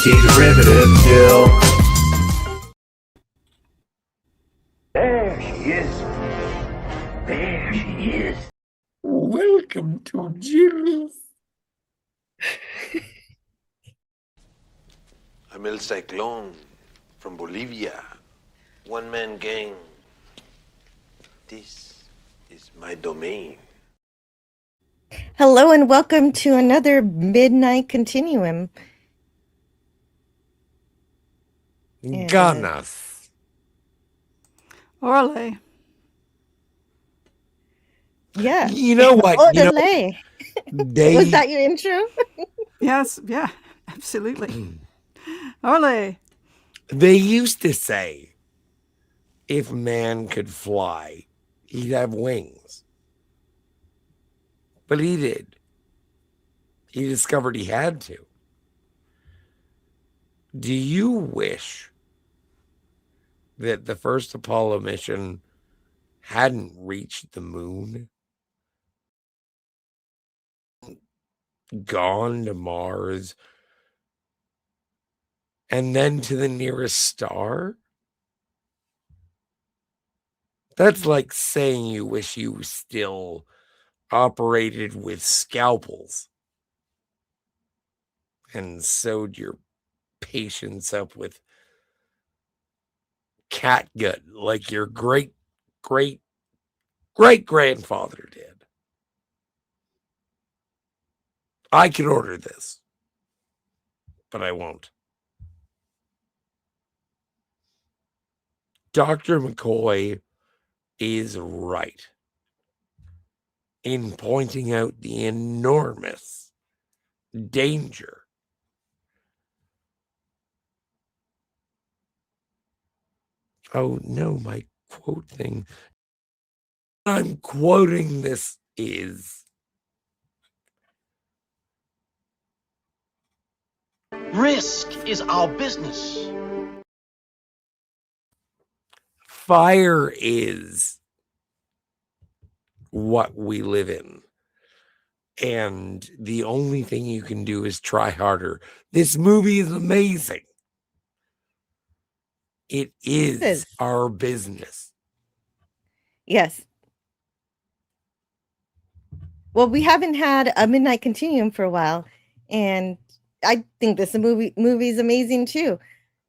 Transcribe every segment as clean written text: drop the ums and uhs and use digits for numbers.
Derivative Jill. There she is. There she is. Welcome to Jill's. I'm El Cyclone from Bolivia. One-man gang. This is my domain. Hello and welcome to another Midnight Continuum. And, Ganas. Orale. Yeah. You know what? Orale. Was that your intro? Yes, yeah, absolutely. Orale. They used to say, if man could fly, he'd have wings. But he did. He discovered he had to. Do you wish that the first Apollo mission hadn't reached the moon? Gone to Mars? And then to the nearest star? That's like saying you wish you still operated with scalpels and sewed your patients up with catgut like your great grandfather did. I could order this, but I won't. Dr. McCoy is right in pointing out the enormous danger oh no, my quote thing. I'm quoting this is risk is our business. fire is what we live in. And the only thing you can do is try harder. This movie is amazing. It is our business. Yes. Well, we haven't had a Midnight Continuum for a while, and I think this movie is amazing too.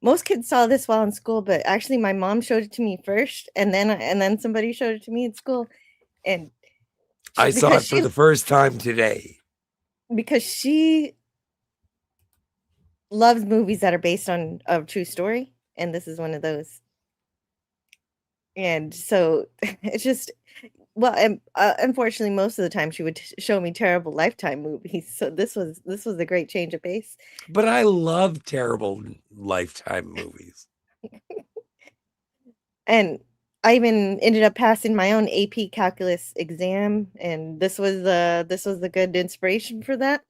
Most kids saw this while in school, but actually my mom showed it to me first, and then somebody showed it to me at school, and I saw it for the first time today. Because she loves movies that are based on a true story, and this is one of those. And so it's just, well, unfortunately, most of the time she would show me terrible Lifetime movies. So this was a great change of pace. But I love terrible Lifetime movies. And I even ended up passing my own AP calculus exam, and this was a good inspiration for that.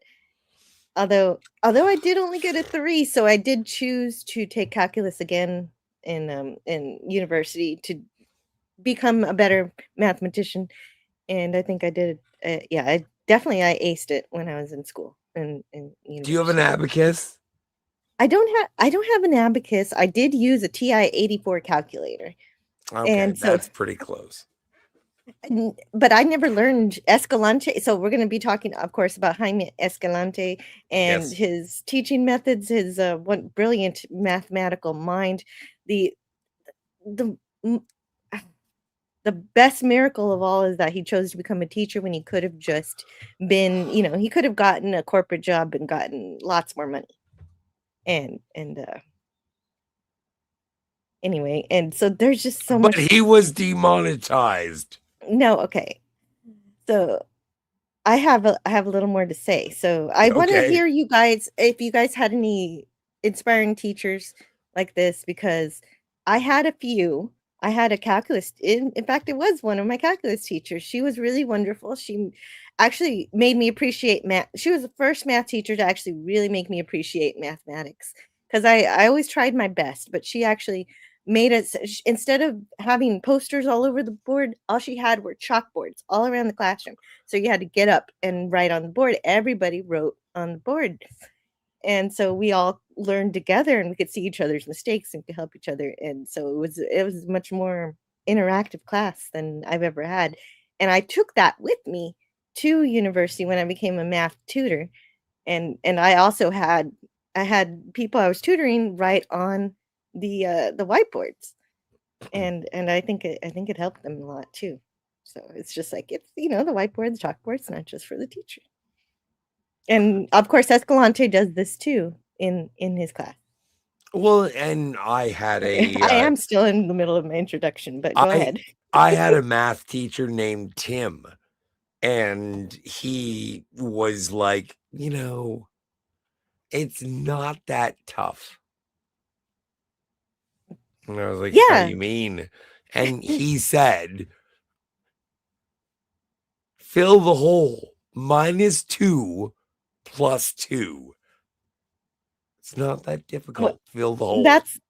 Although I did only get a 3, so I did choose to take calculus again in university to become a better mathematician, and I think I did. I aced it when I was in school. Do you have an abacus? I don't have an abacus. I did use a TI-84 calculator. Okay, and so that's pretty close. But I never learned Escalante. So we're going to be talking, of course, about Jamie Escalante and his teaching methods, his one brilliant mathematical mind. The best miracle of all is that he chose to become a teacher when he could have just been, he could have gotten a corporate job and gotten lots more money. Anyway, and so there's just so much. But he was demonetized. No, okay. So I have a little more to say. So I want to hear you guys, if you guys had any inspiring teachers like this, because I had a few. I had a calculus. In fact, it was one of my calculus teachers. She was really wonderful. She actually made me appreciate math. She was the first math teacher to actually really make me appreciate mathematics, because I always tried my best, but she actually made it, instead of having posters all over the board, all she had were chalkboards all around the classroom. So you had to get up and write on the board. Everybody wrote on the board. And so we all learned together, and we could see each other's mistakes and could help each other. And so it was much more interactive class than I've ever had. And I took that with me to university when I became a math tutor. And I also had people I was tutoring write on the whiteboards. And I think it helped them a lot too. So it's just like, it's, the whiteboard, the chalkboard's not just for the teacher. And of course, Escalante does this too in his class. Well, and I had I am still in the middle of my introduction, but go ahead. I had a math teacher named Tim, and he was like, it's not that tough. And I was like, What do you mean? And he said, fill the hole, -2 + 2. It's not that difficult. Fill the hole.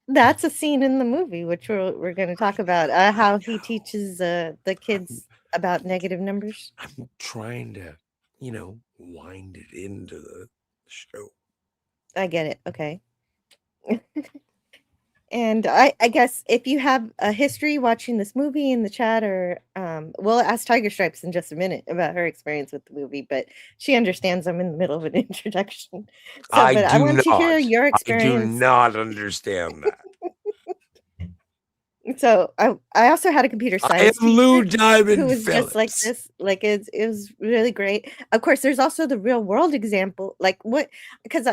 That's a scene in the movie, which we're going to talk about, how he teaches the kids about negative numbers. I'm trying to, wind it into the show. I get it. Okay. And I guess if you have a history watching this movie in the chat, or we'll ask Tiger Stripes in just a minute about her experience with the movie, but she understands I'm in the middle of an introduction. So, I want to hear your experience. I do not understand that. So I also had a computer science teacher Lou Diamond who was Phillips. Just like this. Like it was really great. Of course, there's also the real world example. Like because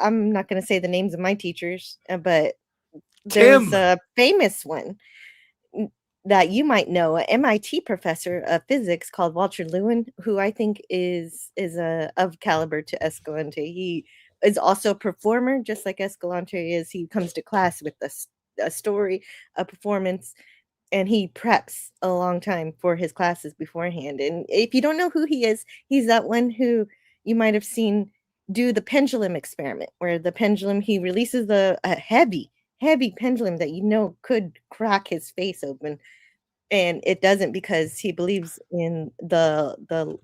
I'm not going to say the names of my teachers, but there's a famous one that you might know, an MIT professor of physics called Walter Lewin, who I think is of caliber to Escalante. He is also a performer, just like Escalante is. He comes to class with a story, a performance, and he preps a long time for his classes beforehand. And if you don't know who he is, he's that one who you might have seen do the pendulum experiment, where the pendulum, he releases a heavy pendulum that could crack his face open, and it doesn't, because he believes in the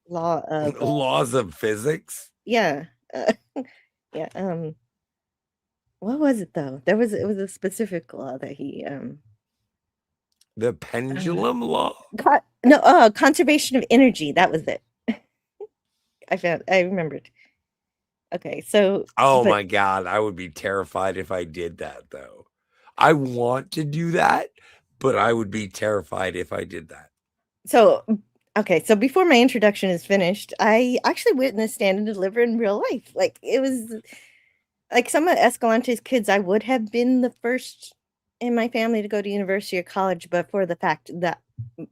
laws of physics. Yeah. Yeah. What was it though? It was a specific law that he the pendulum law. Conservation of energy. That was it. I remembered. Okay, so my God, I would be terrified if I did that though. I want to do that, but I would be terrified if I did that. So before my introduction is finished, I actually witnessed Stand and Deliver in real life. Like, it was like some of Escalante's kids, I would have been the first in my family to go to university or college, but for the fact that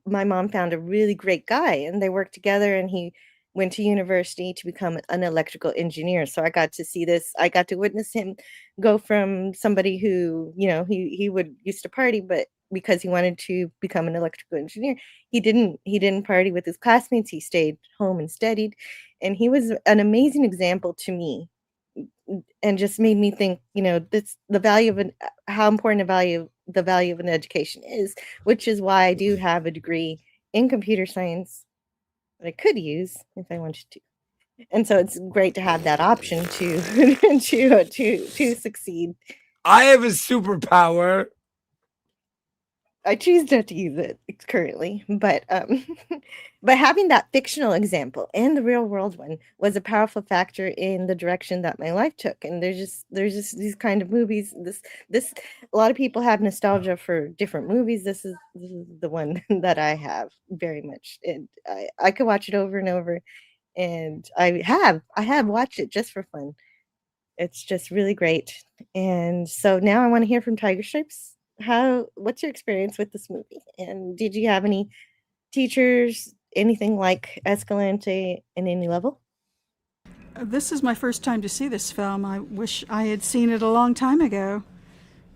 my mom found a really great guy and they worked together, and he went to university to become an electrical engineer. So I got to see this. I got to witness him go from somebody who, he used to party, but because he wanted to become an electrical engineer, he didn't party with his classmates. He stayed home and studied. And he was an amazing example to me, and just made me think, that's the value of how important the value of an education is, which is why I do have a degree in computer science that I could use if I wanted to. And so it's great to have that option to to succeed. I have a superpower. I choose not to use it currently, but having that fictional example and the real world one was a powerful factor in the direction that my life took. And there's just these kind of movies. This a lot of people have nostalgia for different movies. This is the one that I have very much, and I could watch it over and over. And I have watched it just for fun. It's just really great. And so now I want to hear from Tiger Stripes. What's your experience with this movie? And did you have any teachers, anything like Escalante in any level? This is my first time to see this film. I wish I had seen it a long time ago.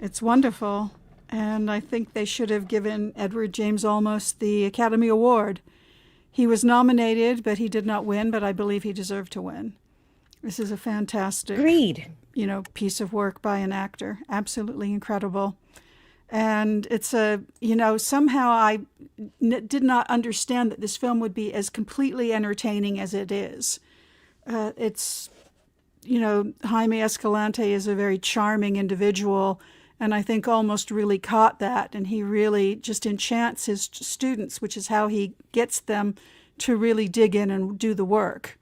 It's wonderful. And I think they should have given Edward James Olmos the Academy Award. He was nominated, but he did not win, but I believe he deserved to win. This is a fantastic, piece of work by an actor. Absolutely incredible. And it's somehow I did not understand that this film would be as completely entertaining as it is. It's Jaime Escalante is a very charming individual, and I think almost really caught that, and he really just enchants his students, which is how he gets them to really dig in and do the work.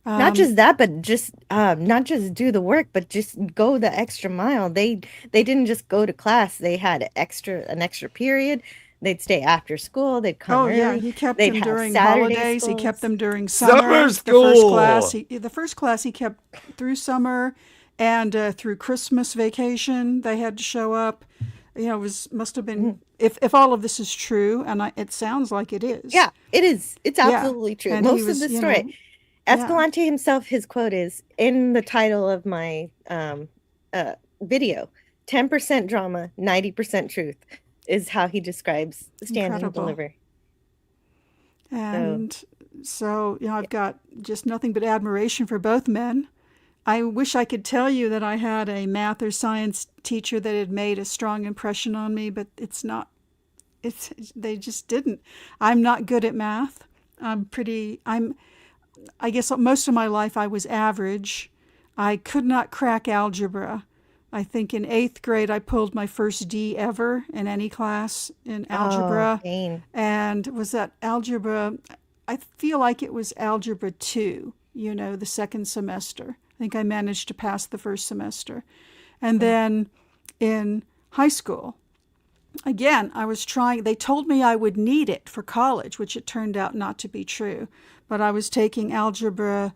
Not just that, but just not just do the work, but just go the extra mile. They didn't just go to class. They had an extra period. They'd stay after school. They'd come early. Yeah, he kept They'd them have during Saturday holidays. He kept schools. them during summer. Summer school. The first class he kept through summer and through Christmas vacation. They had to show up. Must have been, if all of this is true, and it sounds like it is. Yeah, it is. It's absolutely true. And Most of the story. Escalante himself, his quote is in the title of my video: 10% drama, 90% truth, is how he describes Stand and Deliver. And so I've got just nothing but admiration for both men. I wish I could tell you that I had a math or science teacher that had made a strong impression on me, but they just didn't. I'm not good at math. I guess most of my life I was average. I could not crack algebra. I think in 8th grade I pulled my first D ever in any class in algebra. And was that algebra? I feel like it was algebra 2, the second semester. I think I managed to pass the first semester. And then in high school, again, I was trying. They told me I would need it for college, which it turned out not to be true. But I was taking algebra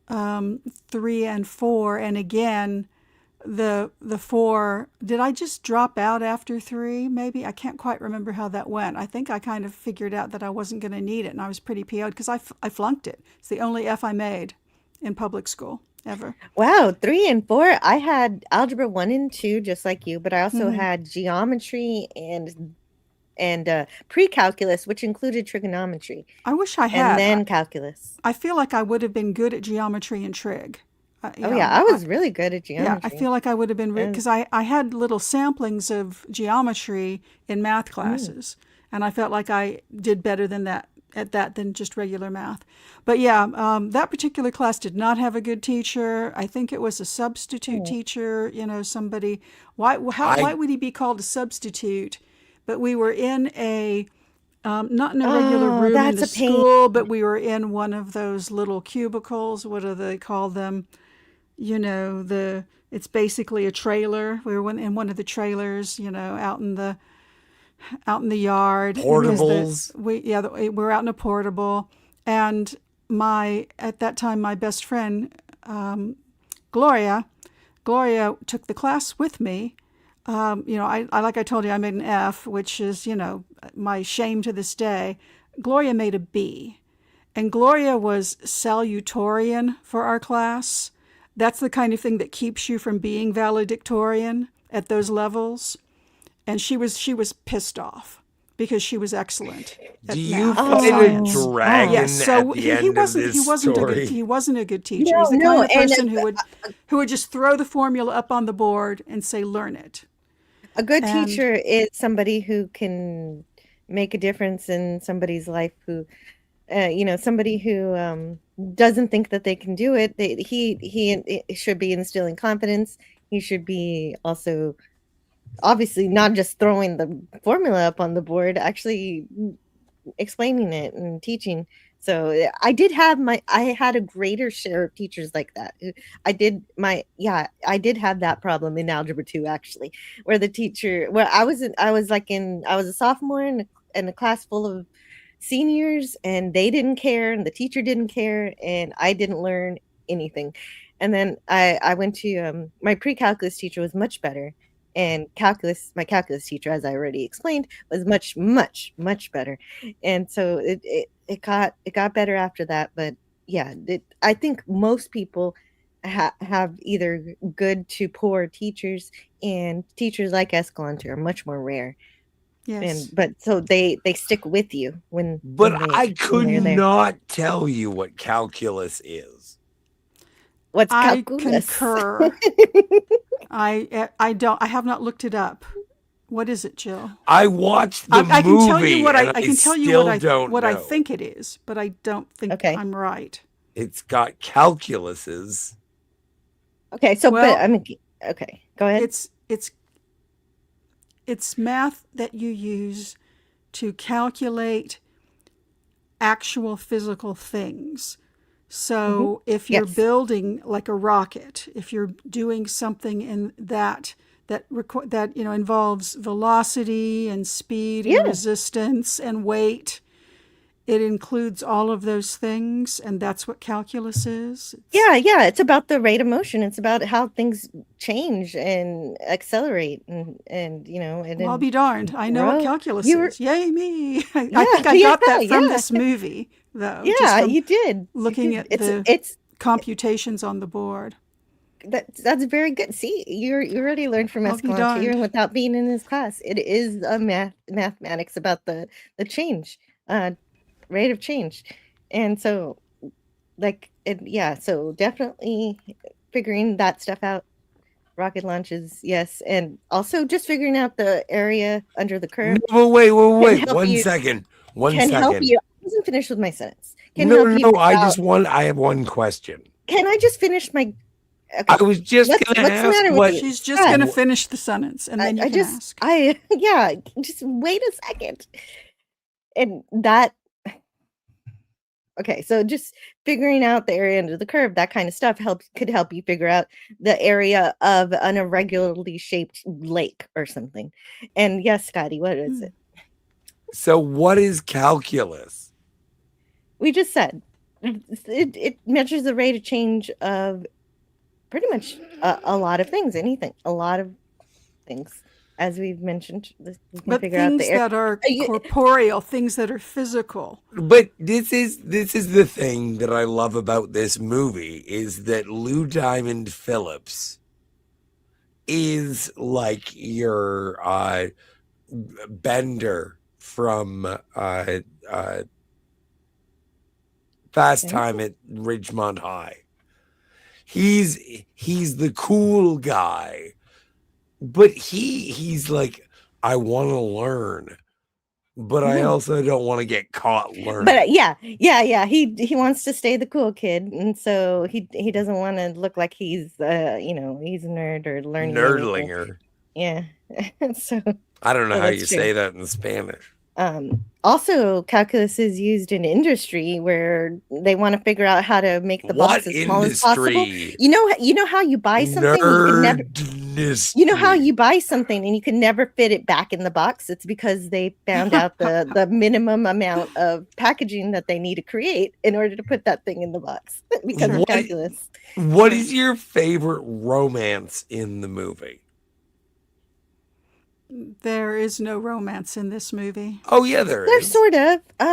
3 and 4, and again, the 4. Did I just drop out after 3? Maybe I can't quite remember how that went. I think I kind of figured out that I wasn't going to need it, and I was pretty PO'd because I flunked it. It's the only F I made in public school ever. Wow, 3 and 4. I had algebra 1 and 2, just like you, but I also had geometry and pre-calculus, which included trigonometry. I wish I had. And then calculus. I feel like I would have been good at geometry and trig. I was really good at geometry. Yeah, I feel like I would have been, because I had little samplings of geometry in math classes, and I felt like I did better than that than just regular math. But that particular class did not have a good teacher. I think it was a substitute teacher, somebody. Why would he be called a substitute? But we were in not in a regular room in the school, but we were in one of those little cubicles. What do they call them? It's basically a trailer. We were in one of the trailers, out in the yard. Portables. We were out in a portable. And at that time, my best friend, Gloria took the class with me. Like I told you, I made an F, which is, my shame to this day. Gloria made a B. And Gloria was salutatorian for our class. That's the kind of thing that keeps you from being valedictorian at those levels. And she was pissed off because she was excellent. Do you find a dragon yes, so at the end of this story? He wasn't a good teacher. He's the kind of person who would just throw the formula up on the board and say, learn it. A good teacher is somebody who can make a difference in somebody's life, who somebody who doesn't think that they can do it. He should be instilling confidence. He should be also obviously not just throwing the formula up on the board, actually explaining it and teaching. So I had a greater share of teachers like that. I did have that problem in algebra 2, actually, where the teacher, I was a sophomore in a class full of seniors, and they didn't care, and the teacher didn't care, and I didn't learn anything. And then I went to my pre-calculus teacher was much better, and my calculus teacher, as I already explained, was much, much, much better. And so it got better after that. But I think most people have either good to poor teachers, and teachers like Escalante are much more rare. Yes. But so they stick with you when. I could not tell you what calculus is. What's calculus? I concur. I have not looked it up. What is it, Jill? I watched the movie. I can tell you what I can tell you what I know. think it is, but I don't think I'm right. It's got calculuses Okay, so Well, but I mean, okay, go ahead. It's math that you use to calculate actual physical things. So if you're Yes. building like a rocket, if you're doing something in that involves velocity and speed and Yeah. resistance and weight, it includes all of those things, and that's what calculus is. Yeah, it's about the rate of motion. It's about how things change and accelerate and and Well, I'll then be darned. I know what grow. calculus You were is. Yay me. I yeah, think I yeah, got that from yeah. this movie, though, just Yeah, from you did. You looking did. at It's the it's computations on the board. that's very good. See, you already learned from I'll be Escalante darned. even without being in his class. It is a mathematics about the change, rate of change. And so so definitely figuring that stuff out. Rocket launches, yes, and also just figuring out the area under the curve No, wait. can help One you. second. Can help you. I wasn't finished with my sentence. Can No, help you no. figure out. I have one question. Can I just finish my? I Okay. was just What's gonna the ask matter with what. you? She's just God, going to finish the sentence, and then you can ask. yeah. Just wait a second. And that. Okay, so just figuring out the area under the curve, that kind of stuff could help you figure out the area of an irregularly shaped lake or something. And yes, Scotty, what is it? So what is calculus? We just said it measures the rate of change of pretty much a lot of things, a lot of things. As we've mentioned, we can But figure out things the area. that are corporeal, things that are physical. But this is the thing that I love about this movie is that Lou Diamond Phillips is like your Bender from Fast Time at Ridgemont High. He's the cool guy, but he's like, I want to learn, but I also don't want to get caught learning. But yeah. He wants to stay the cool kid, and so he doesn't want to look like he's he's a nerd or learning anything. Nerdlinger. Yeah. So I don't know how you that's true. say that in Spanish. Also, calculus is used in industry where they want to figure out how to make the box as small as possible. You know how you buy something, you know how you buy something and you can never fit it back in the box. It's because they found out the minimum amount of packaging that they need to create in order to put that thing in the box because of calculus. What is your favorite romance in the movie? There is no romance in this movie. Oh yeah, there's sort of. He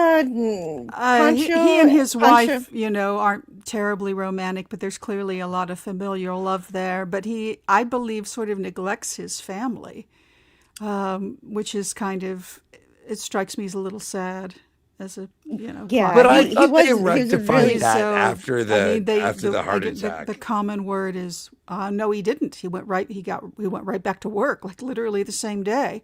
and his wife, aren't terribly romantic, but there's clearly a lot of familial love there. But he, I believe, sort of neglects his family, which is it strikes me as a little sad. As a yeah, but I thought they rectified that after the heart attack. The common word is no, he didn't. He went right back to work, like literally the same day.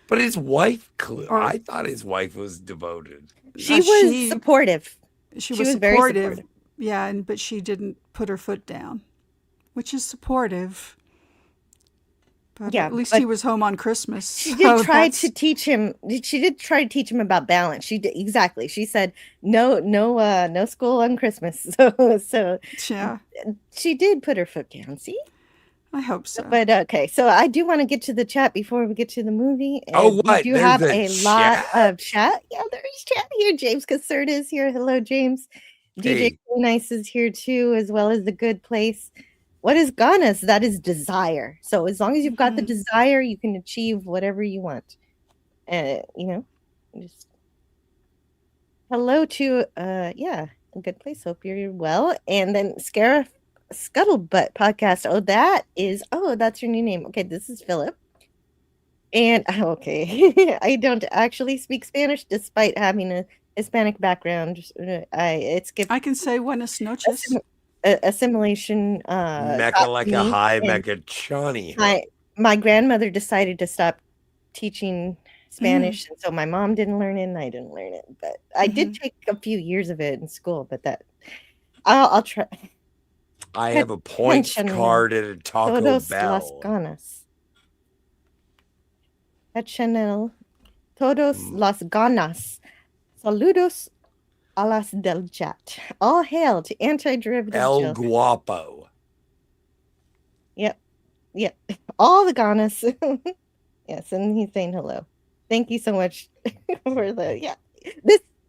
But his wife, I thought his wife was devoted. She was supportive. She was very supportive. Yeah, but she didn't put her foot down, which is supportive. But at least he was home on Christmas. She did try to teach him. She did try to teach him about balance. She did exactly. She said no school on Christmas. So yeah, she did put her foot down. See, I hope so. But okay, so I do want to get to the chat before we get to the movie. And what? We do have a lot of chat. Yeah, there is chat here. James Caserta is here. Hello, James. DJ Nice is here too, as well as the Good Place. What is Ghana's? That is desire. So as long as you've got the desire, you can achieve whatever you want. Just hello to a Good Place. Hope you're well. And then Scuttlebutt podcast. That's your new name. Okay, this is Philip. And okay, I don't actually speak Spanish despite having a Hispanic background. I can say buenas noches. Assimilation Mecca like a high Mecca Chani. My grandmother decided to stop teaching Spanish, and so my mom didn't learn it and I didn't learn it, but I did take a few years of it in school. But that I'll try. I have a points Attention. card at a Taco Todos las Bell. ganas. Chanel. Todos las ganas. Saludos a las del chat. All hail to anti-derivative El Jill. Guapo. Yep. All the ganas. Yes, and he's saying hello. Thank you so much for the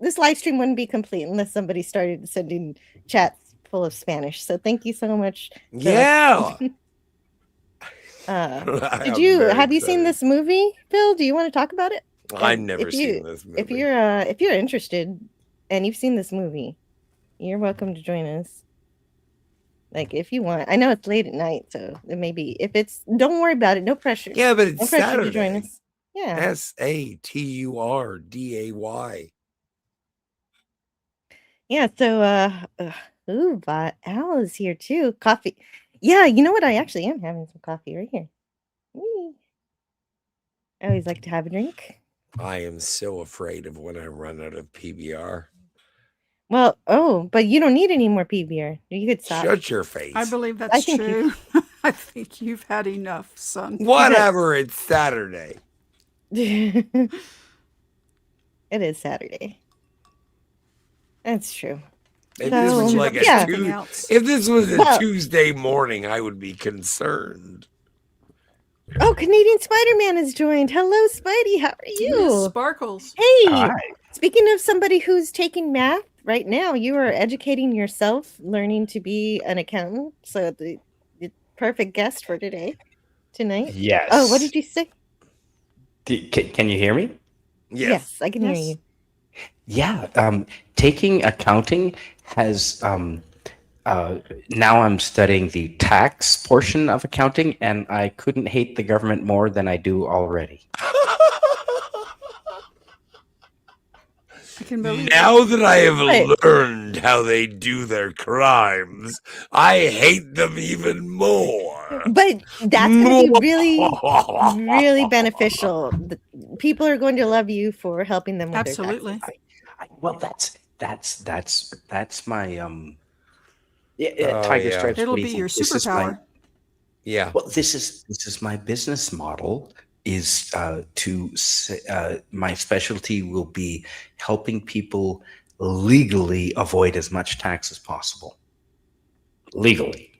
This live stream wouldn't be complete unless somebody started sending chats full of Spanish. So thank you so much. Yeah. Have you seen this movie, Phil? Do you want to talk about it? I've never seen this movie. If you're interested and you've seen this movie, you're welcome to join us. Like if you want. I know it's late at night, so it may be don't worry about it, no pressure. Yeah, but it's no pressure Saturday. to join us. Yeah. SATURDAY. Yeah, so Al is here too. Coffee. Yeah, you know what? I actually am having some coffee right here. I always like to have a drink. I am so afraid of when I run out of PBR. Well, but you don't need any more PBR. You could stop. Shut your face. I believe that's true. I think you've had enough, son. Whatever, it's Saturday. It is Saturday. That's true. If this was like if this was a Tuesday morning, I would be concerned. Oh, Canadian Spider-Man has joined. Hello, Spidey. How are you? Sparkles. Hey. Hi. Speaking of somebody who's taking math right now, you are educating yourself, learning to be an accountant. So the perfect guest for tonight. Yes. Oh, what did you say? Can you hear me? Yes, I can hear you. Yeah. Taking accounting has now I'm studying the tax portion of accounting, and I couldn't hate the government more than I do already. I can believe now that I have learned how they do their crimes, I hate them even more. But that's going to be really, really beneficial. People are going to love you for helping them with absolutely. Their taxes. Well, that's my Tiger Stripes. It'll be your superpower. Well, this is my business model. Is my specialty will be helping people legally avoid as much tax as possible. Legally.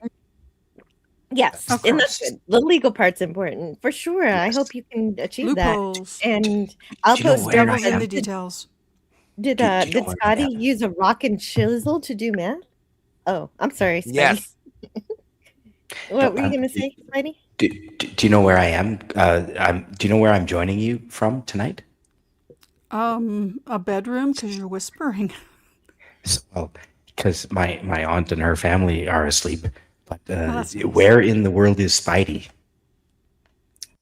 Yes, and that's good. The legal part's important for sure. Yes. I hope you can achieve Loopholes. that. And I'll post devils in the details. Did Scotty use a rock and chisel to do math? Oh, I'm sorry, Spidey. Yes. What were you going to say, Spidey? Do you know where I am? Do you know where I'm joining you from tonight? A bedroom, because you're whispering. Well, because my aunt and her family are asleep. But where in the world is Spidey?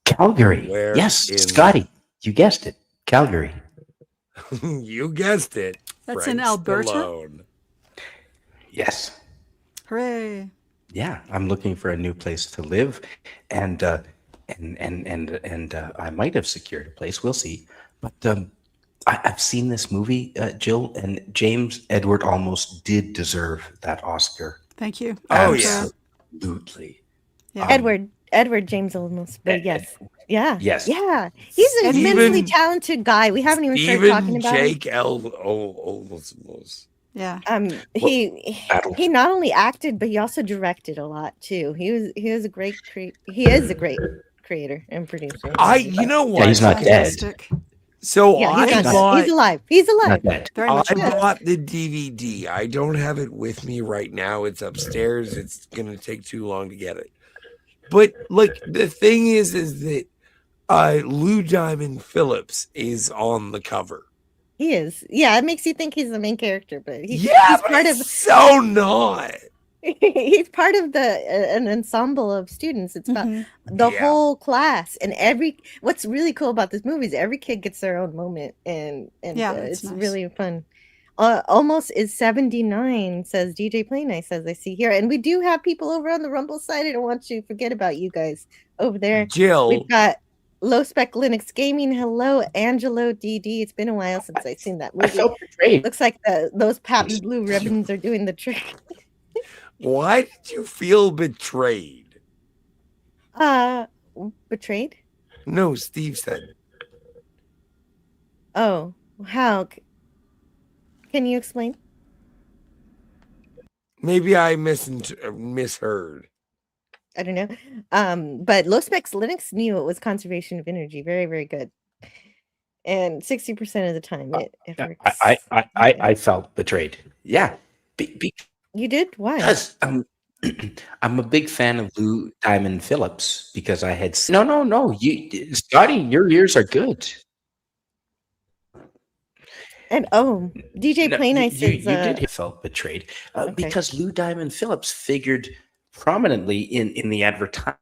Calgary. Scotty. You guessed it. Calgary. You guessed it. That's Frank in Alberta. Stallone. Yes. Hooray! Yeah, I'm looking for a new place to live, and I might have secured a place. We'll see. But I've seen this movie, Jill, and James Edward Olmos did deserve that Oscar. Thank you. Oh yeah, absolutely. Yeah. Edward James Olmos, but yes. Yeah. Yes. Yeah. He's an immensely talented guy. We haven't even started talking about Jake him. Olmos. Yeah. He not only acted, but he also directed a lot too. He is a great creator and producer. You know what? Yeah, he's not dead. So yeah, he's alive. He's alive. I bought the DVD. I don't have it with me right now. It's upstairs. It's gonna take too long to get it. But like the thing is that Lou Diamond Phillips is on the cover. He is. Yeah, it makes you think he's the main character, but he's part of so not. He's part of an ensemble of students. It's about the whole class, and what's really cool about this movie is every kid gets their own moment, and it's nice. Really fun. Almost is 79, says DJ Play Nice, as I see here, and we do have people over on the Rumble side. I don't want to forget about you guys over there. Jill, we've got Low Spec Linux Gaming. Hello, Angelo DD. It's been a while since I've seen that movie. I felt betrayed. Looks like those patent blue ribbons are doing the trick. Why did you feel betrayed? Betrayed? No, Steve said. Oh, how? Can you explain? Maybe I misheard. I don't know. But Low Specs Linux knew it was conservation of energy. Very, very good. And 60% of the time it works. I felt betrayed. Yeah. You did? Why? Because I'm a big fan of Lou Diamond Phillips because I had no. You, Scotty, your ears are good. And DJ Plain Ice you is did felt betrayed okay. because Lou Diamond Phillips figured prominently in the advertising.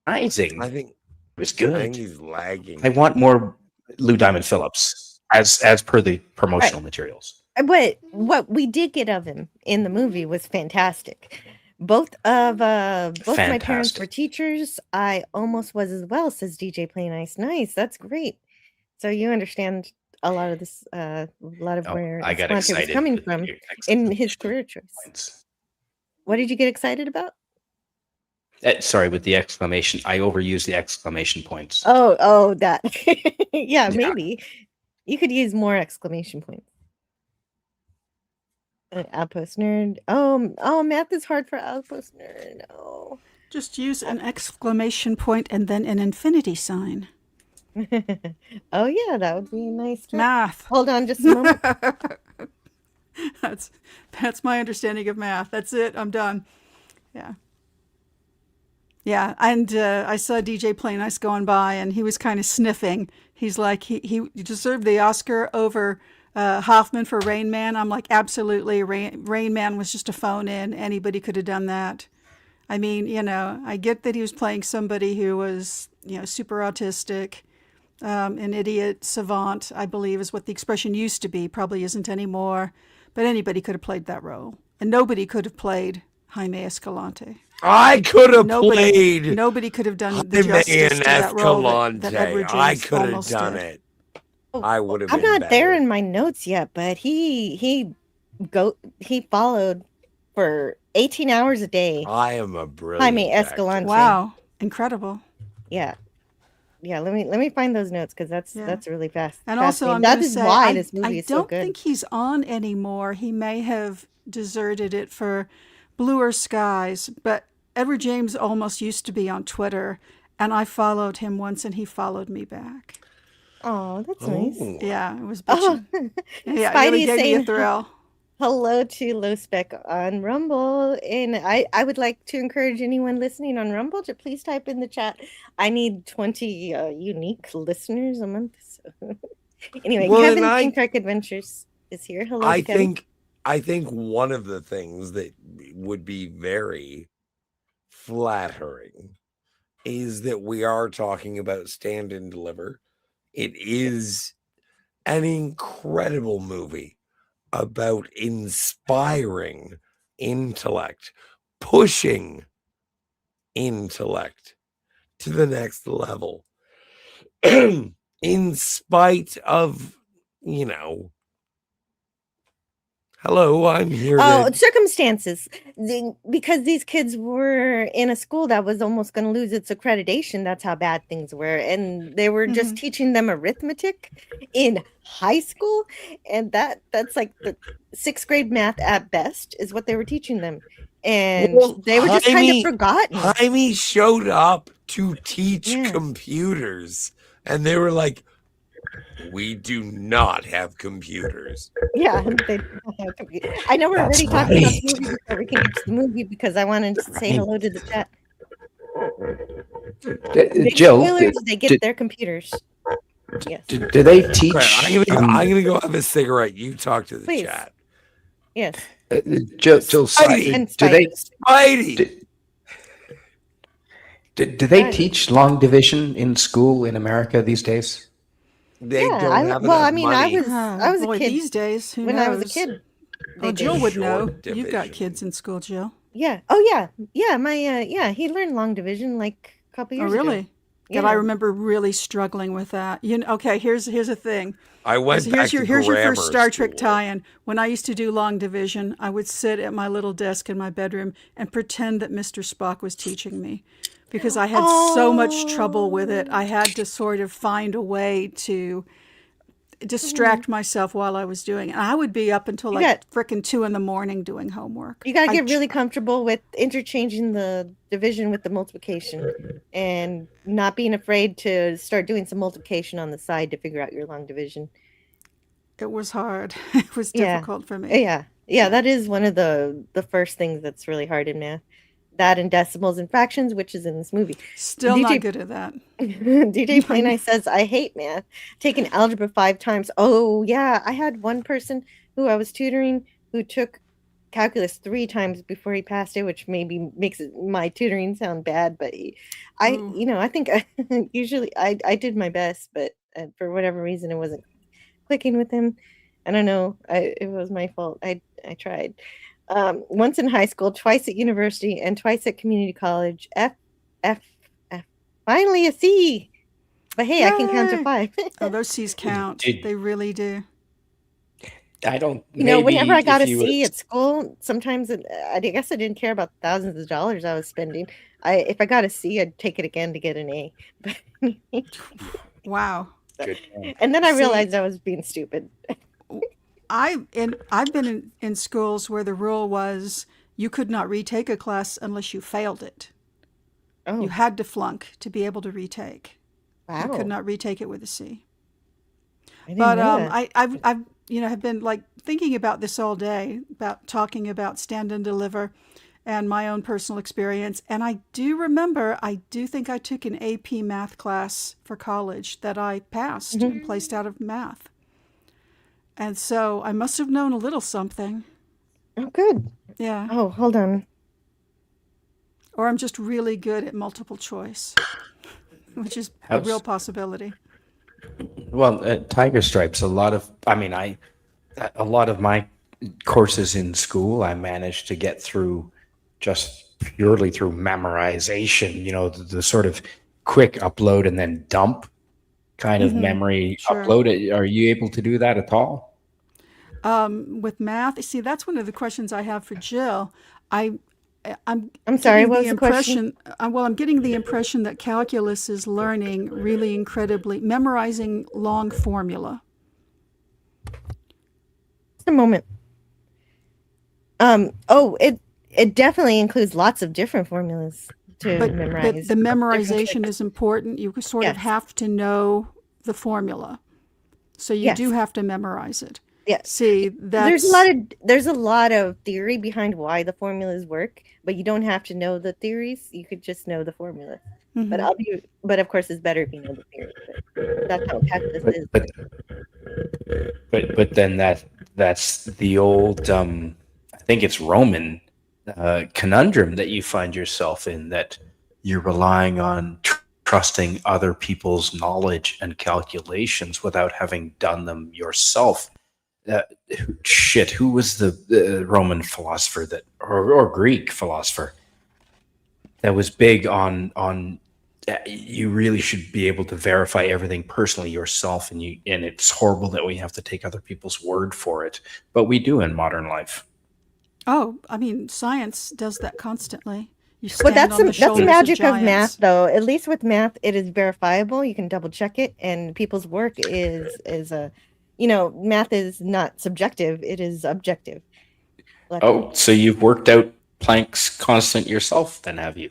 I think It was good. I think he's lagging. I want more Lou Diamond Phillips as per the promotional materials. But what we did get of him in the movie was fantastic. Both my parents were teachers. I almost was as well, says DJ Plain Ice. Nice, that's great. So you understand a lot of this, a lot of where I got Escalante was excited coming from in his career choice. What did you get excited about? Sorry, with the exclamation, I overused the exclamation points. Oh, that. Yeah, maybe you could use more exclamation points. Outpost nerd. Oh, math is hard for outpost nerd. No. Just use an exclamation point and then an infinity sign. Oh yeah, that would be a nice trick. Math. Hold on just a moment. That's my understanding of math. That's it. I'm done. Yeah. Yeah, and I saw DJ Plain Ice going by, and he was kind of sniffing. He's like, he deserved the Oscar over Hoffman for Rain Man. I'm like, absolutely. Rain Man was just a phone in. Anybody could have done that. I mean, I get that he was playing somebody who was, super autistic, an idiot savant, I believe is what the expression used to be. Probably isn't anymore. But anybody could have played that role. And nobody could have played Jaime Escalante. I could have played. Nobody could have done the justice to that role that Edward James I could have Olmos done did. it. I would have. I'm been not better. there in my notes yet, but he followed for 18 hours a day. I am a brilliant Jaime Escalante. Wow, incredible. Yeah. Let me find those notes because that's really fast. And also, I'm that going to is say, why this movie is so I don't good. think he's on anymore. He may have deserted it for bluer skies, but Edward James Olmos used to be on Twitter, and I followed him once, and he followed me back. Oh, that's nice. Yeah, it was bitching. Yeah, Spidey it really is gave me a saying thrill. hello to Low Spec on Rumble, and I would like to encourage anyone listening on Rumble to please type in the chat. I need 20 unique listeners a month. So. Anyway, Kevin King Trek Adventures is here. Hello, Kevin. I think one of the things that would be very flattering is that we are talking about Stand and Deliver. It is an incredible movie about inspiring intellect, pushing intellect to the next level, in spite of, hello, I'm here. Circumstances. Because these kids were in a school that was almost going to lose its accreditation. That's how bad things were. And they were just teaching them arithmetic in high school. And that's like the 6th grade math at best is what they were teaching them. And they were just kind of forgotten. Jaime showed up to teach computers. And they were like, we do not have computers. Yeah, they don't have computers. I know we're already talking about the movie before we can watch the movie because I wanted to say hello to the chat. Jill, they get their computers. Yes. Do they teach? I'm gonna go have a cigarette. You talk to the chat. Yes. Jill, do they teach long division in school in America these days? They don't have enough money. I was a kid these days. When I was a kid. Well, Jill would know. You've got kids in school, Jill. Yeah. Oh, yeah. Yeah. My he learned long division like a couple years ago. Oh, really? that I remember really struggling with that. Okay, here's a thing. I went back Here's to your first Star grammar Trek school. tie-in. When I used to do long division, I would sit at my little desk in my bedroom and pretend that Mr. Spock was teaching me, because I had so much trouble with it. I had to sort of find a way to distract myself while I was doing it. And I would be up until like frickin' 2 a.m. doing homework. You got to get really comfortable with interchanging the division with the multiplication and not being afraid to start doing some multiplication on the side to figure out your long division. It was hard. It was difficult for me. Yeah, that is one of the first things that's really hard in math. That and decimals and fractions, which is in this movie. Still not good at that. DJ Play Nice says, I hate math. Taken algebra 5 times. Oh, yeah. I had one person who I was tutoring who took calculus 3 times before he passed it, which maybe makes my tutoring sound bad. But I think usually I did my best, but for whatever reason, it wasn't clicking with him. I don't know. It was my fault. I tried. Once in high school, twice at university, and twice at community college. F. Finally a C. But hey, I can count to 5. Oh, those C's count. They really do. I don't. Whenever I got a C at school, sometimes I guess I didn't care about thousands of dollars I was spending. If I got a C, I'd take it again to get an A. Wow. And then I realized I was being stupid. I've been in schools where the rule was you could not retake a class unless you failed it. You had to flunk to be able to retake. Wow. You could not retake it with a C. But I've have been like thinking about this all day, about talking about Stand and Deliver and my own personal experience. And I do think I took an AP math class for college that I passed and placed out of math. And so I must have known a little something. Oh, good. Yeah. Oh, hold on. Or I'm just really good at multiple choice, which is a real possibility. Well, at Tiger Stripes, a lot of my courses in school, I managed to get through just purely through memorization, the sort of quick upload and then dump kind of memory upload. Are you able to do that at all? With math, see, that's one of the questions I have for Jill. I'm sorry, what was the question? Well, I'm getting the impression that calculus is learning really incredibly, memorizing long formula. Just a moment. It definitely includes lots of different formulas to memorize. But the memorization is important. You sort of have to know the formula, so you do have to memorize it. Yeah. See, there's a lot of theory behind why the formulas work, but you don't have to know the theories. You could just know the formula. But of course, it's better if you know the theory. But that's how calculus is. But then that's the old I think it's Roman conundrum that you find yourself in, that you're relying on trusting other people's knowledge and calculations without having done them yourself. Who was the Roman philosopher or Greek philosopher that was big on you really should be able to verify everything personally yourself, and it's horrible that we have to take other people's word for it, but we do in modern life. Oh, I mean, science does that constantly. But that's the magic of math, though. At least with math, it is verifiable. You can double check it, and people's work is math is not subjective; it is objective. So you've worked out Planck's constant yourself, then, have you?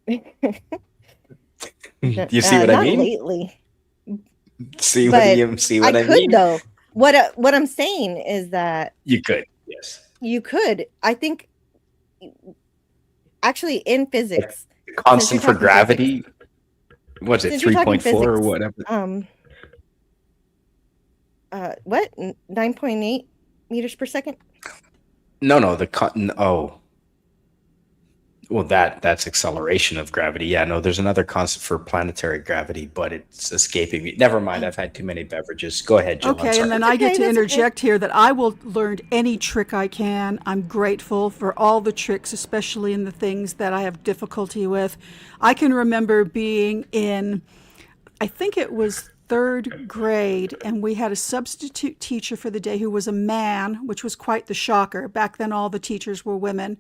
Do you see what I mean? Not lately. See what I mean? I could, though. What I'm saying is that you could. Yes, you could. I think actually in physics, constant for gravity. What's it, 3.4 or whatever? What? 9.8 meters per second? No, Well, that's acceleration of gravity. Yeah, no, there's another concept for planetary gravity, but it's escaping me. Never mind. I've had too many beverages. Go ahead, Jill. I'm Okay, and sorry. then That's I get okay, to that's okay. interject here that I will learn any trick I can. I'm grateful for all the tricks, especially in the things that I have difficulty with. I can remember being in, I think it was third grade, and we had a substitute teacher for the day who was a man, which was quite the shocker. Back then, all the teachers were women.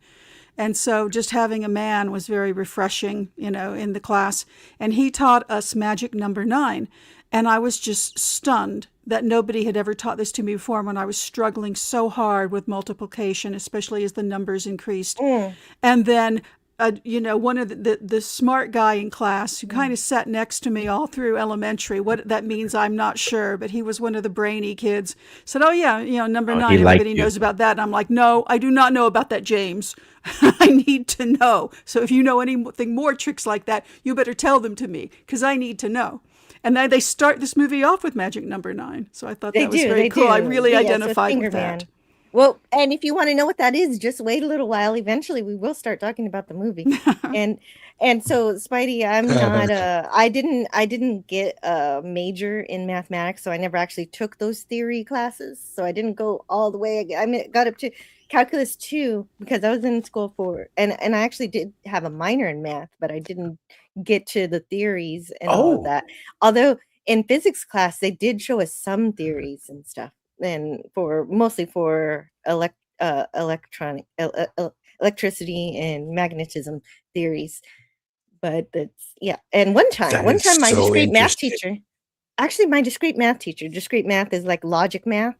And so just having a man was very refreshing, in the class. And he taught us magic number 9. And I was just stunned that nobody had ever taught this to me before when I was struggling so hard with multiplication, especially as the numbers increased. And then one of the smart guy in class who kind of sat next to me all through elementary. What that means, I'm not sure, but he was one of the brainy kids. Said, "Oh yeah, number 9, everybody knows about that." And I'm like, "No, I do not know about that, James. I need to know. So if you know anything more tricks like that, you better tell them to me because I need to know." And then they start this movie off with magic number 9. So I thought that was very cool. I really identified with that. Well, and if you want to know what that is, just wait a little while. Eventually, we will start talking about the movie. and so, Spidey, I'm not I didn't get a major in mathematics, so I never actually took those theory classes. So I didn't go all the way. Got up to calculus 2 because I was in school for, and I actually did have a minor in math, but I didn't get to the theories and all of that. Although in physics class, they did show us some theories and stuff. And mostly for electricity and magnetism theories, but that's And one time my discrete math teacher, discrete math is like logic math,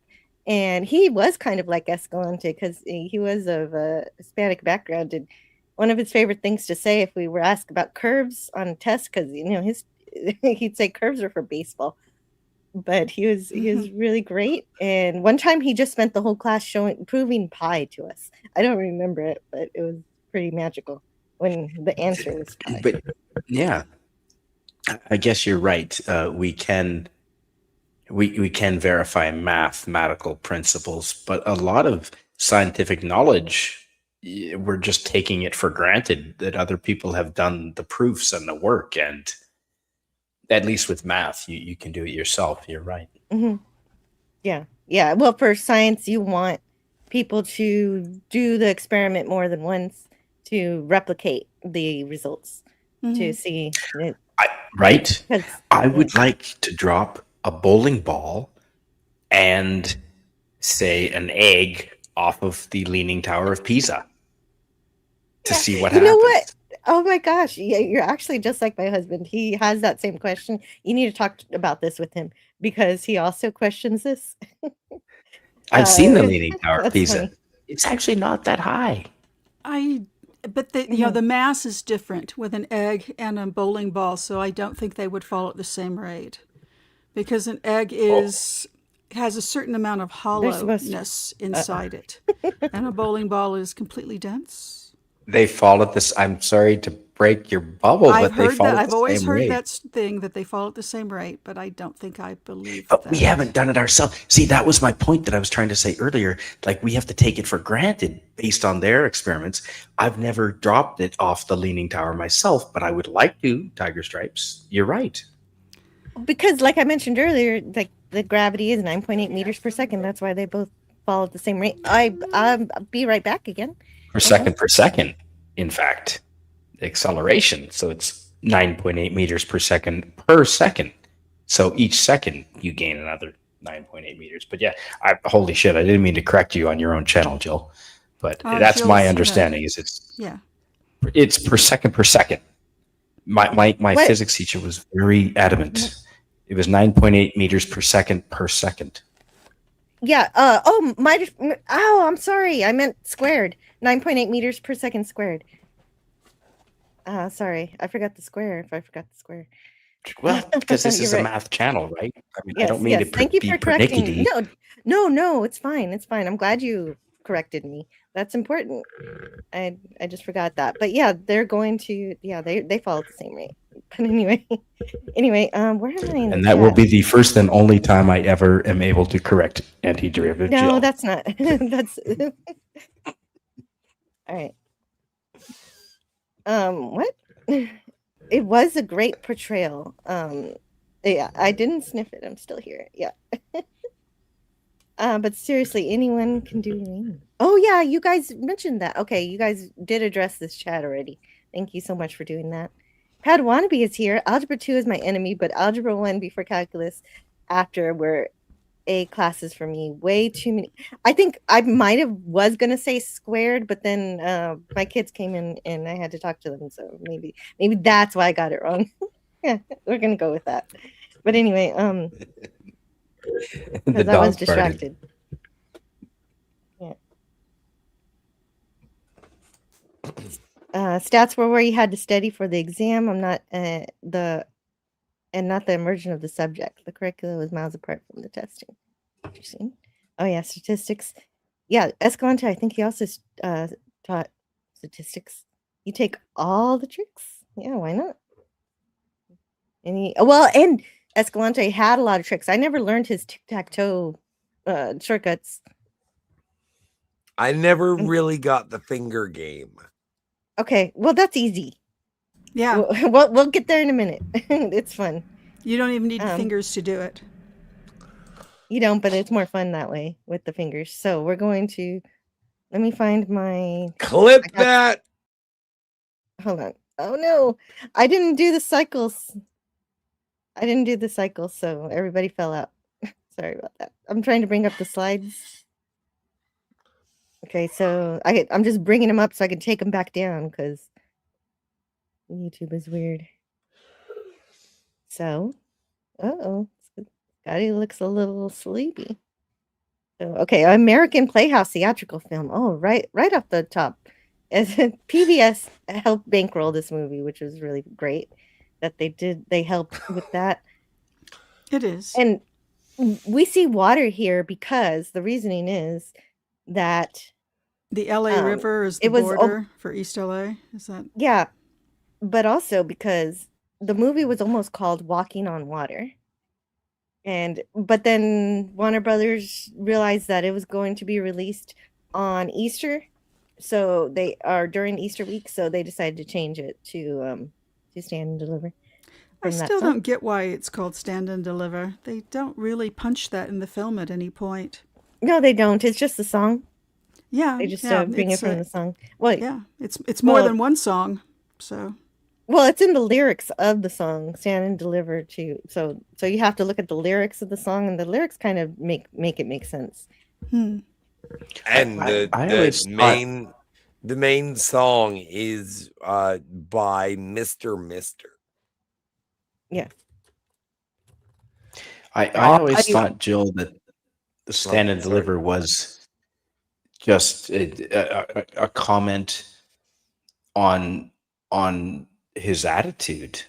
and he was kind of like Escalante because he was of a Hispanic background, and one of his favorite things to say if we were asked about curves on a test, because he'd say curves are for baseball. But he was really great. And one time he just spent the whole class proving pi to us. I don't remember it, but it was pretty magical when the answer was pi. But yeah, I guess you're right. We can verify mathematical principles, but a lot of scientific knowledge, we're just taking it for granted that other people have done the proofs and the work. And at least with math, you can do it yourself. You're right. Mm-hmm. Yeah. Well, for science, you want people to do the experiment more than once to replicate the results to see it. Right. I would like to drop a bowling ball and say an egg off of the Leaning Tower of Pisa to see what happens. You know what? Oh my gosh. Yeah, you're actually just like my husband. He has that same question. You need to talk about this with him because he also questions this. I've seen the Leaning Tower of Pisa. Funny. It's actually not that high. But the mass is different with an egg and a bowling ball, so I don't think they would fall at the same rate. Because an egg has a certain amount of hollowness inside it. And a bowling ball is completely dense. They fall at this. I'm sorry to break your bubble, but they fall at the same rate. I've always heard that thing that they fall at the same rate, but I don't think I believe that. But we haven't done it ourselves. See, that was my point that I was trying to say earlier. Like, we have to take it for granted based on their experiments. I've never dropped it off the Leaning Tower myself, but I would like to. Tiger Stripes, you're right. Because, like I mentioned earlier, like the gravity is 9.8 meters per second. That's why they both fall at the same rate. I'll be right back again. Per second, in fact, acceleration. So it's 9.8 meters per second. So each second you gain another 9.8 meters. But yeah, holy shit, I didn't mean to correct you on your own channel, Jill. But that's my understanding. It's per second. My physics teacher was very adamant. It was 9.8 meters per second. Yeah. I'm sorry. I meant squared. 9.8 meters per second squared. Sorry. I forgot the square. Well, because this is a math channel, right? I mean, I don't mean to Thank you for correcting me. pernickety. No, it's fine. I'm glad you corrected me. That's important. I just forgot that. But yeah, they're going to, they follow the same rate. But anyway, where am I? And that will be the first and only time I ever am able to correct antiderivative Jill. No, that's not. That's all right. What? It was a great portrayal. Yeah, I didn't sniff it. I'm still here. Yeah. But seriously, anyone can do Rain. Oh yeah, you guys mentioned that. Okay, you guys did address this chat already. Thank you so much for doing that. Pad Wannabe is here. Algebra 2 is my enemy, but Algebra 1 before calculus after were A classes for me. Way too many. I think I might have was gonna say squared, but then my kids came in and I had to talk to them, so maybe that's why I got it wrong. Yeah, we're gonna go with that. But anyway, because I was distracted. Yeah. Stats were where you had to study for the exam. I'm not not the immersion of the subject. The curriculum was miles apart from the testing. Interesting. Oh yeah, statistics. Yeah, Escalante, I think he also taught statistics. You take all the tricks. Yeah, why not? And Escalante had a lot of tricks. I never learned his tic-tac-toe shortcuts. I never really got the finger game. Okay, well that's easy. Yeah. We'll get there in a minute. It's fun. You don't even need fingers to do it. You don't, but it's more fun that way with the fingers. So we're going to let me find my clip that. Hold on. Oh no, I didn't do the cycles. So everybody fell out. Sorry about that. I'm trying to bring up the slides. Okay, so I'm just bringing them up so I can take them back down because YouTube is weird. So, Scotty looks a little sleepy. So, okay, American Playhouse theatrical film. Oh, right off the top. As PBS helped bankroll this movie, which was really great that they helped with that. It is. And we see water here because the reasoning is that the LA River is the border for East LA. Is that? Yeah, but also because the movie was almost called Walking on Water. But then Warner Brothers realized that it was going to be released on Easter. So they are during Easter week, so they decided to change it to Stand and Deliver. I still don't get why it's called Stand and Deliver. They don't really punch that in the film at any point. No, they don't. It's just the song. Yeah, they just bring it from the song. Well, yeah, it's more than one song. So, well, it's in the lyrics of the song "Stand and Deliver" too. So you have to look at the lyrics of the song, and the lyrics kind of make it make sense. And the main song is by Mr. Mister. Yeah. I always thought, Jill, that the Stand and Deliver was just a comment on his attitude.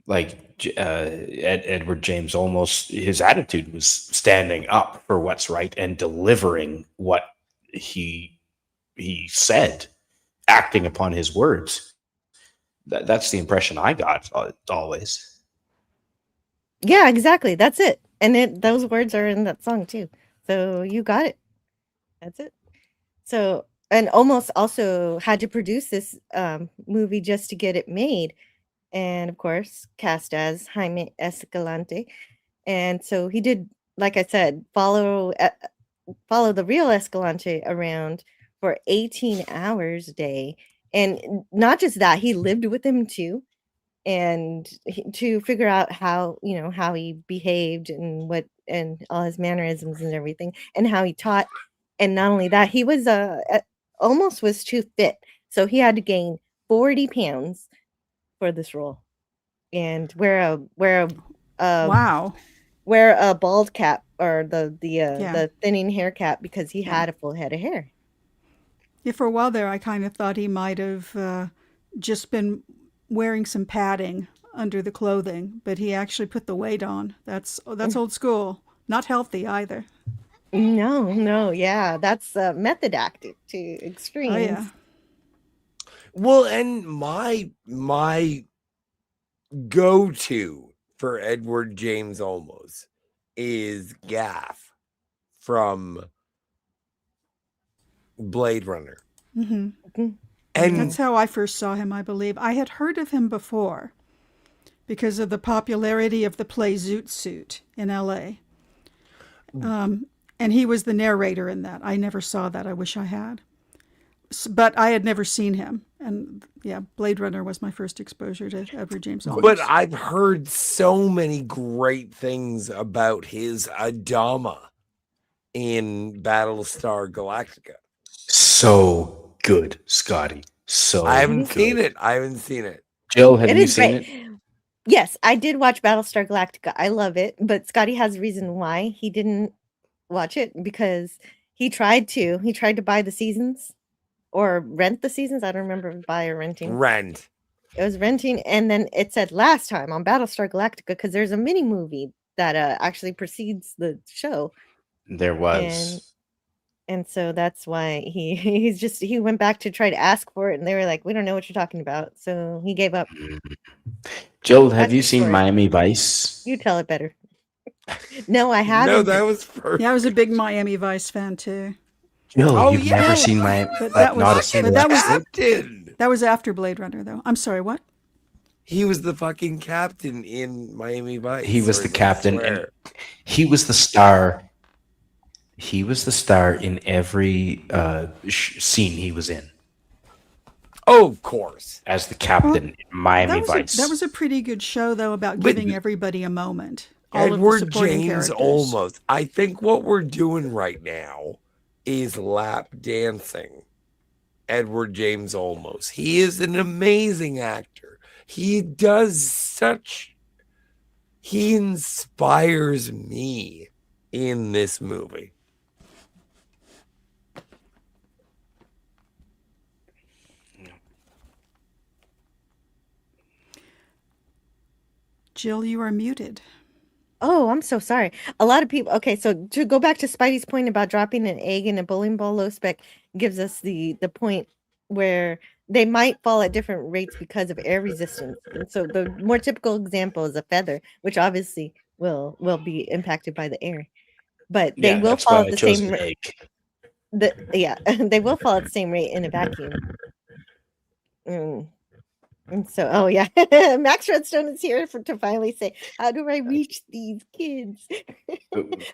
Like Edward James Olmos, his attitude was standing up for what's right and delivering what he said, acting upon his words. That's the impression I got always. Yeah, exactly. That's it. And those words are in that song too. So you got it. That's it. So, and Olmos also had to produce this movie just to get it made. And of course, cast as Jamie Escalante. And so he did, like I said, follow the real Escalante around for 18 hours a day. And not just that, he lived with him too. And to figure out how he behaved and all his mannerisms and everything, and how he taught. And not only that, he was almost was too fit, so he had to gain 40 pounds for this role, and wear a bald cap or the thinning hair cap because he had a full head of hair. Yeah, for a while there, I kind of thought he might have just been wearing some padding under the clothing, but he actually put the weight on. That's old school. Not healthy either. No, yeah, that's method acting to extremes. Oh yeah. Well, and my go-to for Edward James Olmos is Gaff from Blade Runner. Mm-hmm. And That's how I first saw him, I believe. I had heard of him before because of the popularity of the play Zoot Suit in L.A. And he was the narrator in that. I never saw that. I wish I had. But I had never seen him. And yeah, Blade Runner was my first exposure to Edward James Olmos. But I've heard so many great things about his Adama in Battlestar Galactica. So good, Scotty. So I haven't good. seen it. I haven't seen it. Jill, have It you is seen great. it? Yes, I did watch Battlestar Galactica. I love it, but Scotty has a reason why he didn't watch it, because he tried to. He tried to buy the seasons or rent the seasons. I don't remember if buy or renting. Rent. It was renting, and then it said last time on Battlestar Galactica, because there's a mini movie that actually precedes the show. There was. And so that's why he went back to try to ask for it, and they were like, "We don't know what you're talking about," so he gave up. Jill, have That's you the seen story. Miami Vice? You tell it better. No, I haven't. No, that was first. Yeah, I was a big Miami Vice fan too. Jill, Oh, you've yeah. never seen my But that not a was- single but that was- episode? Captain. That was after Blade Runner, though. I'm sorry, what? He was the fucking captain in Miami Vice. He was or the is it captain, Swear? and he was the star. He was the star in every scene he was in Oh, of course. as the captain in Miami That Vice. was a pretty good show, though, about But- giving everybody a moment. All of the Edward supporting James characters. Olmos. I think what we're doing right now is lap dancing Edward James Olmos. He is an amazing actor. He inspires me in this movie. Jill, you are muted. Oh, I'm so sorry. A lot of people. Okay, so to go back to Spidey's point about dropping an egg in a bowling ball low spec gives us the point where they might fall at different rates because of air resistance. And so the more typical example is a feather, which obviously will be impacted by the air, but they will that's fall why at I the chose same an rate. egg. They will fall at the same rate in a vacuum. And so, oh yeah, Max Redstone is here to finally say, "How do I reach these kids?"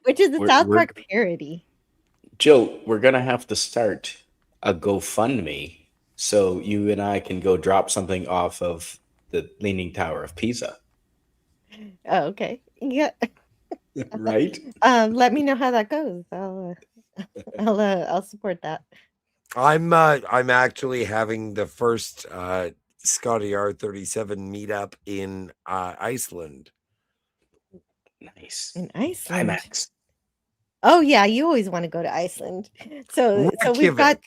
Which is a We're- South we're- Park parody. Jill, we're gonna have to start a GoFundMe so you and I can go drop something off of the Leaning Tower of Pisa. Oh, okay, yeah. Right? Let me know how that goes. I'll support that. I'm actually having the first Scotty R37 meetup in Iceland. Nice. In Iceland. IMAX. Oh yeah, you always want to go to Iceland. So we've got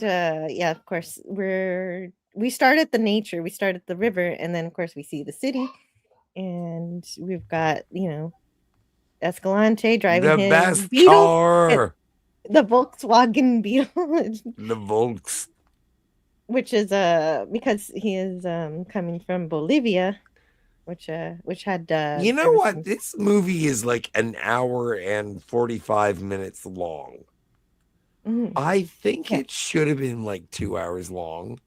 yeah, of course we start at the nature, we start at the river, and then of course we see the city, and we've got, Escalante driving The his best Beetle, car. the Volkswagen Beetle, The Volks. which is because he is coming from Bolivia, which had You know there was what? some- This movie is like an hour and 45 minutes long. Mhm. I think Yeah. it should have been like 2 hours long.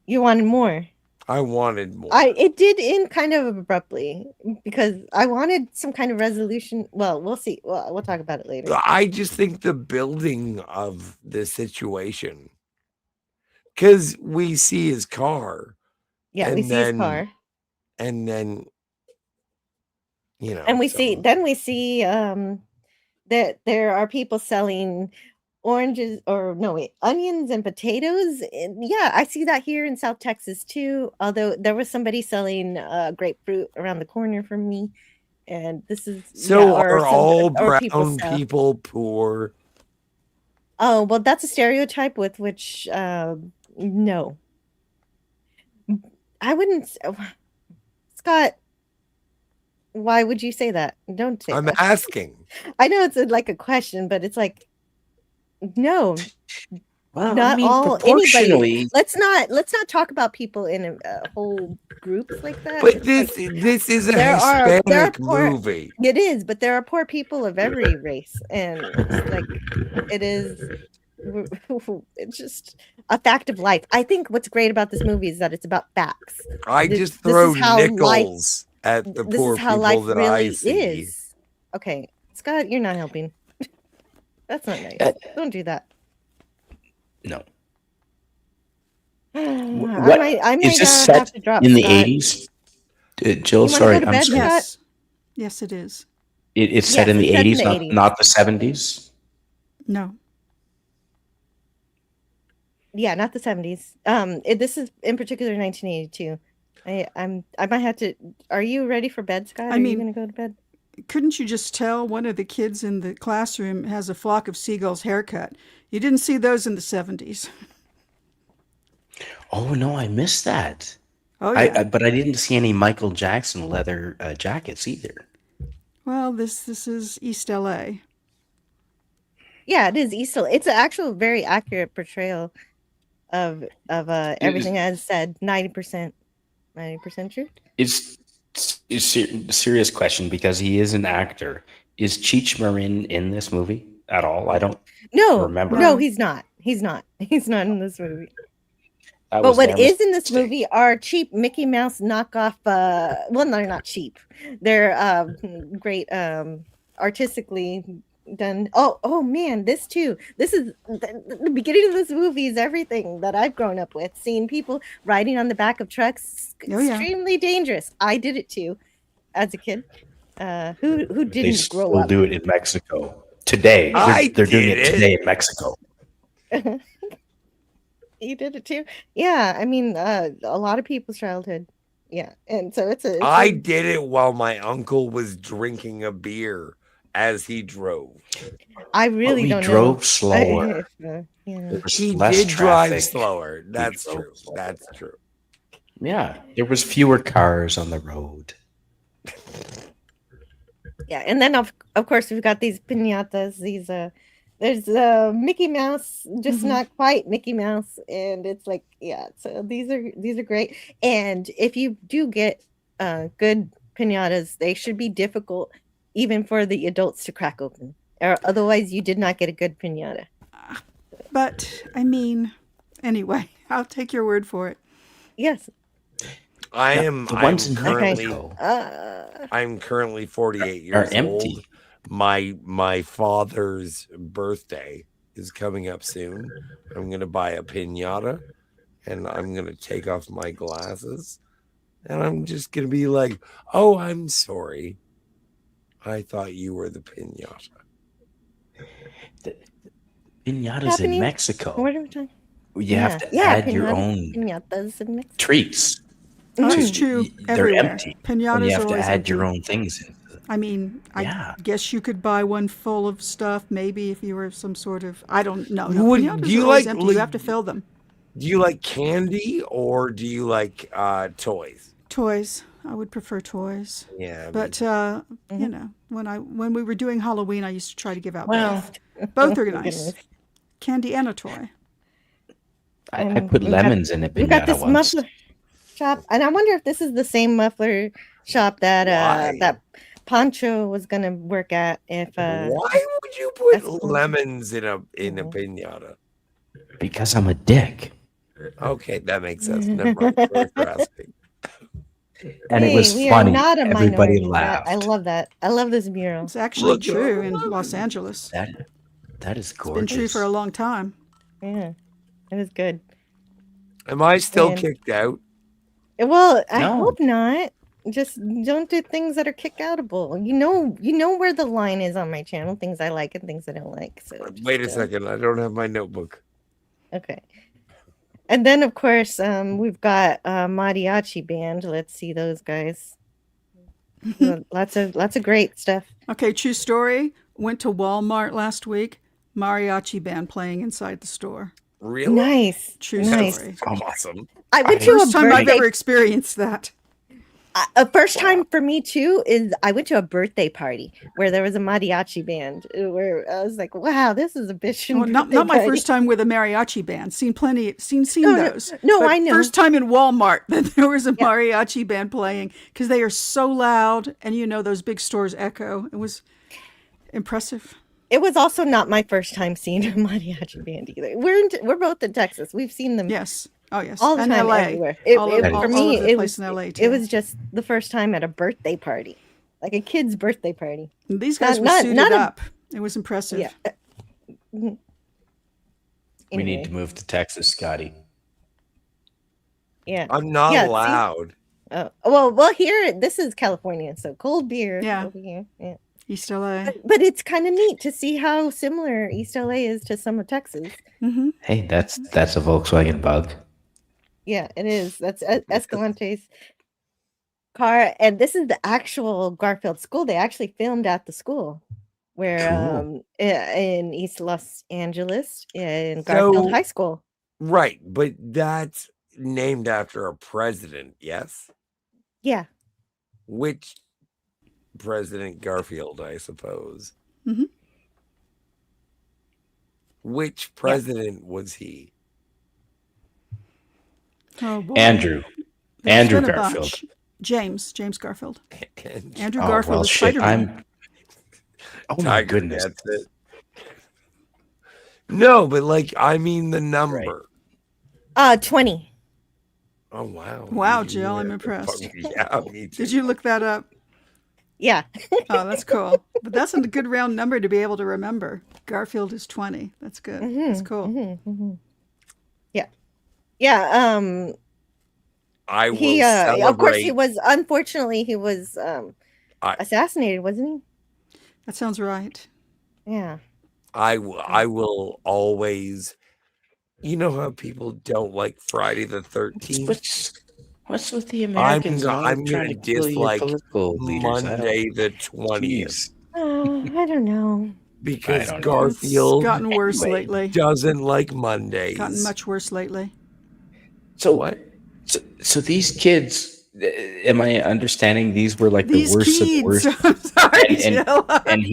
You wanted more. I wanted more. It did end kind of abruptly because I wanted some kind of resolution. Well, we'll see. Well, we'll talk about it later. I just think the building of the situation, because we see his car, Yeah, we and see his then, car, and then, and we so- see that there are people selling onions and potatoes. And yeah, I see that here in South Texas too. Although there was somebody selling grapefruit around the corner from me, and this is So or are some- all or people brown sell- people poor? Oh, well, that's a stereotype with which, no. I wouldn't. Scott, why would you say that? Don't say I'm that. asking. I know it's like a question, but it's like, no, Well, not all anybody. proportionally, Let's not talk about people in whole groups like that. But It's this is a there are Hispanic poor- movie. it is, but there are poor people of every race, and it's like it is. It's just a fact of life. I think what's great about this movie is that it's about facts. I This- just this throw is how life- nickels at the This poor is how people life that I really see. is. Okay, Scott, you're not helping. That's not nice. Don't do that. No. I might Is this have set to drop in the Scott. 80s? Jill, You wanna sorry, go to I'm bed, sorry. Scott? Yes. Yes, it is. It's set Yes, in the it's set in 80s, the not, 80s. not the 70s? No. Yeah, not the 70s. This is in particular 1982. I might have to. Are you ready for bed, Scott? I Are you mean- going to go to bed? Couldn't you just tell one of the kids in the classroom has a flock of seagulls haircut? You didn't see those in the 70s. Oh, no, I missed that. Oh, yeah. But I didn't see any Michael Jackson leather jackets either. Well, this is East LA. Yeah, it is East. It's an actual very accurate portrayal of everything as said. 90% true. It's a serious question because he is an actor. Is Cheech Marin in this movie at all? I don't remember. No, he's not. He's not. He's not in this movie. That But was what their is in this mistake. movie are cheap Mickey Mouse knockoff. Well, they're not cheap. They're great, artistically done. Oh man, this too. This is the beginning of this movie is everything that I've grown up with. Seeing people riding on the back of trucks, Oh, yeah. extremely dangerous. I did it too, as a kid. Who They didn't grow still up? do it in Mexico today. They're doing it today in Mexico. You did it too. Yeah, I mean, a lot of people's childhood. Yeah, and so it's I did it while my uncle was drinking a beer as he drove. I really we don't drove know. slower. Yeah. There was He less did drive traffic. slower. That's drove true. slower. That's true. Yeah, there was fewer cars on the road. Yeah, and then of course we've got these piñatas. These there's Mickey Mouse, just not quite Mickey Mouse, and it's like So these are great. And if you do get good piñatas, they should be difficult even for the adults to crack open, or otherwise you did not get a good piñata. But, I mean, anyway, I'll take your word for it. Yes. I'm ones in currently Mexico I'm currently 48 are years empty. old. My father's birthday is coming up soon. I'm gonna buy a piñata, and I'm gonna take off my glasses, and I'm just gonna be like, "Oh, I'm sorry. I thought you were the piñata." Piñatas Happening? in Mexico. What are we talking? You have to add your own piñatas in Mexico. treats. That's true They're everywhere. empty. Piñatas And you are have to always add your empty. own things in. I mean, Yeah. I guess you could buy one full of stuff, maybe if you were some sort of, I don't know. Do Piñatas you are always like- empty. You have to fill them. Do you like candy or do you like toys? Toys. I would prefer toys. Yeah, But you know, when we were doing Halloween, I used to try to give out Well, both are nice. Candy and a toy. I put we've got- lemons in a We've got piñata this once. muffler shop, and I wonder if this is the same muffler shop that Why? that Pancho was gonna work at. If why would you put that's cool. lemons in a piñata? Because I'm a dick. Okay, that makes sense. Never mind. Sorry for asking. And it was we funny. Are not a Everybody minority. laughed. I love that. I love this mural. It's actually Look, true in Los Angeles. That is It's been gorgeous. true for a long time. Yeah, it was good. Am I still And- kicked out? Well, I No. hope not. Just don't do things that are kick-outable. You know where the line is on my channel. Things I like and things I don't like. So Wait a just, second. I don't have my notebook. Okay. And then of course, we've got mariachi band. Let's see those guys. lots of great stuff. Okay, true story. Went to Walmart last week. Mariachi band playing inside the store. Really? Nice. True nice. story. Awesome. I went to a First time I've birthday. ever experienced that. A first time for me too is I went to a birthday party where there was a mariachi band. Where I was like, "Wow, this is a bitch." Well, not my first time with a mariachi band. Seen No, those. no, But I know. First time in Walmart that there was a mariachi band playing because they are so loud, and you know those big stores echo. It was impressive. It was also not my first time seeing a mariachi band either. We're both in Texas. We've seen them Yes. Oh, yes. all the And time, LA. everywhere. All over For all me, over the it place was in LA it too. was just the first time at a birthday party, like a kid's birthday party. And these guys were not suited a- up. It was impressive. Yeah. We Anyway, need to move to Texas, Scotty. yeah. I'm not Yeah, see? allowed. Oh, well, here this is California, so cold beer Yeah. over here. Yeah. East LA. But it's kind of neat to see how similar East LA is to some of Texas. Mm-hmm. Hey, that's a Volkswagen Bug. Yeah, it is. That's Escalante's car, and this is the actual Garfield school. They actually filmed at the school, where Cool. in East Los Angeles in Garfield So- High School. Right, but that's named after a president, yes? Yeah, Which President Garfield, I suppose. Mhm. Which president was he? Oh boy. Andrew There's Andrew been a Garfield. bunch. James Garfield. And Andrew Oh, Garfield well, is shit. Spider-Man. Oh my Tiger goodness. gets it. No, but like I mean the number. 20. Oh wow. Wow, You Jill, I'm were- impressed. Yeah, me too. Did you look that up? Yeah, Oh, that's cool. But that's a good round number to be able to remember. Garfield is 20. That's good. That's cool. yeah. I will He celebrate. of course he was. Unfortunately, he was I- assassinated, wasn't That sounds right. he? Yeah. I will always. You know how people don't like Friday the 13th? What's with the Americans? I'm always gonna trying to kill your dislike political leaders? Monday the 20th Jeez. I don't know. because I don't know. It's Garfield gotten worse Anyway, lately. doesn't like Mondays. Gotten much worse lately. So What? So these kids, am I understanding these were like These the worst of the kids. worst? I'm sorry, And- Jill. And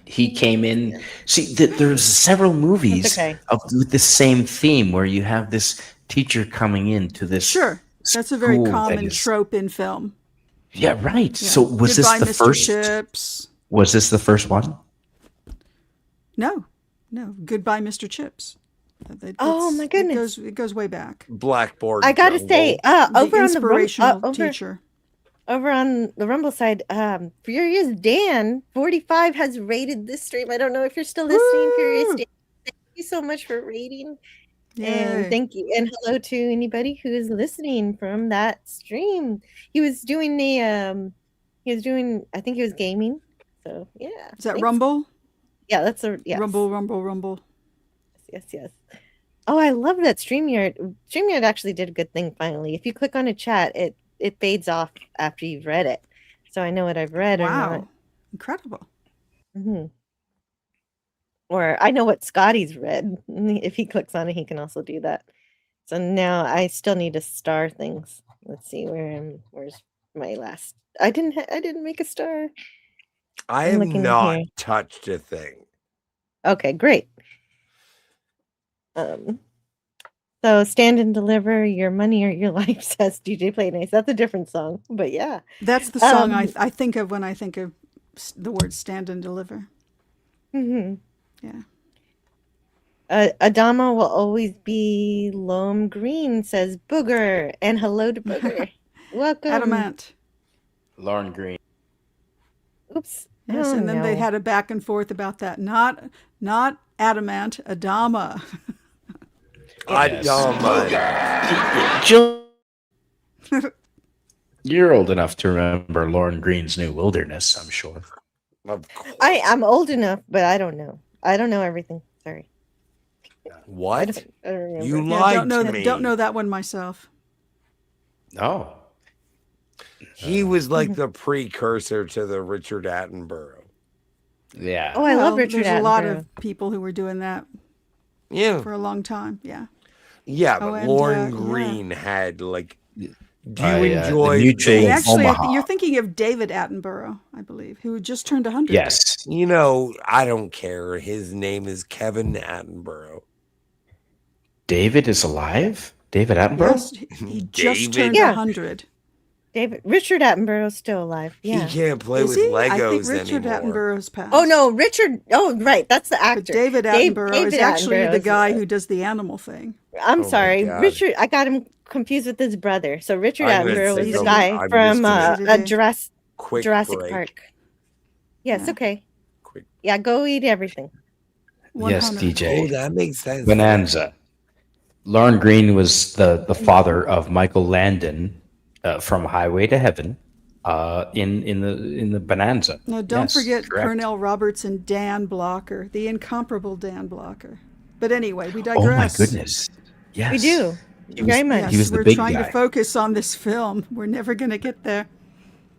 he came in. See, there's several movies It's okay. with the same theme where you have this teacher coming into this. Sure. That's a very school that common is- trope in film. Yeah, right. Yeah. So was Goodbye, this the Mr. first? Chips. Was this the first one? No. Goodbye, Mr. Chips. Oh, my goodness. It goes way back. Blackboard. I gotta Jungle. say, The over on the inspirational teacher. over on the Rumble side, Furious Dan 45 has rated this stream. I don't know if you're still listening, Furious Woo! Dan. Thank you so much for rating, Yay. and thank you, and hello to anybody who is listening from that stream. He was doing I think he was gaming. So yeah, Is that thanks. Rumble? Yeah, that's a yes. Rumble. Yes. Oh, I love that StreamYard. StreamYard actually did a good thing finally. If you click on a chat, it fades off after you've read it. So I know what I've read or not. Wow. Incredible. Mhm. Or I know what Scotty's read. If he clicks on it, he can also do that. So now I still need to star things. Let's see where's my last. I didn't make a star. I I'm have looking not here. touched a thing. Okay, great. So Stand and Deliver Your Money or Your Life, says DJ Play Nice. That's a different song, but yeah. That's the song Um, I think of when I think of the word stand and deliver. hmm Yeah. Adama will always be Loam Green, says Booger, and hello to Booger. Welcome. Adamant. Lauren Green. Oops. Yes, Oh, and then they no. had a back and forth about that. Not Adamant, Adama. Jill, you're old enough to remember Lauren Green's New Wilderness, I'm sure. Of course. I'm old enough, but I don't know. I don't know everything. Sorry. What? I don't remember. You Yeah, lied to me. don't know that one myself. No. He was like the precursor to the Richard Attenborough. Yeah. Oh, I love Well, Richard There's a lot Attenborough. of people who were doing that Yeah. for a long time. Yeah. Yeah, but Oh, and, Lauren yeah. Green had like. Do you The enjoy? Mutual And actually, Omaha. you're thinking of David Attenborough, I believe, who just turned 100. Yes. You know, I don't care. His name is Kevin Attenborough. David is alive? David Attenborough? Yes, he just David. turned Yeah. 100. Richard Attenborough's still alive. He Yeah. can't play Is with he? I think Legos Richard anymore. Attenborough's passed. Oh no, Richard. Oh right, that's the But actor. David Attenborough is actually the Attenborough's, guy who does the animal thing. I'm Oh my sorry, God. Richard. I got him confused with his brother. So Richard I'm gonna Attenborough take is the a- guy I'm from just gonna- Quick Jurassic break. Park. Yes, Yeah. okay. Quick. Yeah, go eat everything. Yes, 100. DJ. Oh, that makes sense. Bonanza. Lauren Green was the father of Michael Landon from Highway to Heaven in the Bonanza. No, don't Yes, forget correct. Cornell Roberts and Dan Blocker, the incomparable Dan Blocker. But anyway, we Oh digress. my goodness. Yes. We do. He was- Very much. Yes, He was the we're big trying guy. to focus on this film. We're never going to get there.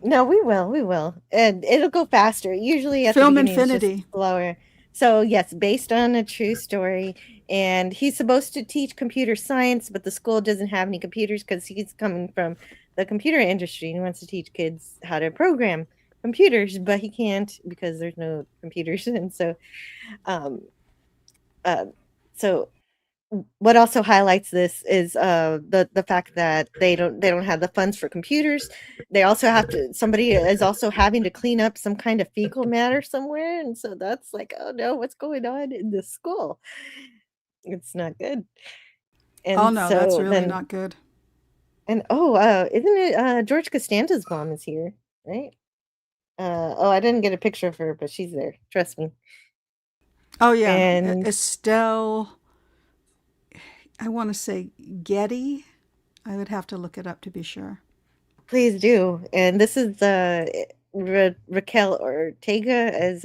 No, we will. And it'll go faster. Usually at Film the beginning it's Infinity. just slower. So yes, based on a true story. And he's supposed to teach computer science, but the school doesn't have any computers because he's coming from the computer industry and he wants to teach kids how to program computers, but he can't because there's no computers. And so so what also highlights this is the fact that they don't have the funds for computers. They also have to, somebody is also having to clean up some kind of fecal matter somewhere, and so that's like, oh no, what's going on in this school? It's not good. And Oh no, that's so really then, not good. and isn't it George Costanza's mom is here, right? I didn't get a picture of her, but she's there. Trust me. Oh yeah, And Estelle. I want to say Getty. I would have to look it up to be sure. please do. And this is Raquel Ortega as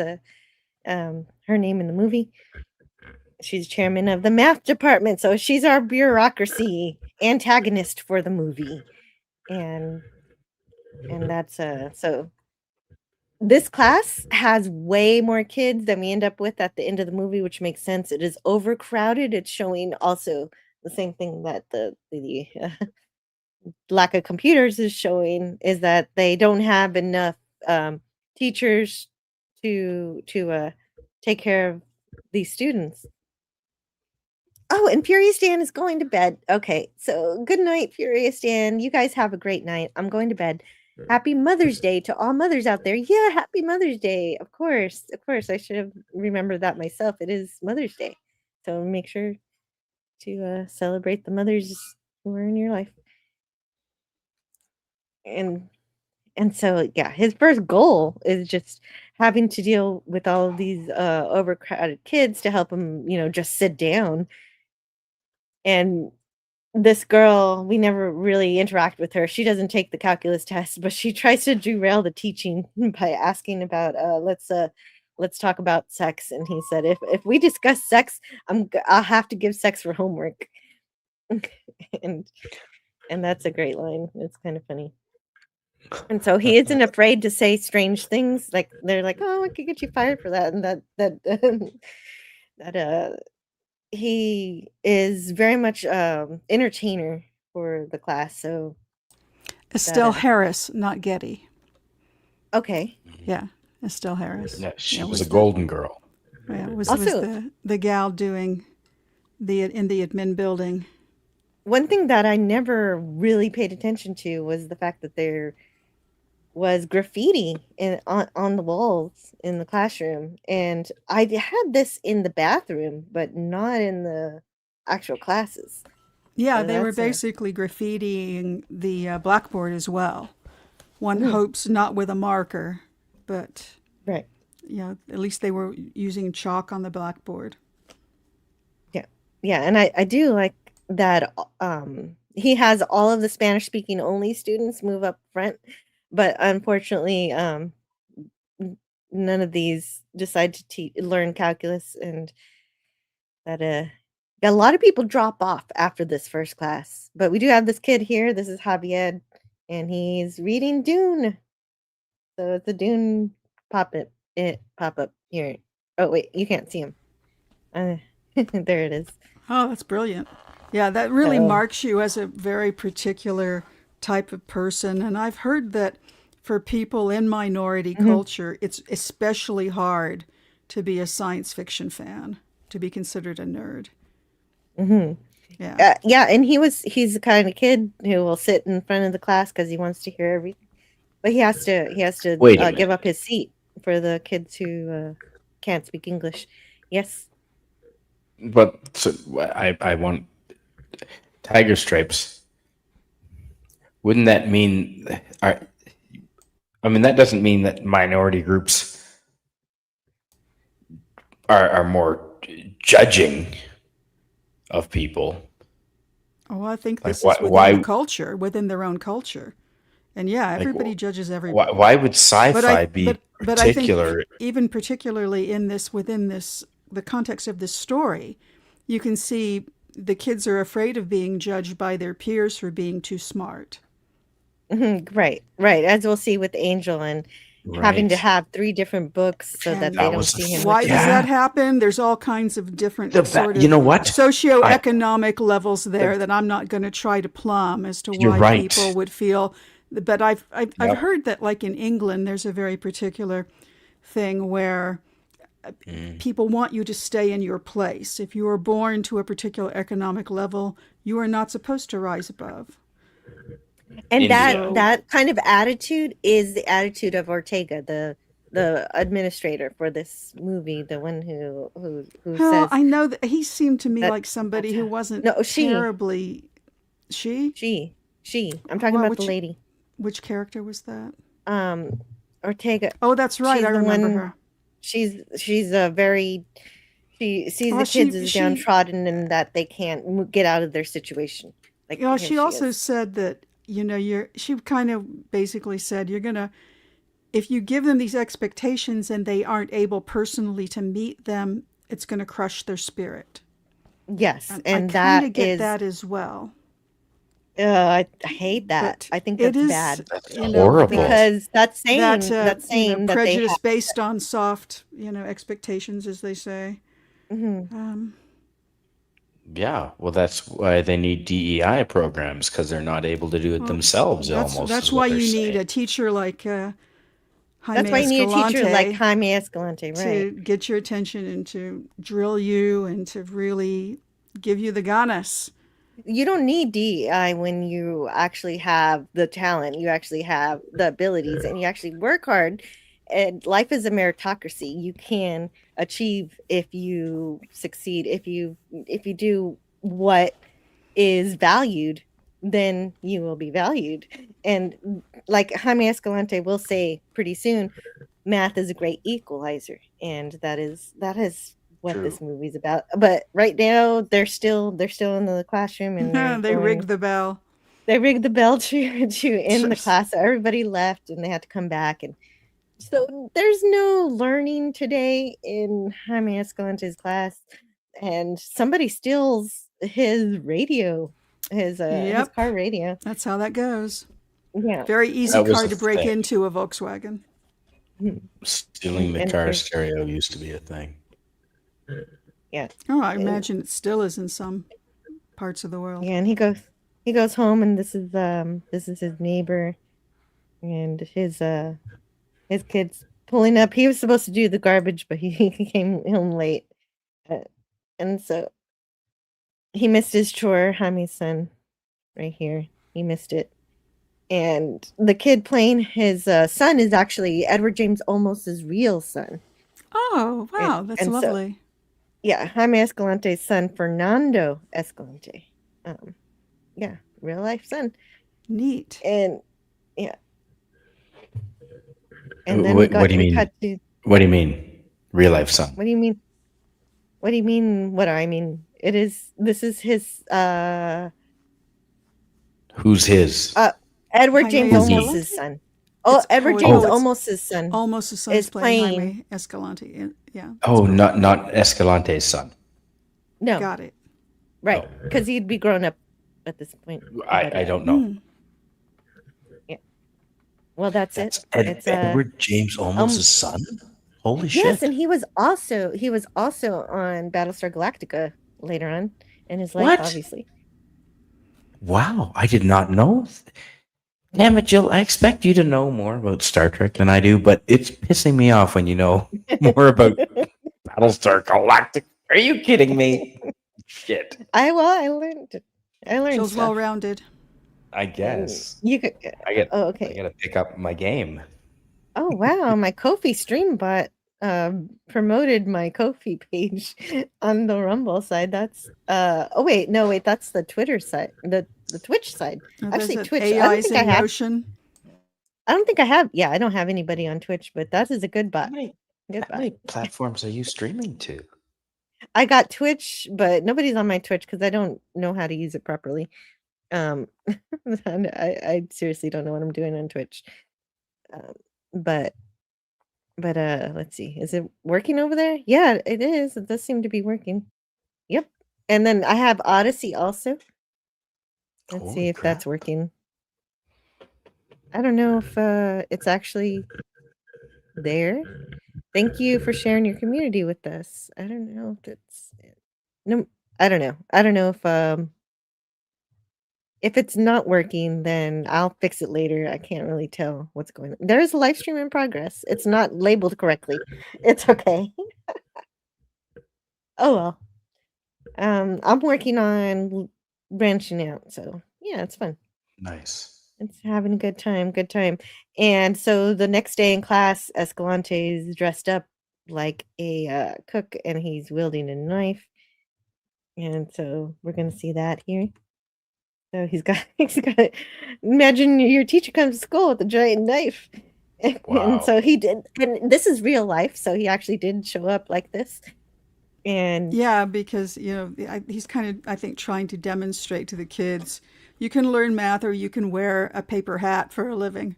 her name in the movie. She's chairman of the math department, so she's our bureaucracy antagonist for the movie. And that's so this class has way more kids than we end up with at the end of the movie, which makes sense. It is overcrowded. It's showing also the same thing that the lack of computers is showing, is that they don't have enough teachers to take care of these students. Oh, and Furious Dan is going to bed. Okay, so good night, Furious Dan. You guys have a great night. I'm going to bed. Happy Mother's Day to all mothers out there. Yeah, happy Mother's Day. Of course. I should have remembered that myself. It is Mother's Day. So make sure to celebrate the mothers who are in your life. And so yeah, his first goal is just having to deal with all of these overcrowded kids to help him, just sit down. And this girl, we never really interact with her. She doesn't take the calculus test, but she tries to derail the teaching by asking about let's talk about sex. And he said, if we discuss sex, I'll have to give sex for homework. and that's a great line. It's kind of funny. And so he isn't afraid to say strange things. Like they're like, oh, I could get you fired for that. And that he is very much entertainer for the class. So Estelle Harris, not Getty. okay. Yeah, Estelle Harris. Yeah, she Yeah, was a the- golden girl. Yeah, was Also- the gal doing in the admin building. One thing that I never really paid attention to was the fact that there was graffiti on the walls in the classroom, and I had this in the bathroom, but not in the actual classes. Yeah, So they were that's a- basically graffitiing the blackboard as well. One hopes not with a marker, but Right. yeah, at least they were using chalk on the blackboard. Yeah, and I do like that he has all of the Spanish speaking only students move up front, but unfortunately none of these decide to learn calculus, and that a lot of people drop off after this first class. But we do have this kid here. This is Javier, and he's reading Dune. So it's a Dune pop up here. Oh wait, you can't see him. There it is. Oh, that's brilliant. Yeah, that really Oh. marks you as a very particular type of person. And I've heard that for people in minority culture, it's especially hard to be a science fiction fan, to be considered a nerd. Yeah. And he's the kind of kid who will sit in front of the class because he wants to hear everything, but he has to Wait a minute. give up his seat for the kids who can't speak English. Yes. But so, I want tiger stripes. Wouldn't that mean? I mean, that doesn't mean that minority groups are more judging of people. Oh, I think Like, this is within the culture, within their own culture. And yeah, everybody judges everybody. Why would sci-fi be but I think particular? even particularly within the context of this story, you can see the kids are afraid of being judged by their peers for being too smart. Right. As we'll see with Angel and having to have 3 different books so that they don't see him. Why does that happen? There's all kinds of different sort of you know what? socioeconomic levels there that I'm not going to try to plumb as to why people would feel. But I've heard that, like in England, there's a very particular thing where people want you to stay in your place. If you are born to a particular economic level, you are not supposed to rise above. And that kind of attitude is the attitude of Ortega, the administrator for this movie, the one who says. I know that he seemed to me like somebody who wasn't terribly. She. I'm talking about the lady. Which character was that? Ortega. Oh, that's right. I remember her. She's a very. She sees the kids as downtrodden and that they can't get out of their situation. Like, she also said that. She kind of basically said, if you give them these expectations and they aren't able personally to meet them, it's going to crush their spirit. Yes. And I kind of get that as well. I hate that. I think that's bad. That's horrible. Because that's saying that prejudice based on soft, expectations, as they say. Mm-hmm. Yeah, well, that's why they need DEI programs, because they're not able to do it themselves. That's why you need a teacher like Jaime That's why you need a teacher like Jaime Escalante, right? To get your attention and to drill you and to really give you the ganas. You don't need DEI when you actually have the talent, you actually have the abilities, and you actually work hard. And life is a meritocracy. You can achieve if you succeed. If you do what is valued, then you will be valued. And like Jaime Escalante will say pretty soon, math is a great equalizer, and that is what this movie's about. But right now they're still in the classroom, and they rigged the bell. They rigged the bell to end the class. So everybody left, and they had to come back. And so there's no learning today in Jaime Escalante's class, and somebody steals his radio, his car radio. That's how that goes. Yeah, very easy car to break into a Volkswagen. Stealing the car stereo used to be a thing. Yeah. Oh, I imagine it still is in some parts of the world. Yeah, and he goes home, and this is his neighbor, and his kids pulling up. He was supposed to do the garbage, but he came home late, and so he missed his chore. Jaime's son, right here, he missed it. And the kid playing his son is actually Edward James Olmos' real son. Oh, wow, that's lovely. So, Jaime Escalante's son, Fernando Escalante. Real life son. Neat. And and then what do you mean? What do you mean, real life son? What do you mean? What do you mean? What do I mean? This is his. Who's his? Edward James Olmos' son. Oh, Edward James Olmos' son. Olmos' son is playing Jaime Escalante. Yeah. Oh, not Escalante's son. No. Got it. Right, because he'd be grown up at this point. I don't know. Yeah. Well, that's it. It's Edward James Olmos' son. Holy shit! Yes, and he was also on Battlestar Galactica later on in his life, obviously. Wow, I did not know. Damn it, Jill! I expect you to know more about Star Trek than I do, but it's pissing me off when you know more about Battlestar Galactica. Are you kidding me? Shit. I learned. I learned Jill's stuff. well-rounded. I guess. You could. I okay. gotta pick up my game. Oh wow, my Ko-fi stream bot promoted my Ko-fi page on the Rumble side. That's oh wait, no wait, that's the Twitter side, the Twitch side. Actually, There's Twitch. AI's in motion. I don't think I have. Yeah, I don't have anybody on Twitch, but that is a good bot. How many platforms are you streaming to? I got Twitch, but nobody's on my Twitch because I don't know how to use it properly. I seriously don't know what I'm doing on Twitch. But let's see. Is it working over there? Yeah, it is. It does seem to be working. Yep. And then I have Odyssey also. Let's see if that's working. I don't know if it's actually there. Thank you for sharing your community with us. I don't know if it's no. I don't know. I don't know if it's not working, then I'll fix it later. I can't really tell what's going on. There is a live stream in progress. It's not labeled correctly. It's okay. Oh well. I'm working on branching out, so yeah, it's fun. Nice. It's having a good time, good time. And so the next day in class, Escalante is dressed up like a cook, and he's wielding a knife. And so we're gonna see that here. So he's got imagine your teacher comes to school with a giant knife. Wow. And so he did, and this is real life, so he actually did show up like this. And yeah, because he's kind of, I think, trying to demonstrate to the kids, you can learn math or you can wear a paper hat for a living.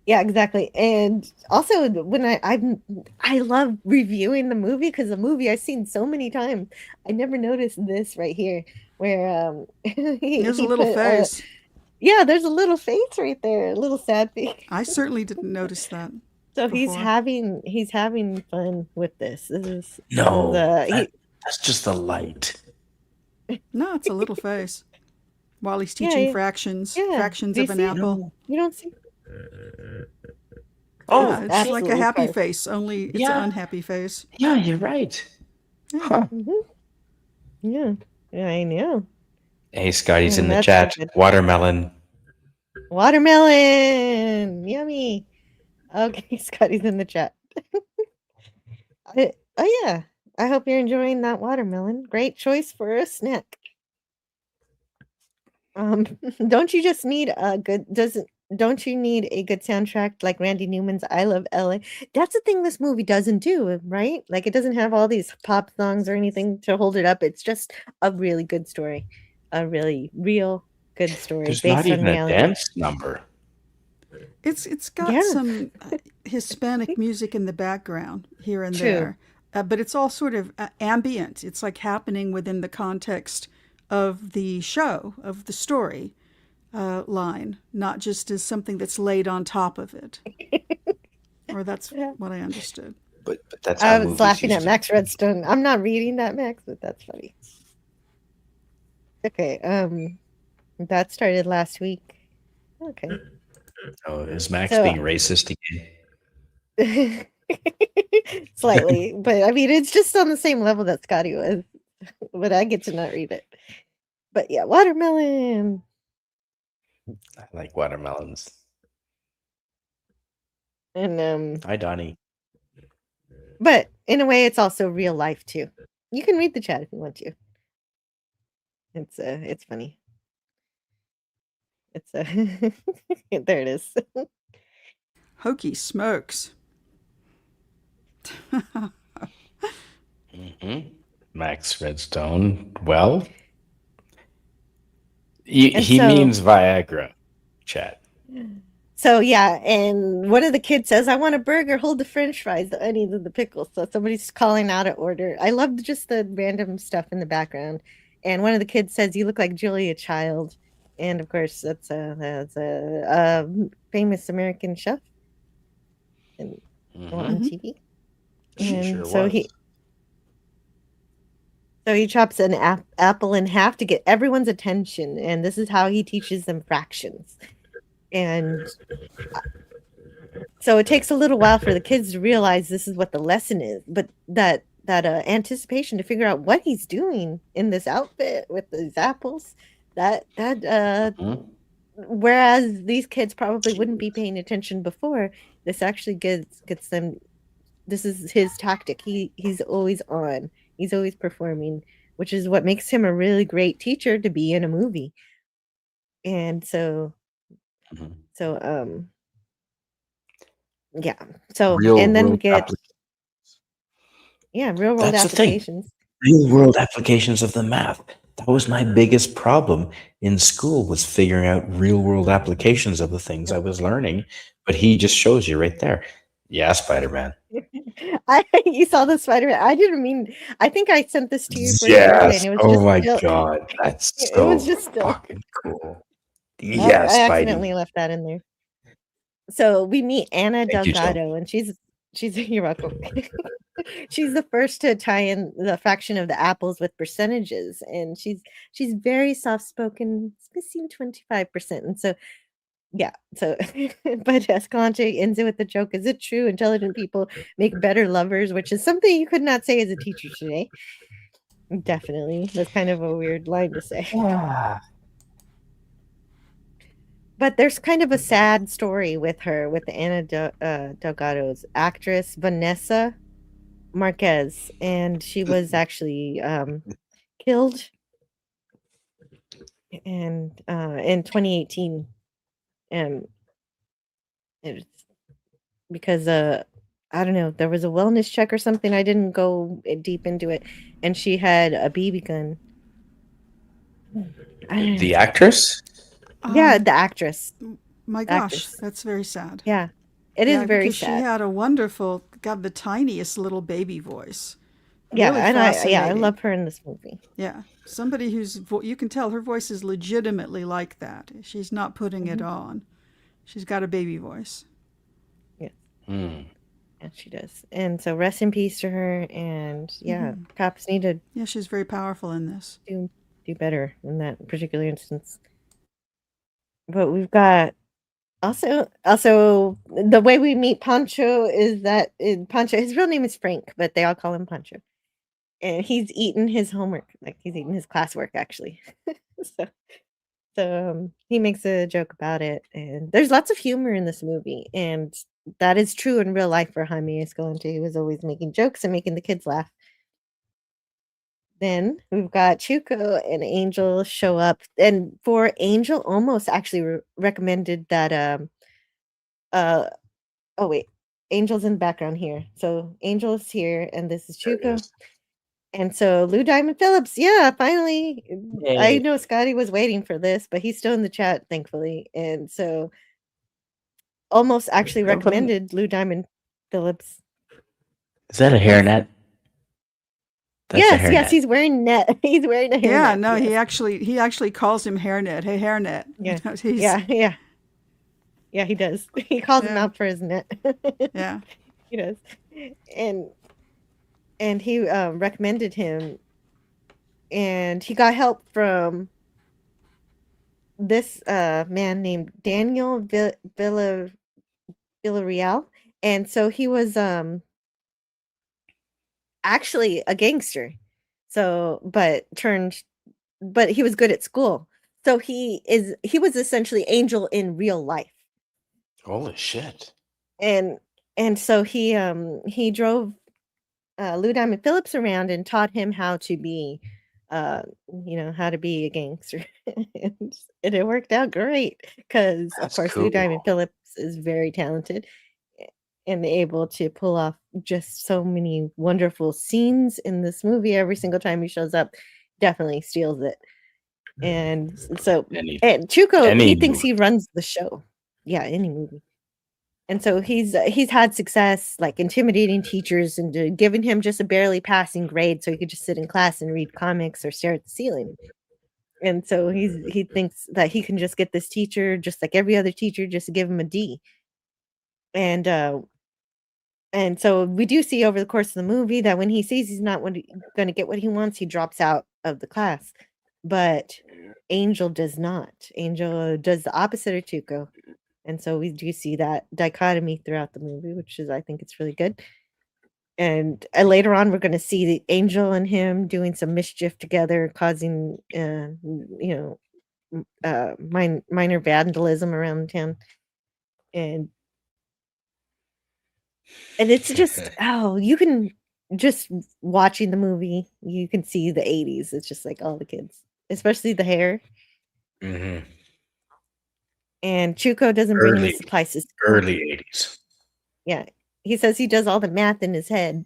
Yeah, exactly. And also when I love reviewing the movie, because the movie I've seen so many times. I never noticed this right here where there's a little face. Yeah, there's a little face right there, a little sad face. I certainly didn't notice that. So before. he's having fun with this. That's just the light. No, it's a little face. While he's teaching fractions of an apple. You don't see. Oh, it's like a happy face, only it's an unhappy face. Yeah, you're right. Yeah. Huh. Yeah, I know. Hey, Scotty's in the chat. Watermelon. Watermelon, yummy. Okay, Scotty's in the chat. Oh yeah, I hope you're enjoying that watermelon. Great choice for a snack. Don't you just need don't you need a good soundtrack like Randy Newman's I Love LA? That's the thing this movie doesn't do, right? Like it doesn't have all these pop songs or anything to hold it up. It's just a really good story. A really real good story. There's based not even on a dance number. It's got some Hispanic music in the background here and there. But it's all sort of ambient. It's like happening within the context of the show, of the story line, not just as something that's laid on top of it. Or that's what I understood. But that's I was laughing at Max Redstone. I'm not reading that, Max, but that's funny. Okay, that started last week. Okay. Oh, is Max being racist again? Slightly, but I mean, it's just on the same level that Scotty was, but I get to not read it. But yeah, watermelon. I like watermelons. And hi, Donnie. But in a way, it's also real life too. You can read the chat if you want to. It's funny. It's there it is. Hokey smokes. Max Redstone. Well, he means Viagra, chat. So yeah, and one of the kids says, "I want a burger. Hold the French fries, the onions, and the pickles." So somebody's calling out an order. I love just the random stuff in the background. And one of the kids says, "You look like Julia Child," and of course, that's a famous American chef and on TV. And She sure so was. he chops an apple in half to get everyone's attention, and this is how he teaches them fractions. And so it takes a little while for the kids to realize this is what the lesson is, but that anticipation to figure out what he's doing in this outfit with these apples. Mhm. Whereas these kids probably wouldn't be paying attention before, this actually gets them. This is his tactic. He's always on. He's always performing, which is what makes him a really great teacher to be in a movie. And so Mhm. so yeah. So Real and then we world get real world That's the thing. applications. Real world applications of the math. That was my biggest problem in school, was figuring out real world applications of the things I was learning. But he just shows you right there. Yeah, Spider-Man. You saw the Spider-Man. I didn't mean. I think I sent this to you for your birthday, and Yes. it was Oh just my still. God. That's It was so just still. fucking cool. I Yes, accidentally Spidey. left that in there. So we meet Anna Thank you, Joe. Delgado, and she's you're welcome. She's the first to tie in the fraction of the apples with percentages, and she's very soft spoken, missing 25%. And so yeah, so but Escalante ends it with the joke: "Is it true intelligent people make better lovers?" Which is something you could not say as a teacher today. Definitely, that's kind of a weird line to say. Yeah. But there's kind of a sad story with her, with Anna Delgado's actress Vanessa Marquez, and she was actually killed and in 2018, and it was because I don't know, there was a wellness check or something. I didn't go deep into it, and she had a BB gun. The actress? Yeah, the actress. My gosh, Actress. that's very sad. Yeah, it is very because sad. she had a wonderful, got the tiniest little baby voice. Yeah, Really and I fascinating. love her in this movie. Yeah, somebody who's you can tell her voice is legitimately like that. She's not putting it on. She's got a baby voice. Yeah. Hmm. Yeah, she does. And so rest in peace to her. And yeah, cops need to Yeah, she's very powerful in this. do better in that particular instance. But we've got also the way we meet Pancho is that Pancho, his real name is Frank, but they all call him Pancho. And he's eaten his homework, like he's eaten his classwork actually. So he makes a joke about it, and there's lots of humor in this movie, and that is true in real life for Jaime Escalante. He was always making jokes and making the kids laugh. Then we've got Chuco and Angel show up, and for Angel, almost actually recommended that oh wait, Angel's in the background here. So Angel's here, and this is Chuco. And so Lou Diamond Phillips, yeah, finally. I know Scotty was waiting for this, but he's still in the chat, thankfully. And so almost actually recommended Lou Diamond Phillips. Is that a hairnet? Yes, he's wearing net. He's wearing a hairnet. Yeah, no, yes. he actually calls him hairnet. Hey, hairnet. Yeah. Yeah, he does. He calls him out for his net. Yeah. He does. And he recommended him, and he got help from this man named Daniel Villarreal. And so he was actually a gangster. So but he was good at school. So he was essentially Angel in real life. Holy shit. And so he drove Lou Diamond Phillips around and taught him how to be how to be a gangster. And it worked out great because of course Lou Diamond Phillips is very talented and able to pull off just so many wonderful scenes in this movie. Every single time he shows up, definitely steals it. And so and Chuco, he thinks he runs the show. Yeah, any movie. And so he's had success like intimidating teachers and giving him just a barely passing grade so he could just sit in class and read comics or stare at the ceiling. And so he thinks that he can just get this teacher just like every other teacher, just to give him a D. And so we do see over the course of the movie that when he sees he's not going to get what he wants, he drops out of the class. But Angel does not. Angel does the opposite of Chuco. And so we do see that dichotomy throughout the movie, which is, I think it's really good. And later on, we're going to see the Angel and him doing some mischief together, causing, minor vandalism around town. And it's just, you can just watching the movie, you can see the 80s. It's just like all the kids, especially the hair. Mm-hmm. And Chuko doesn't bring any supplies to school. Early 80s. Yeah. He says he does all the math in his head.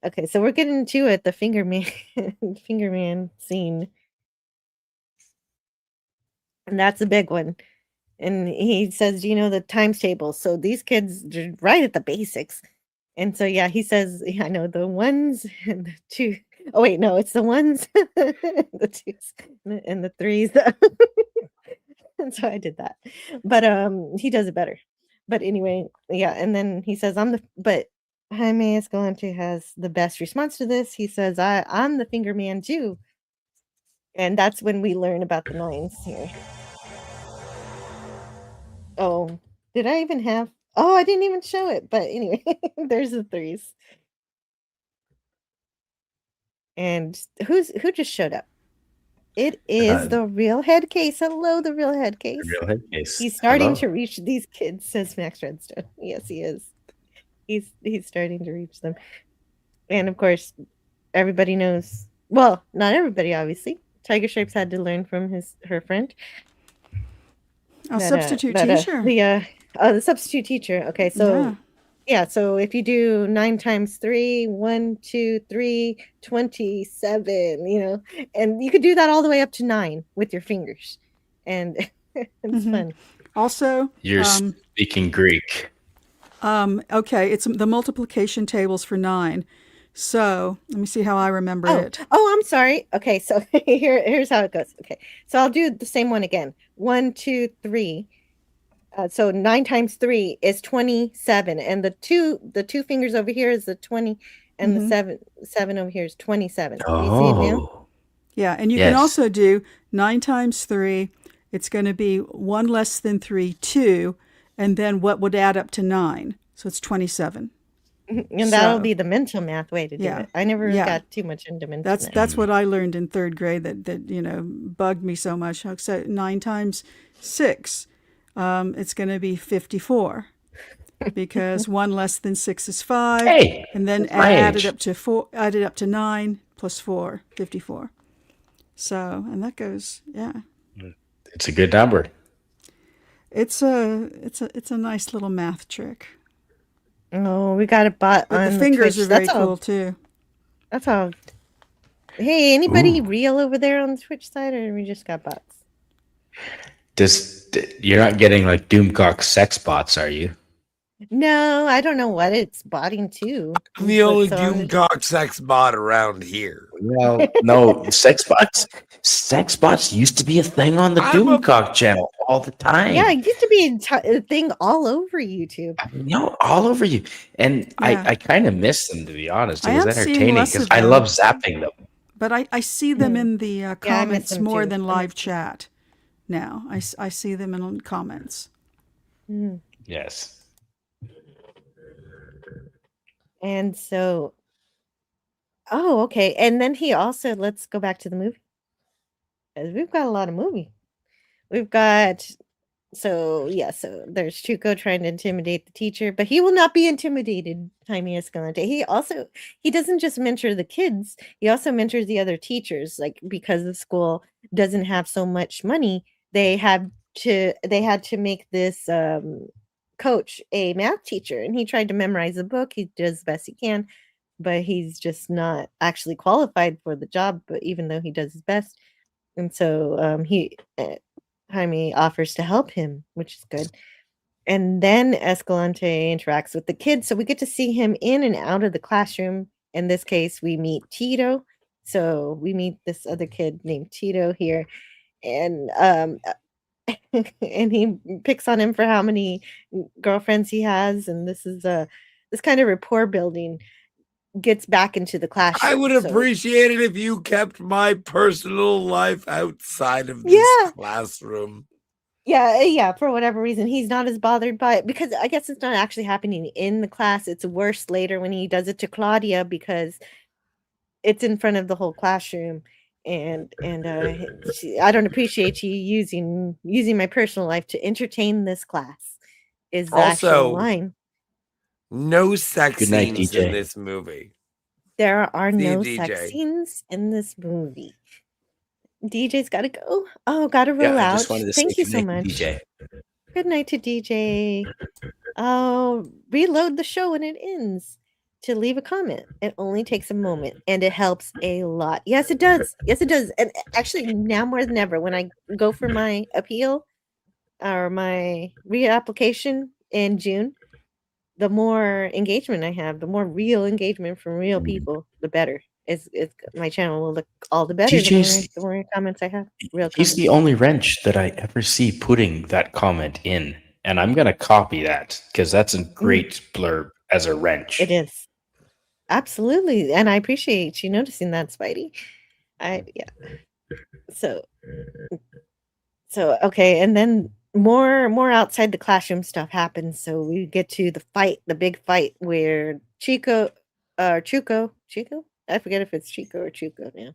Okay, so we're getting to it, the finger man scene. And that's a big one. And he says, the times table. So these kids are right at the basics. And so, yeah, he says, I know the ones and the two. Oh, wait, no, it's the ones, the twos, and the threes. And so I did that. But he does it better. But anyway, yeah. And then he says, but Jaime Escalante has the best response to this. He says, I'm the finger man too. And that's when we learn about the nines here. Oh, did I even have? Oh, I didn't even show it. But anyway, there's the threes. And who just showed up? It is the real head case. Hello, the real head case. The real head case. He's starting to reach these kids, says Max Redstone. Yes, he is. He's starting to reach them. And of course, everybody knows. Well, not everybody, obviously. Tiger Stripes had to learn from her friend. Substitute teacher. The substitute teacher. Okay, so yeah, so if you do 9 times 3, 1, 2, 3, 27, and you could do that all the way up to 9 with your fingers. And it's fun. Also, you're speaking Greek. Okay, it's the multiplication tables for 9. So let me see how I remember it. Oh, I'm sorry. Okay, so here's how it goes. Okay, so I'll do the same one again. 1, 2, 3. So 9 times 3 is 27, and the two fingers over here is the 20, and the seven over here is 27. Oh, you see it now? Yeah, and you can also do 9 times 3. It's going to be 1 less than 3, 2, and then what would add up to 9? So it's 27. And that'll be the mental math way to do it. I never got too much into mental math. That's what I learned in 3rd grade that bugged me so much. So 9 times 6, it's going to be 54, because 1 less than 6 is 5, and then added up to 9 plus 4, 54. So, and that goes, it's a good number. It's a nice little math trick. Oh, we got a bot but on the fingers Twitch. are very cool too. That's all. Hey, anybody real over there on the Twitch side, or we just got bots? You're not getting like Doomcock sex bots, are you? No, I don't know what it's botting to. I'm the only Doomcock sex bot around here. Well, no, sex bots used to be a thing on the Doomcock channel all the time. Yeah, it used to be a thing all over YouTube. All over you. And I kind of miss them, to be honest. It was entertaining because I love zapping them. But I see them in the comments more than live chat now. I see them in comments. Yes. And so, okay. And then he also, let's go back to the movie. We've got a lot of movie. We've got, so there's Chuko trying to intimidate the teacher, but he will not be intimidated, Jaime Escalante. He doesn't just mentor the kids, he also mentors the other teachers. Like, because the school doesn't have so much money, they had to make this coach a math teacher, and he tried to memorize the book. He does the best he can, but he's just not actually qualified for the job, but even though he does his best. And so Jaime offers to help him, which is good. And then Escalante interacts with the kids, so we get to see him in and out of the classroom. In this case, we meet Tito. So we meet this other kid named Tito here, and and he picks on him for how many girlfriends he has, and this is this kind of rapport building gets back into the classroom. I would appreciate it if you kept my personal life outside of this classroom. Yeah, for whatever reason, he's not as bothered by it because I guess it's not actually happening in the class. It's worse later when he does it to Claudia because it's in front of the whole classroom. I don't appreciate you using my personal life to entertain this class is the actual Also, line. no sex Good night, scenes in DJ. this movie. There are See you, no sex DJ. scenes in this movie. DJ's gotta go. Oh, gotta roll Yeah, I out. just wanted to Thank say you good so night much. to DJ. Good night to DJ. I'll reload the show when it ends to leave a comment. It only takes a moment and it helps a lot. Yes, it does. Yes, it does. And actually, now more than ever, when I go for my appeal or my reapplication in June, the more engagement I have, the more real engagement from real people, the better. It's my channel will look all the better DJ's the more comments I have. Real he's comments. the only wrench that I ever see putting that comment in, and I'm gonna copy that because that's a great blurb as a wrench. It is. Absolutely. And I appreciate you noticing that, Spidey. Yeah. So okay, and then more outside the classroom stuff happens. So we get to the big fight where Chico. I forget if it's Chico or Chuco now.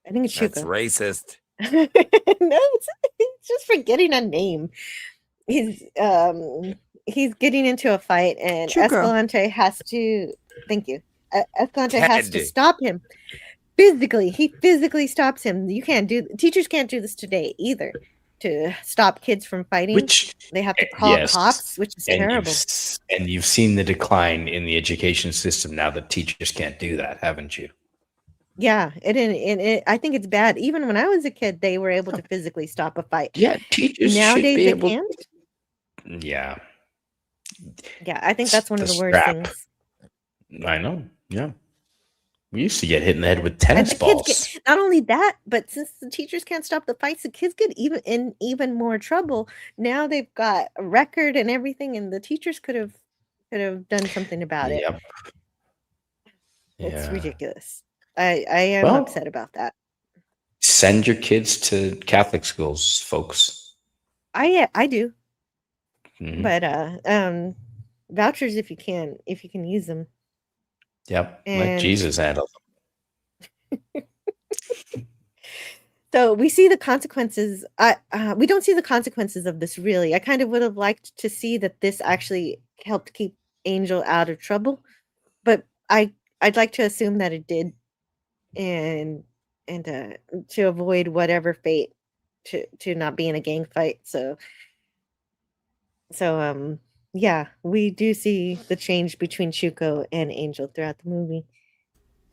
I think it's That's Chuco. racist. No, it's just forgetting a name. He's getting into a fight and Chuco. Escalante has to Escalante has to Ted. stop him. Physically, he physically stops him. Teachers can't do this today either. To stop kids from fighting, they have to call cops, which is terrible. And you've seen the decline in the education system now that teachers can't do that, haven't you? Yeah, I think it's bad. Even when I was a kid, they were able to physically stop a fight. Yeah, teachers nowadays should be able. can't. Yeah. Yeah, I think that's one of the worst things. I know. Yeah. We used to get hit in the head with tennis balls. Not only that, but since the teachers can't stop the fights, the kids get even more trouble. Now they've got a record and everything, and the teachers could have done something about it. Yep. It's ridiculous. I am upset about that. Send your kids to Catholic schools, folks. I do. Mhm. But vouchers if you can use them. Yep. Let Jesus handle them. So we see the consequences. We don't see the consequences of this really. I kind of would have liked to see that this actually helped keep Angel out of trouble, but I'd like to assume that it did, and to avoid whatever fate to not be in a gang fight. So yeah, we do see the change between Chuko and Angel throughout the movie.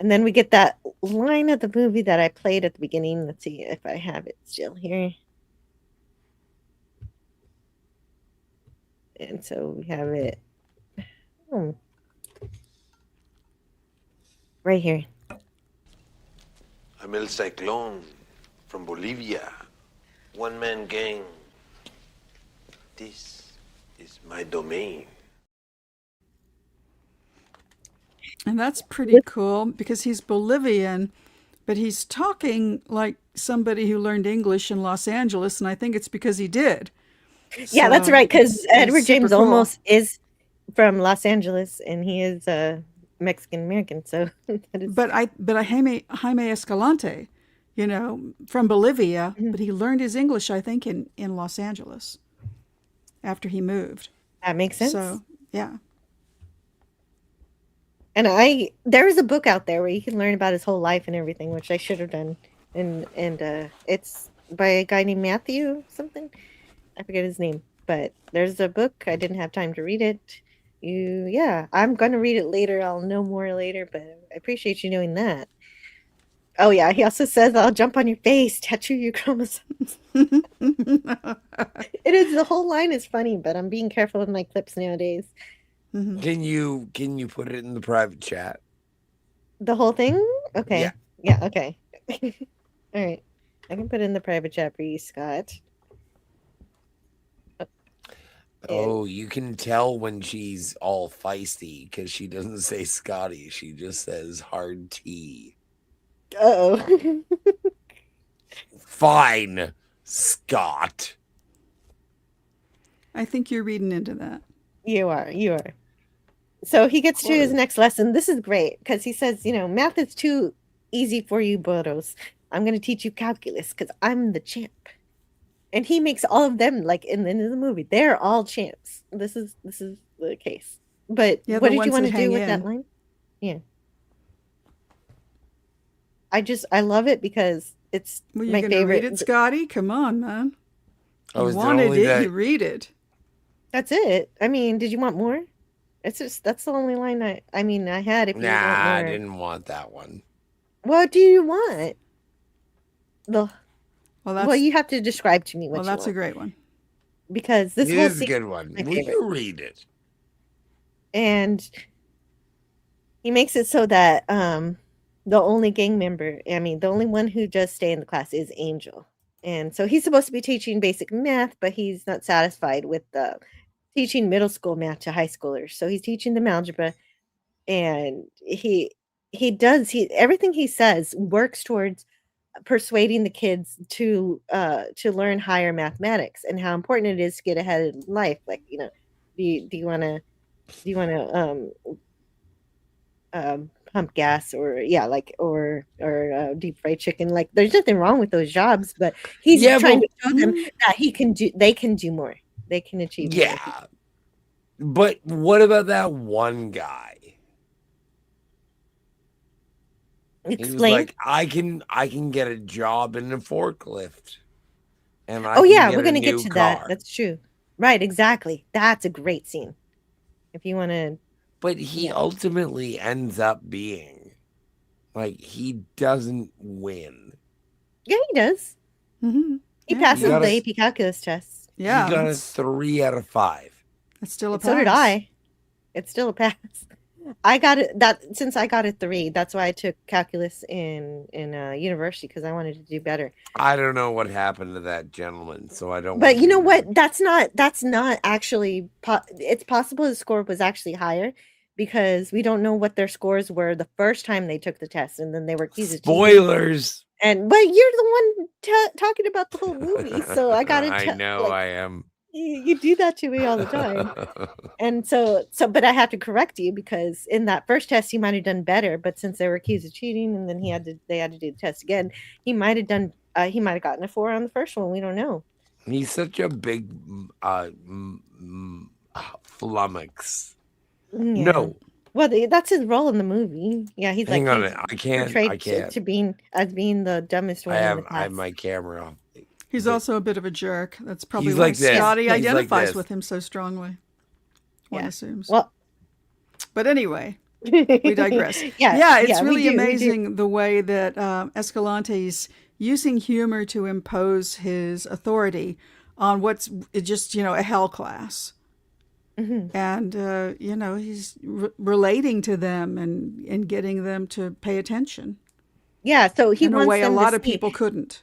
And then we get that line of the movie that I played at the beginning. Let's see if I have it still here. And so we have it right here. I'm El Cyclone from Bolivia. One-man gang. This is my domain. And that's pretty cool because he's Bolivian, but he's talking like somebody who learned English in Los Angeles, and I think it's because he did. Yeah, that's right, because Edward James Olmos is from Los Angeles, and he is Mexican American. So, but Jaime Escalante, from Bolivia, but he learned his English, I think, in Los Angeles after he moved. That makes sense. So, yeah. And there is a book out there where you can learn about his whole life and everything, which I should have done. And it's by a guy named Matthew something. I forget his name, but there's a book. I didn't have time to read it. I'm going to read it later. I'll know more later, but I appreciate you knowing that. Oh yeah, he also says, "I'll jump on your face, tattoo your chromosomes." It is, the whole line is funny, but I'm being careful with my clips nowadays. Mm-hmm. Can you put it in the private chat? The whole thing? Okay. Yeah. Okay. All right. I can put it in the private chat for you, Scott. Oh, you can tell when she's all feisty because she doesn't say Scotty. She just says hard T. Uh-oh. Fine, Scott. I think you're reading into that. You are. So he gets to his next lesson. This is great because he says, math is too easy for you, Boros. I'm going to teach you calculus because I'm the champ. And he makes all of them, like in the end of the movie, they're all champs. This is the case. But Yeah, what the did you ones want that to do hang with that in. line? Yeah. I love it because it's Well, you're my going to favorite. read it, Scotty? Come on, man. Oh, You is it wanted only it, that? you read it. That's it. I mean, did you want more? It's just that's the only line I had. If you want Nah, more, I didn't want that one. what do you want? Well, Well, you have to describe to me what well, you that's a want great one. because this It whole is a scene good one. my Will favorite. you read it? And he makes it so that the only gang member, the only one who does stay in the class is Angel. And so he's supposed to be teaching basic math, but he's not satisfied with teaching middle school math to high schoolers. So he's teaching them algebra, and everything he says works towards persuading the kids to learn higher mathematics and how important it is to get ahead in life. Like, do you want to pump gas or deep fried chicken? Like, there's nothing wrong with those jobs, but he's trying to show them that they can do more. They can achieve more. Yeah. But what about that one guy? He was Explain. like, I can get a job in a forklift. And I Oh can yeah, get we're a gonna get new to car. that. That's true. Right, exactly. That's a great scene. If you want to. But he ultimately ends up being like, he doesn't win. Yeah, he does. Mm-hmm. He passes got the a- AP calculus test. Yeah. He got a 3 out of 5. It's still a pass. So did I. It's still a pass. I got it since I got a 3. That's why I took calculus in university, because I wanted to do better. I don't know what happened to that gentleman, so I don't. But you know what? That's not actually. It's possible his score was actually higher, because we don't know what their scores were the first time they took the test, and then they were accused of cheating. Spoilers. But you're the one talking about the whole movie, so I gotta. I know, I am. You do that to me all the time. And so, but I have to correct you, because in that first test he might have done better, but since they were accused of cheating, and then they had to do the test again, he might have gotten a 4 on the first one. We don't know. He's such a big flummox. Yeah. No. Well, that's his role in the movie. Yeah, he's Hang like, on, I can't. to being the dumbest one. I in the class. have my camera off. He's also a bit of a jerk. That's probably He's why like this. Scotty He's like identifies this. with him so strongly. One assumes. Well, but anyway, we digress. It's really amazing the way that Escalante's using humor to impose his authority on what's just, a hell class. Mm-hmm. And, he's relating to them and getting them to pay attention. Yeah, so he in wants a way a them lot to of see, people couldn't.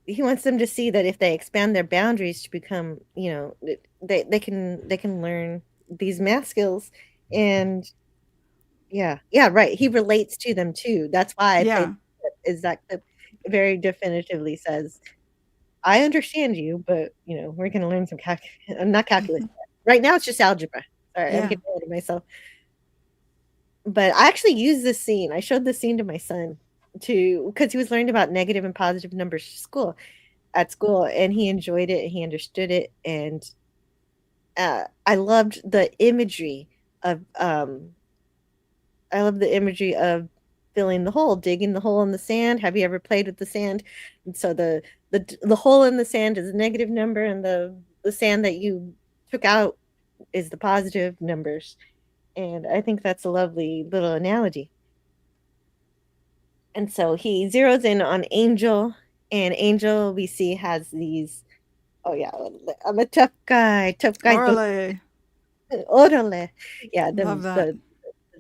He wants them to see that if they expand their boundaries to become, they can learn these math skills. And right. He relates to them too. That's why I think that very definitively says, I understand you, but we're going to learn some not calculus. Right now it's just algebra. Sorry, I'm getting ahead of myself. But I actually used this scene. I showed this scene to my son because he was learning about negative and positive numbers at school, and he enjoyed it. He understood it, and I loved the imagery of filling the hole, digging the hole in the sand. Have you ever played with the sand? And so the hole in the sand is a negative number, and the sand that you took out is the positive numbers. And I think that's a lovely little analogy. And so he zeroes in on Angel, and Angel, we see, has these, I'm a tough guy. Orale. Orale. Yeah, Love that.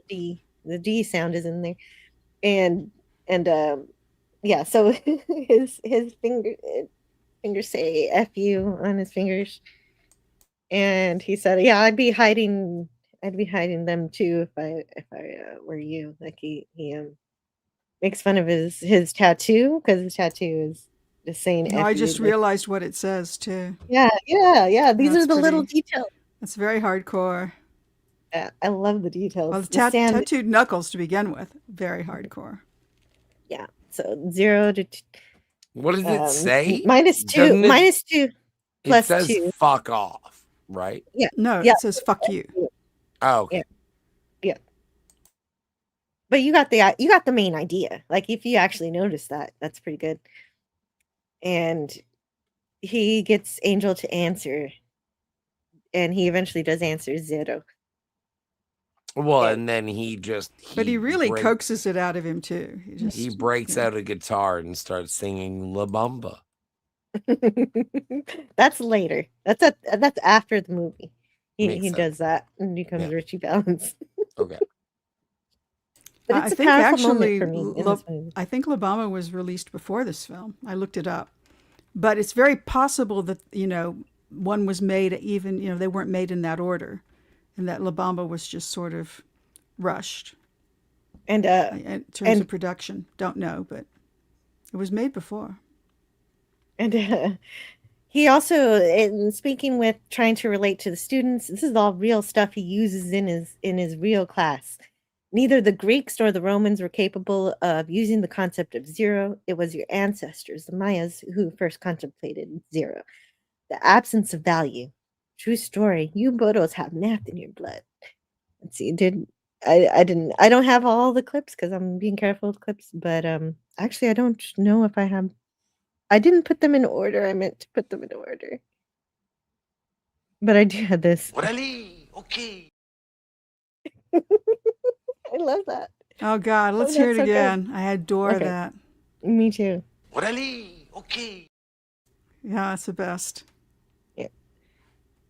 The D sound is in there. And so his fingers say F you on his fingers. And he said, yeah, I'd be hiding them too if I were you. Like he makes fun of his tattoo, because his tattoo Just saying No, F I you. just like- realized what it says too. Yeah. These That's are the little pretty- details. It's very hardcore. I love the details. Well, the The sand, tattooed knuckles to begin with, very hardcore. yeah. So 0 to What does it say? -2, Doesn't it? -2 It plus says 2. fuck off, right? Yeah. No, Yeah. it says fuck you. Oh, okay. Yeah. But you got the main idea. Like if you actually notice that, that's pretty good. And he gets Angel to answer, and he eventually does answer 0. Well, Yeah. and then he But he really break- coaxes it out of him too. He breaks out a guitar and starts singing La Bamba. That's later. That's after the movie. Makes He sense. does that and becomes Yeah. Richie Valens. Okay. But I it's a think powerful actually, moment for me in this movie. I think La Bamba was released before this film. I looked it up, but it's very possible that one was made even they weren't made in that order, and that La Bamba was just sort of rushed And in terms of production. Don't know, but it was made before. And he also, in speaking with trying to relate to the students, this is all real stuff he uses in his real class. Neither the Greeks nor the Romans were capable of using the concept of 0. It was your ancestors, the Mayas, who first contemplated 0. The absence of value. True story. You Bodos have math in your blood. Let's see. I don't have all the clips because I'm being careful with clips, but actually I don't know if I have. I didn't put them in order. I meant to put them in order. But I do have this. Orale, okay. I love that. Oh God, let's hear it that's so good. again. I adore Okay. that. Me too. Orale, okay. Yeah, it's the best.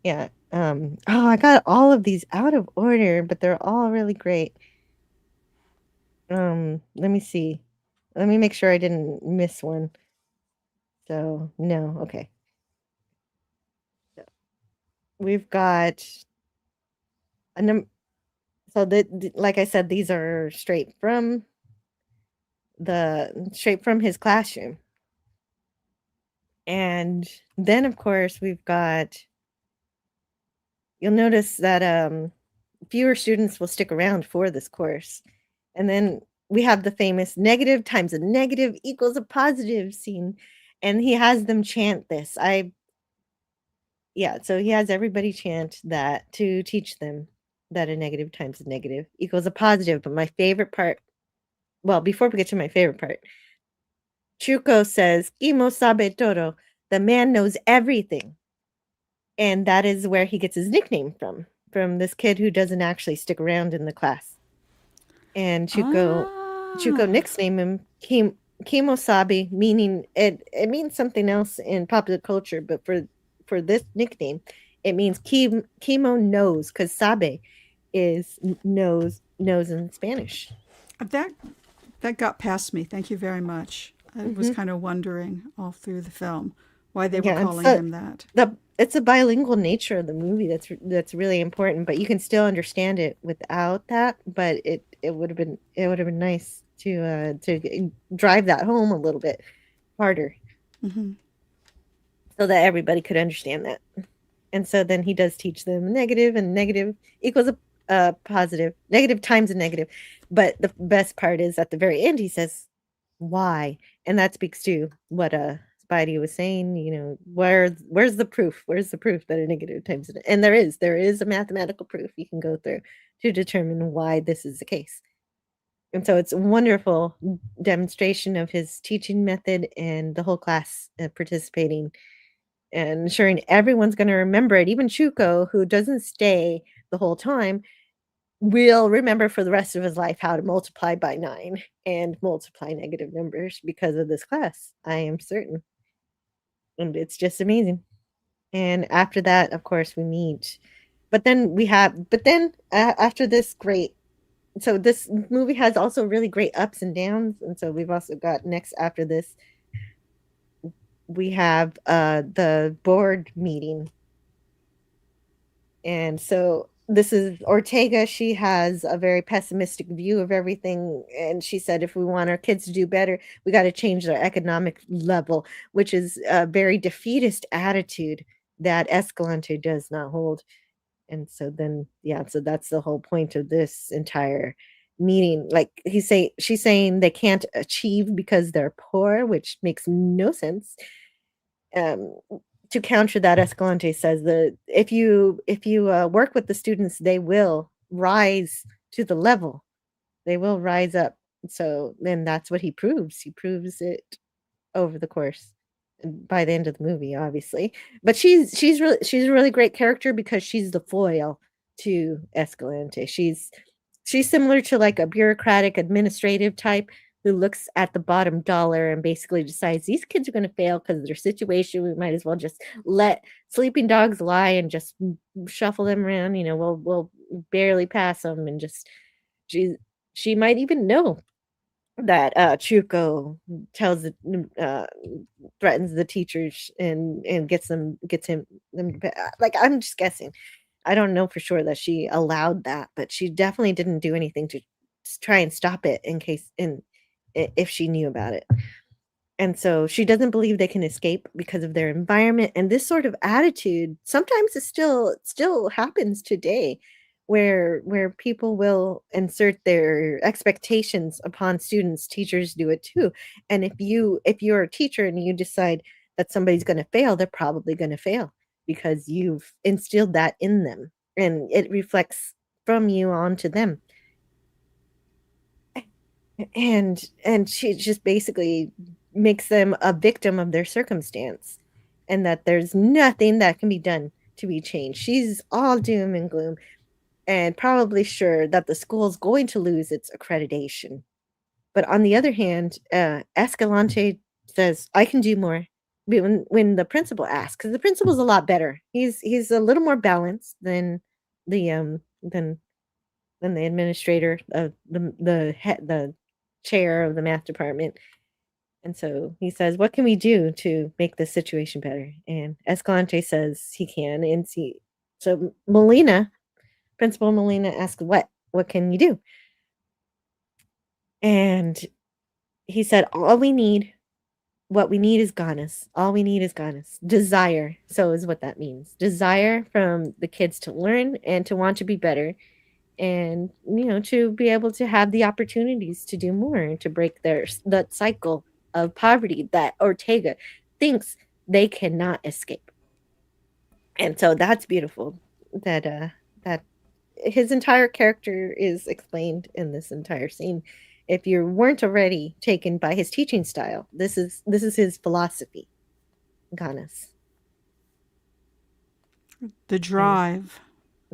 Yeah. I got all of these out of order, but they're all really great. Let me see. Let me make sure I didn't miss one. So, no. Okay. We've got a number. So like I said, these are straight from his classroom. And then of course we've got, you'll notice that fewer students will stick around for this course. And then we have the famous negative times a negative equals a positive scene. And he has them chant this. So he has everybody chant that to teach them that a negative times a negative equals a positive. But my favorite part, well, before we get to my favorite part, Chuko says, "Imo sabe todo." The man knows everything. And that is where he gets his nickname from this kid who doesn't actually stick around in the class. And Chuko nicknamed him Kimosabe, meaning it means something else in popular culture, but for this nickname, it means Kimo knows, because Sabe is knows in Spanish. That got past me. Thank you very much. I was kind of wondering all through the film why they were calling him that. It's a bilingual nature of the movie that's really important, but you can still understand it without that. But it would have been nice to drive that home a little bit harder, so that everybody could understand that. And so then he does teach them negative, and negative equals a positive, negative times a negative. But the best part is at the very end he says why, and that speaks to what Spidey was saying. Where's the proof? Where's the proof that a negative times it? And there is a mathematical proof you can go through to determine why this is the case. And so it's a wonderful demonstration of his teaching method, and the whole class participating and ensuring everyone's going to remember it. Even Chuko, who doesn't stay the whole time, will remember for the rest of his life how to multiply by 9 and multiply negative numbers because of this class. I am certain. And it's just amazing. And after that, of course, we meet. But then after this great, so this movie has also really great ups and downs. And so we've also got next after this, we have the board meeting. And so this is Ortega. She has a very pessimistic view of everything. And she said, if we want our kids to do better, we got to change their economic level, which is a very defeatist attitude that Escalante does not hold. And so then, yeah, so that's the whole point of this entire meeting. Like she's saying they can't achieve because they're poor, which makes no sense. To counter that, Escalante says that if you work with the students, they will rise to the level. They will rise up. So then that's what he proves. He proves it over the course by the end of the movie, obviously. But she's a really great character because she's the foil to Escalante. She's similar to like a bureaucratic administrative type who looks at the bottom dollar and basically decides these kids are going to fail because of their situation. We might as well just let sleeping dogs lie and just shuffle them around. We'll barely pass them, and just she might even know that Chuko tells threatens the teachers and gets him like, I'm just guessing. I don't know for sure that she allowed that, but she definitely didn't do anything to try and stop it if she knew about it. And so she doesn't believe they can escape because of their environment. And this sort of attitude sometimes it still happens today, where people will insert their expectations upon students. Teachers do it too. And if you're a teacher and you decide that somebody's going to fail, they're probably going to fail because you've instilled that in them, and it reflects from you onto them. And she just basically makes them a victim of their circumstance, and that there's nothing that can be done to be changed. She's all doom and gloom, and probably sure that the school's going to lose its accreditation. But on the other hand, Escalante says, I can do more. When the principal asks, because the principal's a lot better. He's a little more balanced than the administrator of the chair of the math department. And so he says, what can we do to make this situation better? And Escalante says he can. And so Principal Molina asks, what can you do? And he said, what we need is ganas. All we need is ganas. Desire. So is what that means. Desire from the kids to learn and to want to be better, and to be able to have the opportunities to do more, to break that cycle of poverty that Ortega thinks they cannot escape. And so that's beautiful that his entire character is explained in this entire scene. If you weren't already taken by his teaching style, this is his philosophy. Ganas. The drive.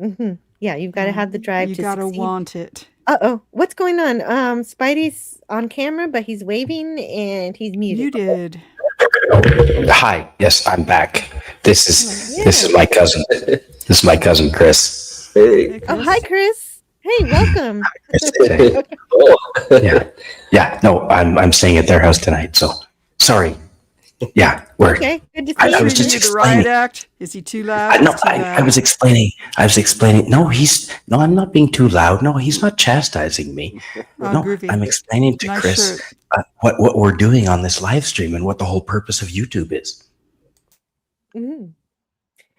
Mm-hmm. Yeah, you've got to have the drive. You got to want it. Uh-oh, what's going on? Spidey's on camera, but he's waving and he's muted. You did. Hi, yes, I'm back. This is my cousin. This is my cousin Chris. Hey. Oh, hi, Chris. Hey, welcome. Yeah. No, I'm staying at their house tonight. So sorry. Yeah, we're okay. Good to see I you. was just the explaining. riot act. Is he too loud? I was explaining. No, I'm not being too loud. No, he's not chastising me. Groovy. I'm explaining to Nice Chris what we're doing on this live stream and what the whole purpose of YouTube is. Mm.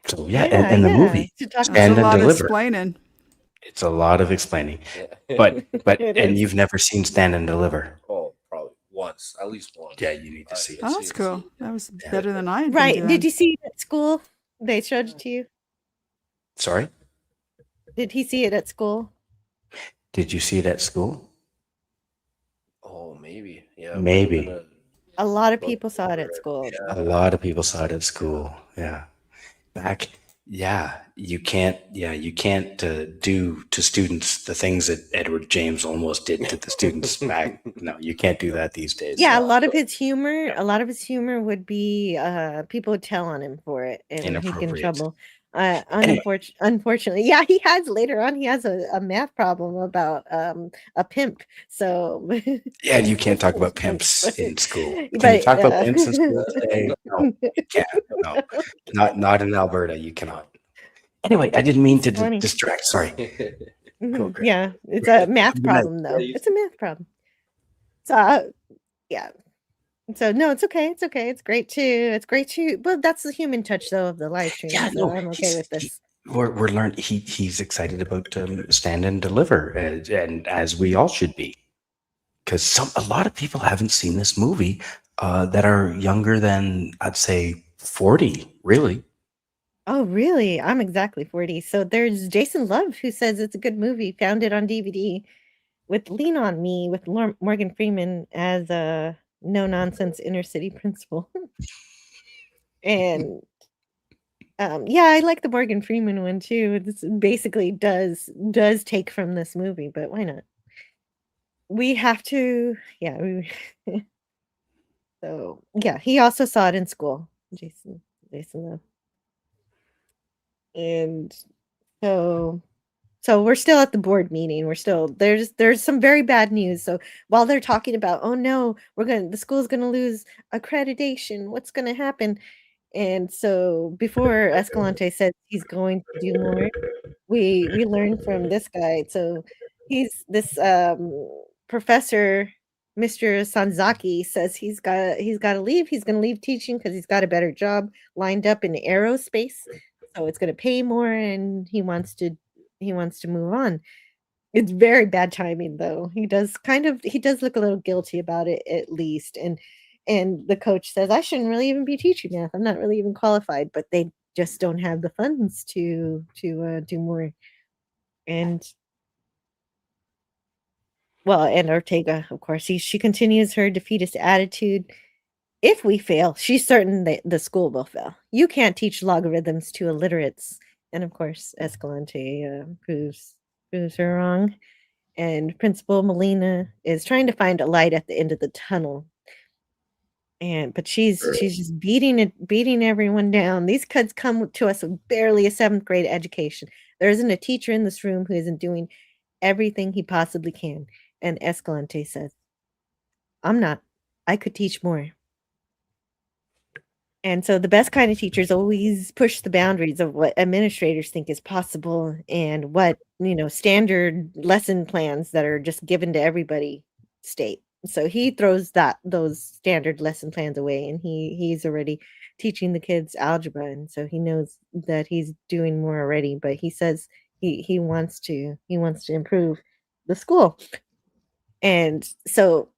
So and the movie Stand and Deliver. Explaining. It's a lot of explaining, but and you've never seen Stand and Deliver. Oh, probably once, at least once. Yeah, you need to see it. Oh, that's cool. That was better than I had Right. been doing. Did you see it at school? They showed it to you? Sorry? Did he see it at school? Did you see it at school? Oh, maybe. Yeah. Maybe. A lot of people saw it at school. A lot of people saw it at school. Yeah. You can't do to students the things that Edward James Olmos did to the students back. No, you can't do that these days. Yeah, a lot of his humor would be people would tell on him for it, and he'd get in trouble. Unfortunately, yeah, he has later on. He has a math problem about a pimp. So yeah, you can't talk about pimps in school. Can you talk about pimps in school today? No, you can't. No, not in Alberta. You cannot. Anyway, I didn't mean to It's funny. distract. Sorry. Cool, great. Yeah, it's a math Good night. problem though. It's a math problem. So yeah. So no, it's okay. It's okay. It's great too. It's great too. Well, that's the human touch though of the live stream. Yeah, So no, I'm okay with this. we're learning. He's excited about Stand and Deliver, and as we all should be, because a lot of people haven't seen this movie that are younger than, I'd say, 40. Really. Oh, really? I'm exactly 40. So there's Jason Love who says it's a good movie. Found it on DVD with Lean on Me with Morgan Freeman as a no nonsense inner city principal. And yeah, I like the Morgan Freeman one too. This basically does take from this movie, but why not? We have to, yeah. So yeah, he also saw it in school, Jason Love. And so we're still at the board meeting. We're still there's some very bad news. So while they're talking about, oh no, the school's gonna lose accreditation, what's gonna happen? And so before Escalante says he's going to do more, we learned from this guy. So he's this professor, Mr. Sanzaki, says he's got to leave. He's going to leave teaching because he's got a better job lined up in aerospace. So it's going to pay more, and he wants to move on. It's very bad timing though. He does look a little guilty about it at least. And the coach says, I shouldn't really even be teaching math. I'm not really even qualified, but they just don't have the funds to do more. And well, and Ortega, of course, she continues her defeatist attitude. If we fail, she's certain that the school will fail. You can't teach logarithms to illiterates. And of course, Escalante proves her wrong. And Principal Molina is trying to find a light at the end of the tunnel. But she's just beating everyone down. These kids come to us with barely a 7th grade education. There isn't a teacher in this room who isn't doing everything he possibly can. And Escalante says, I'm not. I could teach more. And so the best kind of teachers always push the boundaries of what administrators think is possible and what, standard lesson plans that are just given to everybody state. So he throws those standard lesson plans away, and he's already teaching the kids algebra, and so he knows that he's doing more already, but he says he wants to improve the school. And so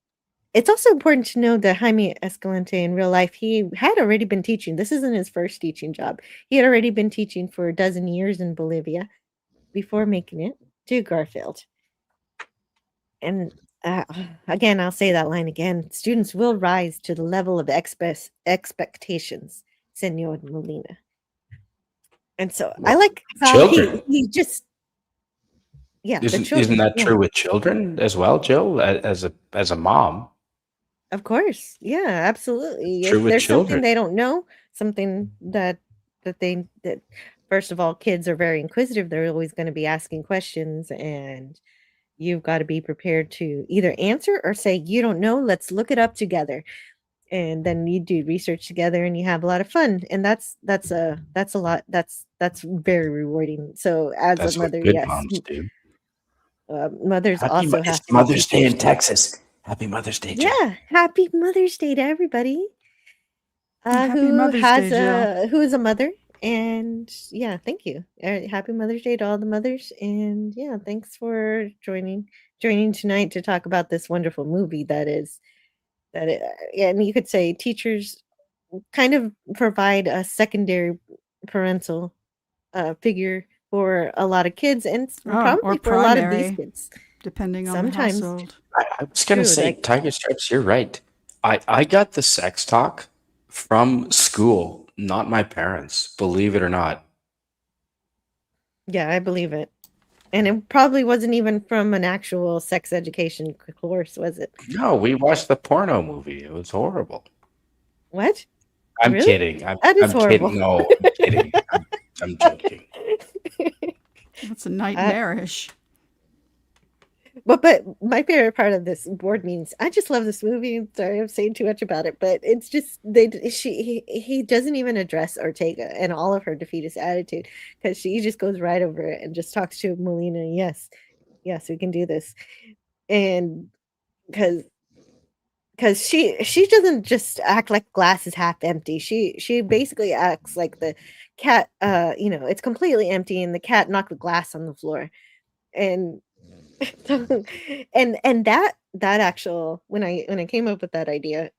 it's also important to know that Jaime Escalante in real life, he had already been teaching. This isn't his first teaching job. He had already been teaching for a dozen years in Bolivia before making it to Garfield. And again, I'll say that line again. Students will rise to the level of expectations, Senor Molina. And so I like how he just, yeah. Isn't that true with children as well, Jill, as a mom? Of course. Yeah, absolutely. True If with there's children. something they don't know, something that first of all, kids are very inquisitive. They're always going to be asking questions, and you've got to be prepared to either answer or say, you don't know, let's look it up together. And then you do research together and you have a lot of fun. And that's a lot. That's very rewarding. So as a mother, yes. Moms do. Mothers also have to Mother's Day in Texas. Happy Mother's Day, Jill. Yeah, happy Mother's Day to everybody Happy who Mother's has Day, who is a mother. And yeah, thank you. Happy Mother's Day to all the mothers. And yeah, thanks for joining tonight to talk about this wonderful movie and you could say teachers kind of provide a secondary parental figure for a lot of kids, and probably for a lot of these kids, depending on sometimes. the household. I was going to say, Tiger Stripes, you're right. I got the sex talk from school, not my parents, believe it or not. Yeah, I believe it. And it probably wasn't even from an actual sex education course, was it? No, we watched the porno movie. It was horrible. What? I'm Really? kidding. That is horrible. Kidding. No, I'm kidding. I'm joking. That's nightmarish. But my favorite part of this board meetings, I just love this movie. Sorry, I'm saying too much about it, but it's just he doesn't even address Ortega and all of her defeatist attitude, because she just goes right over it and just talks to Melina. Yes, we can do this, and because she doesn't just act like glass is half empty. She basically acts like the cat. It's completely empty, and the cat knocked the glass on the floor, and and that actual when I came up with that idea,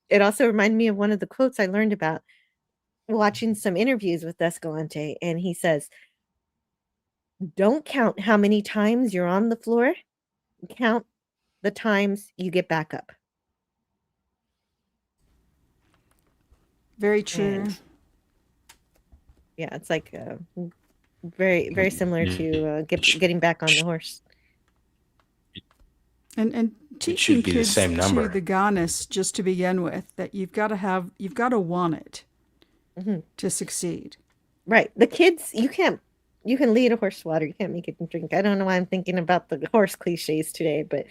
it also reminded me of one of the quotes I learned about watching some interviews with Escalante, and he says, "Don't count how many times you're on the floor, count the times you get back up." Very true. And yeah, it's like very very similar to getting back on the horse. And teaching kids to the Ganas just to begin with, that you've got to want it to succeed. Right. The kids, you can lead a horse to water, you can't make it drink. I don't know why I'm thinking about the horse cliches today, but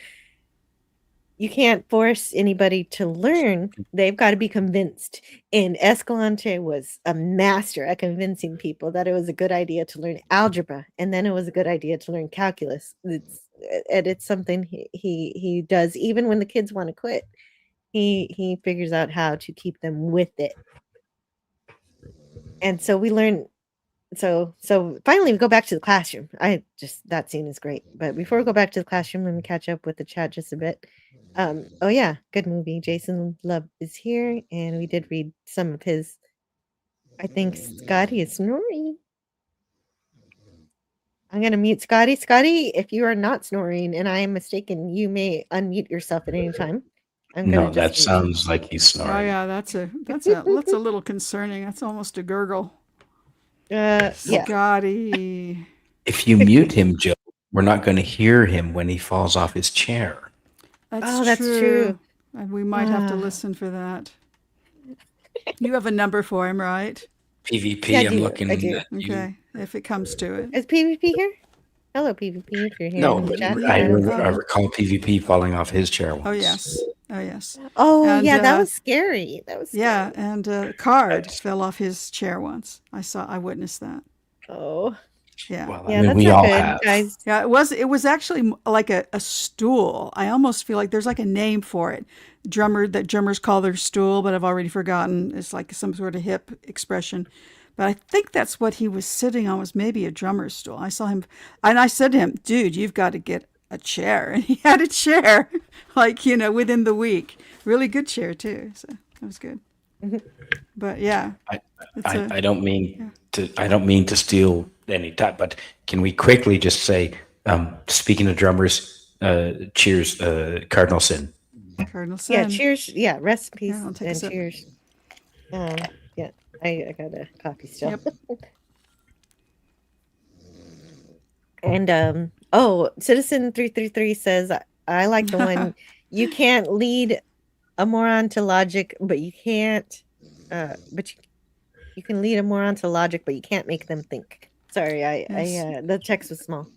you can't force anybody to learn. They've got to be convinced. And Escalante was a master at convincing people that it was a good idea to learn algebra, and then it was a good idea to learn calculus. It's something he does even when the kids want to quit. He figures out how to keep them with it. And so we learn. So finally we go back to the classroom. That scene is great. But before we go back to the classroom, let me catch up with the chat just a bit. Oh yeah, good movie. Jason Love is here, and we did read some of his. I think Scotty is snoring. I'm gonna mute Scotty. Scotty, if you are not snoring and I am mistaken, you may unmute yourself at any time. No, that sounds like he's snoring. Oh yeah, that's a little concerning. That's almost a gurgle. Scotty. Yeah. If you mute him, Jill, we're not going to hear him when he falls off his chair. That's true. And we might have to listen for that. You have a number for him, right? PvP, Yeah, I'm looking. I do. Okay, if it comes to it. Is PvP here? Hello, PvP. If you're here No, in the chat. I recall PvP falling off his chair once. Oh yes. Oh yes. Oh and, yeah, that was scary. Yeah, and Card fell off his chair once. I witnessed that. Oh. Yeah. Well, yeah, that's not good, guys. Yeah, it was actually like a stool. I almost feel like there's like a name for it. Drummers call their stool, but I've already forgotten. It's like some sort of hip expression. But I think that's what he was sitting on, was maybe a drummer's stool. I saw him, and I said to him, "Dude, you've got to get a chair." And he had a chair, within the week. Really good chair too. So that was good. But yeah, I don't mean to steal any time, but can we quickly just say, speaking of drummers, cheers, Cardinal Sin. Cardinal Sin. Yeah, cheers. Yeah, rest in peace and sip. cheers. Yeah, I got a coffee still. Yep. And Citizen 333 says, I like the one, you can't lead a moron to logic, but you can't you can lead a moron to logic, but you can't make them think. Sorry, the text was small.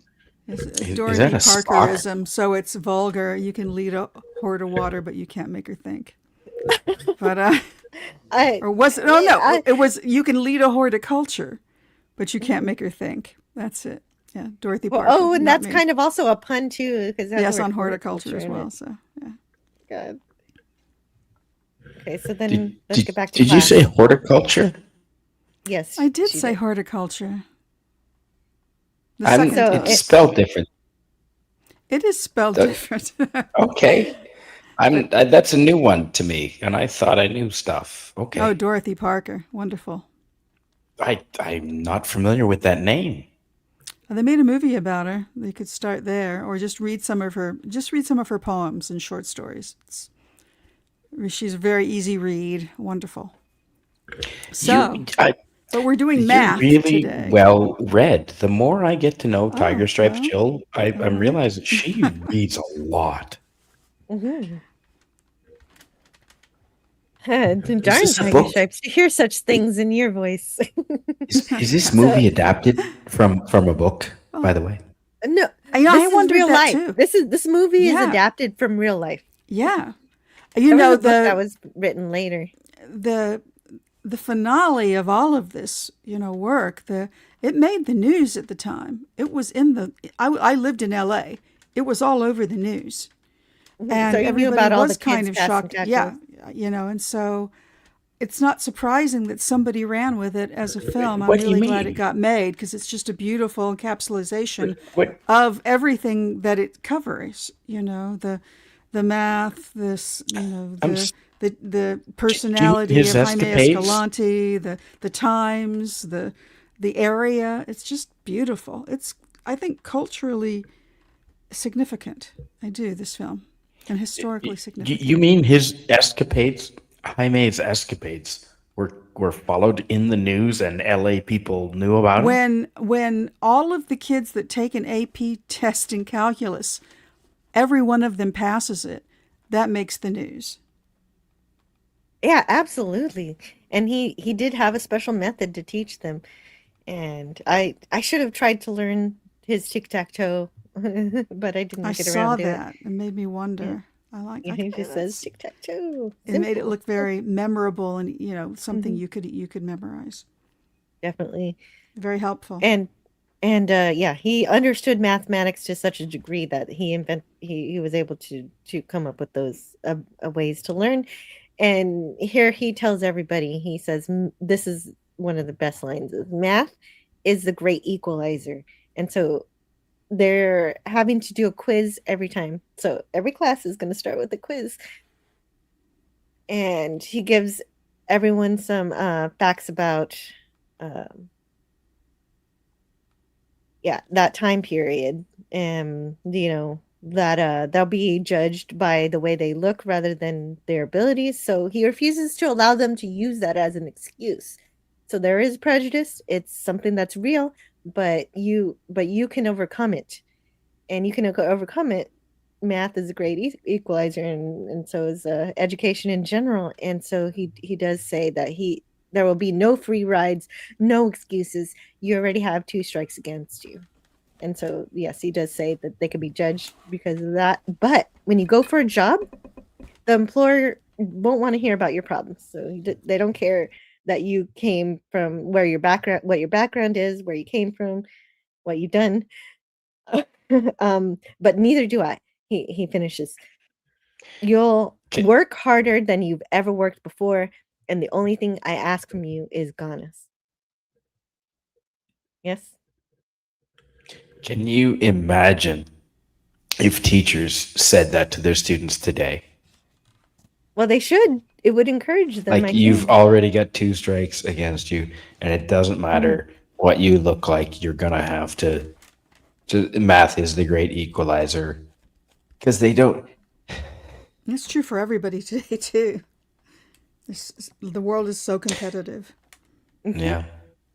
Dorothy Parkerism, so it's vulgar. You can lead a whore to water, but you can't make her think. But it was you can lead a whore to culture, but you can't make her think. That's it. Yeah, Dorothy Parker. Oh, and that's kind of also a pun too, because yes, on horticulture as well. So yeah. Good. Okay, so then let's get back to class. Did you say horticulture? Yes, I did say horticulture. It's spelled different. It is spelled different. Okay. That's a new one to me, and I thought I knew stuff. Okay. Oh, Dorothy Parker. Wonderful. I'm not familiar with that name. They made a movie about her. They could start there, or just read some of her poems and short stories. She's a very easy read. Wonderful. So, but we're doing math really today. Well read. The more I get to know Tiger Stripes Jill, I'm realizing she reads a lot. Mm-hmm. Darn Tiger Stripes, to hear such things in your voice. Is this movie adapted from a book, by the way? I is wondered real that life. too. This movie is Yeah. adapted from real life. Yeah. There was a book that was written later. The finale of all of this, work, it made the news at the time. It was I lived in LA. It was all over the news. And So you knew everybody about all was the kind kids of passing shocked. Yeah. And so it's not surprising that somebody ran with it as a film. I'm What do you really glad mean? it got made because it's just a beautiful encapsulation What? of everything that it covers. The math, the personality his of Jaime escapades? Escalante, the times, the area. It's just beautiful. It's, I think, culturally significant. I do, this film, and historically significant. You mean his escapades, Jaime's escapades, were followed in the news and LA people knew about him? When all of the kids that take an AP test in calculus, every one of them passes it, that makes the news. Yeah, absolutely. And he did have a special method to teach them. And I should have tried to learn his tic-tac-toe, but I didn't I get saw around to it. that. It made me wonder. Yeah, he just says tic-tac-toe. It made it Simple. look very memorable and something you could memorize. Definitely. Very helpful. And yeah, he understood mathematics to such a degree that he was able to come up with those ways to learn. And here he tells everybody, he says, this is one of the best lines of math is the great equalizer. And so they're having to do a quiz every time. So every class is going to start with a quiz. And he gives everyone some facts about that time period. That they'll be judged by the way they look rather than their abilities. So he refuses to allow them to use that as an excuse. So there is prejudice. It's something that's real, but you can overcome it, and you can overcome it. Math is a great equalizer, and so is education in general. And so he does say that there will be no free rides, no excuses. You already have 2 strikes against you. And so, yes, he does say that they could be judged because of that. But when you go for a job, the employer won't want to hear about your problems. So they don't care that you came from what your background is, where you came from, what you've done. But neither do I. He finishes. You'll work harder than you've ever worked before, and the only thing I ask from you is ganas. Yes. Can you imagine if teachers said that to their students today? Well, they should. It would encourage them. Like, you've already got 2 strikes against you, and it doesn't matter what you look like. You're gonna have to math is the great equalizer, because they don't. It's true for everybody today too. The world is so competitive. Yeah,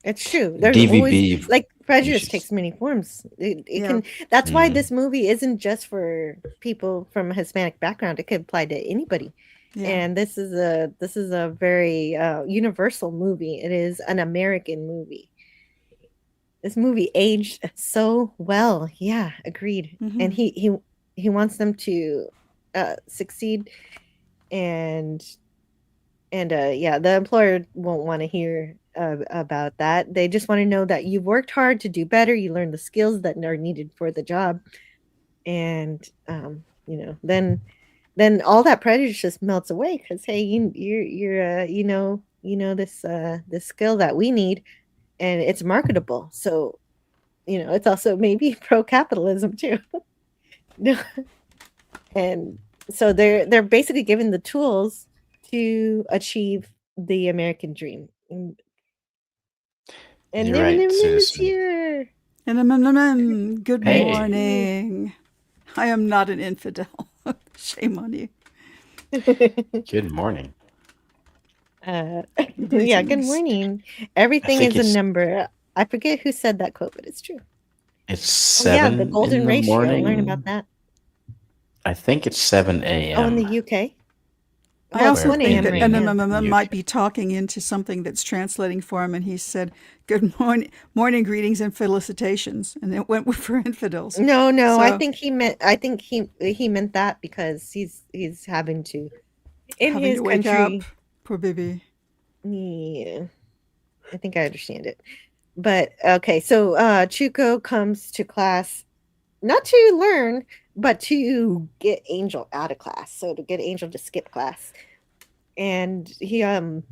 it's true. There's DVB, always, like, prejudice takes many forms. It can. That's why this movie isn't just for people from a Hispanic background. It could apply to anybody. Yeah. And this is a very universal movie. It is an American movie. This movie aged so well. Yeah, agreed. And he wants them to succeed, and the employer won't want to hear about that. They just want to know that you've worked hard to do better. You learn the skills that are needed for the job, and then all that prejudice just melts away because, hey, you're this skill that we need, and it's marketable. So, it's also maybe pro-capitalism too. And so they're basically given the tools to achieve the American dream. And you're right, is here. And good morning. I am not an infidel. Shame on you. Good morning. Yeah, good morning. Everything is a number. I forget who said that quote, but it's true. It's 7 the golden in the ratio. morning. Learn about that. I think it's 7 a.m. Oh, in the UK? I Well, also it's 1 think a.m. that right now. NMM might be talking into something that's translating for him, and he said, "Good morning, greetings, and felicitations," and it went for infidels. No, I So think he meant that because he's having to in having his to wake up, country. poor baby. Yeah, I think I understand it. But okay, so Chuko comes to class not to learn, but to get Angel out of class. So to get Angel to skip class. And he and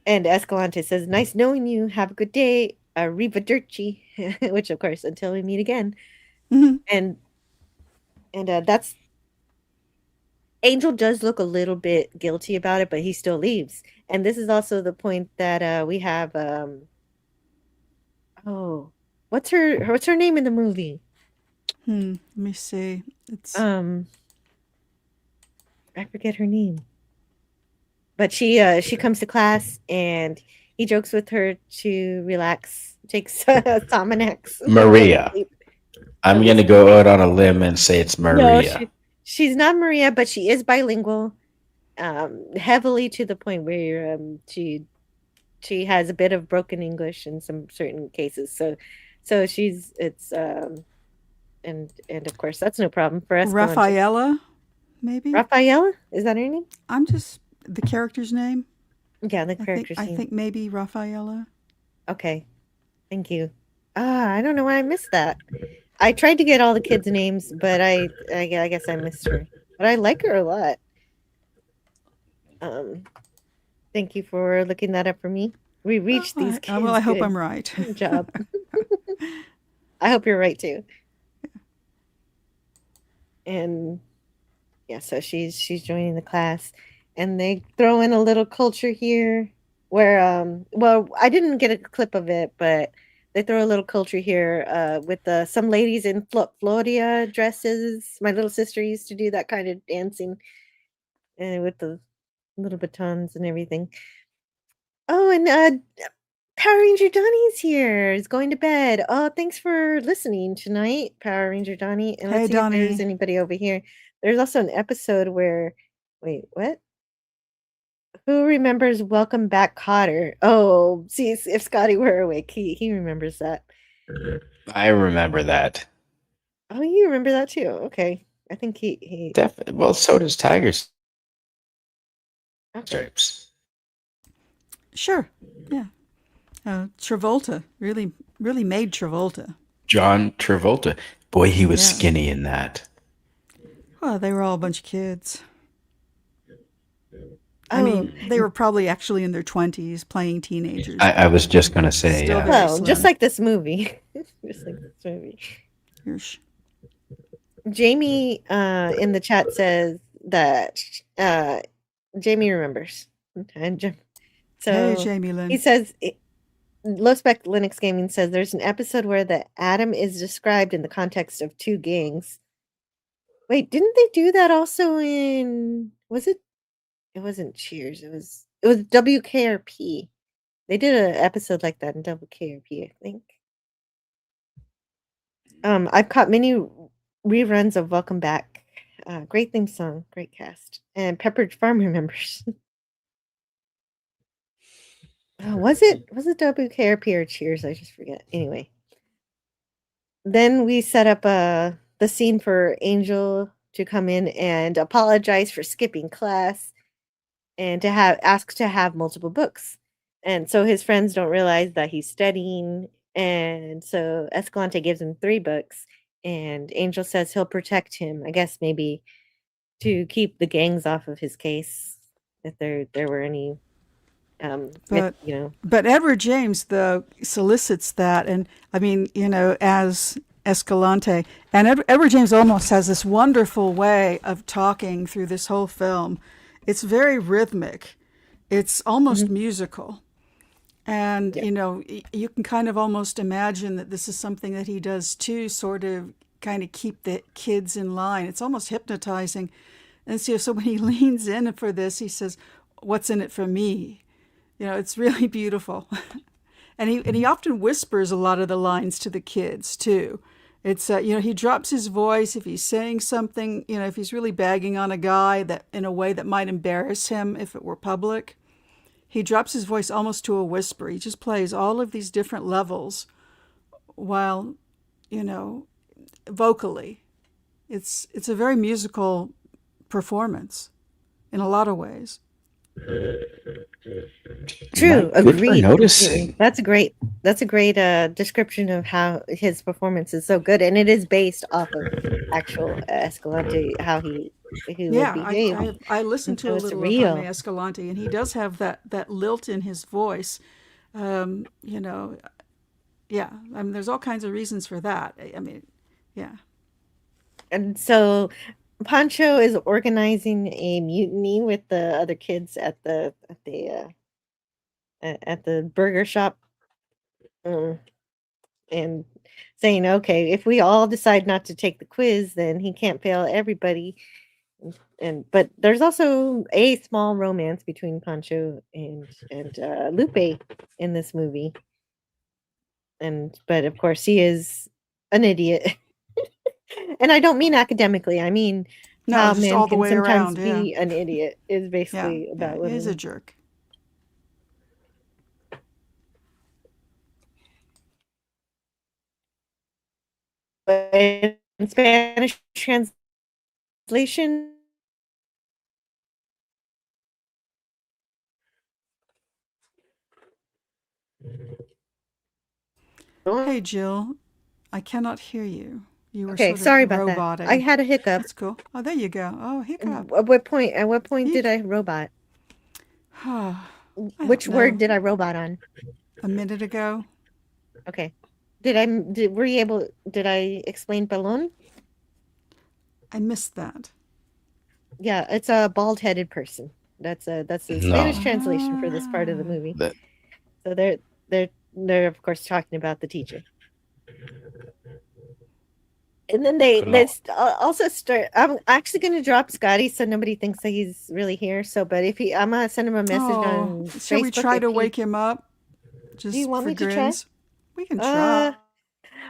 Escalante says, "Nice knowing you. Have a good day. Arrivederci," which of course until we meet again. Mhm. And that's Angel does look a little bit guilty about it, but he still leaves. And this is also the point that we have oh, what's her name in the movie? Let me see. It's I forget her name. But she comes to class and he jokes with her to relax, takes Sominex to go to Maria. sleep. I'm At going to least go out on a limb and say it's no, Maria. she's not Maria, but she is bilingual, heavily to the point where she has a bit of broken English in some certain cases. So she's it's and of course that's no problem for Escalante. Rafaela, maybe. Rafaela, is that her name? I'm just the character's name. Yeah, the character's I name. think maybe Rafaela. Okay, thank you. I don't know why I missed that. I tried to get all the kids' names, but I guess I missed her. But I like her a lot. Um, Thank you for looking that up for me. We reached these kids. Well, I hope Good. I'm right. Good job. I hope you're right too. And yeah, so she's joining the class, and they throw in a little culture here where well, I didn't get a clip of it, but they throw a little culture here with some ladies in Florida dresses. My little sister used to do that kind of dancing with the little batons and everything. Oh, and Power Ranger Donnie's here. Is going to bed. Oh, thanks for listening tonight, Power Ranger Donnie. And Hey, let's see if there's Donnie. anybody over here. There's also an episode where, wait, what? Who remembers Welcome Back, Cotter? Oh, see, if Scotty were awake, he remembers that. I remember that. Oh, you remember that too? Okay, I think he. Definitely. Well, so does Tiger Okay. Stripes. Sure. Yeah. Travolta really made Travolta. John Travolta. Boy, he was Yeah. skinny in that. Well, they were all a bunch of kids. Oh, I mean, they were probably actually in their 20s playing teenagers. I was just going to say, Still yeah. very well, just slim. like this movie. Just like this movie. Here's- Jamie in the chat says that Jamie remembers. And so Hey, Jamie Lynn. he says Low Spec Linux Gaming says there's an episode where the atom is described in the context of two gangs. Wait, didn't they do that also in was it? It wasn't Cheers. It was WKRP. They did an episode like that in WKRP, I think. I've caught many reruns of Welcome Back. Great theme song, great cast, and Pepperidge Farm remembers. Was it WKRP or Cheers? I just forget. Anyway, then we set up the scene for Angel to come in and apologize for skipping class, and to ask to have multiple books, and so his friends don't realize that he's studying, and so Escalante gives him 3 books, and Angel says he'll protect him. I guess maybe to keep the gangs off of his case if there were any. But you know, but Edward James though solicits that, and I mean, as Escalante, and Edward James almost has this wonderful way of talking through this whole film. It's very rhythmic. It's almost musical. And, you can kind of almost imagine that this is something that he does too, sort of kind of keep the kids in line. It's almost hypnotizing. And so when he leans in for this, he says, "What's in it for me?" It's really beautiful. And he often whispers a lot of the lines to the kids too. It's he drops his voice if he's saying something, if he's really bagging on a guy that in a way that might embarrass him if it were public. He drops his voice almost to a whisper. He just plays all of these different levels while, vocally. It's a very musical performance in a lot of ways. True, Good for agreed. noticing. That's a great description of how his performance is so good, and it is based off of actual Escalante, how he would behave. I listened to So a it's little of real. Jaime Escalante, and he does have that lilt in his voice. Yeah. I mean, there's all kinds of reasons for that. I mean, yeah. And so Pancho is organizing a mutiny with the other kids at the burger shop, and saying, okay, if we all decide not to take the quiz, then he can't fail everybody. But there's also a small romance between Pancho and Lupe in this movie. But of course he is an idiot. And I don't mean academically. I mean how just man all the can way sometimes around, be an idiot is basically about what he's a jerk. But in Spanish translation, Hey, Jill, I cannot hear you. You were okay, sort of sorry about roboting. that. I had a hiccup. That's cool. Oh, there you go. Oh, hiccup. At what point did I robot? Which word did I robot on? A minute ago. Okay. Did I explain balloon? I missed that. Yeah, it's a bald-headed person. That's the Spanish translation for this part of the movie. So they're of course talking about the teacher. And then they also start. I'm actually going to drop Scotty so nobody thinks that he's really here. So, but I'm gonna send him a message on Facebook. Shall we try to wake him up? Just do you want for me to grins? try? We can try.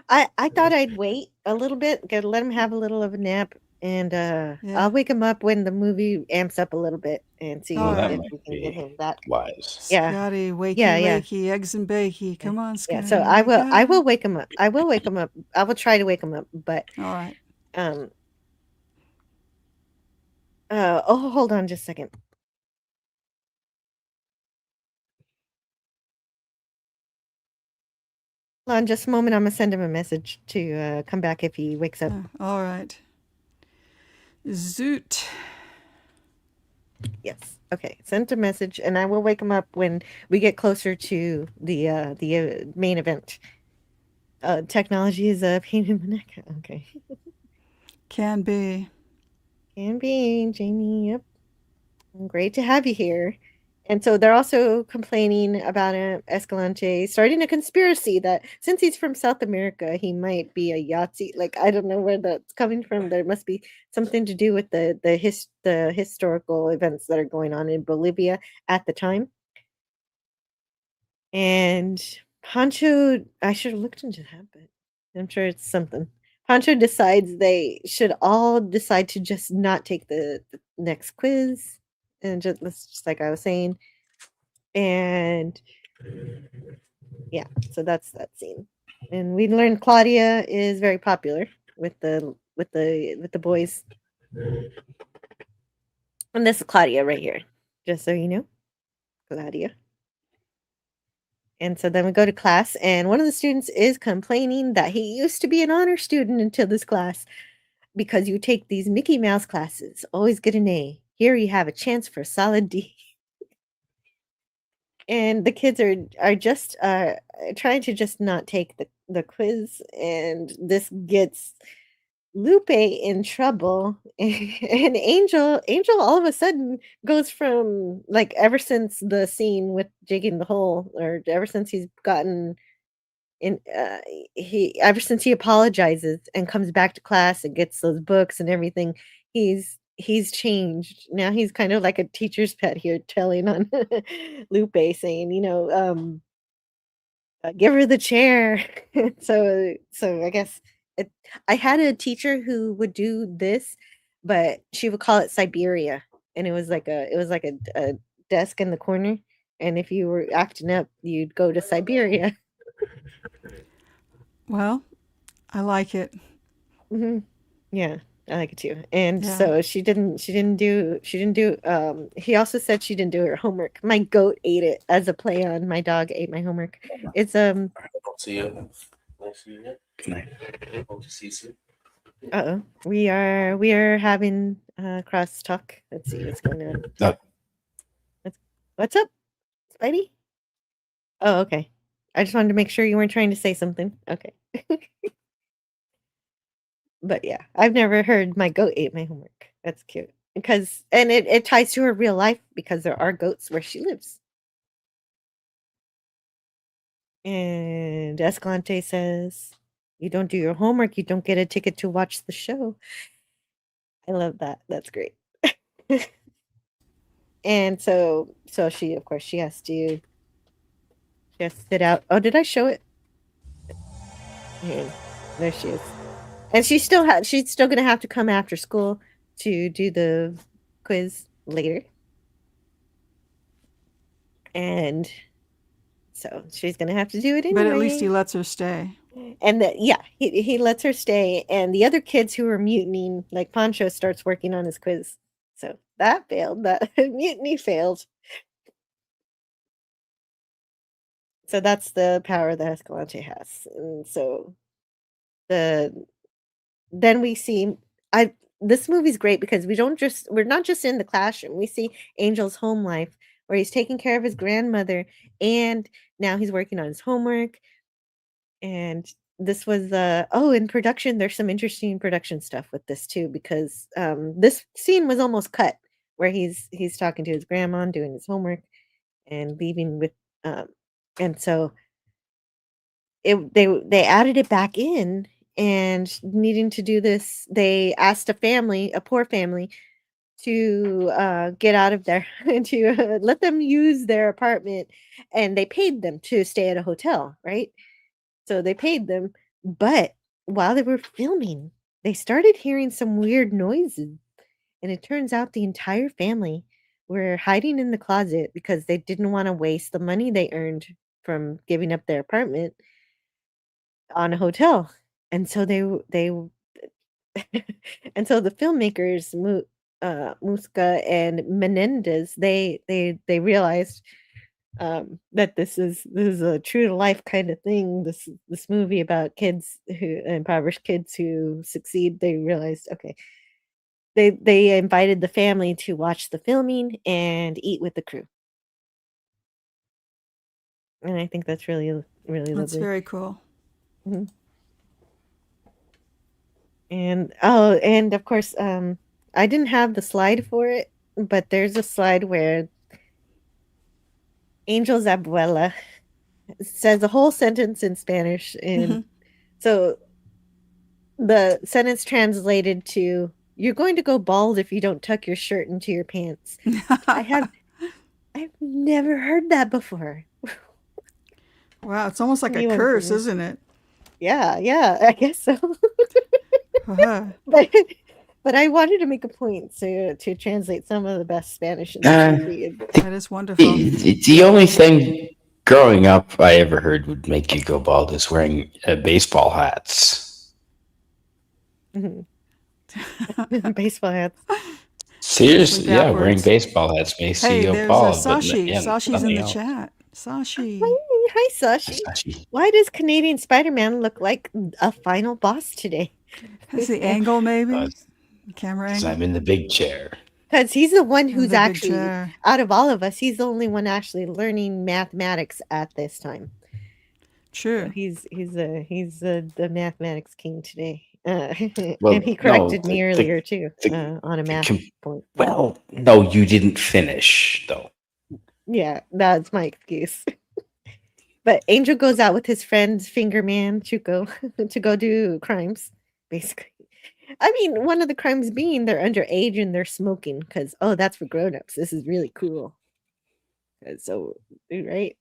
I thought I'd wait a little bit, let him have a little of a nap, and I'll wake him up when the movie amps up a little bit and see if we can get him back. Wise. Yeah. Scotty, wakey, wakey, eggs and bakey. Come on, Scotty. Yeah, so I will wake him up. I will wake him up. I will try to wake him up, but all right. Hold on just a second. Hold on just a moment. I'm gonna send him a message to come back if he wakes up. All right. Zoot. Yes. Okay. Sent a message, and I will wake him up when we get closer to the main event. Technology is a pain in the neck. Okay. Can be, Jamie. Yep. Great to have you here. And so they're also complaining about Escalante starting a conspiracy that since he's from South America, he might be a Yahtzee. Like, I don't know where that's coming from. There must be something to do with the historical events that are going on in Bolivia at the time. And Pancho, I should have looked into that, but I'm sure it's something. Pancho decides they should all decide to just not take the next quiz. And just like I was saying, and yeah, so that's that scene. And we learned Claudia is very popular with the boys. And this is Claudia right here, just so you know, Claudia. And so then we go to class, and one of the students is complaining that he used to be an honor student until this class, because you take these Mickey Mouse classes, always get an A. Here you have a chance for a solid D. And the kids are just trying to just not take the quiz, and this gets Lupe in trouble. And Angel all of a sudden goes from, like, ever since the scene with digging the hole, or ever since he's gotten in ever since he apologizes and comes back to class and gets those books and everything, he's changed. Now he's kind of like a teacher's pet here, telling on Lupe, saying, give her the chair. So I guess I had a teacher who would do this, but she would call it Siberia, and it was like a desk in the corner, and if you were acting up, you'd go to Siberia. Well, I like it. hmm Yeah, I like it too. And Yeah. so she didn't do he also said she didn't do her homework. My goat ate it as a play on my dog ate my homework. It's See you. Nice to see you. Good night. Hope to see you soon. uh-oh. We are having cross talk. Let's see what's going on. What's up, Spidey? Oh, okay. I just wanted to make sure you weren't trying to say something. Okay. But yeah, I've never heard my goat ate my homework. That's cute. Because it ties to her real life because there are goats where she lives. And Escalante says, "You don't do your homework, you don't get a ticket to watch the show." I love that. That's great. And so she, of course, she has to sit out. Oh, did I show it? Here, there she is. And she's still gonna have to come after school to do the quiz later. And so she's gonna have to do it anyway. But at least he lets her stay. And he lets her stay, and the other kids who are mutinying, like Pancho, starts working on his quiz. So that failed. That mutiny failed. So that's the power that Escalante has. And so then we see this movie's great because we're not just in the classroom. We see Angel's home life where he's taking care of his grandmother, and now he's working on his homework. And this was in production, there's some interesting production stuff with this too, because this scene was almost cut where he's talking to his grandma and doing his homework and leaving with and so they added it back in, and needing to do this, they asked a poor family to get out of there and to let them use their apartment, and they paid them to stay at a hotel, right? So they paid them, but while they were filming, they started hearing some weird noises, and it turns out the entire family were hiding in the closet because they didn't want to waste the money they earned from giving up their apartment on a hotel. And so they and so the filmmakers Musca and Menendez, they realized that this is a true to life kind of thing. This movie about kids who impoverished kids who succeed. They realized, okay, they invited the family to watch the filming and eat with the crew, and I think that's really really That's lovely. very cool. Mhm. And of course, I didn't have the slide for it, but there's a slide where Angel's abuela says a whole sentence in Spanish, and so the sentence translated to, "You're going to go bald if you don't tuck your shirt into your pants." I've never heard that before. Wow, it's almost like a You wanna curse, see it? isn't it? Yeah, I guess so. Uh-huh. But I wanted to make a point to translate some of the best Spanish in this movie. That is wonderful. The only thing growing up I ever heard would make you go bald is wearing baseball hats. Baseball hats. Seriously, yeah, Backwards. wearing baseball hats makes Hey, you go there's bald. Sashi. Yeah, Sashi's in nothing the else. chat. Sashi. Hi, Sashi. Sashi. Why does Canadian Spider-Man look like a final boss today? Is the angle maybe? Because Camera angle? I'm in the big chair. Because he's the one who's the big actually, chair. out of all of us, he's the only one actually learning mathematics at this time. True. So he's the mathematics king today. Well, and he corrected no, me the- earlier too the- on a math point. Well, no, you didn't finish though. Yeah, that's my excuse. But Angel goes out with his friend Fingerman Chuko to go do crimes, basically. I mean, one of the crimes being they're underage and they're smoking because, oh, that's for grown-ups. This is really cool. So, right?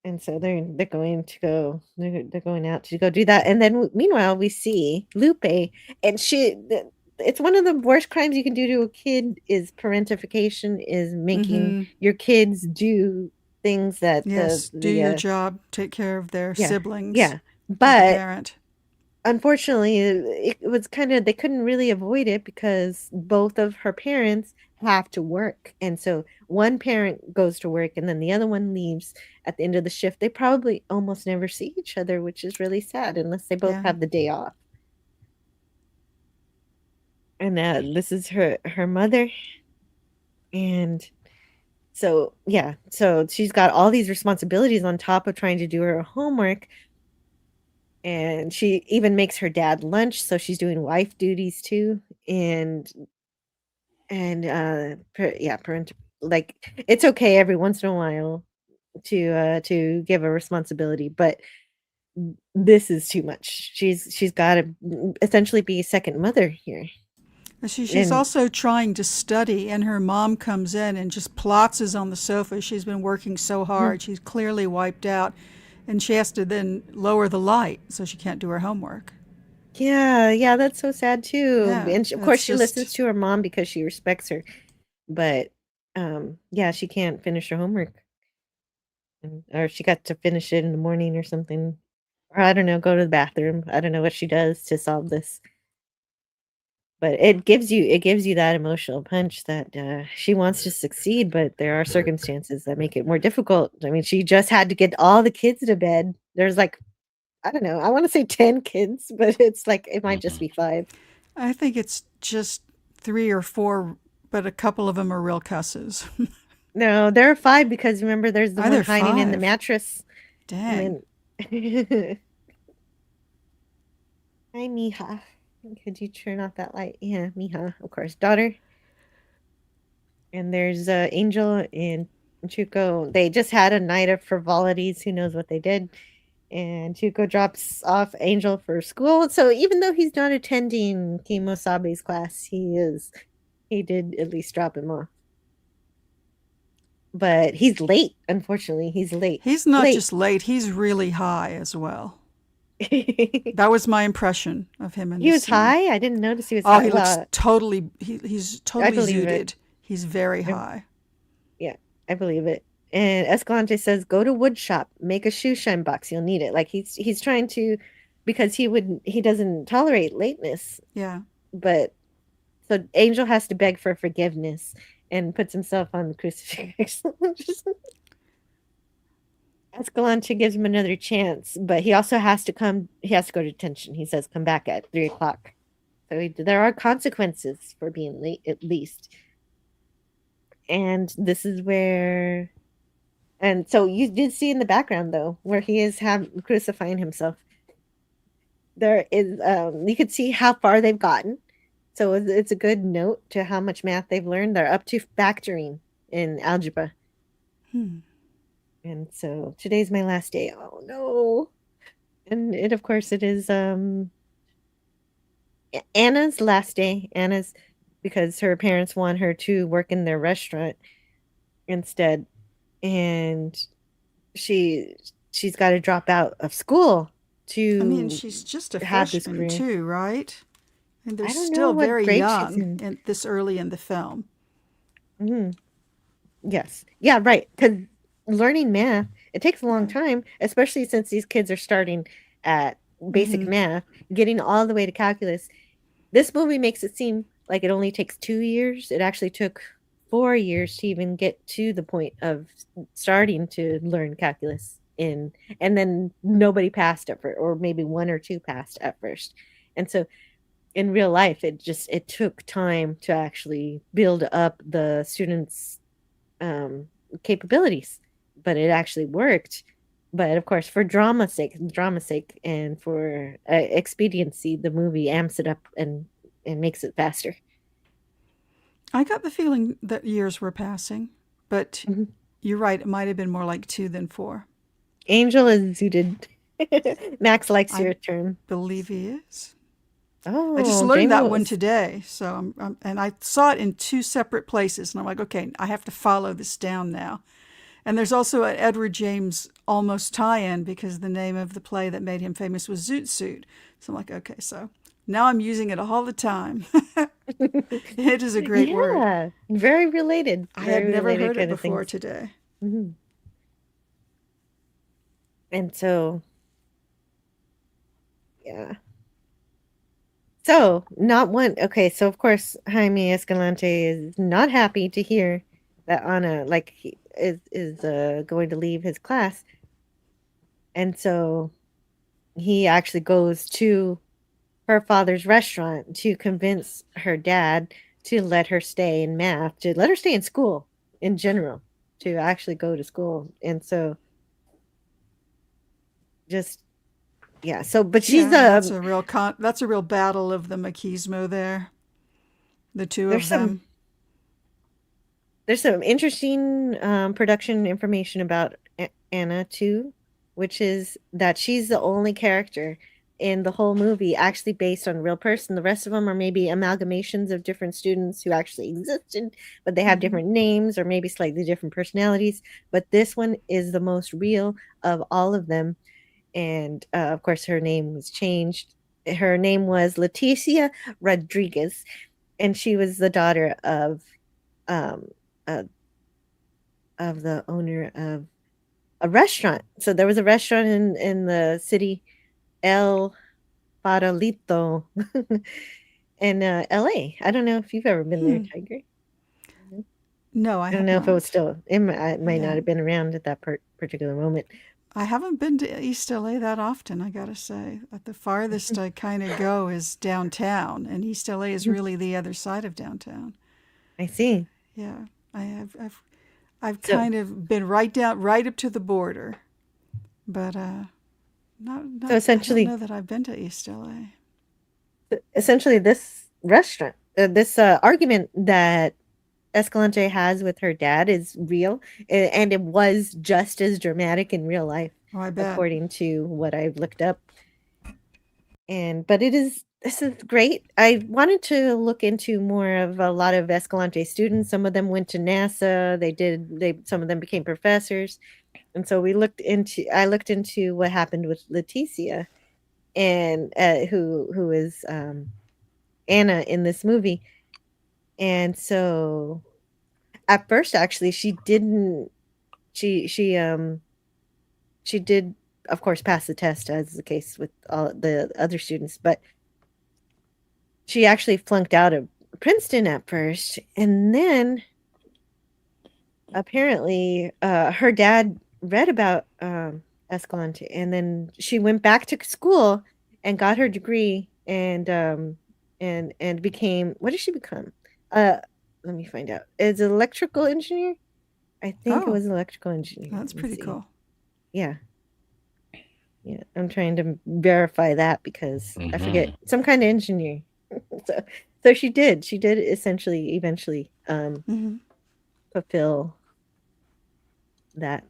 And so they're going to go they're going out to go do that, and then meanwhile we see Lupe, and it's one of the worst crimes you can do to a kid is parentification, is making Mm-hmm. your kids do things that Yes, do your job, take care of their yeah siblings yeah as a but parent. unfortunately it was kind of, they couldn't really avoid it because both of her parents have to work, and so one parent goes to work and then the other one leaves at the end of the shift. They probably almost never see each other, which is really sad unless they both Yeah. have the day off. And this is her mother, and so yeah, so she's got all these responsibilities on top of trying to do her homework, and she even makes her dad lunch, so she's doing wife duties too. Parent, like, it's okay every once in a while to give a responsibility, but this is too much. She's got to essentially be a second mother here. She's And also trying to study, and her mom comes in and just plotzes on the sofa. She's been working so hard. She's clearly wiped out, and she has to then lower the light so she can't do her homework. yeah, that's so sad too. Yeah, And of course, she listens to her mom because she respects her, but yeah, she can't finish her homework, or she got to finish it in the morning or something, or I don't know, go to the bathroom. I don't know what she does to solve this. But it gives you that emotional punch that she wants to succeed, but there are circumstances that make it more difficult. I mean, she just had to get all the kids to bed. There's like, I don't know, I want to say 10 kids, but it's like it might just be 5. I think it's just 3 or 4, but a couple of them are real cusses. No, there are 5 because remember, there's the Are one there hiding in the 5? mattress. Dang. Hi, Mija. Could you turn off that light? Yeah, Mija, of course, daughter. And there's Angel and Chuko. They just had a night of frivolities. Who knows what they did? And Chuko drops off Angel for school. So even though he's not attending Kimosabe's class, he did at least drop him off. But he's late. Unfortunately, he's late. He's not just late. He's really high as well. That was my impression of him in the He was scene. high? I didn't notice he was high. Oh, he looks totally, he's totally believe zooted. it. He's very high. Yeah, I believe it. And Escalante says, go to wood shop, make a shoe shine box. You'll need it. Like he's trying to, because he doesn't tolerate lateness. Yeah. But so Angel has to beg for forgiveness and puts himself on the crucifix. Escalante gives him another chance, but he also has to go to detention. He says, come back at 3:00. So there are consequences for being late, at least. And this is where, and so you did see in the background though, where he is crucifying himself. There is, you could see how far they've gotten. So it's a good note to how much math they've learned. They're up to factoring in algebra. And so today's my last day. Oh no. And of course it is Anna's last day. Anna's, because her parents want her to work in their restaurant instead. And she's got to drop out of school to, I mean, she's just a freshman too, right? And they're still very young this early in the film. Yes. Yeah, right. Because learning math, it takes a long time, especially since these kids are starting at basic math, getting all the way to calculus. This movie makes it seem like it only takes 2 years. It actually took 4 years to even get to the point of starting to learn calculus and then nobody passed at first, or maybe 1 or 2 passed at first. And so in real life, it took time to actually build up the students' capabilities, but it actually worked. But of course, for drama's sake, and for expediency, the movie amps it up and makes it faster. I got the feeling that years were passing, but you're right. It might have been more like 2 than 4. Angel is zooted. Max likes your term. Believe he is. Oh, I just learned that one today. So and I saw it in 2 separate places, and I'm like, okay, I have to follow this down now. And there's also an Edward James Olmos tie-in because the name of the play that made him famous was Zoot Suit. So I'm like, okay, so now I'm using it all the time. It is a great word. Yeah, very related. I Very had never related heard it kind of before things. today. Mhm. And so, yeah. So, not one. Okay, so of course, Jaime Escalante is not happy to hear that Anna, like, he is going to leave his class, and so he actually goes to her father's restaurant to convince her dad to let her stay in math, to let her stay in school in general, to actually go to school, and so just yeah. So, but she's Yeah, that's a real battle of the machismo there. The two there's of some them. there's some interesting production information about Anna too, which is that she's the only character in the whole movie actually based on a real person. The rest of them are maybe amalgamations of different students who actually existed, but they have different names or maybe slightly different personalities. But this one is the most real of all of them. And of course, her name was changed. Her name was Leticia Rodriguez, and she was the daughter um, uh, of the owner of a restaurant. So there was a restaurant in the city El Farolito in LA. I don't know if you've ever been there, Tiger. No, I I don't have know if it was not. still it might Yeah. not have been around at that particular moment. I haven't been to East LA that often, I gotta say. The farthest I kind of go is downtown, and East LA is really the other side of downtown. I see. Yeah, I've So kind of been right up to the border, but not so I don't essentially know that I've been to East LA. this restaurant, this argument that Escalante has with her dad is real, and it was just as dramatic in real life, Oh, I bet. according to what I've looked up. But this is great. I wanted to look into more of a lot of Escalante students. Some of them went to NASA. Some of them became professors, and so I looked into what happened with Leticia, and who is Anna in this movie. And so at first, actually, she didn't. She did, of course, pass the test, as is the case with all the other students, but she actually flunked out of Princeton at first, and then apparently her dad read about Escalante, and then she went back to school and got her degree, and became, what did she become? Let me find out. It's an electrical engineer. I think it was an electrical engineer. That's pretty cool. Yeah. Yeah, I'm trying to verify that because I forget, some kind of engineer. so she did eventually fulfill that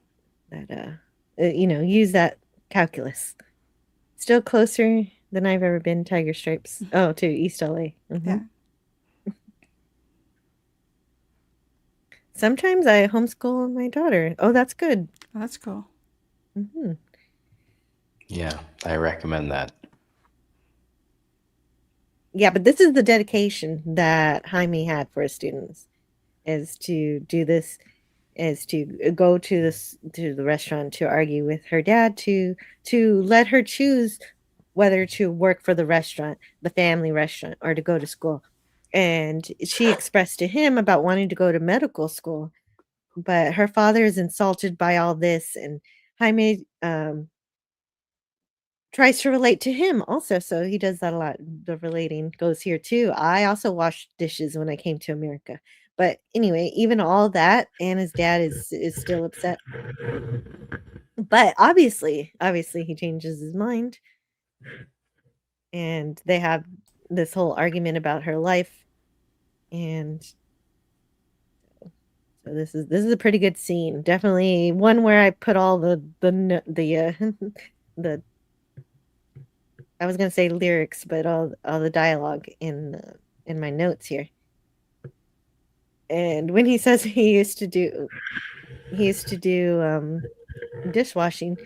use that calculus. Still closer than I've ever been, Tiger Stripes. Oh, to East LA. Yeah. Sometimes I homeschool my daughter. Oh, that's good. That's cool. Yeah, I recommend that. Yeah, but this is the dedication that Jaime had for his students, is to do this, is to go to the restaurant to argue with her dad to let her choose whether to work for the restaurant, the family restaurant, or to go to school. And she expressed to him about wanting to go to medical school, but her father is insulted by all this, and Jaime tries to relate to him also, so he does that a lot. The relating goes here too. I also washed dishes when I came to America. But anyway, even all that, Anna's dad is still upset. But obviously he changes his mind. And they have this whole argument about her life. And so this is a pretty good scene. Definitely one where I put all the I was gonna say lyrics, but all the dialogue in my notes here. And when he says he used to do he used to do dishwashing.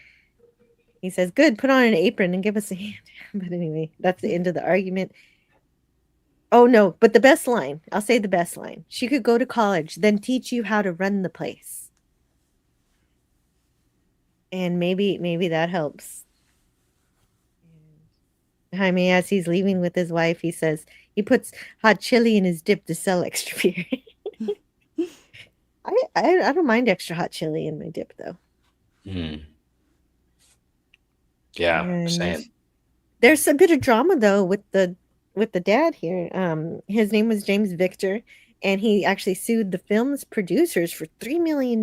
He says, "Good, put on an apron and give us a hand." But anyway, that's the end of the argument. Oh no, but the best line, I'll say the best line. She could go to college, then teach you how to run the place. And maybe that helps. Jaime, as he's leaving with his wife, he says he puts hot chili in his dip to sell extra beer. I don't mind extra hot chili in my dip though. Yeah, And same. there's a bit of drama though with the dad here. His name was James Victor, and he actually sued the film's producers for $3 million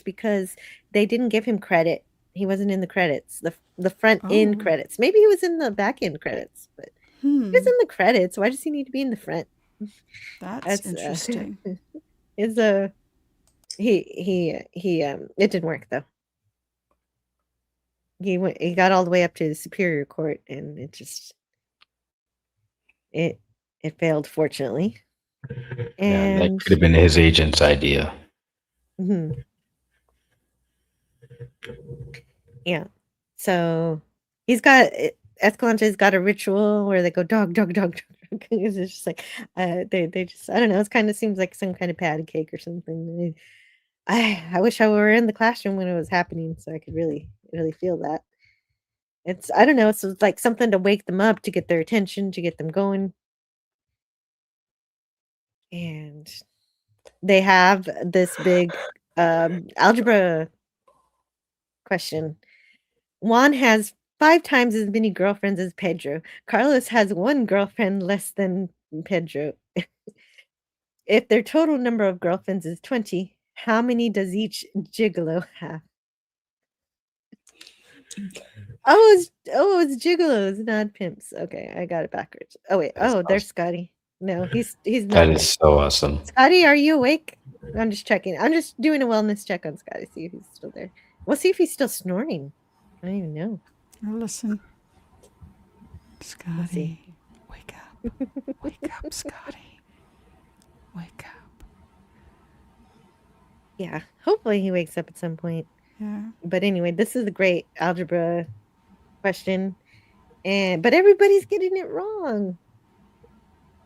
because they didn't give him credit. He wasn't in the credits, the front end credits. Maybe he was in the back end credits, but he was in the credits. Why does he need to be in the front? That's interesting. It's a it didn't work though. He got all the way up to the Superior Court, and it failed, fortunately. Yeah, that And could have been his agent's idea. yeah, so Escalante's got a ritual where they go dog, dog, dog, dog. It's just like they just, I don't know. It kind of seems like some kind of patty cake or something. I wish I were in the classroom when it was happening, so I could really feel that. I don't know. It's like something to wake them up, to get their attention, to get them going. And they have this big algebra question. Juan has 5 times as many girlfriends as Pedro. Carlos has 1 girlfriend less than Pedro. If their total number of girlfriends is 20, how many does each gigolo have? It's gigolos, not pimps. Okay, I got it backwards. Oh wait. That's There's Scotty. No, he's not. That is so awesome. Scotty, are you awake? I'm just checking. I'm just doing a wellness check on Scotty, see if he's still there. We'll see if he's still snoring. I don't even know. Oh, listen. Scotty, wake up. Wake up, Scotty. Wake up. Yeah, hopefully he wakes up at some point. Yeah. But anyway, this is a great algebra question. But everybody's getting it wrong.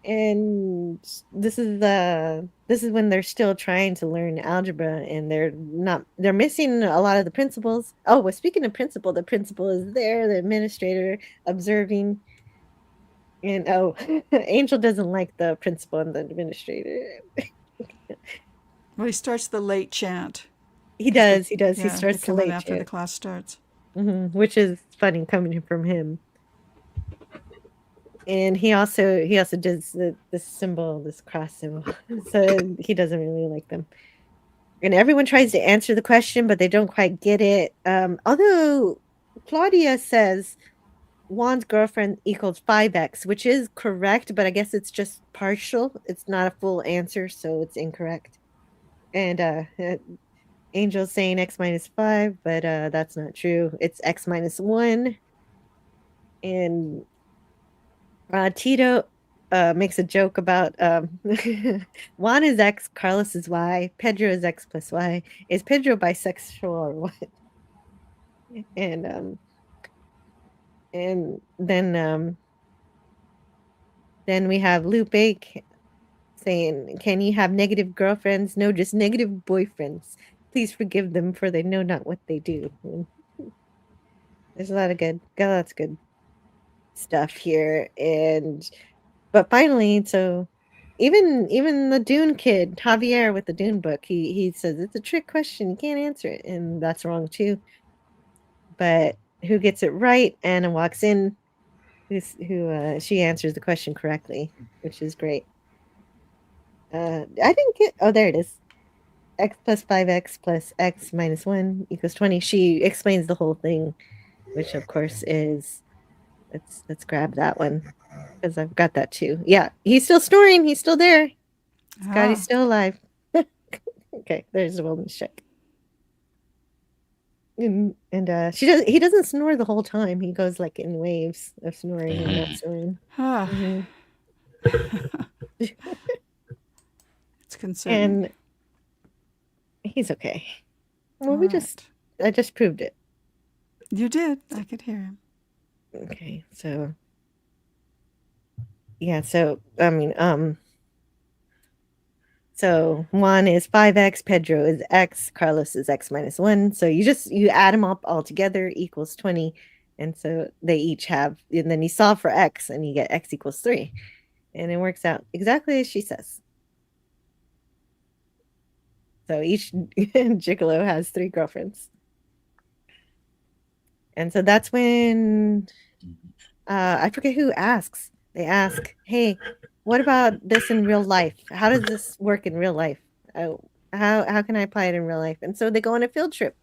And this is when they're still trying to learn algebra, and they're missing a lot of the principles. Oh, well, speaking of principal, the principal is there, the administrator observing. And Angel doesn't like the principal and the administrator. Well, he starts the late chant. He does. Yeah, he starts the late after chant. the class starts. Which is funny coming from him. And he also does this symbol, this cross symbol. So he doesn't really like them. And everyone tries to answer the question, but they don't quite get it. Although Claudia says Juan's girlfriend equals 5x, which is correct, but I guess it's just partial. It's not a full answer, so it's incorrect. And Angel's saying x minus 5, but that's not true. It's x minus 1. And Tito makes a joke about Juan is X, Carlos is Y, Pedro is X plus Y. Is Pedro bisexual or what? And then we have Lupe saying, "Can you have negative girlfriends? No, just negative boyfriends. Please forgive them, for they know not what they do." There's a lot of good stuff here. But finally, so even the Dune kid, Javier with the Dune book, he says it's a trick question, you can't answer it, and that's wrong too. But who gets it right? Anna walks in, she answers the question correctly, which is great. I didn't get, there it is. X plus 5x plus x minus 1 equals 20. She explains the whole thing, which of course is, let's grab that one, because I've got that too. Yeah, he's still snoring. He's still there. Scotty's still alive. Okay, there's the wellness check. And he doesn't snore the whole time. He goes like in waves of snoring and not snoring. It's concerning. And he's okay. Well, I just proved it. You did. I could hear him. Okay, so yeah, so I mean, so Juan is 5x, Pedro is x, Carlos is x minus 1. So you add them up all together equals 20. And so they each have, and then you solve for x and you get x equals 3. And it works out exactly as she says. So each gigolo has 3 girlfriends. And so that's when I forget who asks. They ask, "Hey, what about this in real life? How does this work in real life? How can I apply it in real life?" And so they go on a field trip.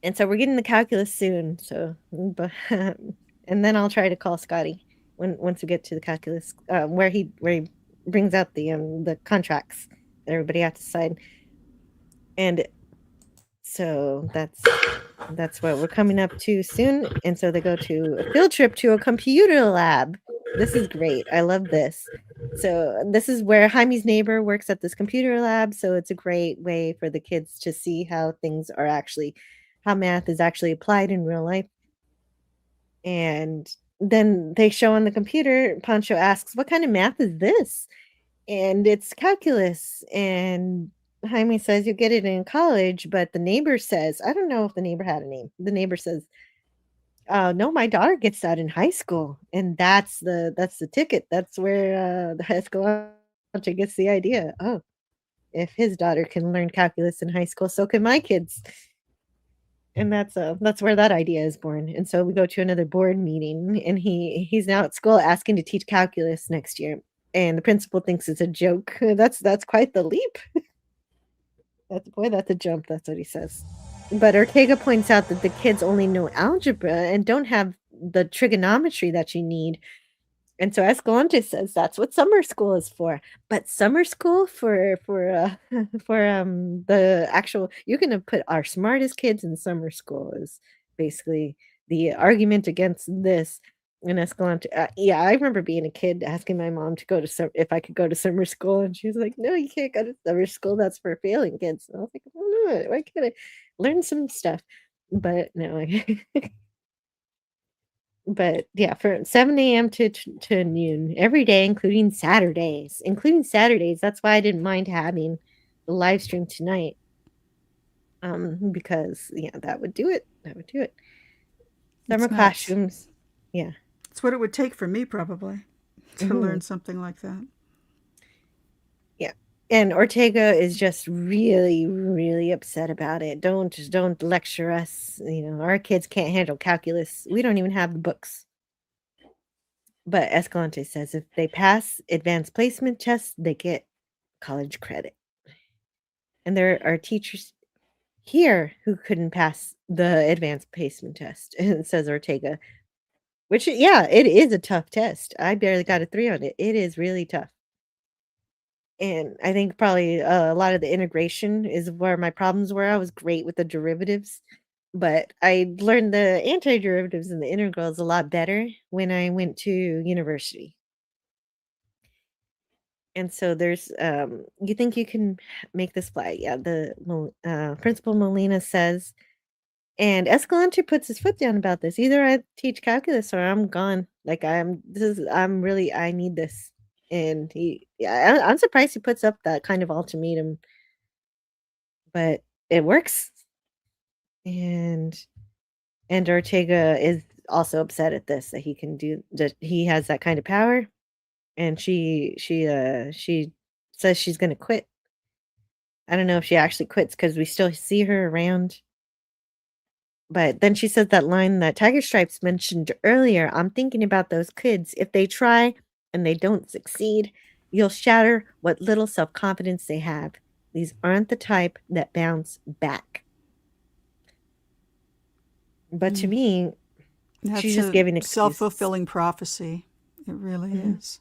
And so we're getting the calculus soon. So, but, and then I'll try to call Scotty once we get to the calculus, where he brings out the contracts that everybody has to sign. And so that's what we're coming up to soon. And so they go to a field trip to a computer lab. This is great. I love this. So this is where Jaime's neighbor works at this computer lab. So it's a great way for the kids to see how how math is actually applied in real life. And then they show on the computer, Pancho asks, "What kind of math is this?" And it's calculus. And Jaime says, "You'll get it in college," but the neighbor says, I don't know if the neighbor had a name. The neighbor says, "No, my daughter gets that in high school." And that's the ticket. That's where the Escalante gets the idea. Oh, if his daughter can learn calculus in high school, so can my kids. And that's where that idea is born. And so we go to another board meeting, and he's now at school asking to teach calculus next year. And the principal thinks it's a joke. That's quite the leap. That's a jump. That's what he says. But Ortega points out that the kids only know algebra and don't have the trigonometry that you need. And so Escalante says that's what summer school is for. But summer school for the actual, you're gonna put our smartest kids in summer school is basically the argument against this. And Escalante, yeah, I remember being a kid asking my mom to go to if I could go to summer school, and she was like, "No, you can't go to summer school. That's for failing kids." And I was like, "Oh no, why can't I learn some stuff?" But no, but yeah, for 7 a.m. to noon every day, including Saturdays. That's why I didn't mind having the live stream tonight. Because yeah, that would do it. Summer classrooms. Yeah. It's what it would take for me probably to learn something like that. Yeah. And Ortega is just really, really upset about it. Don't lecture us. Our kids can't handle calculus. We don't even have the books. But Escalante says if they pass advanced placement tests, they get college credit. And there are teachers here who couldn't pass the advanced placement test, says Ortega. Which, yeah, it is a tough test. I barely got a 3 on it. It is really tough. And I think probably a lot of the integration is where my problems were. I was great with the derivatives, but I learned the antiderivatives and the integrals a lot better when I went to university. And so there's, you think you can make this fly? Yeah, the Principal Molina says, and Escalante puts his foot down about this. Either I teach calculus or I'm gone. Like I need this. And I'm surprised he puts up that kind of ultimatum, but it works. And Ortega is also upset at this, that he has that kind of power. And she says she's going to quit. I don't know if she actually quits because we still see her around. But then she says that line that Tiger Stripes mentioned earlier. I'm thinking about those kids. If they try and they don't succeed, you'll shatter what little self-confidence they have. These aren't the type that bounce back. But to me, she's just giving excuses. Self-fulfilling prophecy. It really is.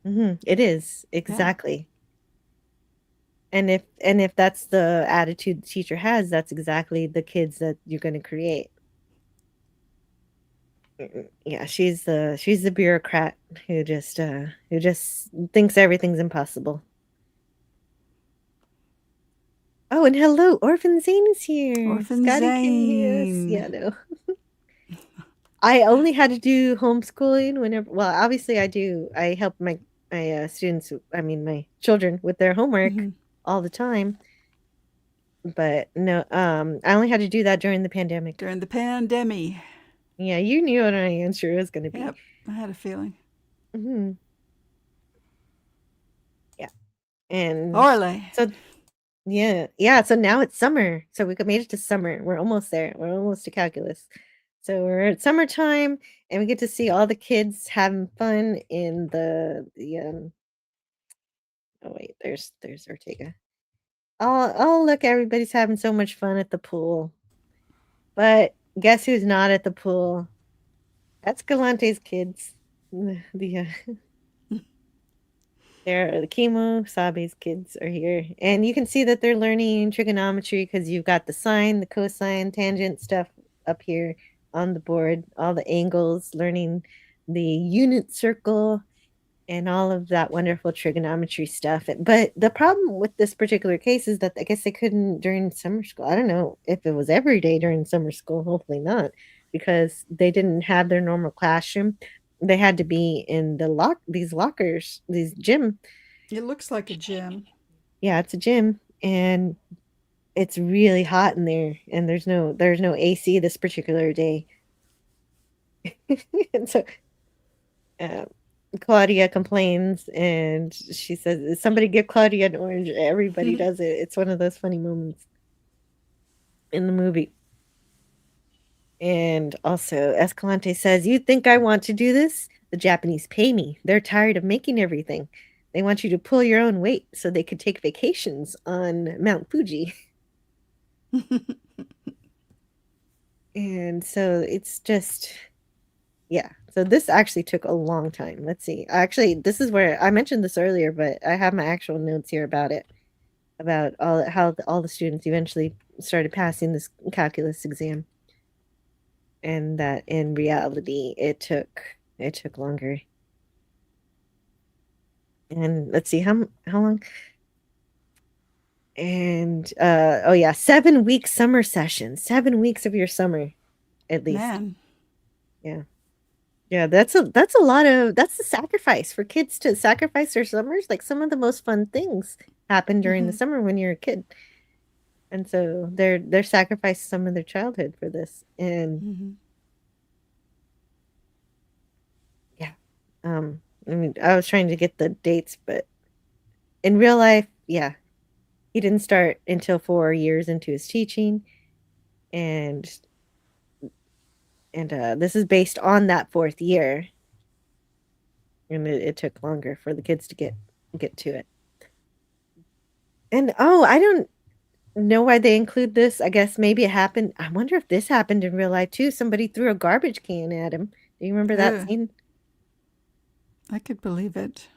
It is, exactly. Yeah. And if that's the attitude the teacher has, that's exactly the kids that you're going to create. Yeah, she's the bureaucrat who just thinks everything's impossible. Oh, and hello, Orphan Zane is here. Orphan Scotty can hear us. Zane. Yeah, no. I only had to do homeschooling whenever. Well, obviously, I do. I help my students. I mean, my children with their homework all the time. But no, I only had to do that during the pandemic. During the pandemic. Yeah, you knew what my answer was going to be. Yep, I had a feeling. Mm-hmm. Yeah, and Orly. so yeah. So now it's summer. So we made it to summer. We're almost there. We're almost to calculus. So we're at summertime, and we get to see all the kids having fun in the Oh wait, there's Ortega. Oh look, everybody's having so much fun at the pool. But guess who's not at the pool? Escalante's kids. The they're the Chemo Sabe's kids are here, and you can see that they're learning trigonometry because you've got the sine, the cosine, tangent stuff up here on the board, all the angles, learning the unit circle and all of that wonderful trigonometry stuff. But the problem with this particular case is that I guess they couldn't during summer school. I don't know if it was every day during summer school. Hopefully not, because they didn't have their normal classroom. They had to be in these lockers, these gym. It looks like a gym. Yeah, it's a gym, and it's really hot in there, and there's no AC this particular day. And so Claudia complains, and she says, somebody give Claudia an orange. Everybody does it. It's one of those funny moments in the movie. And also, Escalante says, you think I want to do this? The Japanese pay me. They're tired of making everything. They want you to pull your own weight so they could take vacations on Mount Fuji. And so it's just, yeah. So this actually took a long time. Let's see. Actually, this is where I mentioned this earlier, but I have my actual notes here about it, about how all the students eventually started passing this calculus exam. And that in reality, it took longer. And let's see how long. And 7 week summer session, 7 weeks of your summer, at least. Man. Yeah, that's a lot of, that's a sacrifice for kids to sacrifice their summers. Like some of the most fun things happen during the summer when you're a kid. And so they're sacrificing some of their childhood for this. And I mean, I was trying to get the dates, but in real life, yeah, he didn't start until 4 years into his teaching, and this is based on that 4th year, and it took longer for the kids to get to it. And I don't know why they include this. I guess maybe it happened. I wonder if this happened in real life too. Somebody threw a garbage can at him. Do you remember that scene? I could believe it.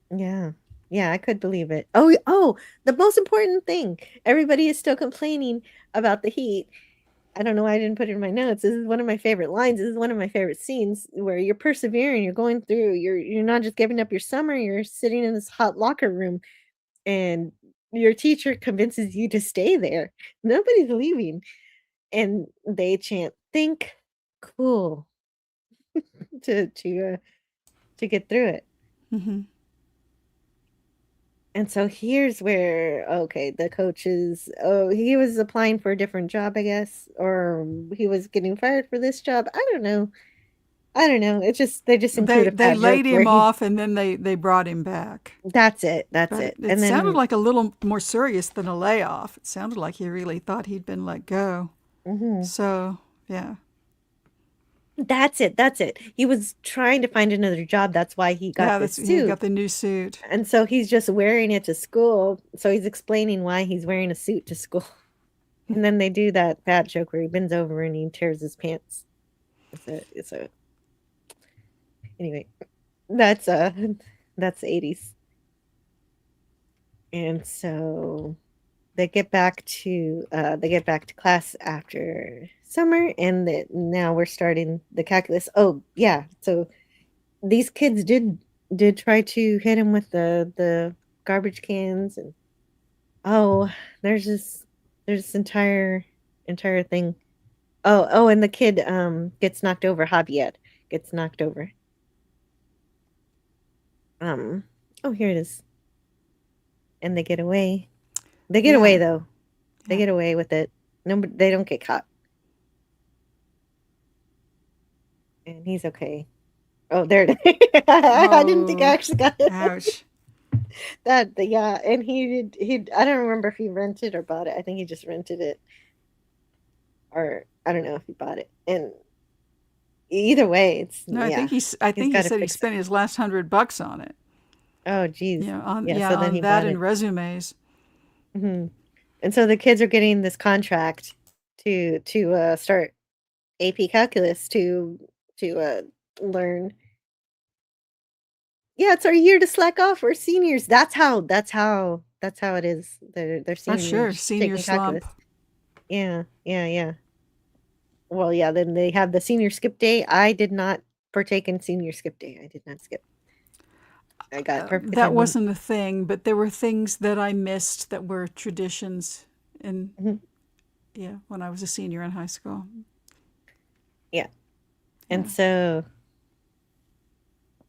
Yeah, I could believe it. Oh, the most important thing. Everybody is still complaining about the heat. I don't know why I didn't put it in my notes. This is one of my favorite lines. This is one of my favorite scenes where you're persevering, you're going through, you're not just giving up your summer, you're sitting in this hot locker room, and your teacher convinces you to stay there. Nobody's leaving. And they chant, think cool to get through it. And so here's where, okay, the coaches, he was applying for a different job, I guess, or he was getting fired for this job. I don't know. It's just, they just included they laid him off, and then they brought him back. That's it. But It then, sounded like a little more serious than a layoff. It sounded like he really thought he'd been let go. So, yeah. That's it. He was trying to find another job. That's why he got the suit. He got the new suit. And so he's just wearing it to school. So he's explaining why he's wearing a suit to school. And then they do that bad joke where he bends over and he tears his pants. Anyway, that's the 80s. And so they get back to class after summer, and now we're starting the calculus. Oh yeah, so these kids did try to hit him with the garbage cans, and there's this There's this entire thing. Oh, and the kid gets knocked over. Javier gets knocked over. Oh, here it is. And they get away. They get away though. They get away with it. No, they don't get caught. And he's okay. Oh, there it is. I didn't think I actually got it. Ouch. Yeah, and he I don't remember if he rented or bought it. I think he just rented it. Or I don't know if he bought it. And either way, it's no. I think he said he spent his last $100 on it. Oh, geez. Yeah, on so then he that bought and it. resumes. Mm-hmm. And so the kids are getting this contract to start AP calculus to learn. Yeah, it's our year to slack off. We're seniors. That's how it is. They're seniors. Oh, sure, senior slump. Yeah. Well, yeah. Then they have the senior skip day. I did not partake in senior skip day. I did not skip. I got perfect. That wasn't a thing, but there were things that I missed that were traditions in when I was a senior in high school. Yeah. And so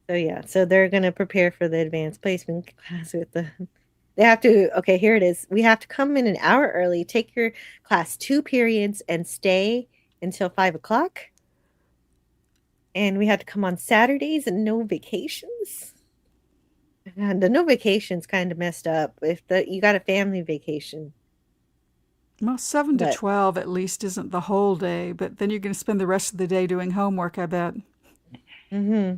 they're going to prepare for the advanced placement class with they have to, okay, here it is. We have to come in an hour early, take your class 2 periods and stay until 5 o'clock. And we have to come on Saturdays and no vacations. And the no vacation's kind of messed up. If you got a family vacation. Well, 7 to 12 at least isn't the whole day, but then you're going to spend the rest of the day doing homework, I bet. Mm-hmm.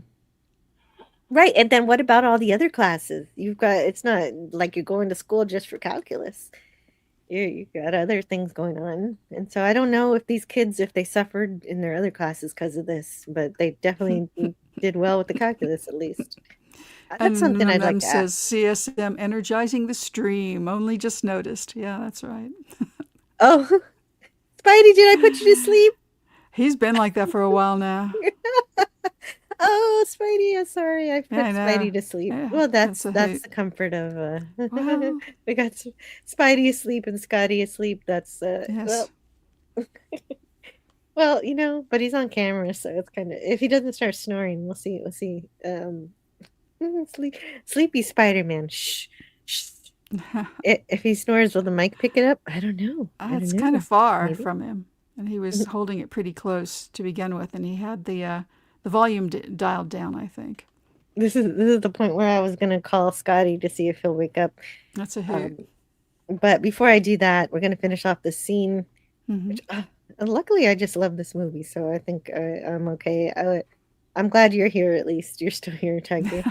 Right, and then what about all the other classes? It's not like you're going to school just for calculus. You've got other things going on. And so I don't know if these kids, if they suffered in their other classes because of this, but they definitely did well with the calculus at least. That's something I'd like to says ask. CSM energizing the stream. Only just noticed. Yeah, that's right. Oh, Spidey, did I put you to sleep? He's been like that for a while now. Oh, Spidey, I'm sorry. I put Spidey to sleep. Yeah, well, that's the comfort of well, we got Spidey asleep and Scotty asleep. That's yes. Well, but he's on camera, so it's kind of, if he doesn't start snoring, we'll see. Sleepy Spider-Man. Shh. If he snores, will the mic pick it up? I don't know. It's kind of far from him, and he was holding it pretty close to begin with, and he had the volume dialed down, I think. This is the point where I was going to call Scotty to see if he'll wake up. That's a hoot. But before I do that, we're going to finish off the scene. Mm-hmm. Which, luckily, I just love this movie, so I think I'm okay. I'm glad you're here. At least you're still here, Tiger.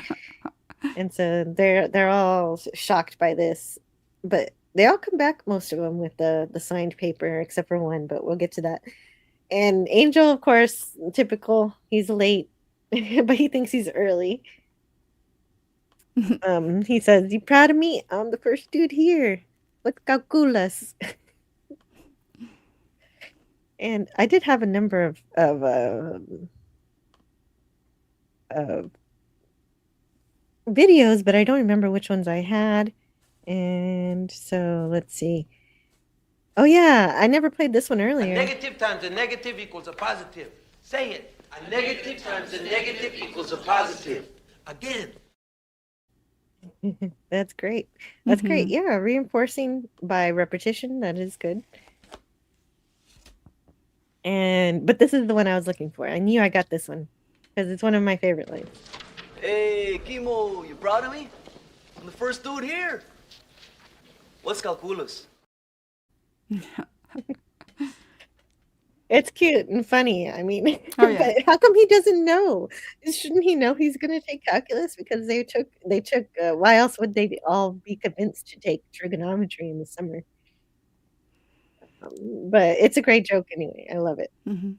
And so they're all shocked by this, but they all come back, most of them, with the signed paper, except for one. But we'll get to that. And Angel, of course, typical. He's late, but he thinks he's early. He says, "You proud of me? I'm the first dude here. With calculus." And I did have a number of videos, but I don't remember which ones I had. And so let's see. Oh yeah, I never played this one earlier. A negative times a negative equals a positive. Say it. A negative times a negative equals a positive. Again. That's great. That's great. Yeah, reinforcing by repetition. That is good. But this is the one I was looking for. I knew I got this one because it's one of my favorite lines. Hey, Kimo, you proud of me? I'm the first dude here. What's calculus? It's cute and funny. I mean, oh, yeah. But how come he doesn't know? Shouldn't he know he's going to take calculus? Because they took. Why else would they all be convinced to take trigonometry in the summer? But it's a great joke anyway. I love it. Mm-hmm.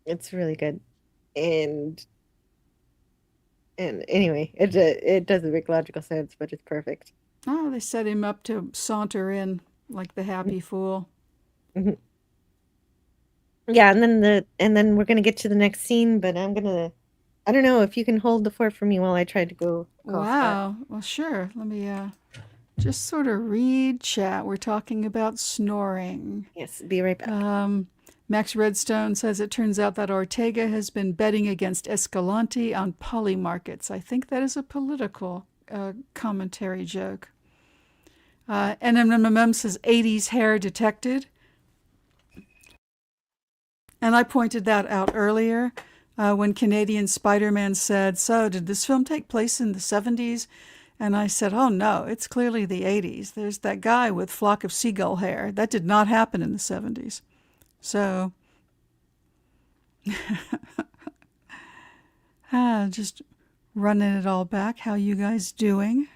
It's really good, and anyway, it doesn't make logical sense, but it's perfect. Oh, they set him up to saunter in like the happy fool. Mm-hmm. Yeah, and then we're gonna get to the next scene, but I don't know if you can hold the fort for me while I try to go. Wow. Well, sure. Let me just sort of read chat. We're talking about snoring. Yes, be right back. Max Redstone says it turns out that Ortega has been betting against Escalante on poly markets. I think that is a political commentary joke. NMMM says 80s hair detected. And I pointed that out earlier when Canadian Spider-Man said, so did this film take place in the 70s? And I said, oh no, it's clearly the 80s. There's that guy with flock of seagull hair. That did not happen in the 70s. So, just running it all back. How you guys doing?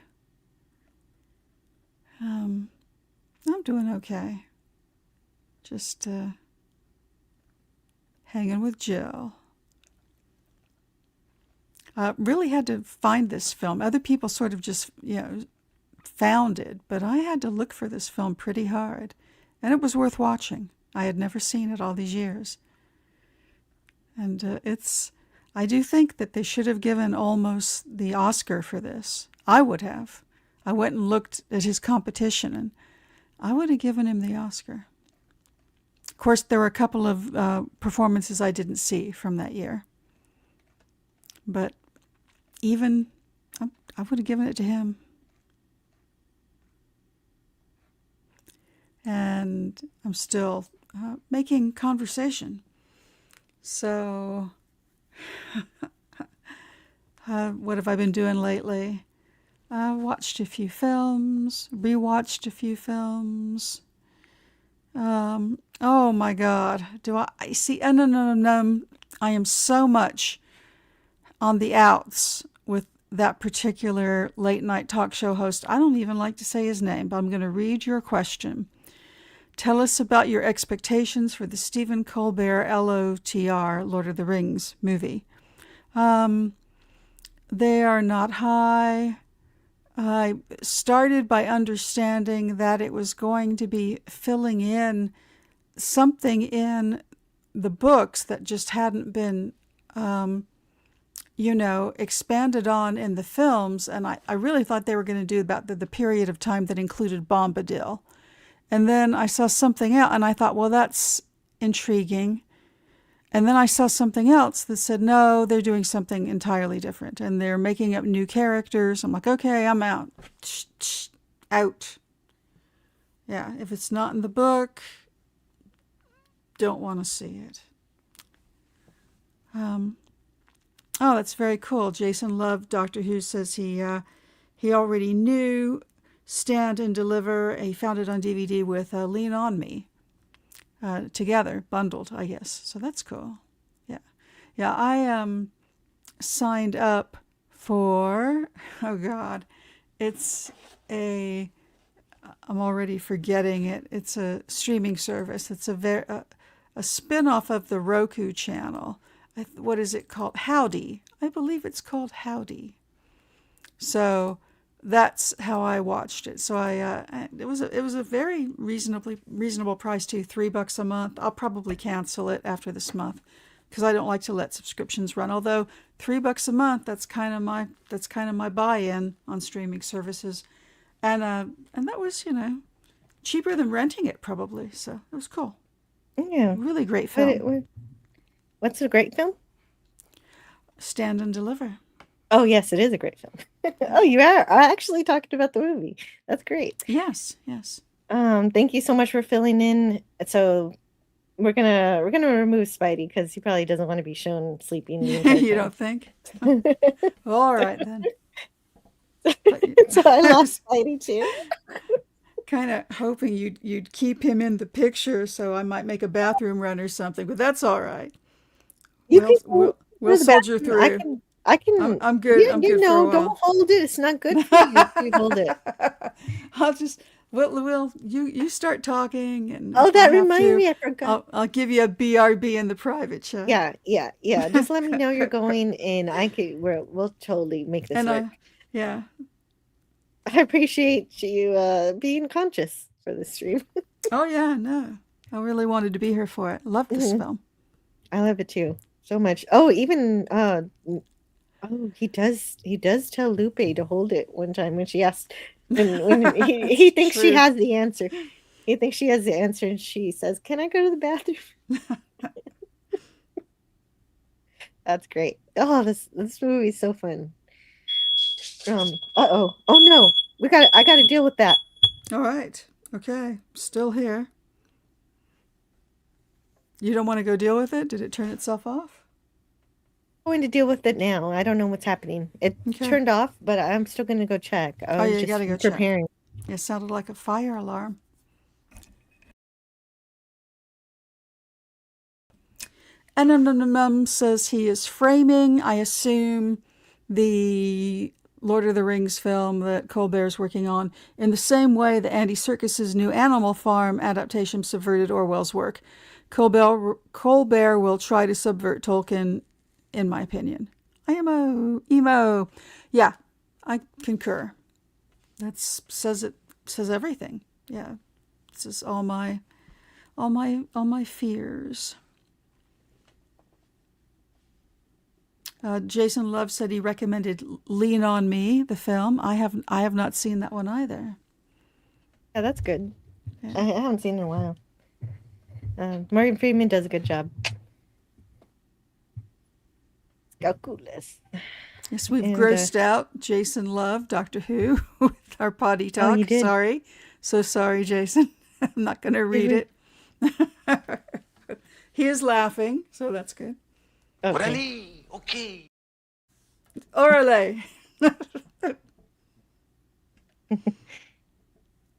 I'm doing okay. Just hanging with Jill. Really had to find this film. Other people sort of just, found it, but I had to look for this film pretty hard. And it was worth watching. I had never seen it all these years. And I do think that they should have given Olmos the Oscar for this. I would have. I went and looked at his competition, and I would have given him the Oscar. Of course, there were a couple of performances I didn't see from that year. But even, I would have given it to him. And I'm still making conversation. So, what have I been doing lately? I watched a few films, rewatched a few films. Oh my God. Do I see? No. I am so much on the outs with that particular late night talk show host. I don't even like to say his name, but I'm going to read your question. Tell us about your expectations for the Stephen Colbert LOTR, Lord of the Rings movie. They are not high. I started by understanding that it was going to be filling in something in the books that just hadn't been, expanded on in the films. And I really thought they were going to do about the period of time that included Bombadil. And then I saw something else, and I thought, well, that's intriguing. And then I saw something else that said, no, they're doing something entirely different, and they're making up new characters. I'm like, okay, I'm out. Out. Yeah, if it's not in the book, don't want to see it. Oh, that's very cool. Jason Love, Doctor Who, says he already knew Stand and Deliver. He found it on DVD with Lean On Me. Together, bundled, I guess. So that's cool. Yeah. I signed up for. Oh God, I'm already forgetting it. It's a streaming service. It's a spin-off of the Roku channel. What is it called? Howdy. I believe it's called Howdy. So that's how I watched it. So it was a very reasonable price too, $3 a month. I'll probably cancel it after this month because I don't like to let subscriptions run. Although $3 a month, that's kind of my buy-in on streaming services, and that was cheaper than renting it probably. So it was cool. Yeah, really great film. What's a great film? Stand and Deliver. Oh, yes, it is a great film. Oh, you are actually talking about the movie. That's great. Yes. Thank you so much for filling in. So we're gonna remove Spidey because he probably doesn't want to be shown sleeping. You don't think? All right then. So I lost Spidey too. Kind of hoping you'd keep him in the picture, so I might make a bathroom run or something. But that's all right. We'll soldier through. I can. I'm good. I'm good for a while. Don't hold it. It's not good for you if you hold it. I'll just. Will you start talking and. Oh, that reminds me. I forgot. I'll give you a BRB in the private chat. Yeah. Just let me know you're going, and we'll totally make this work. Yeah. I appreciate you being conscious for this stream. Oh yeah, no, I really wanted to be here for it. Love this film. I love it too so much. Oh, even he does tell Lupe to hold it one time when she asked when he thinks she True. has the answer. He thinks she has the answer, and she says, "Can I go to the bathroom?" That's great. Oh, this movie is so fun. Oh no, I got to deal with that. All right. Okay. Still here. You don't want to go deal with it? Did it turn itself off? I'm going to deal with it now. I don't know what's happening. It turned off, but I'm still going to go check. I was you just gotta go preparing. check. It sounded like a fire alarm. And says he is framing, I assume, the Lord of the Rings film that Colbert's working on in the same way that Andy Serkis's new Animal Farm adaptation subverted Orwell's work. Colbert will try to subvert Tolkien, in my opinion. Emo. Yeah, I concur. That says everything. Yeah, this is all my fears. Jason Love said he recommended Lean on Me, the film. I have not seen that one either. Yeah, that's good. Yeah. I haven't seen it in a while. Morgan Freeman does a good job. Calculus. Yes, we've grossed out Jason Love, Doctor Who, with our potty talk. You did. Sorry. So sorry, Jason. I'm not going to read it. He is laughing, so that's good. Okay. Okay. Orale.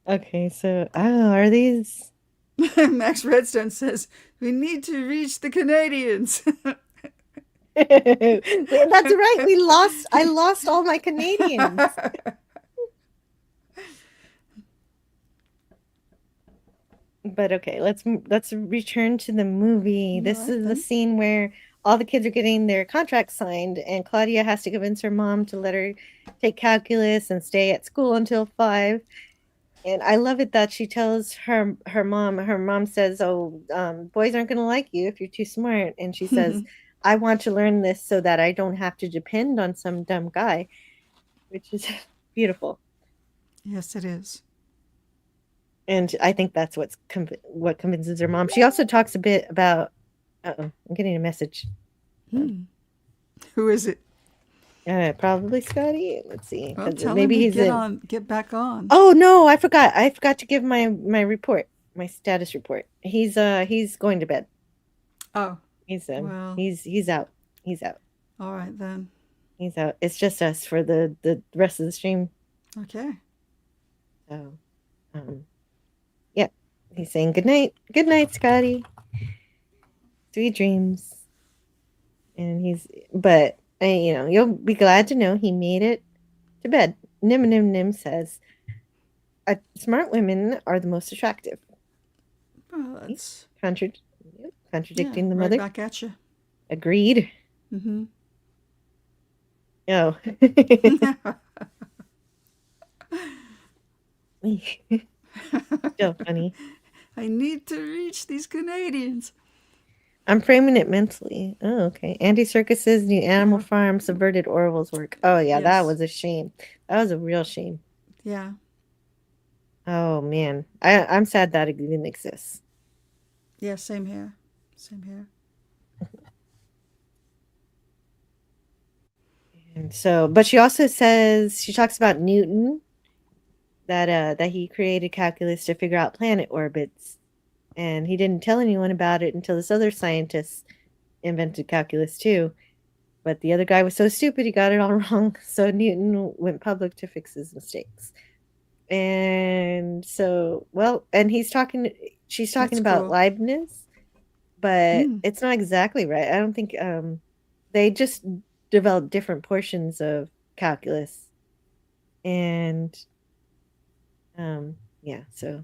Okay, so are these? Max Redstone says we need to reach the Canadians. That's right. I lost all my Canadians. But okay, let's return to the movie. This is the scene where all the kids are getting their contracts signed, and Claudia has to convince her mom to let her take calculus and stay at school until 5. And I love it that she tells her mom says, "Oh, boys aren't going to like you if you're too smart." And she says, "I want to learn this so that I don't have to depend on some dumb guy," which is beautiful. Yes, it is. And I think that's what convinces her mom. She also talks a bit about. I'm getting a message. Who is it? Probably Scotty. Let's see. Well, tell maybe him he's get back on. Oh no, I forgot. I forgot to give my report, my status report. He's going to bed. Oh. He's out. He's out. All right then. He's out. It's just us for the rest of the stream. Okay. So, yeah. He's saying good night. Good night, Scotty. Sweet dreams. And you'll be glad to know he made it to bed. Nim says, smart women are the most attractive. Well, that's contradicting the right mother. Back at you. Agreed. Mm-hmm. Oh. Still funny. I need to reach these Canadians. I'm framing it mentally. Oh, okay. Andy Serkis's new Animal Farm subverted Orwell's work. Oh, yeah, Yes. That was a shame. That was a real shame. Yeah. Oh, man. I'm sad that it didn't exist. Yeah, same here. Same here. And so, but she also says, she talks about Newton, that he created calculus to figure out planet orbits. And he didn't tell anyone about it until this other scientist invented calculus too. But the other guy was so stupid he got it all wrong. So Newton went public to fix his mistakes. And so, and she's talking That's about cool. Leibniz, but it's not exactly right. I don't think they just developed different portions of calculus. And yeah, so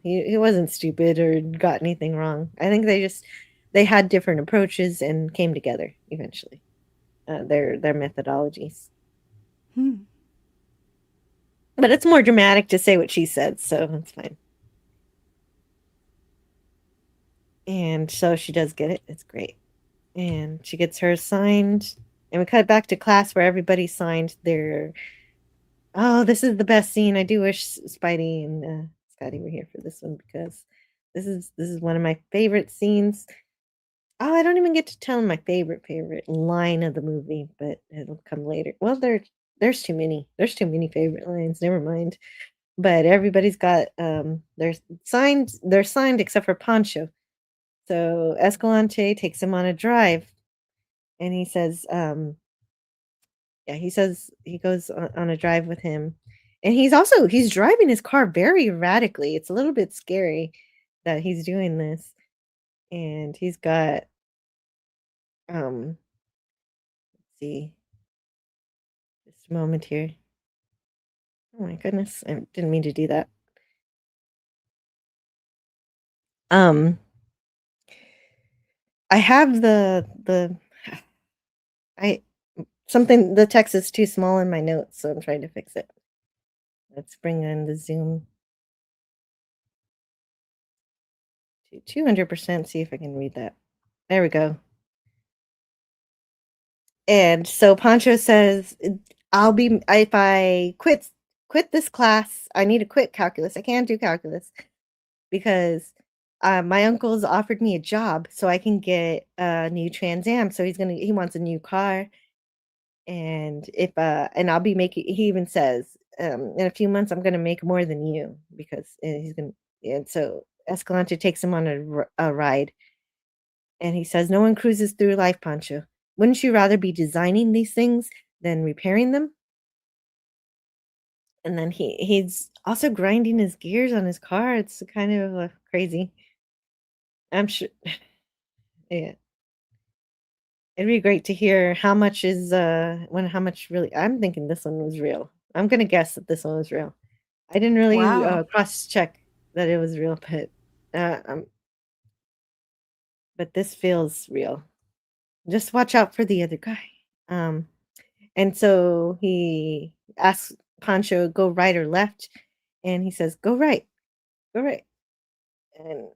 he wasn't stupid or got anything wrong. I think they had different approaches and came together eventually. Their methodologies. But it's more dramatic to say what she said, so it's fine. And so she does get it. It's great. And she gets hers signed. And we cut back to class where everybody signed their Oh, this is the best scene. I do wish Spidey and Scotty were here for this one because this is one of my favorite scenes. Oh, I don't even get to tell my favorite line of the movie, but it'll come later. Well, there's too many. There's too many favorite lines. Never mind. But everybody's got they're signed except for Pancho. So Escalante takes him on a drive and he says yeah, he says he goes on a drive with him. And he's driving his car very erratically. It's a little bit scary that he's doing this. And he's got let's see, just a moment here. Oh my goodness, I didn't mean to do that. Um, I have the I something the text is too small in my notes, so I'm trying to fix it. Let's bring in the zoom to 200%, see if I can read that. There we go. And so Pancho says, if I quit this class, I need to quit calculus. I can't do calculus because my uncle's offered me a job so I can get a new Trans Am. So he wants a new car. And and I'll be making, he even says, in a few months, I'm going to make more than you because he's going to, and so Escalante takes him on a ride and he says, no one cruises through life, Pancho. Wouldn't you rather be designing these things than repairing them? And then he's also grinding his gears on his car. It's kind of crazy. I'm sure. Yeah. It'd be great to hear how much how much really. I'm thinking this one was real. I'm gonna guess that this one was real. I didn't really Wow. cross check that it was real, but this feels real. Just watch out for the other guy. And so he asks Pancho, go right or left, and he says, go right, go right.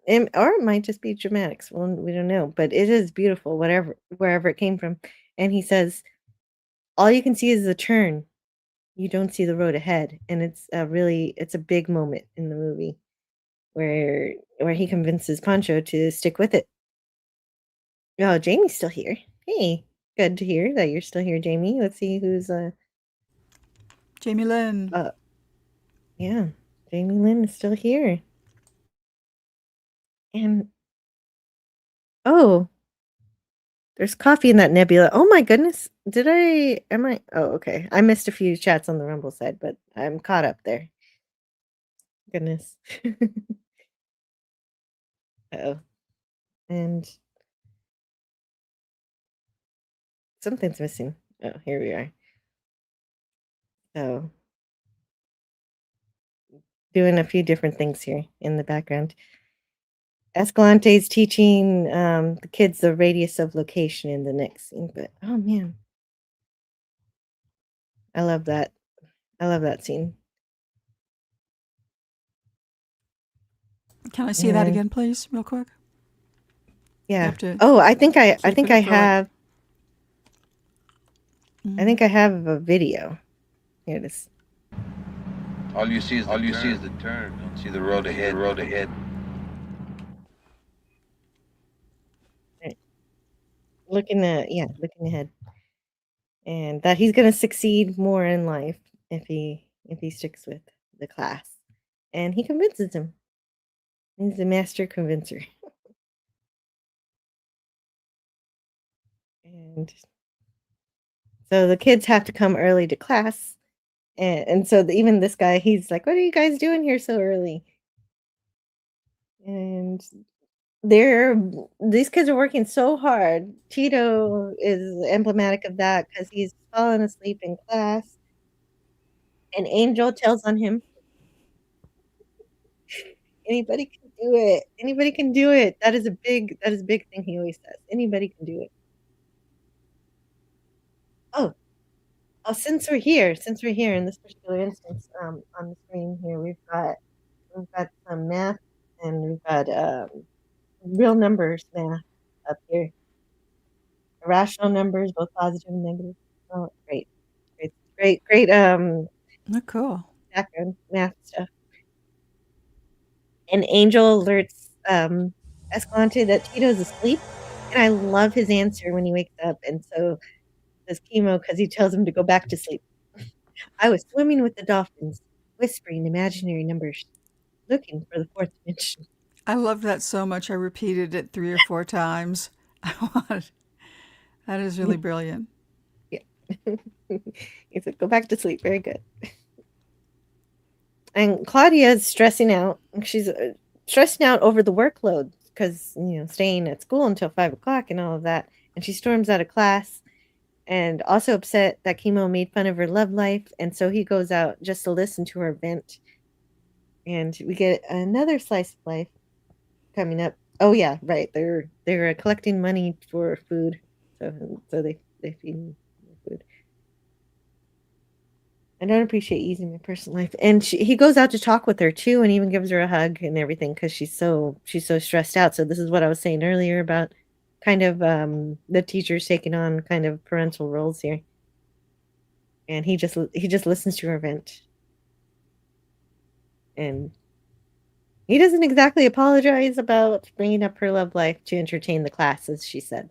And or it might just be dramatics. Well, we don't know, but it is beautiful, wherever it came from. And he says, all you can see is the turn. You don't see the road ahead. And it's a big moment in the movie where he convinces Pancho to stick with it. Oh, Jamie's still here. Hey, good to hear that you're still here, Jamie. Let's see who's Jamie Lynn. Yeah, Jamie Lynn is still here. And oh, there's coffee in that nebula. Oh my goodness. Oh, okay. I missed a few chats on the Rumble side, but I'm caught up there. Goodness. Uh-oh. And something's missing. Oh, here we are. So, doing a few different things here in the background. Escalante's teaching the kids the radius of location in the next scene, but oh man. I love that. I love that scene. Can I see that again, please, real quick? Yeah. Oh, I think I have. Mm-hmm. I think I have a video. Here it is. All you see is the turn. Don't see the road ahead. Right. Looking ahead. And that he's going to succeed more in life if he sticks with the class. And he convinces him. He's a master convincer. And so the kids have to come early to class. And so even this guy, he's like, what are you guys doing here so early? And these kids are working so hard. Tito is emblematic of that because he's fallen asleep in class. And Angel tells on him. Anybody can do it. Anybody can do it. That is a big thing he always says. Anybody can do it. Oh, since we're here in this particular instance, on the screen here, we've got some math and we've got real numbers math up here. Irrational numbers, both positive and negative. Oh, great. Oh, cool. Background math stuff. And Angel alerts Escalante that Tito's asleep, and I love his answer when he wakes up. And so does Chemo because he tells him to go back to sleep. I was swimming with the dolphins, whispering imaginary numbers, looking for the fourth dimension. I love that so much. I repeated it 3 or 4 times. That is really brilliant. Yeah. He said, go back to sleep. Very good. And Claudia is stressing out. She's stressing out over the workload because, staying at school until 5 o'clock and all of that. And she storms out of class and also upset that Chemo made fun of her love life. And so he goes out just to listen to her vent. And we get another slice of life coming up. Oh yeah, right. They're collecting money for food. So they feed me food. I don't appreciate using my personal life. And he goes out to talk with her too, and even gives her a hug and everything because she's so stressed out. So this is what I was saying earlier about kind of the teachers taking on kind of parental roles here. And he just listens to her vent, and he doesn't exactly apologize about bringing up her love life to entertain the class, as she said,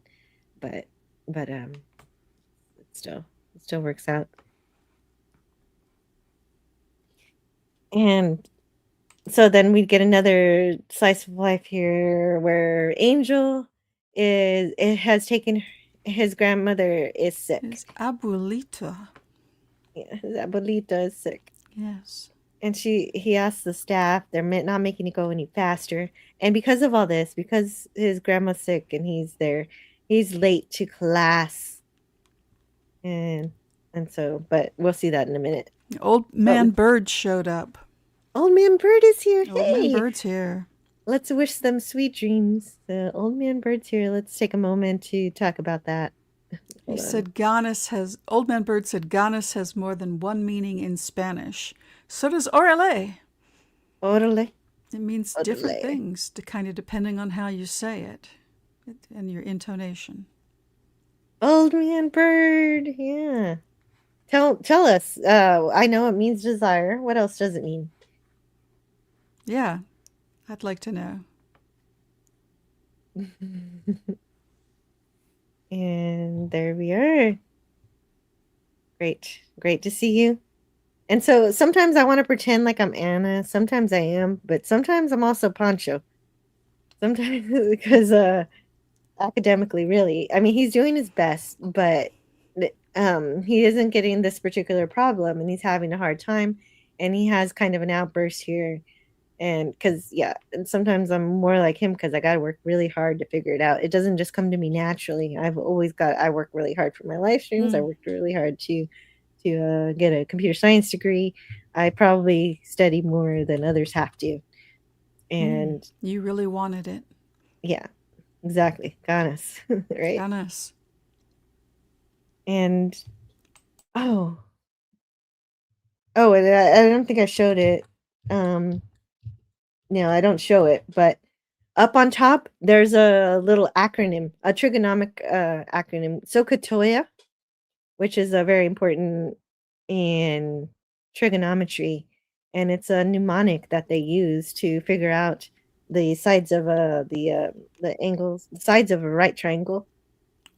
but it still works out. And so then we get another slice of life here where Angel has taken his grandmother is sick. His abuelita. Yeah, his abuelita is sick. Yes. And he asks the staff, they're not making it go any faster. And because of all this, because his grandma's sick and he's late to class. And so, but we'll see that in a minute. Old Man Bird showed up. Old Man Bird is here. Old Man Bird's here. Let's wish them sweet dreams. The Old Man Bird's here. Let's take a moment to talk about that. He said Old Man Bird said Ganas has more than one meaning in Spanish. So does orale. Orale. It means different things, kind of depending on how you say it and your intonation. Old Man Bird, yeah. Tell us. I know it means desire. What else does it mean? Yeah, I'd like to know. And there we are. Great to see you. And so sometimes I want to pretend like I'm Anna. Sometimes I am, but sometimes I'm also Pancho. Sometimes because academically, really, I mean, he's doing his best, but he isn't getting this particular problem, and he's having a hard time, and he has kind of an outburst here. And because and sometimes I'm more like him because I got to work really hard to figure it out. It doesn't just come to me naturally. I work really hard for my live streams. I worked really hard to get a computer science degree. I probably study more than others have to. And you really wanted it. Yeah, exactly. Ganas, right? Ganas. And and I don't think I showed it. No, I don't show it, but up on top there's a little acronym, a trigonomic acronym, SOHCAHTOA, which is very important in trigonometry, and it's a mnemonic that they use to figure out the sides of the angles, the sides of a right triangle.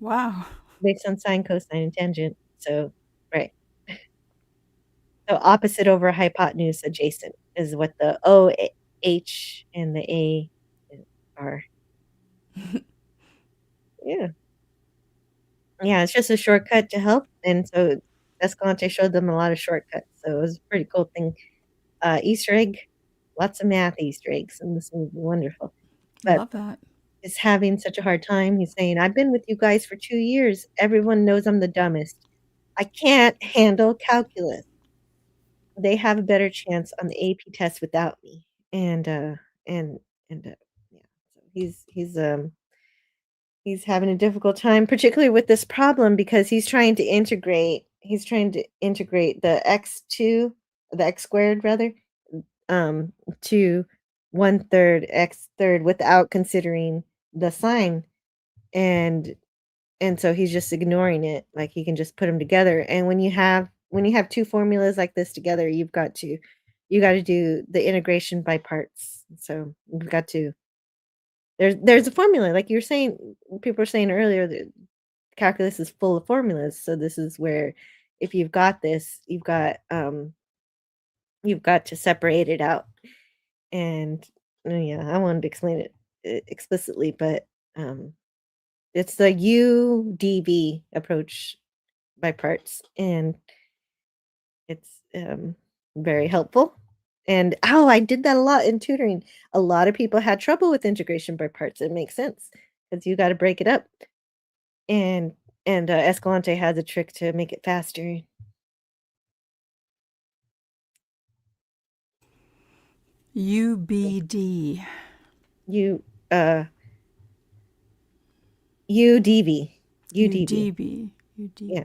Wow. Based on sine, cosine, and tangent. So, right. So opposite over hypotenuse adjacent is what the OH and the A are. Yeah. Yeah, it's just a shortcut to help. And so Escalante showed them a lot of shortcuts. So it was a pretty cool thing. Easter egg, lots of math Easter eggs, and this was wonderful. I love that. Is having such a hard time. He's saying, I've been with you guys for 2 years. Everyone knows I'm the dumbest. I can't handle calculus. They have a better chance on the AP test without me. And yeah. So he's having a difficult time, particularly with this problem, because he's trying to integrate the x squared rather, to 1/3 x third without considering the sign. And so he's just ignoring it. Like he can just put them together. And when you have when you have two formulas like this together, you got to do the integration by parts. So you've got to there's a formula like you're saying. People were saying earlier that calculus is full of formulas. So this is where if you've got this, you've got to separate it out. And yeah, I wanted to explain it explicitly, but it's the UDV approach by parts, and it's very helpful. And I did that a lot in tutoring. A lot of people had trouble with integration by parts. It makes sense because you got to break it up. And Escalante has a trick to make it faster. UBD. UDV. UDV. Yeah.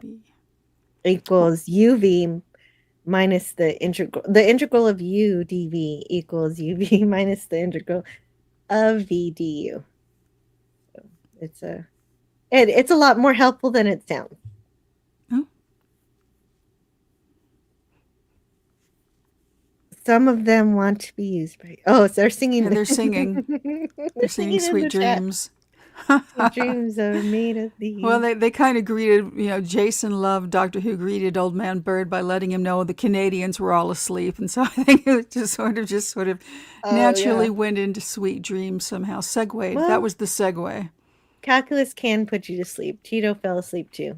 Equals UV minus the integral. The integral of UDV equals UV minus the integral of VDU. So it's a lot more helpful than it sounds. Oh. Some of them want to be used by. Oh, so they're singing. Yeah, they're singing. They're singing "Sweet Dreams." Sweet dreams are made of these. Well, they kind of greeted, Jason loved Doctor Who greeted Old Man Bird by letting him know the Canadians were all asleep. And so I think it was just sort of naturally went into Sweet Dreams somehow. Segued. Well, that was the segue. Calculus can put you to sleep. Tito fell asleep too.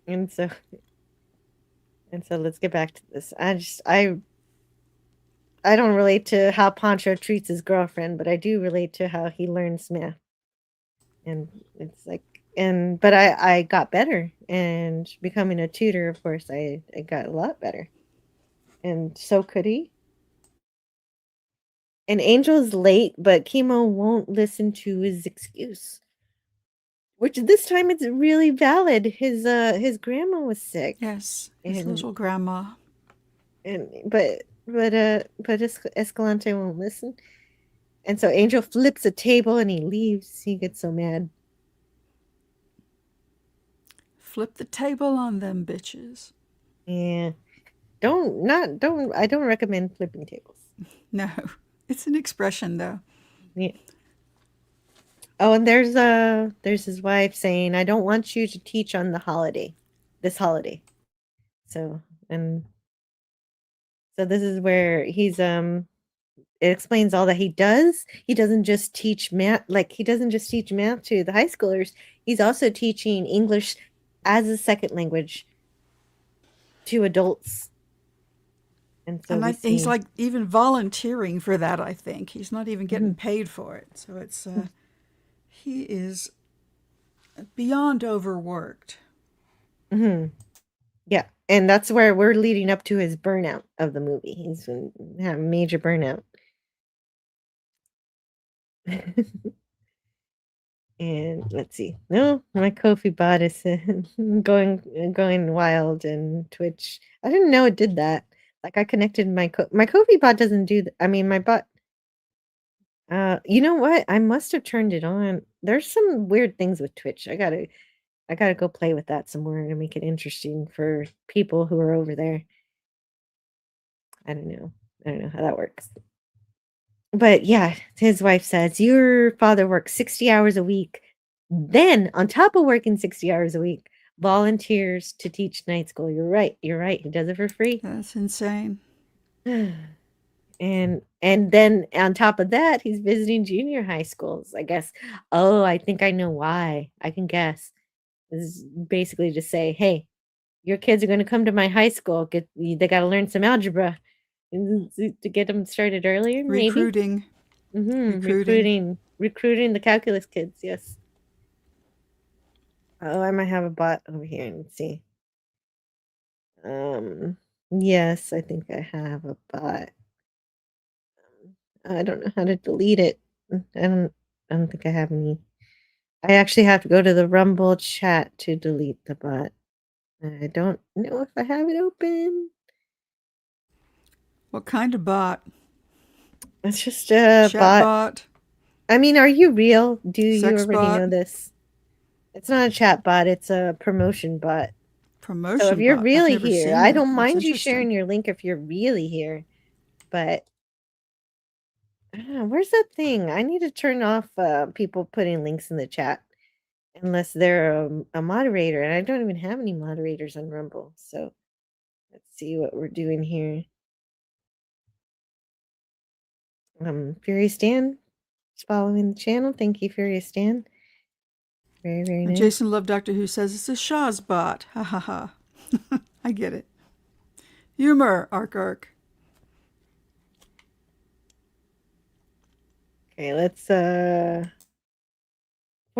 And so let's get back to this. I don't relate to how Pancho treats his girlfriend, but I do relate to how he learns math. And it's like, but I got better, and becoming a tutor, of course, I got a lot better. And so could he. And Angel's late, but Chemo won't listen to his excuse. Which this time it's really valid. His grandma was sick. Yes, his little grandma. But Escalante won't listen. And so Angel flips a table and he leaves. He gets so mad. Flip the table on them bitches. Yeah. I don't recommend flipping tables. No. It's an expression though. Yeah. Oh, and there's his wife saying, "I don't want you to teach on this holiday." So this is where he's it explains all that he does. He doesn't just teach math to the high schoolers. He's also teaching English as a second language to adults. And so he's like even volunteering for that, I think. He's not even getting paid for it. So it's he is beyond overworked. Mm-hmm. Yeah. And that's where we're leading up to his burnout of the movie. He's going to have a major burnout. And let's see. No, my Ko-fi bot is going wild in Twitch. I didn't know it did that. Like I connected my Ko-fi bot doesn't do that. I mean, my bot. You know what? I must have turned it on. There's some weird things with Twitch. I gotta go play with that some more and make it interesting for people who are over there. I don't know how that works. But yeah, his wife says, your father works 60 hours a week. Then on top of working 60 hours a week, volunteers to teach night school. You're right. He does it for free. That's insane. And then on top of that, he's visiting junior high schools, I guess. Oh, I think I know why. I can guess. This is basically to say, hey, your kids are going to come to my high school. They got to learn some algebra to get them started earlier. Recruiting. Maybe. Recruiting the calculus kids. Yes. Oh, I might have a bot over here. Let's see. Yes, I think I have a bot. I don't know how to delete it. I don't think I have any. I actually have to go to the Rumble chat to delete the bot. I don't know if I have it open. What kind of bot? It's just a bot. I mean, are you real? Do Sex you already bot? know this? It's not a chat bot. It's a promotion bot. promotion. So if you're book. I've really never here, seen I that. don't That's mind you interesting. sharing your link if you're really here. But where's that thing? I need to turn off people putting links in the chat unless they're a moderator, and I don't even have any moderators on Rumble. So let's see what we're doing here. Furious Stan is following the channel. Thank you, Furious Stan. Very, very And nice. Jason Love Doctor Who says it's a Shaw's bot. Ha ha ha. I get it. Humor, arc. Okay, let's for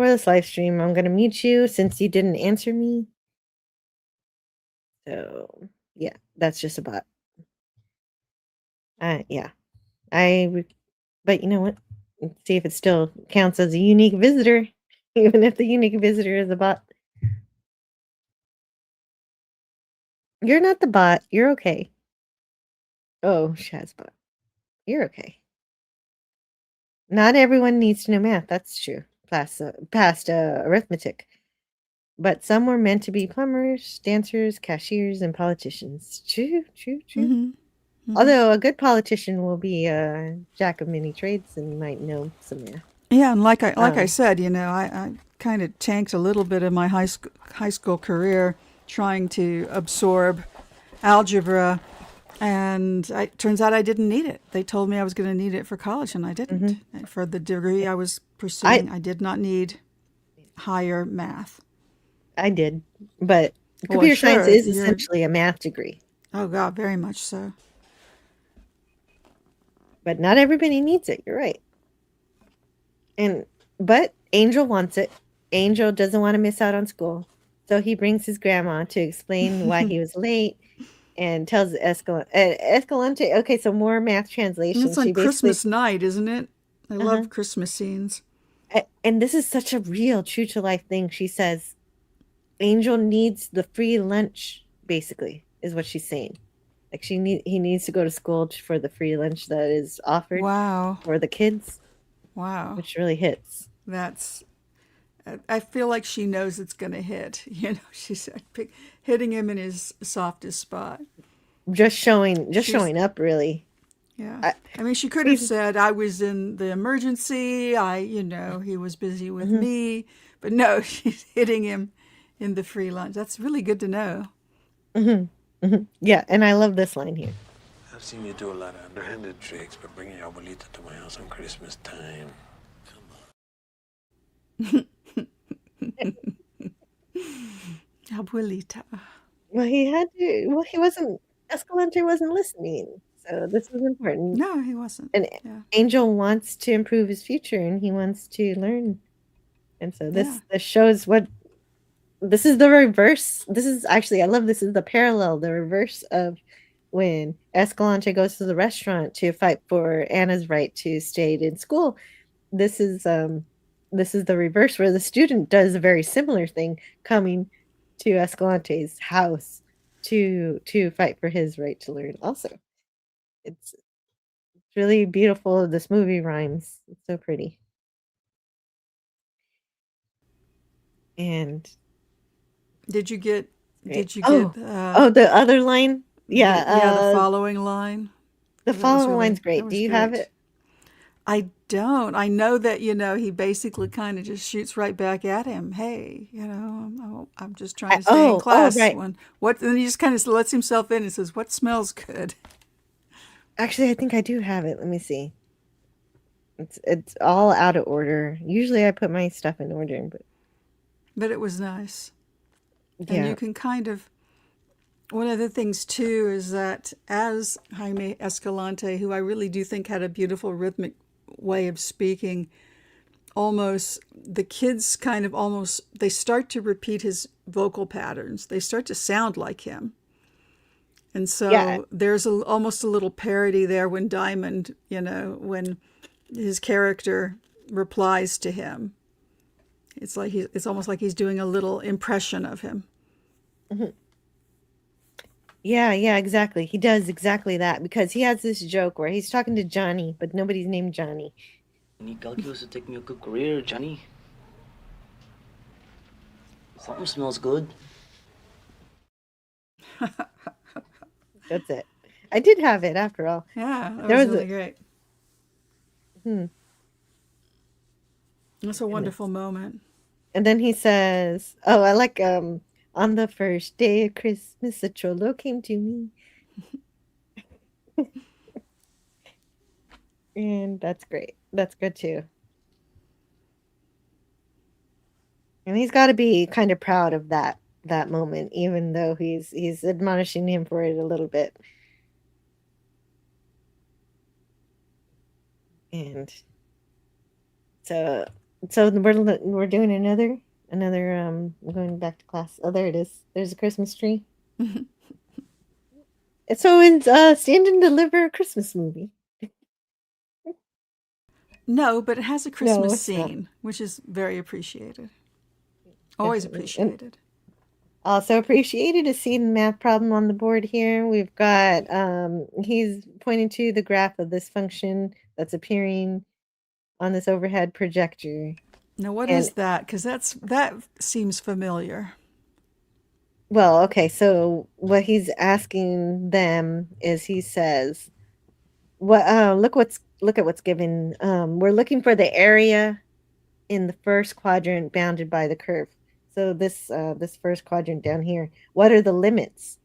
this live stream, I'm gonna mute you since you didn't answer me. So yeah, that's just a bot. Yeah. But you know what? Let's see if it still counts as a unique visitor, even if the unique visitor is a bot. You're not the bot. You're okay. Oh, Shazbot. You're okay. Not everyone needs to know math. That's true. Past arithmetic. But some were meant to be plumbers, dancers, cashiers, and politicians. True. Although a good politician will be a jack of many trades and might know some math. Yeah, and like I said, I kind of tanked a little bit of my high school career trying to absorb algebra, and it turns out I didn't need it. They told me I was going to need it for college, and I didn't. For the degree I was pursuing, I did not need higher math. I did, but computer science is essentially a math degree. Oh, God, very much so. But not everybody needs it. You're right. But Angel wants it. Angel doesn't want to miss out on school. So he brings his grandma to explain why he was late and tells Escalante, okay, so more math translation. It's on Christmas night, isn't it? I love Christmas scenes. And this is such a real, true to life thing. She says, Angel needs the free lunch, basically, is what she's saying. Like he needs to go to school for the free lunch that is offered for the kids. Wow. Which really hits. I feel like she knows it's going to hit. She's hitting him in his softest spot. Just showing up, really. Yeah. I mean, she could have said, I was in the emergency. He was busy with me. But no, she's hitting him in the free lunch. That's really good to know. Yeah, and I love this line here. I've seen you do a lot of underhanded tricks, but bringing your abuelita to my house on Christmas time. Come on. Abuelita. Well, he wasn't, Escalante wasn't listening. So this was important. No, he wasn't. And Angel wants to improve his future and he wants to learn. And so this shows this is the reverse. This is actually, I love this is the parallel, the reverse of when Escalante goes to the restaurant to fight for Anna's right to stay in school. This is the reverse where the student does a very similar thing, coming to Escalante's house to fight for his right to learn also. It's really beautiful. This movie rhymes. It's so pretty. And did you get the other line? Yeah. The following line. The following line's great. Do you have it? I don't. I know that, he basically kind of just shoots right back at him. Hey, I'm just trying to stay in class. Right. And he just kind of lets himself in and says, what smells good? Actually, I think I do have it. Let me see. It's all out of order. Usually I put my stuff in order, but it was nice. Yeah. And you can kind of, one of the things too is that as Jaime Escalante, who I really do think had a beautiful rhythmic way of speaking, the kids they start to repeat his vocal patterns. They start to sound like him. And so there's almost a little parody there when Diamond, when his character replies to him. It's almost like he's doing a little impression of him. Mm-hmm. Yeah, exactly. He does exactly that because he has this joke where he's talking to Johnny, but nobody's named Johnny. You need calculus to take me a good career, Johnny. Something smells good. That's it. I did have it after all. Yeah, that There was was really a great. hmm. It's a wonderful moment. And then he says, "Oh, I like on the first day of Christmas, a cholo came to me," and that's great. That's good too. And he's got to be kind of proud of that moment, even though he's admonishing him for it a little bit. And so we're doing another I'm going back to class. Oh, there it is. There's a Christmas tree. And so it's Stand and Deliver a Christmas movie. No, but it has a No, Christmas it's not. scene, which is very appreciated. Always Definitely. And appreciated. also appreciated a seeing math problem on the board here. We've got he's pointing to the graph of this function that's appearing on this overhead projector. Now, what And is that? Because that seems familiar. well, okay, so what he's asking them is he says, "What look at what's given. We're looking for the area in the first quadrant bounded by the curve. So this first quadrant down here, what are the limits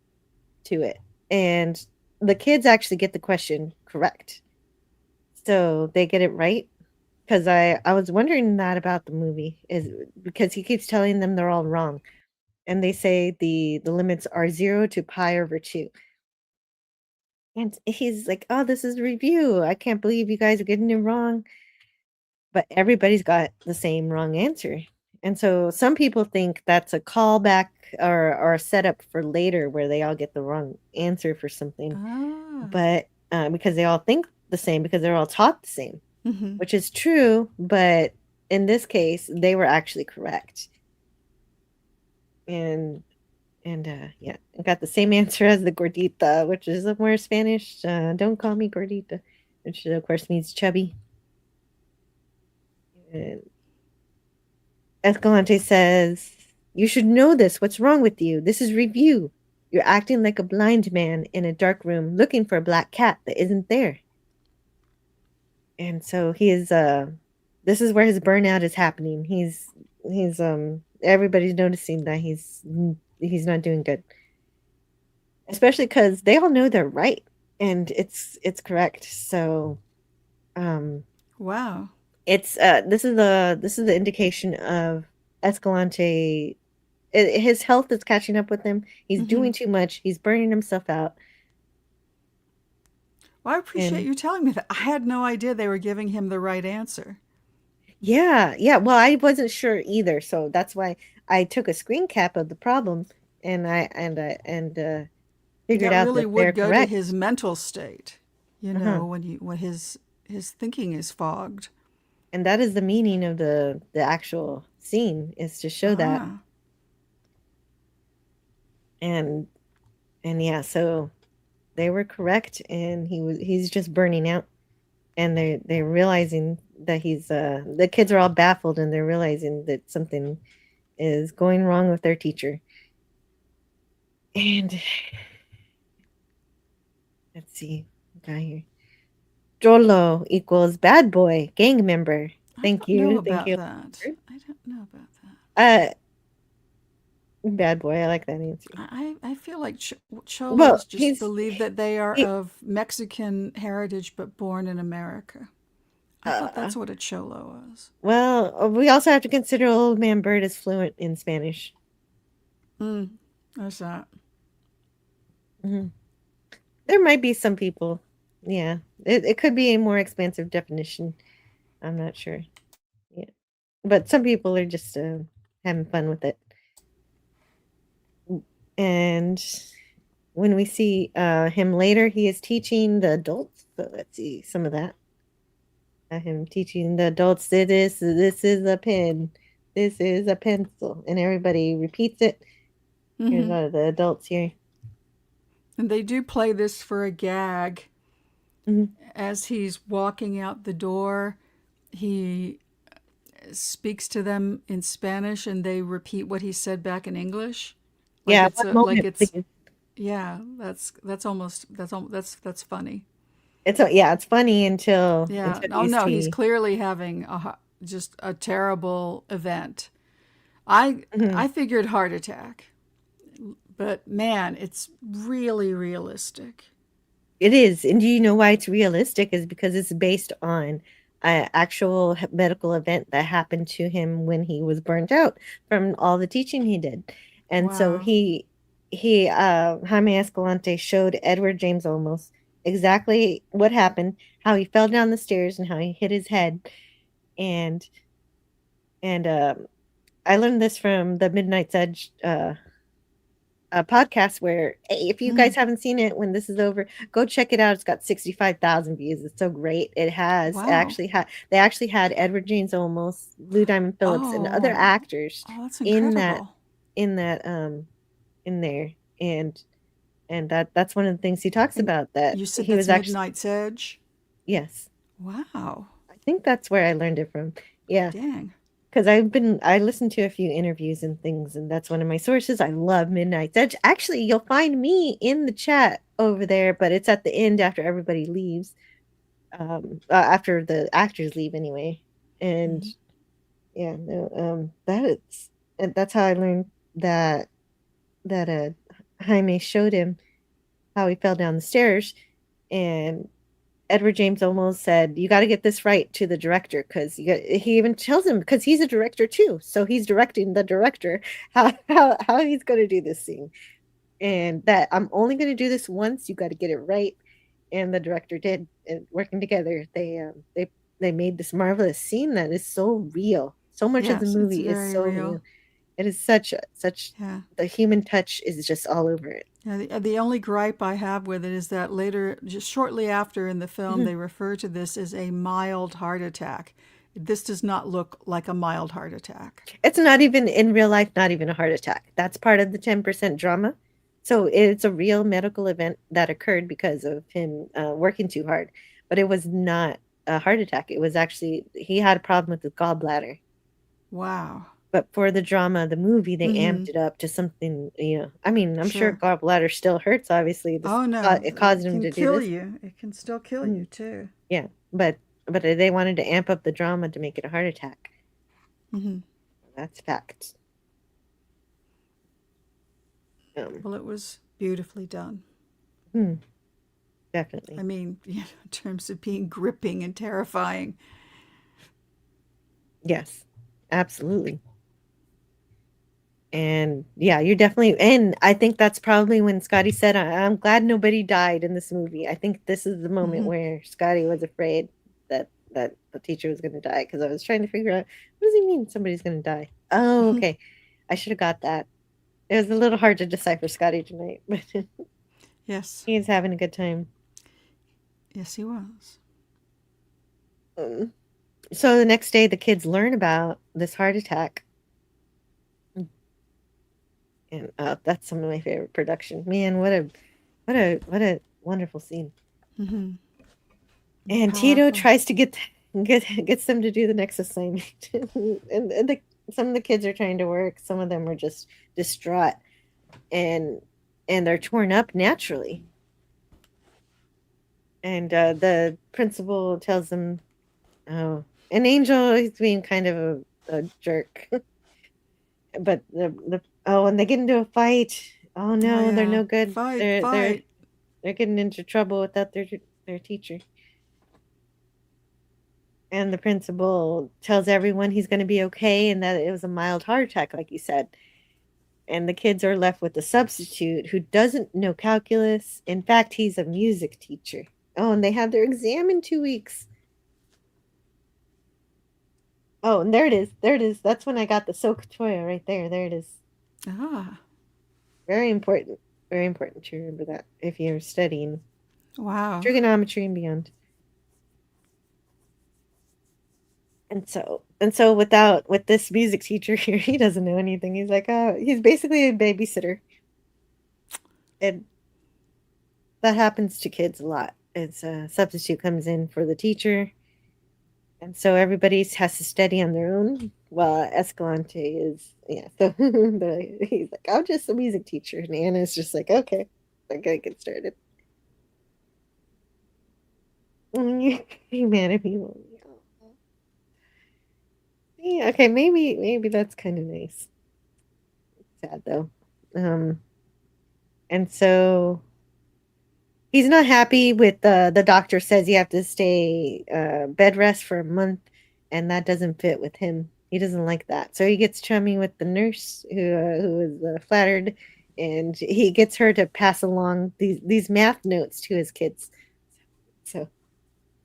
to it?" And the kids actually get the question correct. So they get it right. Because I was wondering that about the movie is because he keeps telling them they're all wrong. And they say the limits are 0 to pi over 2. And he's like, "Oh, this is a review. I can't believe you guys are getting it wrong." But everybody's got the same wrong answer. And so some people think that's a callback or a setup for later where they all get the wrong answer for something. Ah. But because they all think the same, because they're all taught the same, Mm-hmm. which is true. But in this case, they were actually correct. And yeah, I got the same answer as the gordita, which is more Spanish. Don't call me gordita, which of course means chubby. And Escalante says, "You should know this. What's wrong with you? This is review. You're acting like a blind man in a dark room looking for a black cat that isn't there." And so he is this is where his burnout is happening. He's everybody's noticing that he's not doing good. Especially cuz they all know they're right and it's correct. So Wow. it's this is the indication of Escalante. His health is catching up with him. He's doing too much. He's burning himself out. Well, I appreciate And you telling me that. I had no idea they were giving him the right answer. yeah, well, I wasn't sure either, so that's why I took a screen cap of the problem and I figured That out really that they're would go to correct. his mental state, Uh-huh. when his thinking is fogged. And that is the meaning of the actual scene, is to show that. Ah. And yeah, so they were correct and he's just burning out. And they're realizing that he's the kids are all baffled and they're realizing that something is going wrong with their teacher. And let's see, got here. Jolo equals bad boy, gang member. Thank I don't know you. about Thank you. that. I don't know about that. Bad boy, I like that answer. I feel like Well, cholos just he's believe that they are he, of Mexican heritage but born in America. I thought that's what a cholo was. well, we also have to consider old man Bird is fluent in Spanish. There's that. Hmm. There might be some people. Yeah, it could be a more expansive definition. I'm not sure. Yeah, but some people are just having fun with it. And when we see him later, he is teaching the adults. So let's see some of that. Him teaching the adults that this is a pen, this is a pencil, and everybody repeats it. Here's Mm-hmm. the adults here. And they do play this for a gag. Mhm. As he's walking out the door, he speaks to them in Spanish and they repeat what he said back in English. Yeah, one moment, please. Yeah, that's funny. It's funny Yeah. until Oh you no, he's see. clearly having just a terrible event. I Mhm. I figured heart attack, but man, it's really realistic. It is, and do you know why it's realistic? Is because it's based on an actual medical event that happened to him when he was burnt out from all the teaching he did, and so Wow. Jaime Escalante showed Edward James Olmos exactly what happened, how he fell down the stairs, and how he hit his head, and and I learned this from the Midnight's Edge a podcast where hey, if you guys Mm. haven't seen it when this is over, go check it out. It's got 65,000 views. It's so great. Wow. They actually had Edward James Olmos, Lou Diamond Phillips, and other Oh, actors oh, that's in that incredible. in that in there. And that's one of the things he talks And about, that you said he was that's actually, Midnight's Edge? yes. Wow. I think that's where I learned it from. Yeah. Dang. Because I listened to a few interviews and things, and that's one of my sources. I love Midnight's Edge. Actually, you'll find me in the chat over there, but it's at the end after everybody leaves, after the actors leave anyway. And Mhm. yeah, no, and that's how I learned that Jaime showed him how he fell down the stairs, and Edward James almost said, "You got to get this right to the director," because he even tells him, because he's a director too, so he's directing the director how he's going to do this scene, and that I'm only going to do this once. You got to get it right, and the director did. And working together, they made this marvelous scene that is so real. So much of the Yes, it's movie is very so real. real. It is such Yeah. the human touch is just all over it. Yeah, the only gripe I have with it is that later, just shortly after in the film, Mhm. they refer to this as a mild heart attack. This does not look like a mild heart attack. It's not even in real life, not even a heart attack. That's part of the 10% drama. So it's a real medical event that occurred because of him working too hard. But it was not a heart attack. It was actually, he had a problem with his gallbladder. Wow. But for the drama of the movie, they Mm-hmm. amped it up to something, I mean, I'm sure Sure. gallbladder still hurts, obviously. Oh no, It caused it him can to do kill this. you. It can still kill Mm, you too. yeah, but they wanted to amp up the drama to make it a heart attack. Mm-hmm. That's fact. Well, it was beautifully done. Definitely. I mean, in terms of being gripping and terrifying. Yes, absolutely. And yeah, you're definitely, and I think that's probably when Scotty said, I'm glad nobody died in this movie. I think this is the moment Mm-hmm. where Scotty was afraid that the teacher was going to die, because I was trying to figure out, what does he mean somebody's going to die? Oh, okay. I should have got that. It was a little hard to decipher Scotty tonight, but Yes. he's having a good time. Yes, he was. So the next day, the kids learn about this heart attack. And that's some of my favorite production. Man, what a wonderful scene. Mm-hmm. And Tito tries to gets them to do the next assignment, and some of the kids are trying to work. Some of them are just distraught, and they're torn up naturally. And the principal tells them, "Oh, an Angel, he's being kind of a jerk." But and they get into a fight. Oh no, they're no good. Fight. They're getting into trouble without their teacher. And the principal tells everyone he's going to be okay and that it was a mild heart attack, like you said. And the kids are left with a substitute who doesn't know calculus. In fact, he's a music teacher. Oh, and they have their exam in 2 weeks. Oh, and there it is. There it is. That's when I got the Sokotoya right there. There it is. Ah. Very important. Very important to remember that if you're studying trigonometry and beyond. And so with this music teacher here, he doesn't know anything. He's like, oh, he's basically a babysitter. And that happens to kids a lot. It's a substitute comes in for the teacher. And so everybody has to study on their own. Well, Escalante is, yeah. So he's like, I'm just a music teacher. And Anna's just like, okay. I gotta get started. Be mad at me. Yeah, okay, maybe that's kind of nice. Sad though. And so he's not happy with the doctor says you have to stay bed rest for a month, and that doesn't fit with him. He doesn't like that. So he gets chummy with the nurse who is flattered, and he gets her to pass along these math notes to his kids. So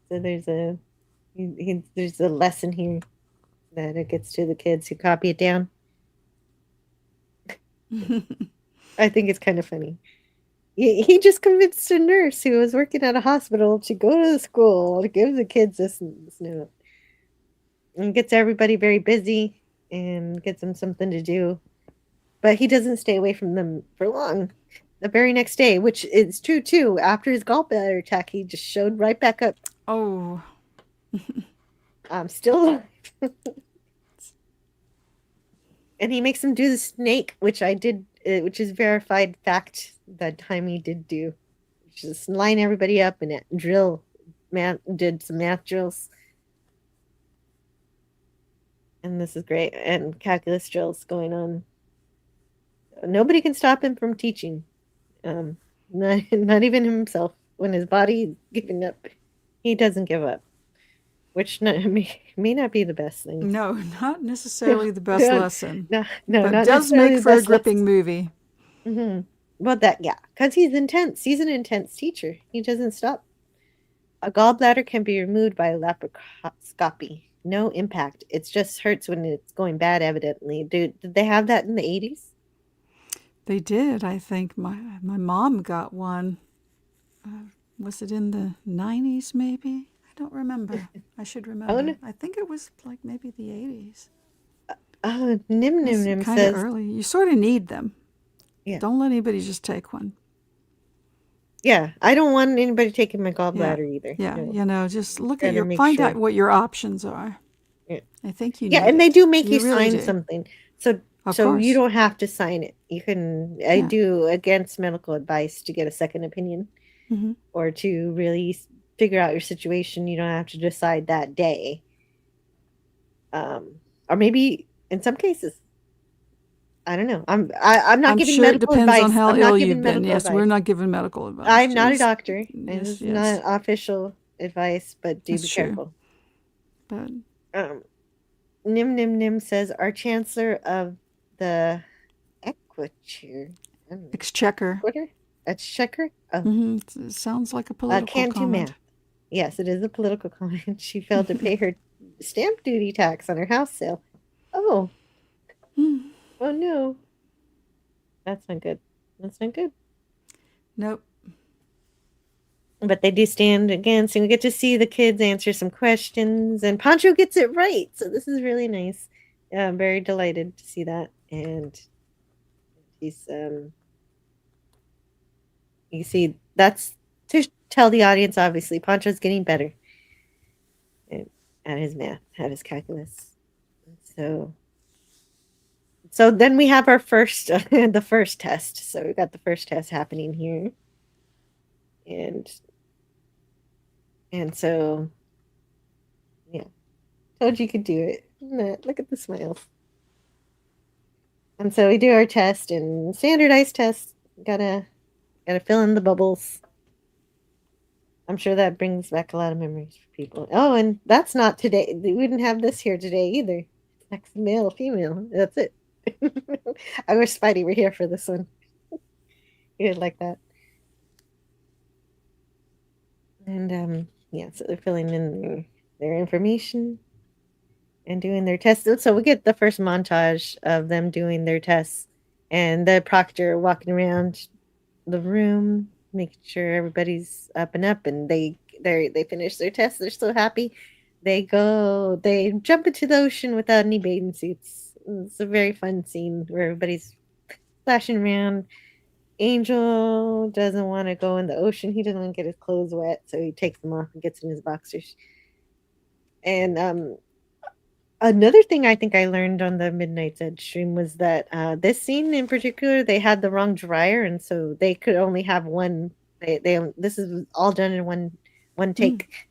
there's there's a lesson here that it gets to the kids who copy it down. I think it's kind of funny. He just convinced a nurse who was working at a hospital to go to the school to give the kids this note. And gets everybody very busy and gets them something to do. But he doesn't stay away from them for long. The very next day, which is true too, after his gallbladder attack, he just showed right back up. Oh. I'm still alive. And he makes them do the snake, which I did, which is verified fact that time he did do. Just line everybody up and did some math drills. And this is great. And calculus drills going on. Nobody can stop him from teaching. Not even himself. When his body's giving up, he doesn't give up. Which may not be the best thing. No, not necessarily the best lesson. No, but not does make for a gripping movie. Mm-hmm. Well, because he's intense. He's an intense teacher. He doesn't stop. A gallbladder can be removed by laparoscopy. No impact. It just hurts when it's going bad, evidently. Did they have that in the 80s? They did, I think. My mom got one. Was it in the 90s, maybe? I don't remember. I should remember. Oh, no. I think it was like maybe the 80s. Nim kind says... of early. You sort of need them. Yeah. Don't let anybody just take one. Yeah, I don't want anybody taking my gallbladder either. Yeah, no. Just look at find out what your options are. Yeah. I think you need and they do make you really sign something. So course. You don't have to sign it. You can, I do against medical advice to get a second opinion or to really figure out your situation. You don't have to decide that day. Or maybe in some cases, I don't know. I'm not giving medical advice. It depends on how ill you've been. Yes, we're not giving medical advice. I'm not a doctor. This is not official advice, but do be careful. But Nim says our chancellor of the Exchequer. Exchequer? Oh. It sounds like a political can't comment. Do math. Yes, it is a political comment. She failed to pay her stamp duty tax on her house sale. Oh. Oh no. That's not good. Nope. But they do stand again, so we get to see the kids answer some questions, and Pancho gets it right. So this is really nice. I'm very delighted to see that. And he's you see that's to tell the audience, obviously, Pancho's getting better at his math, at his calculus. So then we have our first the first test. So we got the first test happening here. And so, yeah, told you could do it. Look at the smiles. And so we do our test, and standardized test. Gotta fill in the bubbles. I'm sure that brings back a lot of memories for people. Oh, and that's not today. We didn't have this here today either. Next male, female. That's it. I wish Spidey were here for this one. He would like that. And so they're filling in their information and doing their tests. So we get the first montage of them doing their tests, and the proctor walking around the room, making sure everybody's up and up, and they finish their tests. They're so happy. They jump into the ocean without any bathing suits. It's a very fun scene where everybody's splashing around. Angel doesn't want to go in the ocean. He doesn't want to get his clothes wet, so he takes them off and gets in his boxers. And Another thing I think I learned on the Midnight's Edge stream was that this scene in particular, they had the wrong dryer, and so they could only have one. This is all done in one take,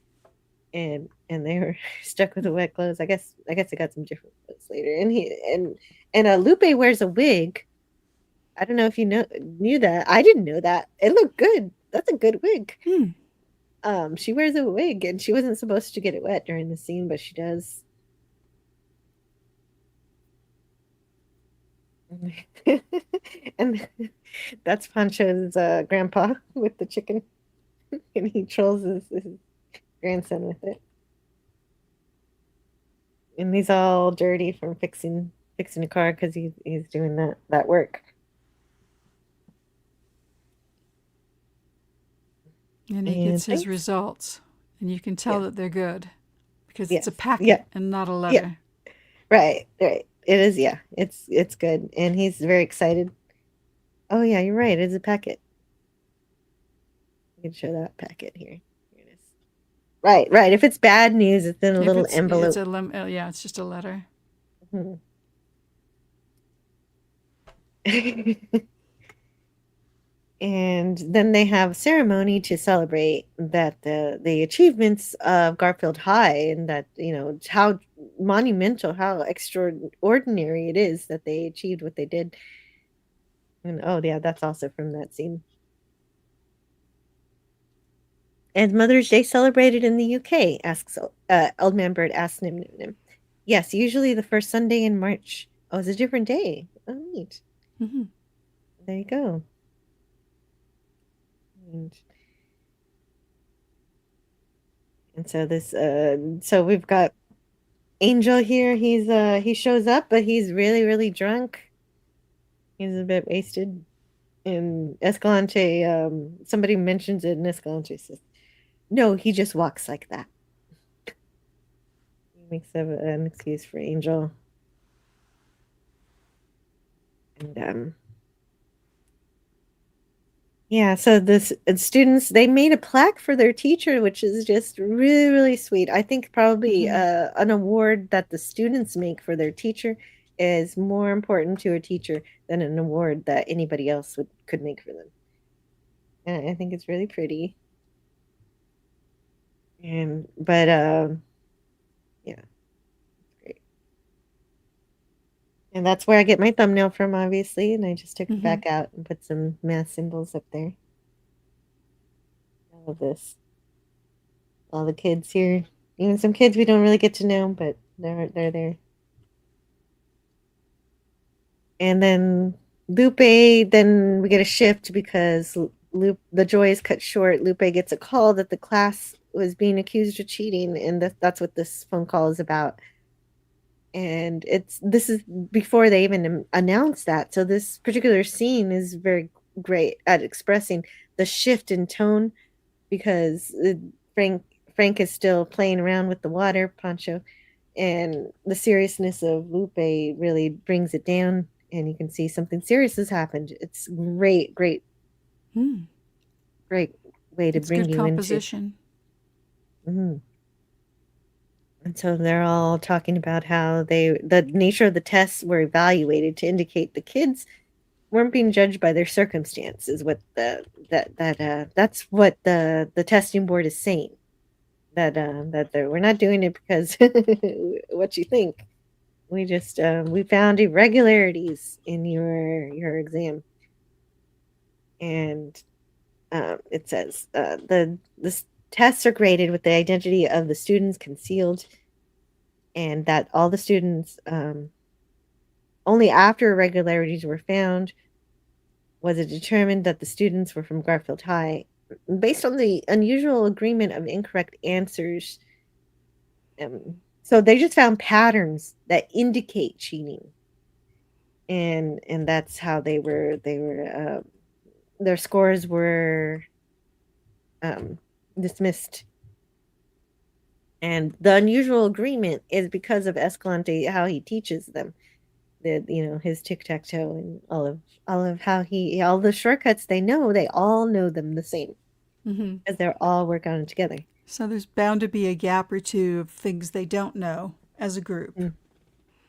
and they were stuck with the wet clothes. I guess they got some different clothes later. And Lupe wears a wig. I don't know if you knew that. I didn't know that. It looked good. That's a good wig. She wears a wig, and she wasn't supposed to get it wet during the scene, but she does. And that's Pancho's grandpa with the chicken, and he trolls his grandson with it. And he's all dirty from fixing a car because he's doing that work. And he gets his results, and you can tell that they're good because it's a packet Yeah. and not a letter. Yeah. Right. It is. Yeah, it's good, and he's very excited. Oh yeah, you're right. It's a packet. I can show that packet here. Here it is. Right. If it's bad news, it's in a little envelope. It's just a letter. And then they have a ceremony to celebrate that the achievements of Garfield High, and that, how monumental, how extraordinary it is that they achieved what they did. And oh yeah, that's also from that scene. And Mother's Day celebrated in the UK, asks Old Man Bird asks Nim Nim Nim. Yes, usually the first Sunday in March. Oh, it's a different day. Oh, neat. There you go. And so this so we've got Angel here. He shows up, but he's really, really drunk. He's a bit wasted. And Escalante, somebody mentions it, and Escalante says, no, he just walks like that. He makes an excuse for Angel. And yeah, so this students, they made a plaque for their teacher, which is just really, really sweet. I think probably an award that the students make for their teacher is more important to a teacher than an award that anybody else could make for them. And I think it's really pretty. But yeah, it's great. And that's where I get my thumbnail from, obviously. And I just took it back out and put some math symbols up there. All of this. All the kids here. Even some kids we don't really get to know, but they're there. And then Lupe, then we get a shift because the joy is cut short. Lupe gets a call that the class was being accused of cheating, and that's what this phone call is about. And this is before they even announced that. So this particular scene is very great at expressing the shift in tone, because Frank is still playing around with the water, Pancho, and the seriousness of Lupe really brings it down, and you can see something serious has happened. It's great way to bring good you composition. into. And so they're all talking about how the nature of the tests were evaluated to indicate the kids weren't being judged by their circumstances. What that's what the testing board is saying. That we're not doing it because what you think. We just we found irregularities in your exam, and it says the tests are graded with the identity of the students concealed, and that all the students, only after irregularities were found was it determined that the students were from Garfield High, based on the unusual agreement of incorrect answers. So they just found patterns that indicate cheating, and that's how they were their scores were dismissed. And the unusual agreement is because of Escalante, how he teaches them, his tic-tac-toe, and all of how all the shortcuts they all know them the same, because they're all working on it together. So there's bound to be a gap or two of things they don't know. as a group.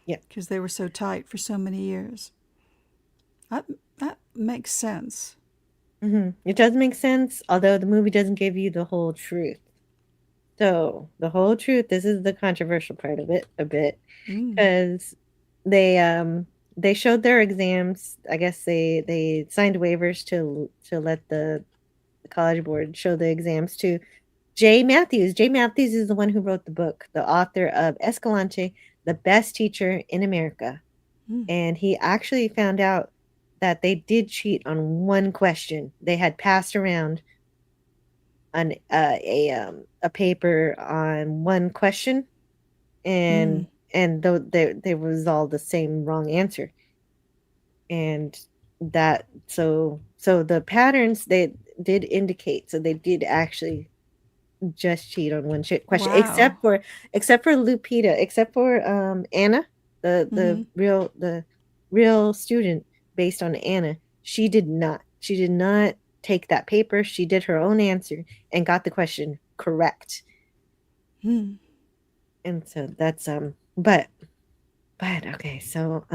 Yeah. Because they were so tight for so many years. That makes sense. It does make sense, although the movie doesn't give you the whole truth. So the whole truth, this is the controversial part of it a bit, because they showed their exams. I guess they signed waivers to let the college board show the exams to Jay Matthews. Jay Matthews is the one who wrote the book, the author of Escalante, The Best Teacher in America. And he actually found out that they did cheat on one question. They had passed around a paper on one question, and though there was all the same wrong answer, and that so the patterns they did indicate, so they did actually just cheat on one question. Wow. except for Lupita, except for Anna, the real student based on Anna. She did not take that paper. She did her own answer and got the question correct. And so that's but okay, so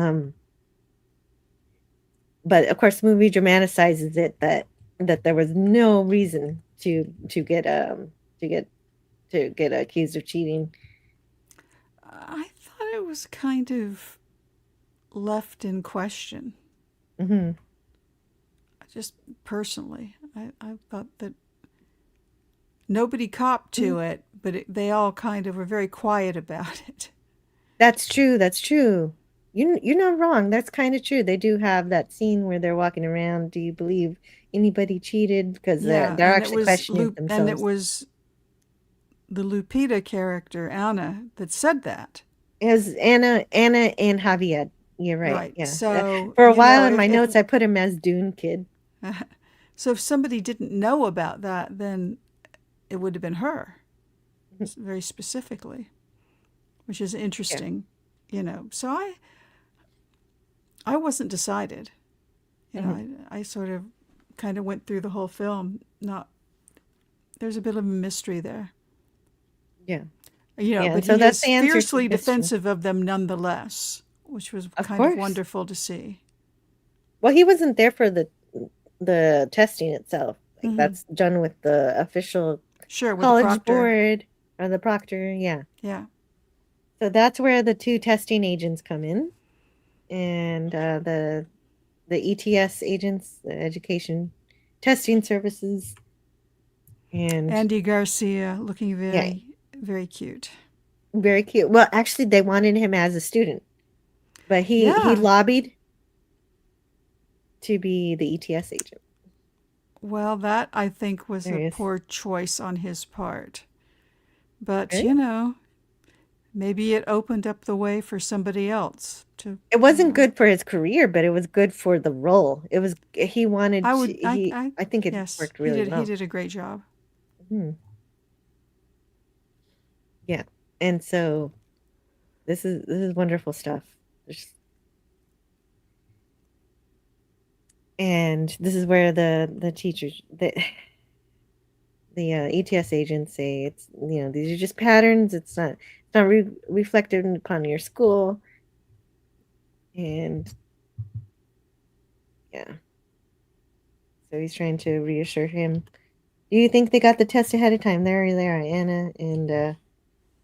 but of course the movie dramatizes it that there was no reason to get accused of cheating. I thought it was kind of left in question. Just personally, I thought that nobody copped to it, but they all kind of were very quiet about it. That's true. You're not wrong. That's kind of true. They do have that scene where they're walking around. Do you believe anybody cheated? Because they're actually questioning themselves. And it was the Lupita character, Anna, that said that. It was Anna and Javier. You're right. Right. Yeah. So for a while in my notes, I put him as Dune Kid. So if somebody didn't know about that, then it would have been her, very specifically, which is interesting, So I wasn't decided. I sort of kind of went through the whole film. There's a bit of a mystery there. Yeah. But so he that's is the answer fiercely defensive of them nonetheless, which was kind of wonderful to see. Well, he wasn't there for the testing itself. Like that's done with the official college board or the proctor. Yeah. So that's where the two testing agents come in, and the ETS agents, the education testing services, and Andy Garcia looking very, very cute. Very cute. Well, actually, they wanted him as a student, but he lobbied to be the ETS agent. Well, that I think was a poor choice on his part. But, maybe it opened up the way for somebody else to. It wasn't good for his career, but it was good for the role. It was, he wanted, I think it worked really well. He did a great job. Yeah. And so this is wonderful stuff. And this is where the teachers, the ETS agents say it's, these are just patterns. It's not reflected upon your school. And yeah. So he's trying to reassure him. Do you think they got the test ahead of time? There are Anna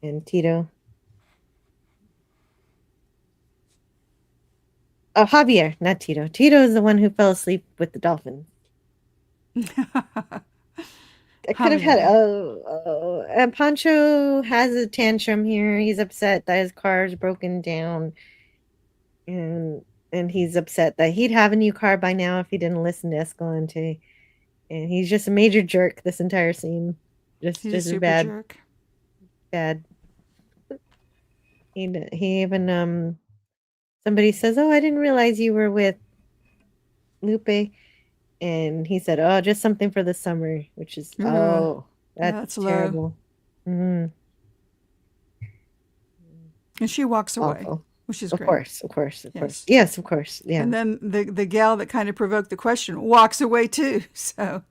and Tito. Oh, Javier, not Tito. Tito is the one who fell asleep with the dolphin. I could have had. And Pancho has a tantrum here. He's upset that his car is broken down, and he's upset that he'd have a new car by now if he didn't listen to Escalante. And he's just a major jerk this entire scene. He's just a super jerk. Bad. He even somebody says, "Oh, I didn't realize you were with Lupe," and he said, "Oh, just something for the summer," which is that's terrible. And she walks away, which is great. Of course. Yes, of course. Yeah. And then the gal that kind of provoked the question walks away too. So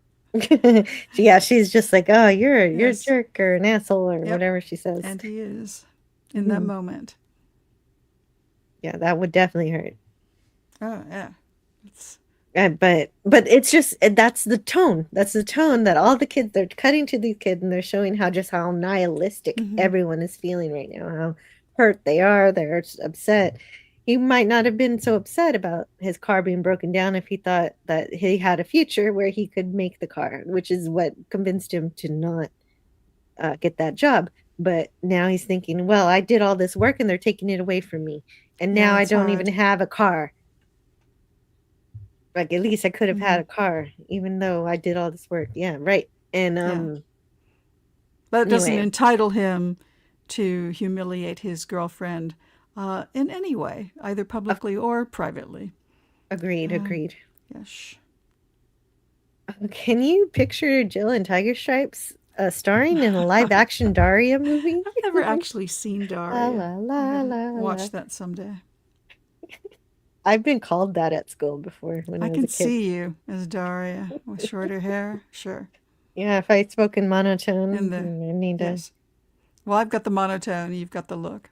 yeah, she's just like, "Oh, you're a jerk or an asshole or whatever she says." And he is. in that moment. Yeah, that would definitely hurt. Oh, yeah. It's... But it's just that's the tone. That's the tone that all the kids, they're cutting to these kids and they're showing how nihilistic everyone is feeling right now, how hurt they are, they're upset. He might not have been so upset about his car being broken down if he thought that he had a future where he could make the car, which is what convinced him to not get that job. But now he's thinking, well, I did all this work and they're taking it away from me. And now I don't even have a car. Like, at least I could have had a car, even though I did all this work. Yeah, right. And but it doesn't entitle him to humiliate his girlfriend in any way, either publicly or privately. Agreed. Yes. Can you picture Jill in Tiger Stripes starring in a live-action Daria movie? I've never actually seen Daria. Watch that someday. I've been called that at school before when I was a kid. I can see you as Daria with shorter hair. Sure. Yeah, if I spoke in monotone, I need to. Well, I've got the monotone. You've got the look.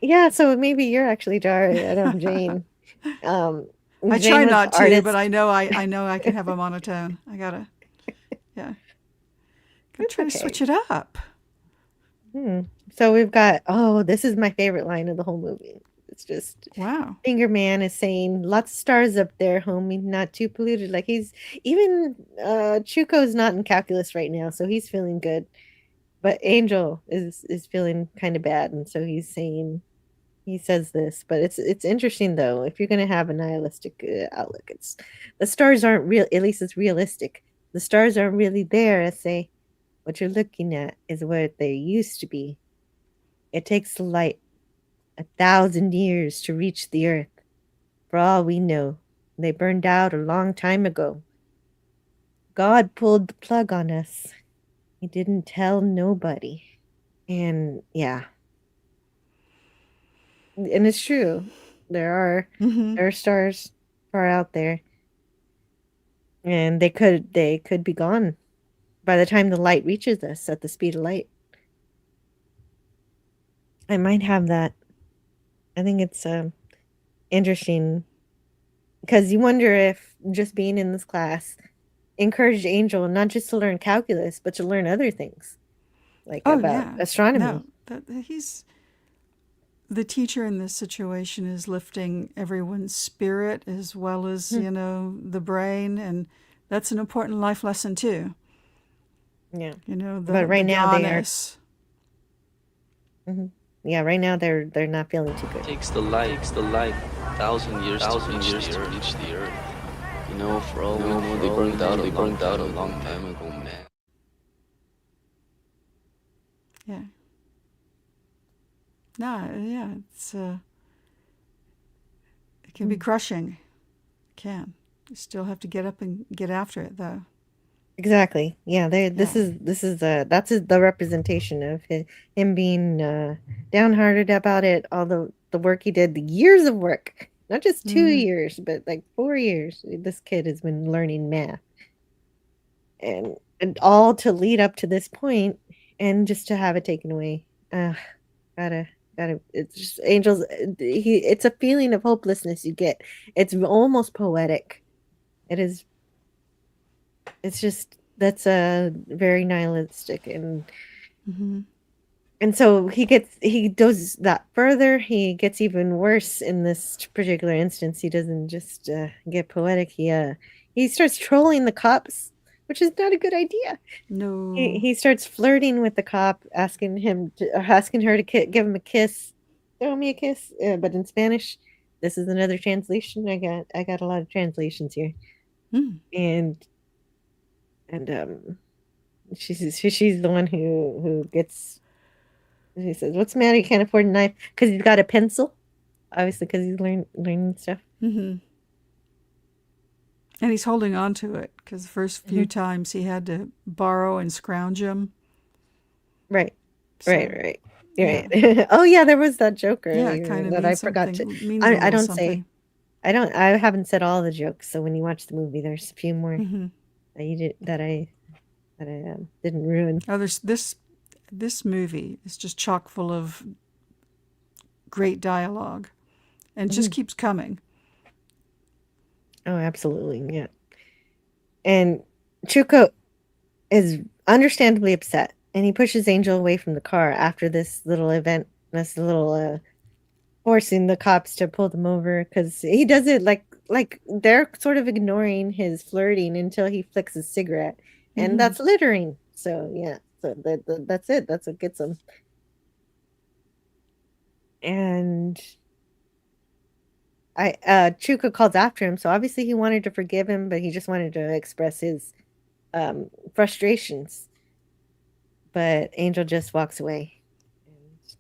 Yeah, so maybe you're actually Daria and I'm Jane. I try not to, but I know I can have a monotone. I gotta. Yeah. Gotta try to switch it up. So we've got. Oh, this is my favorite line of the whole movie. It's just wow. Finger Man is saying lots of stars up there, homie, not too polluted. Like he's even Chuko's not in calculus right now, so he's feeling good. But Angel is feeling kind of bad, and so he says this. But it's interesting though. If you're gonna have a nihilistic outlook, it's the stars aren't real. At least it's realistic. The stars aren't really there. I say, what you're looking at is what they used to be. It takes the light 1,000 years to reach the earth. For all we know, they burned out a long time ago. God pulled the plug on us. He didn't tell nobody. And yeah. And it's true. There are stars far out there. And they could be gone by the time the light reaches us at the speed of light. I might have that. I think it's interesting because you wonder if just being in this class encouraged Angel not just to learn calculus, but to learn other things like about astronomy. No, the teacher in this situation is lifting everyone's spirit as well as, the brain. And that's an important life lesson too. Yeah. But right now they are. Yeah, right now they're not feeling too good. Takes the light, 1,000 years to reach the earth. For all we know, they burned out a long time ago, man. Yeah. It's it can be crushing. It can. You still have to get up and get after it, though. Exactly. Yeah. That's the representation of him being downhearted about it. All the work he did, the years of work, not just 2 years, but like 4 years. This kid has been learning math, and all to lead up to this point, and just to have it taken away. Gotta. It's just Angels. It's a feeling of hopelessness you get. It's almost poetic. It is. It's just that's a very nihilistic and so he does that further. He gets even worse in this particular instance. He doesn't just get poetic. He starts trolling the cops, which is not a good idea. No, he starts flirting with the cop, asking her to give him a kiss, throw me a kiss, but in Spanish. This is another translation. I got a lot of translations here, and she's the one who gets. She says, "What's the matter? You can't afford a knife because he's got a pencil, obviously because he's learning stuff." And he's holding on to it because the first few times he had to borrow and scrounge him. Right. Right. Oh yeah, there was that joke earlier kind of that I forgot to. I don't say. I haven't said all the jokes. So when you watch the movie, there's a few more that you did that I didn't ruin. Oh, there's this movie is just chock full of great dialogue, and just keeps coming. Oh, absolutely, yeah. And Chuko is understandably upset, and he pushes Angel away from the car after this little event, this little forcing the cops to pull them over, because he does it like they're sort of ignoring his flirting until he flicks his cigarette, and that's littering. So yeah, so that's it. That's what gets him. And Chuka calls after him, so obviously he wanted to forgive him, but he just wanted to express his frustrations. But Angel just walks away, and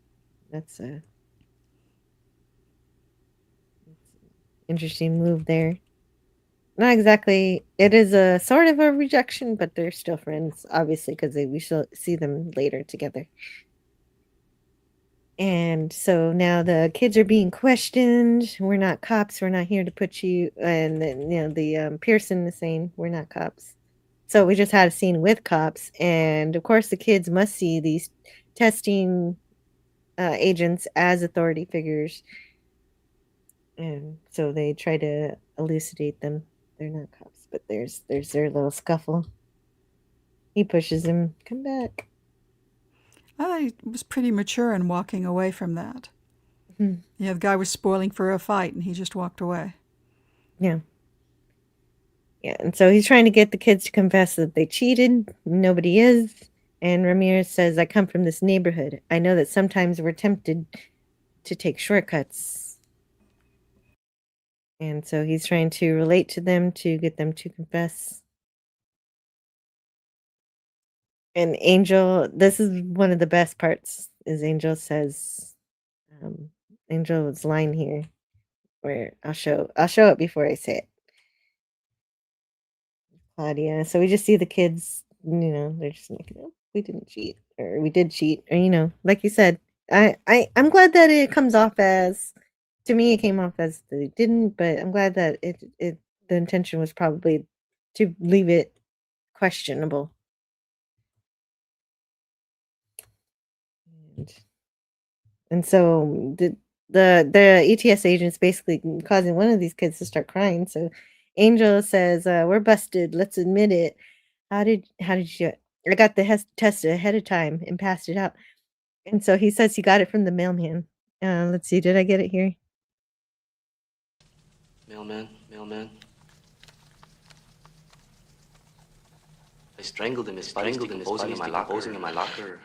that's a interesting move there. Not exactly. It is a sort of a rejection, but they're still friends, obviously, because we shall see them later together. And so now the kids are being questioned. We're not cops. We're not here to put you. And then, the Pearson is saying we're not cops. So we just had a scene with cops, and of course the kids must see these testing agents as authority figures, and so they try to elucidate them. They're not cops, but there's their little scuffle. He pushes him, come back. I was pretty mature in walking away from that. The guy was spoiling for a fight, and he just walked away. Yeah. Yeah, and so he's trying to get the kids to confess that they cheated. Nobody is. And Ramirez says, I come from this neighborhood. I know that sometimes we're tempted to take shortcuts. And so he's trying to relate to them to get them to confess. And Angel, this is one of the best parts, is Angel says, Angel's line here, where I'll show it before I say it. Claudia. So we just see the kids, they're just like, oh, we didn't cheat, or we did cheat, or like you said. I'm glad that it comes off as, to me, it came off as they didn't, but I'm glad that the intention was probably to leave it questionable. And so the ETS agent's basically causing one of these kids to start crying. So Angel says, we're busted. Let's admit it. How did you? I got the test ahead of time and passed it out. And so he says he got it from the mailman. Let's see. Did I get it here? Mailman. I strangled him. His body's decomposing in my locker.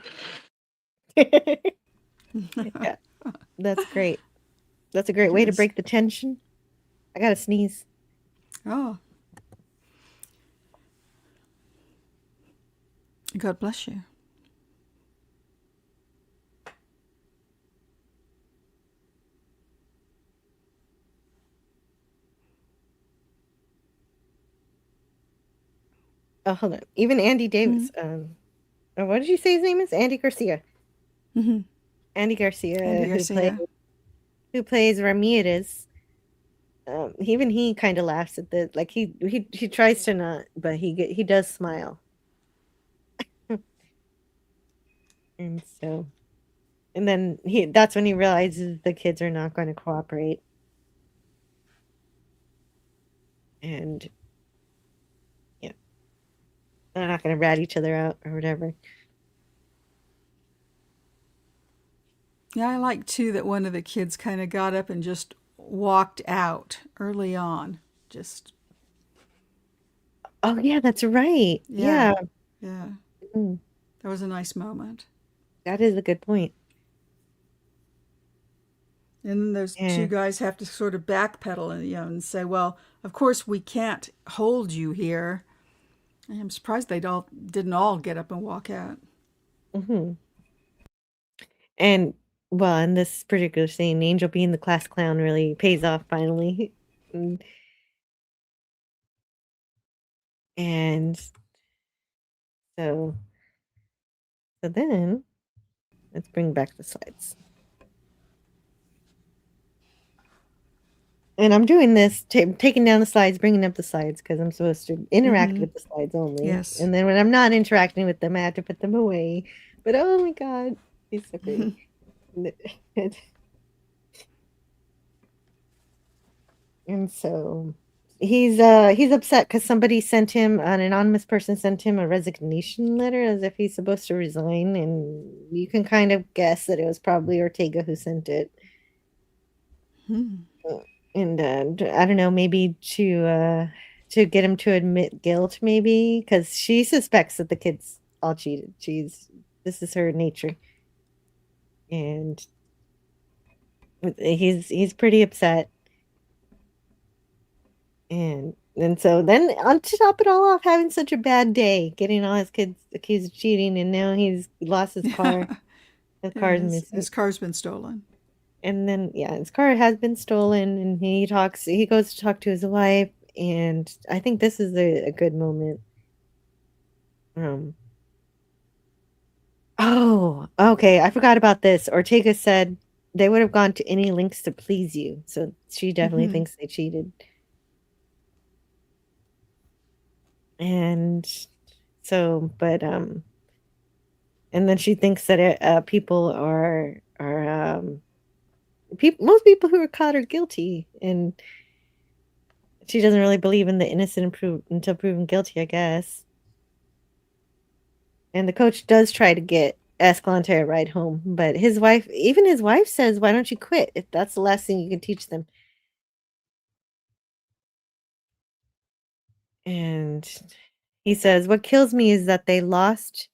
Yeah, that's great. That's a great way to break the tension. I gotta sneeze. Oh. God bless you. Oh, hold on. Even Andy Davis. What did you say his name is? Andy Garcia. Andy Garcia. Who plays Ramirez. Even he kind of laughs at the, like he tries to not, but he does smile. And so, and then that's when he realizes the kids are not going to cooperate. And yeah, they're not going to rat each other out or whatever. Yeah, I like too that one of the kids kind of got up and just walked out early on. Just. Oh yeah, that's right. Yeah. That was a nice moment. That is a good point. And then those two guys have to sort of backpedal and say, well, of course we can't hold you here. I'm surprised they didn't all get up and walk out. And well, in this particular scene, Angel being the class clown really pays off finally. And so then let's bring back the slides. And I'm doing this, taking down the slides, bringing up the slides, because I'm supposed to interact with the slides only. Yes. And then when I'm not interacting with them, I have to put them away. But oh my God, he's so great. And so he's upset because somebody sent him an anonymous person sent him a resignation letter as if he's supposed to resign, and you can kind of guess that it was probably Ortega who sent it. And I don't know, maybe to get him to admit guilt, maybe because she suspects that the kids all cheated. This is her nature, and he's pretty upset. And so then on to top it all off, having such a bad day, getting all his kids accused of cheating, and now he's lost his car. His car's missing. His car's been stolen. And then his car has been stolen, and he goes to talk to his wife, and I think this is a good moment. Oh, okay, I forgot about this. Ortega said they would have gone to any lengths to please you, so she definitely thinks they cheated. And so, but and then she thinks that people are most people who are caught are guilty, and she doesn't really believe in the innocent until proven guilty, I guess. And the coach does try to get Escalante a ride home, but his wife says, "Why don't you quit? If that's the last thing you can teach them." And he says, "What kills me is that they lost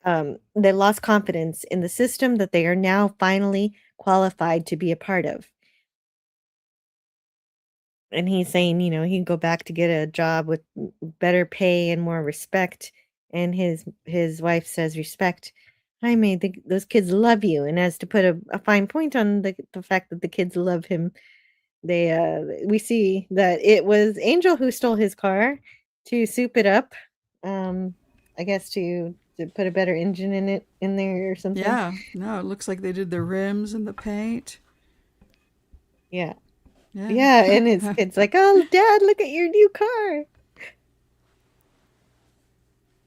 confidence in the system that they are now finally qualified to be a part of." And he's saying, he can go back to get a job with better pay and more respect. And his wife says, "Respect, Jaime, those kids love you." And as to put a fine point on the fact that the kids love him, we see that it was Angel who stole his car to soup it up. I guess to put a better engine in there or something. Yeah, no, it looks like they did the rims and the paint. Yeah. Yeah, and his kid's like, "Oh, Dad, look at your new car."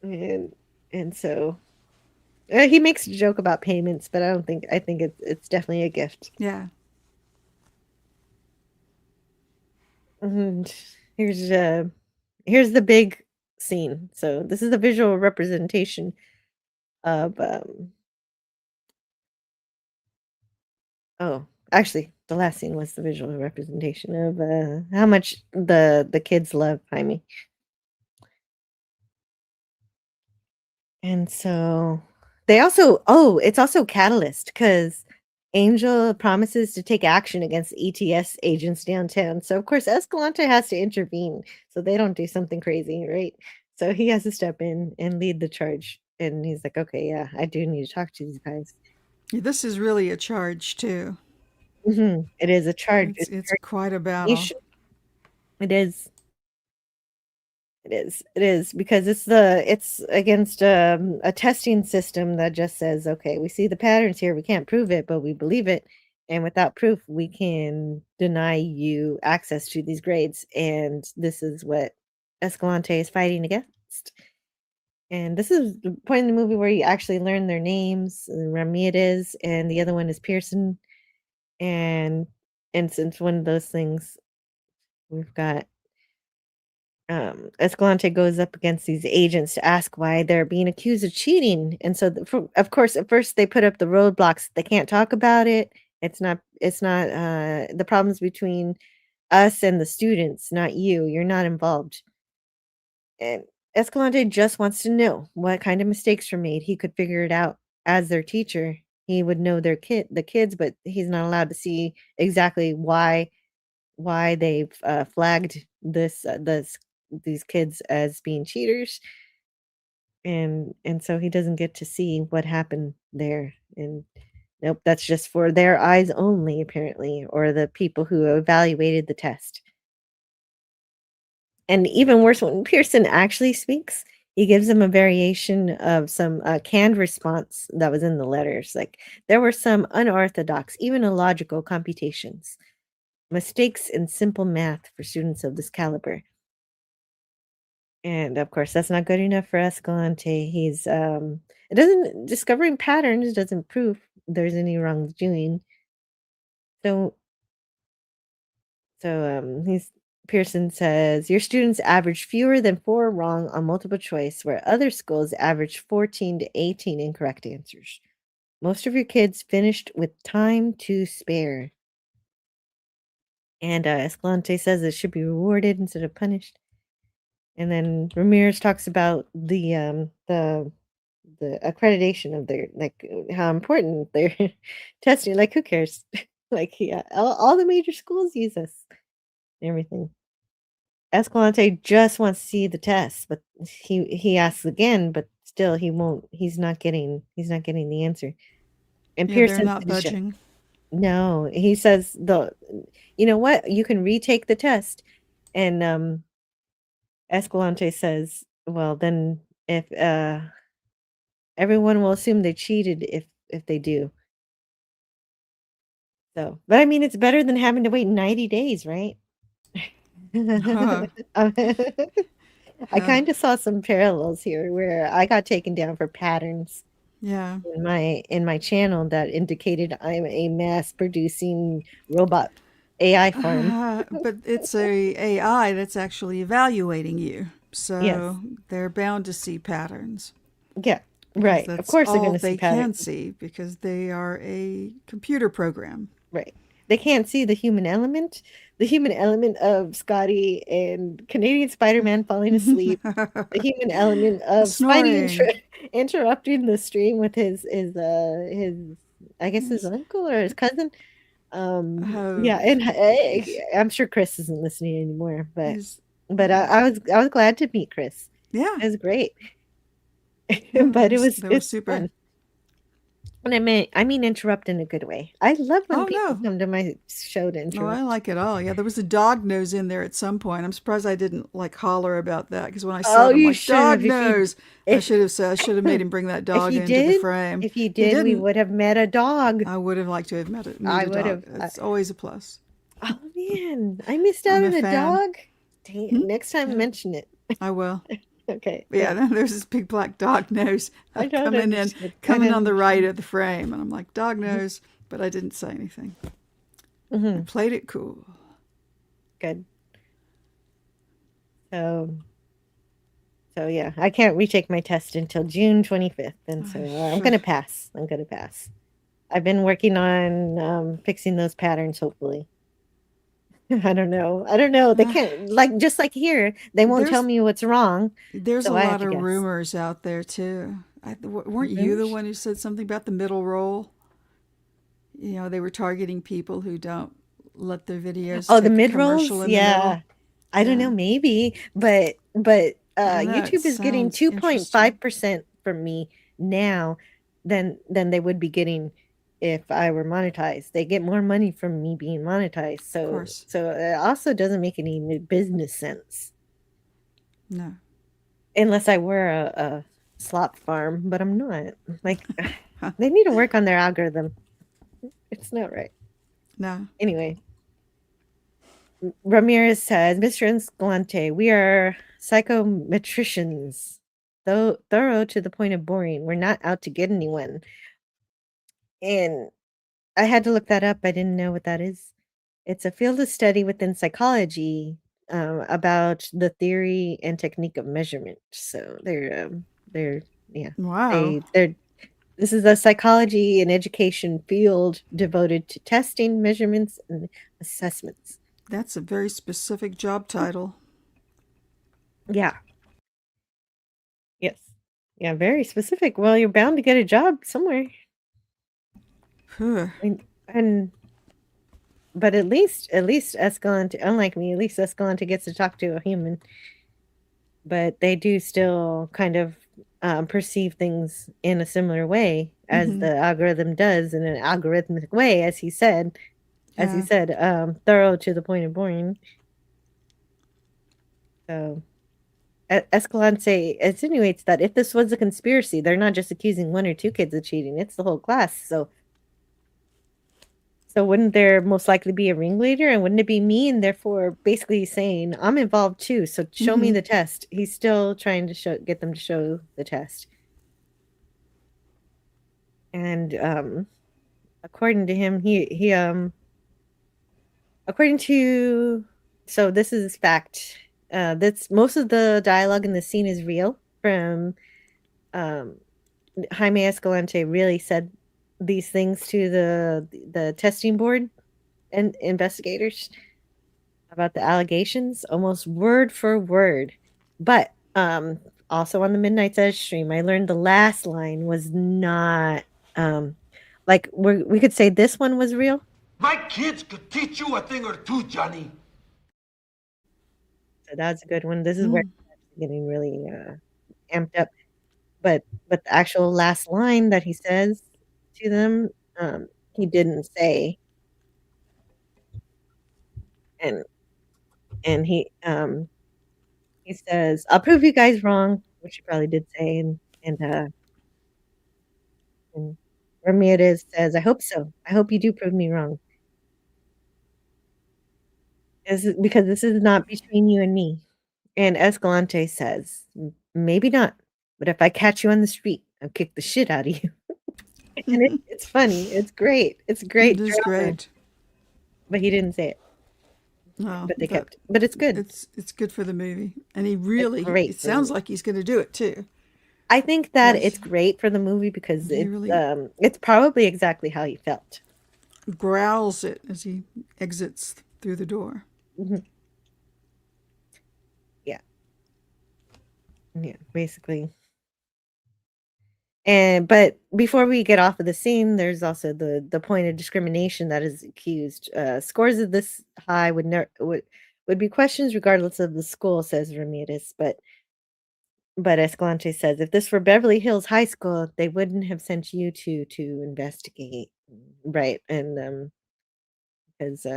And so he makes a joke about payments, but I think it's definitely a gift. Yeah. And here's the big scene. So this is the visual representation of actually the last scene was the visual representation of how much the kids love Jaime. And so it's also catalyst because Angel promises to take action against ETS agents downtown. So of course Escalante has to intervene so they don't do something crazy, right? So he has to step in and lead the charge. And he's like, "Okay, yeah, I do need to talk to these guys." This is really a charge too. It is a charge. It's quite a battle. It is. It is because it's against a testing system that just says, "Okay, we see the patterns here. We can't prove it, but we believe it, and without proof, we can deny you access to these grades." And this is what Escalante is fighting against. And this is the point in the movie where you actually learn their names. Ramirez and the other one is Pearson. And since one of those things, we've got Escalante goes up against these agents to ask why they're being accused of cheating. And so, of course, at first they put up the roadblocks. They can't talk about it. It's not the problems between us and the students, not you. You're not involved. And Escalante just wants to know what kind of mistakes were made. He could figure it out as their teacher. He would know the kids, but he's not allowed to see exactly why they've flagged these kids as being cheaters. And so he doesn't get to see what happened there. And nope, that's just for their eyes only, apparently, or the people who evaluated the test. And even worse, when Pearson actually speaks, he gives them a variation of some canned response that was in the letters. Like, there were some unorthodox, even illogical computations, mistakes in simple math for students of this caliber. And of course, that's not good enough for Escalante. Discovering patterns doesn't prove there's any wrongdoing. So Pearson says your students average fewer than 4 wrong on multiple choice, where other schools average 14 to 18 incorrect answers. Most of your kids finished with time to spare. And Escalante says it should be rewarded instead of punished. And then Ramirez talks about the accreditation of their, like, how important their testing. Like, who cares? Like, yeah, all the major schools use this and everything. Escalante just wants to see the test, but he asks again, but still he's not getting the answer. And Yeah, Pearson they're not budging. No, he says you know what? You can retake the test. And Escalante says, well, then if everyone will assume they cheated if they do. So, but I mean, it's better than having to wait 90 days, right? I kind of saw some parallels here where I got taken down for patterns. Yeah. In my channel that indicated I'm a mass producing robot AI farm. But it's a AI that's actually evaluating you. So Yes. they're bound to see patterns. Yeah. Right. Of course they're going to see patterns. They can see because they are a computer program. Right. They can't see the human element of Scotty and Canadian Spider-Man falling asleep, the human element of Spidey interrupting the stream with his I guess his uncle or his cousin. Yeah, and I'm sure Chris isn't listening anymore, but I was glad to meet Chris. Yeah, it was great. Yeah, but it was super fun. And I mean interrupt in a good way. I love when people come to my show to interrupt. No, I like it all. Yeah, there was a dog nose in there at some point. I'm surprised I didn't like holler about that because when I saw it, I'm like, dog nose. I should have made him bring that dog into the frame. If you did, we would have met a dog. I would have liked to have met a dog. It's always a plus. Oh man, I missed out on a dog. Dang, next time mention it. I will. Okay. Yeah, then there's this big black dog nose coming on the right of the frame, and I'm like, dog nose, but I didn't say anything. I played it cool. Good. So yeah, I can't retake my test until June 25th, and so I'm gonna pass. I've been working on fixing those patterns, hopefully. I don't know. They can't just like here. They won't tell me what's wrong. There's a lot of rumors out there too. Weren't you the one who said something about the middle roll? You know, they were targeting people who don't let their videos. Oh, the mid rolls. Yeah, I don't know. Maybe, but YouTube is getting 2.5% from me now than they would be getting if I were monetized. They get more money from me being monetized. So it also doesn't make any business sense. No. Unless I were a slop farm, but I'm not. Like, they need to work on their algorithm. It's not right. No. Anyway. Ramirez says, Mr. Escalante, we are psychometricians. Thorough to the point of boring. We're not out to get anyone. And I had to look that up. I didn't know what that is. It's a field of study within psychology about the theory and technique of measurement. So they're wow. This is a psychology and education field devoted to testing, measurements, and assessments. That's a very specific job title. Yeah. Yes. Yeah, very specific. Well, you're bound to get a job somewhere. But at least Escalante, unlike me, at least Escalante gets to talk to a human. But they do still kind of perceive things in a similar way as the algorithm does, in an algorithmic way, as he said, thorough to the point of boring. So Escalante insinuates that if this was a conspiracy, they're not just accusing 1 or 2 kids of cheating; it's the whole class. So wouldn't there most likely be a ringleader, and wouldn't it be me? And therefore, basically saying I'm involved too. So show me the test. He's still trying to get them to show the test. And according to him, according to, so this is fact. That's most of the dialogue in the scene is real. From Jaime Escalante really said these things to the testing board and investigators about the allegations, almost word for word. But also on the Midnight's Edge stream, I learned the last line was not like we could say this one was real. My kids could teach you a thing or two, Johnny. So that's a good one. This is where it's getting really amped up. But the actual last line that he says to them, he didn't say. And he says, "I'll prove you guys wrong," which he probably did say, and Ramirez says, "I hope so. I hope you do prove me wrong." Because this is not between you and me. And Escalante says, "Maybe not, but if I catch you on the street, I'll kick the shit out of you." And it's funny. It's great. It's great. It is drama. great. But he didn't say it. No, but they kept. But it's good. It's good for the movie, and he really. It sounds like he's going to do it too. I think that it's great for the movie because it's probably exactly how he felt. Growls it as he exits through the door. Mm-hmm. Yeah, basically. But before we get off of the scene, there's also the point of discrimination that is accused. Scores of this high would be questions regardless of the school, says Ramirez. But Escalante says, if this were Beverly Hills High School, they wouldn't have sent you to investigate, right? And because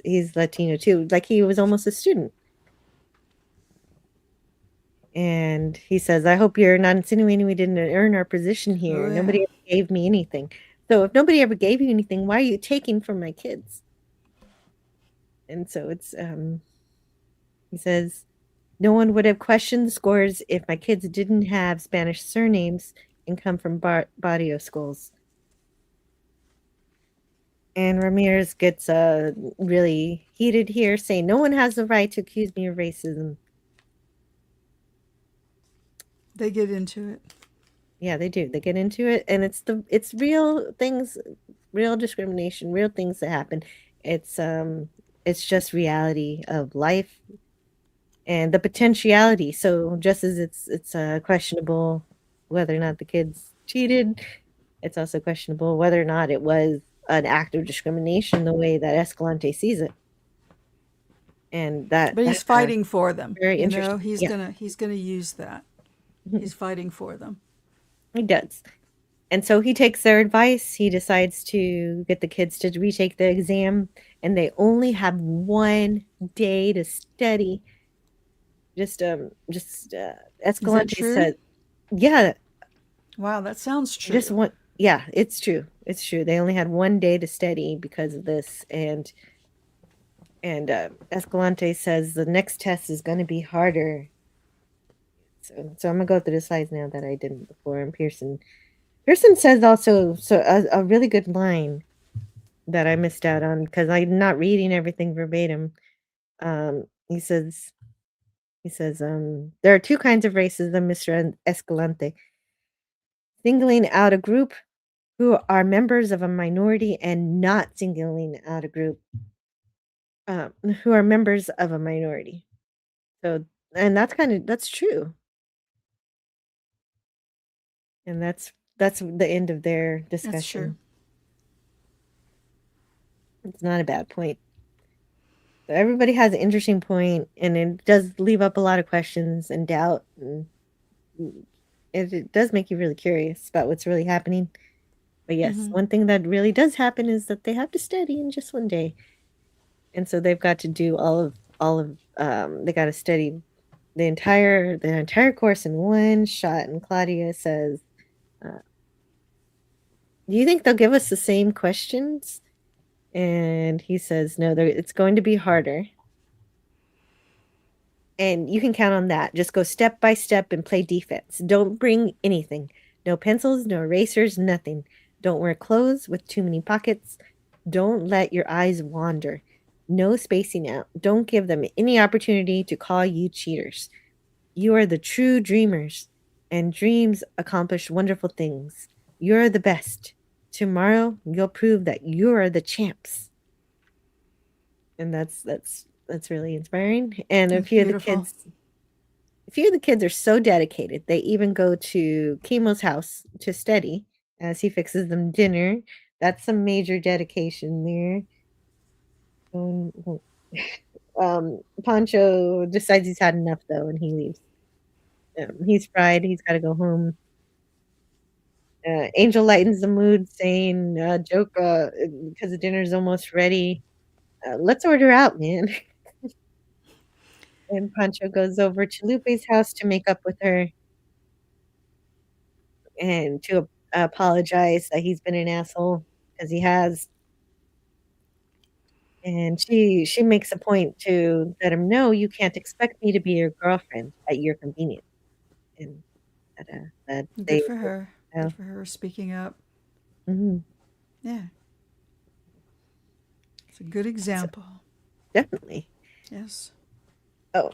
he's Latino too, like he was almost a student. And he says, I hope you're not insinuating we didn't earn our position here. Nobody ever gave me anything. So if nobody ever gave you anything, why are you taking from my kids? And so it's he says, no one would have questioned the scores if my kids didn't have Spanish surnames and come from barrio schools. And Ramirez gets really heated here, saying no one has the right to accuse me of racism. They get into it. Yeah, they do. They get into it, and it's real things, real discrimination, real things that happen. It's just reality of life and the potentiality. So just as it's questionable whether or not the kids cheated, it's also questionable whether or not it was an act of discrimination the way that Escalante sees it. And but he's fighting for them. Very interesting. He's gonna use that. He's fighting for them. He does. And so he takes their advice. He decides to get the kids to retake the exam, and they only have 1 day to study. Escalante said, yeah. Wow, that sounds true. Yeah, it's true. It's true. They only had 1 day to study because of this. And Escalante says the next test is going to be harder. So I'm gonna go through the slides now that I didn't before. And Pearson says also a really good line that I missed out on because I'm not reading everything verbatim. He says there are 2 kinds of racism, Mr. Escalante. Singling out a group who are members of a minority and not singling out a group who are members of a minority. So, and that's true. And that's the end of their discussion. That's true. It's not a bad point. So everybody has an interesting point, and it does leave up a lot of questions and doubt, and it does make you really curious about what's really happening. But yes, one thing that really does happen is that they have to study in just 1 day, and so they've got to do all of they got to study the entire course in 1 shot. And Claudia says, do you think they'll give us the same questions? And he says, no, it's going to be harder. And you can count on that. Just go step by step and play defense. Don't bring anything. No pencils, no erasers, nothing. Don't wear clothes with too many pockets. Don't let your eyes wander. No spacing out. Don't give them any opportunity to call you cheaters. You are the true dreamers, and dreams accomplish wonderful things. You're the best. Tomorrow you'll prove that you're the champs. And that's really inspiring. And a few of the kids are so dedicated. They even go to Chemo's house to study as he fixes them dinner. That's some major dedication there. Pancho decides he's had enough though, and he leaves. He's fried. He's got to go home. Angel lightens the mood, saying, "Joke, because the dinner's almost ready. Let's order out, man." And Pancho goes over to Lupe's house to make up with her and to apologize that he's been an asshole, because he has. And she makes a point to let him know, "You can't expect me to be your girlfriend at your convenience." And that they Good for her. Good for her speaking up. Mm-hmm. Yeah. It's a good example. Definitely. Yes. Oh,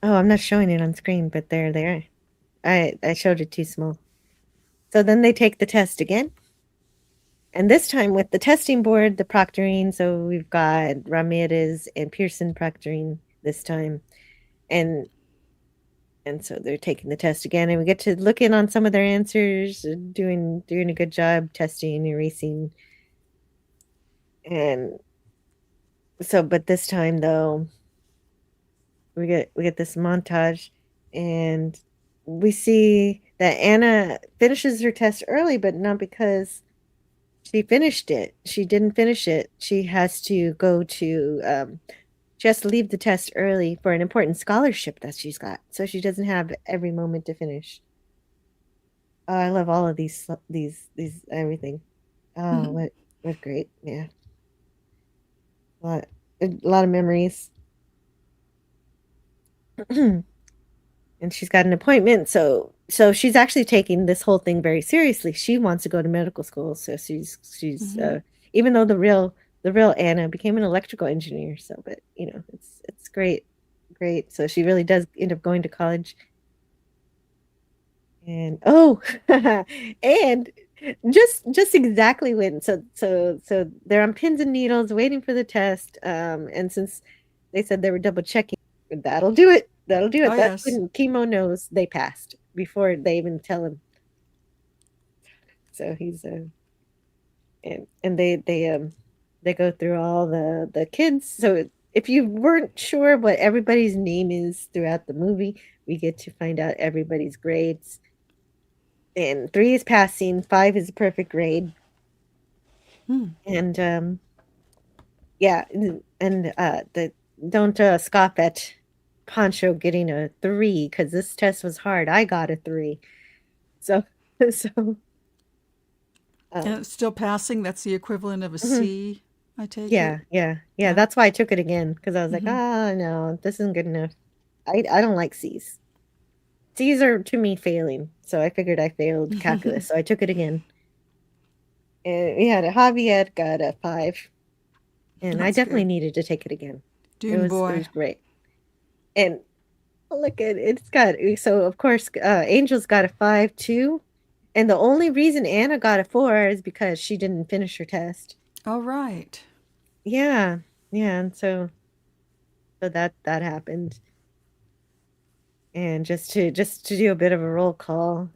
I'm not showing it on screen, but there they are. I showed it too small. So then they take the test again. And this time with the testing board, the proctoring, so we've got Ramirez and Pearson proctoring this time. And so they're taking the test again, and we get to look in on some of their answers, doing a good job testing, erasing. And so, but this time though, we get this montage, and we see that Anna finishes her test early, but not because she finished it. She didn't finish it. She has to go to she has to leave the test early for an important scholarship that she's got, so she doesn't have every moment to finish. Oh, I love all of these everything. Oh, what great, yeah. A lot of memories. And she's got an appointment, so she's actually taking this whole thing very seriously. She wants to go to medical school, so she's even though the real Anna became an electrical engineer, so but it's great. So she really does end up going to college. And and just exactly when so they're on pins and needles waiting for the test, and since they said they were double checking, that'll do it. That's yes. when Chemo knows they passed before they even tell him. So he's and they go through all the kids. So if you weren't sure what everybody's name is throughout the movie, we get to find out everybody's grades. And 3 is passing, 5 is a perfect grade. And yeah, and don't scoff at Pancho getting a 3, because this test was hard. I got a 3. So and it's still passing. That's the equivalent of a C, I take it. Yeah. That's why I took it again, because I was like, no, this isn't good enough. I don't like C's. C's are to me failing, so I figured I failed calculus, so I took it again. And we had Javier got a 5, and I definitely needed to take it again. It was great. And look at it's got, so of course Angel's got a 5 too, and the only reason Anna got a 4 is because she didn't finish her test. Oh, right. Yeah, and so that happened. And just to do a bit of a roll call,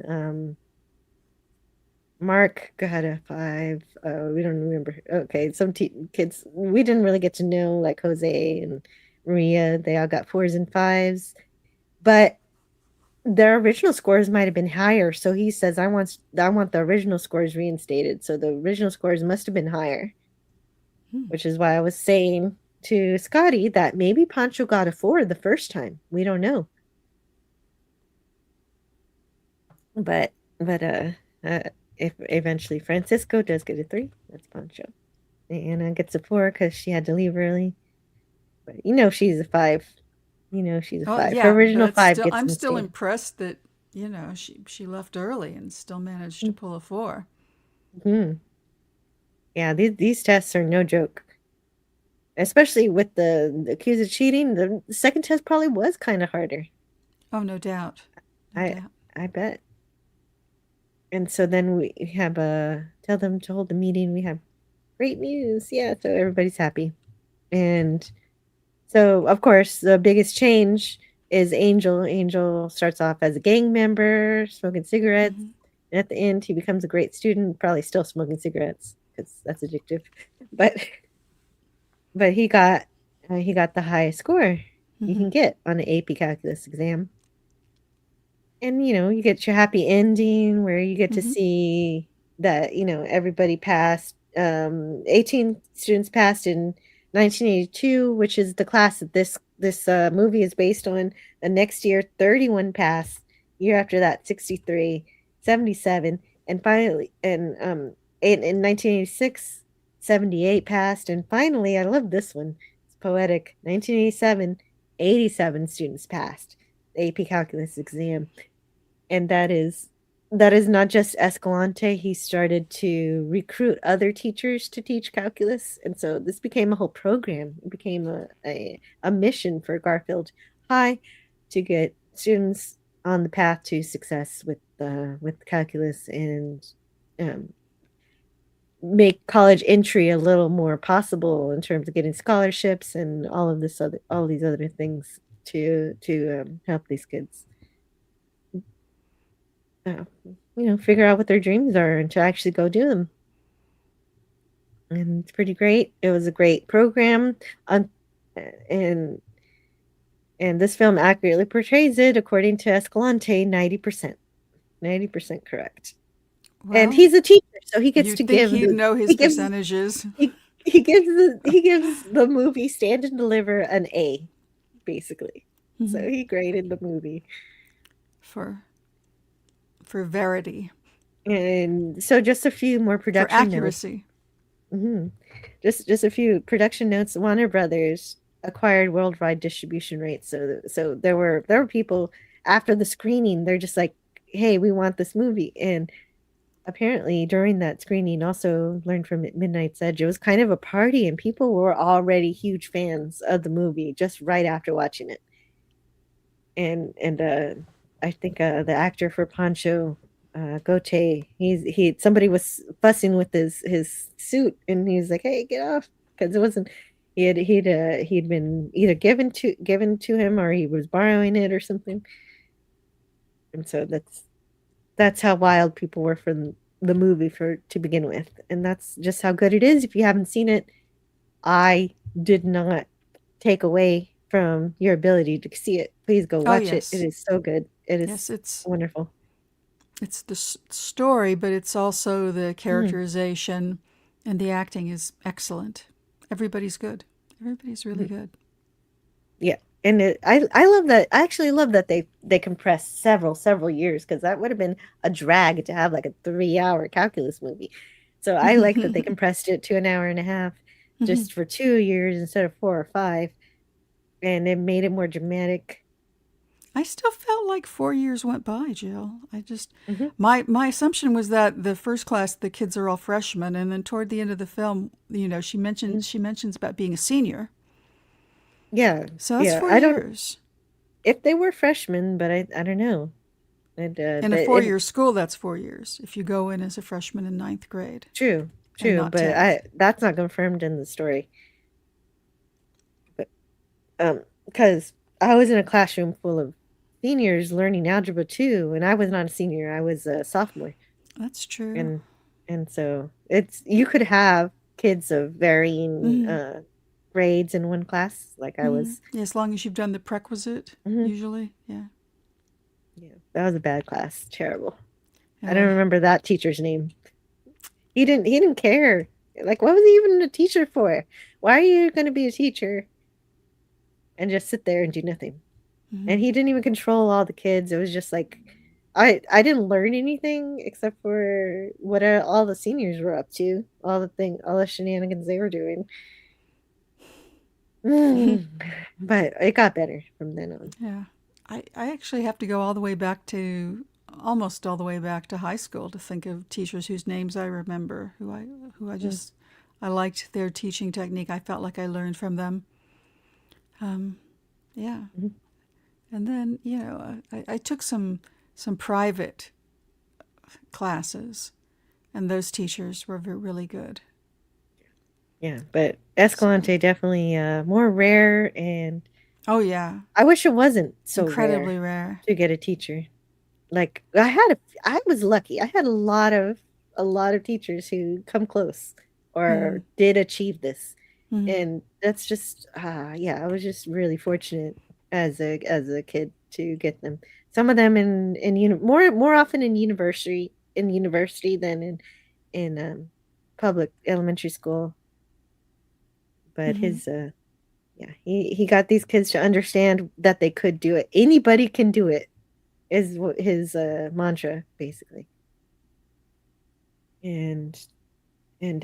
Mark got a 5. We don't remember. Okay, some kids we didn't really get to know, like Jose and Maria. They all got 4s and 5s, but their original scores might have been higher. So he says, "I want the original scores reinstated." So the original scores must have been higher, which is why I was saying to Scotty that maybe Pancho got a 4 the first time. We don't know. But if eventually Francisco does get a 3, that's Pancho. Anna gets a 4 because she had to leave early. But she's a 5. She's a 5. Yeah, her original 5 still, gets I'm in still state. impressed that she left early and still managed to pull a 4. Mhm. Yeah, these tests are no joke. Especially with the accused of cheating, the second test probably was kind of harder. Oh, no doubt. No I doubt. I bet. And so then we have tell them to hold the meeting. We have great news. Yeah, so everybody's happy. And so of course the biggest change is Angel. Angel starts off as a gang member, smoking cigarettes. Mhm. And at the end he becomes a great student, probably still smoking cigarettes because that's addictive. But he got the highest score you can Mhm. get on an AP calculus exam. And, you get your happy ending where you get to Mhm. see that, everybody passed. 18 students passed in 1982, which is the class that this movie is based on. The next year, 31 passed. Year after that, 63, 77, and finally, in 1986, 78 passed. And finally, I love this one. It's poetic. 1987, 87 students passed the AP calculus exam. And that is not just Escalante. He started to recruit other teachers to teach calculus, and so this became a whole program. It became a mission for Garfield High to get students on the path to success with calculus and um, make college entry a little more possible in terms of getting scholarships and all these other things to help these kids uh, figure out what their dreams are and to actually go do them. And it's pretty great. It was a great program, um, and this film accurately portrays it, according to Escalante, 90%, 90% correct. And Well, he's a teacher, so he gets to you'd think give he'd the know his he gives percentages he gives the movie Stand and Deliver an A, basically. So Mhm. he graded the movie. for verity, And so just a few more for production notes. accuracy. Mhm. Just a few production notes. Warner Brothers acquired worldwide distribution rights. So there were people after the screening. They're just like, "Hey, we want this movie." And apparently, during that screening, also learned from Midnight's Edge, it was kind of a party, and people were already huge fans of the movie just right after watching it. And I think the actor for Pancho, Gote, somebody was fussing with his suit, and he's like, "Hey, get off!" Because it wasn't he'd been either given to him or he was borrowing it or something. And so that's how wild people were for the movie for to begin with, and that's just how good it is. If you haven't seen it, I did not take away from your ability to see it. Please go Oh, watch it. It yes. is so good. It Yes, is it's wonderful. the story, but it's also the Mhm. characterization, and the acting is excellent. Everybody's good. Everybody's really Mhm. good. Yeah. And I love that. I actually love that they compressed several years because that would have been a drag to have like a 3-hour calculus movie. So I like that they compressed it to an hour and a half Mhm. just for 2 years instead of 4 or 5, and it made it more dramatic. I still felt like 4 years went by, Jill. Mhm. My assumption was that the first class, the kids are all freshmen, and then toward the end of the film, Mhm. she mentions about being a senior. Yeah, So that's yeah. four I don't years. if they were freshmen, but I don't know. In a 4 year school, that's 4 years. If you go in as a freshman in ninth grade True, and true, not but 10th. that's not confirmed in the story. But because I was in a classroom full of seniors learning algebra too, and I was not a senior. I was a sophomore, That's true. and so it's you could have kids of varying Mm-hmm. grades in one class. Like I Mm-hmm. was, Yeah, as long as you've done the prerequisite, mhm. usually. Yeah. Yeah, that was a bad class. Terrible. I don't Yeah. remember that teacher's name. He didn't care. Like, what was he even a teacher for? Why are you going to be a teacher and just sit there and do nothing? Mm-hmm. And he didn't even control all the kids. It was just like I didn't learn anything except for what all the seniors were up to, all the shenanigans they were doing. But it got better from then on. Yeah. I actually have to go all the way back to almost all the way back to high school to think of teachers whose names I remember, who I just I liked their teaching technique. I felt like I learned from them. Yeah. And then, I took some private classes, and those teachers were really good. Yeah, but Escalante definitely more rare, and oh yeah, I wish it wasn't so incredibly rare to get a teacher. Like I was lucky. I had a lot of teachers who come close or did achieve this, and that's just I was just really fortunate as a kid to get them. Some of them in more often in university than in public elementary school. But his he got these kids to understand that they could do it. Anybody can do it is what his mantra basically. And and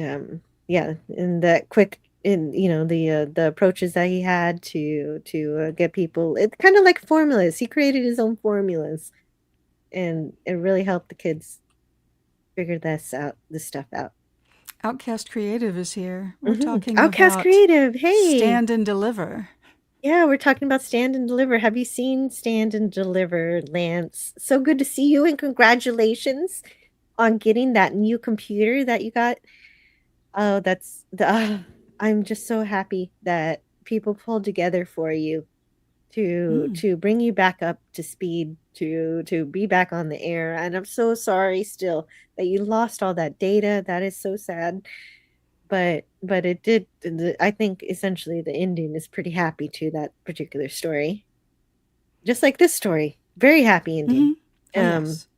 that quick in the approaches that he had to get people, it's kind of like formulas. He created his own formulas, and it really helped the kids figure this stuff out. Outcast Creative is here. We're talking Outcast about Creative. Hey, Stand and Deliver. Yeah, we're talking about Stand and Deliver. Have you seen Stand and Deliver, Lance? So good to see you, and congratulations on getting that new computer that you got. Oh, I'm just so happy that people pulled together for you to bring you back up to speed, to be back on the air. And I'm so sorry still that you lost all that data. That is so sad. But it did. I think essentially the ending is pretty happy to that particular story, just like this story. Very happy ending. Yes.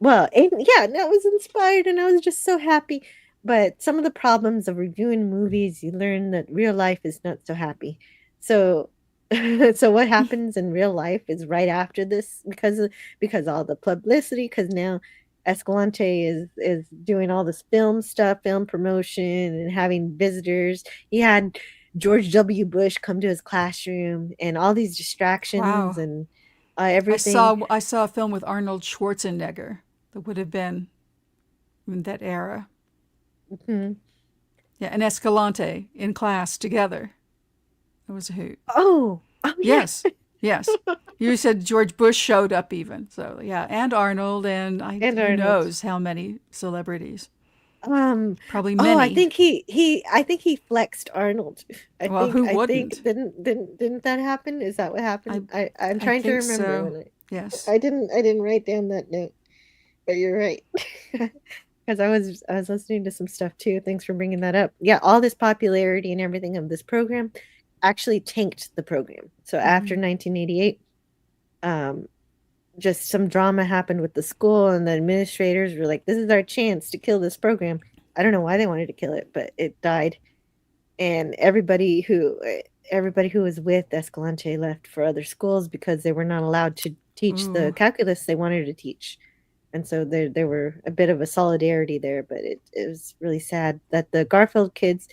Well, and I was inspired, and I was just so happy. But some of the problems of reviewing movies, you learn that real life is not so happy. So, so what happens in real life is right after this, because all the publicity. Because now Escalante is doing all this film stuff, film promotion, and having visitors. He had George W. Bush come to his classroom, and all these distractions and everything. I saw a film with Arnold Schwarzenegger that would have been in that era. Yeah, and Escalante in class together. It was a hoot. Oh yes. Yes. You said George Bush showed up even. So yeah, and Arnold, and who knows how many celebrities. Probably many. Oh, I think he flexed Arnold. Who wouldn't? Didn't that happen? Is that what happened? I'm trying to remember. So. Yes. I didn't write down that note, but you're right. Because I was listening to some stuff too. Thanks for bringing that up. Yeah, all this popularity and everything of this program actually tanked the program. So after 1988, just some drama happened with the school, and the administrators were like, "This is our chance to kill this program." I don't know why they wanted to kill it, but it died, and everybody who was with Escalante left for other schools because they were not allowed to teach the calculus they wanted to teach. And so there were a bit of a solidarity there, but it was really sad that the Garfield kids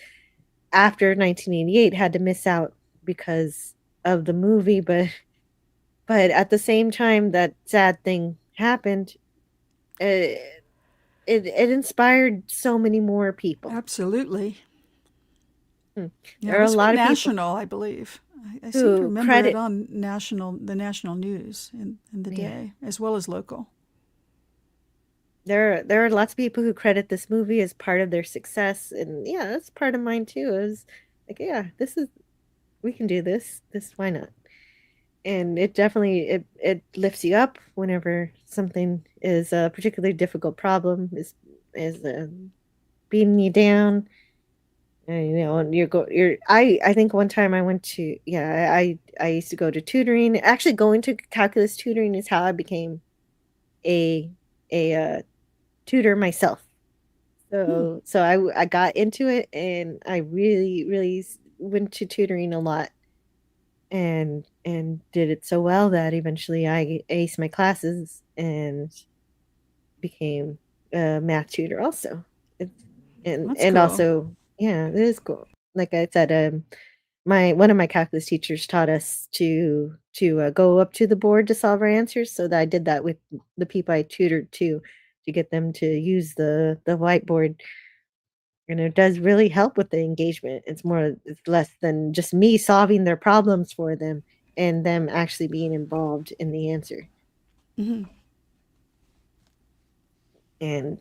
after 1988 had to miss out because of the movie, but at the same time that sad thing happened, it inspired so many more people. Absolutely. There Yeah, are a lot of national, people, I believe. I seem to remember it on the national news in the day, as well as local. There are lots of people who credit this movie as part of their success, and that's part of mine too. It was like, we can do this. Why not? And it definitely it lifts you up whenever something is a particularly difficult problem is beating you down. And I think one time I went to I used to go to tutoring. Actually, going to calculus tutoring is how I became a tutor myself. So I got into it, and I really went to tutoring a lot, and did it so well that eventually I aced my classes and became a math tutor also. And cool. also, it is cool. Like I said, one of my calculus teachers taught us to go up to the board to solve our answers. So that I did that with the people I tutored to get them to use the whiteboard. And it does really help with the engagement. It's less than just me solving their problems for them and them actually being involved in the answer. Mm-hmm. And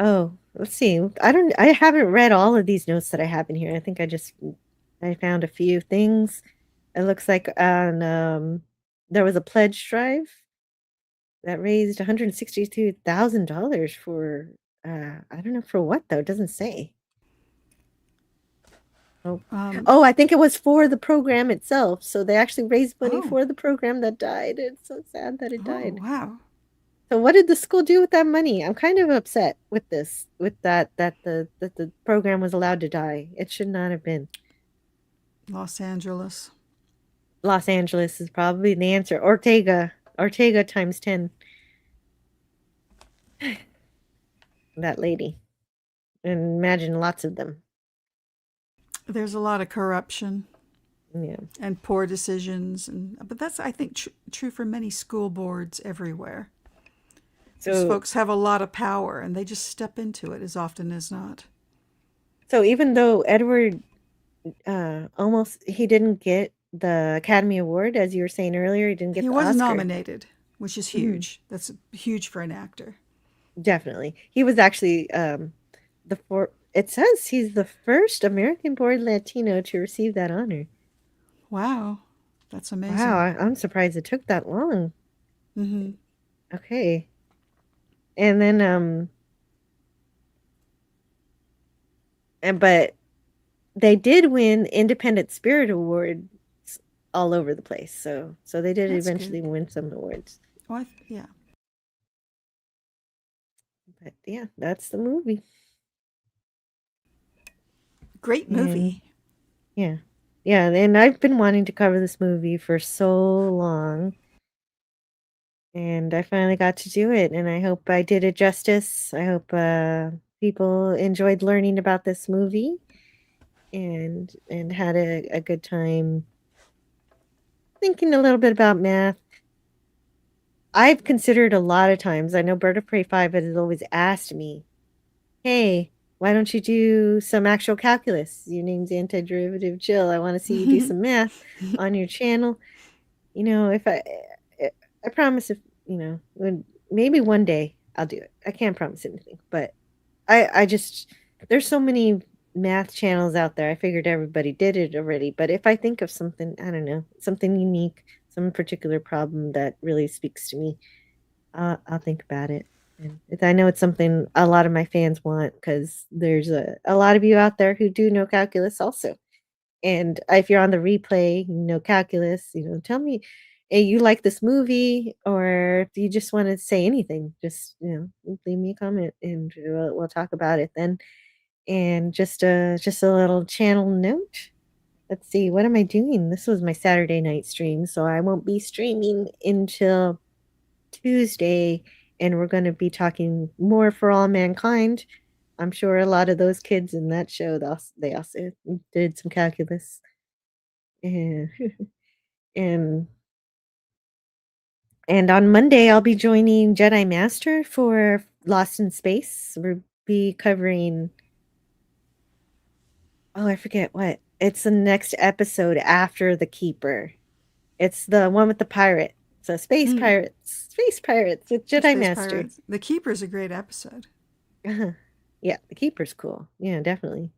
oh, let's see. I haven't read all of these notes that I have in here. I think I found a few things. It looks like there was a pledge drive that raised $162,000 for I don't know for what though. It doesn't say. Oh, I think it was for the program itself. So they actually raised money for the program that died. It's so sad that it died. Wow. So what did the school do with that money? I'm kind of upset with this, with that the program was allowed to die. It should not have been. Los Angeles. Los Angeles is probably the answer. Ortega times 10. That lady. And imagine lots of them. There's a lot of corruption. Yeah. And poor decisions, but that's, I think, true for many school boards everywhere. Those folks have a lot of power, and they just step into it as often as not. So even though Edward he didn't get the Academy Award, as you were saying earlier, he didn't get the Oscar. He was nominated, which is huge. Mm-hmm. That's huge for an actor. Definitely. He was actually it says he's the first American-born Latino to receive that honor. Wow. That's amazing. Wow, I'm surprised it took that long. Mm-hmm. Okay. And then but they did win Independent Spirit Awards all over the place. So they did eventually win some awards. Oh, yeah. But yeah, that's the movie. Great movie. And, yeah, and I've been wanting to cover this movie for so long. And I finally got to do it, and I hope I did it justice. I hope people enjoyed learning about this movie and had a good time thinking a little bit about math. I've considered a lot of times, I know Bird of Prey 5 has always asked me, hey, why don't you do some actual calculus? Your name's Antiderivative Jill. I want to see you do some math on your channel. If I promise maybe one day I'll do it. I can't promise anything, but I just, there's so many math channels out there. I figured everybody did it already, but if I think of something, I don't know, something unique, some particular problem that really speaks to me, I'll think about it. And I know it's something a lot of my fans want, because there's a lot of you out there who do know calculus also. And if you're on the replay, calculus, tell me, hey, you like this movie, or if you just want to say anything, just leave me a comment and we'll talk about it then. And just a little channel note. Let's see, what am I doing? This was my Saturday night stream, so I won't be streaming until Tuesday, and we're going to be talking more For All Mankind. I'm sure a lot of those kids in that show, they also did some calculus. And on Monday, I'll be joining Jedi Master for Lost in Space. We'll be covering, I forget what. It's the next episode after The Keeper. It's the one with the pirate. So Space Pirates with Jedi Master. Pirates. The Keeper's a great episode. Yeah, The Keeper's cool. Yeah, definitely.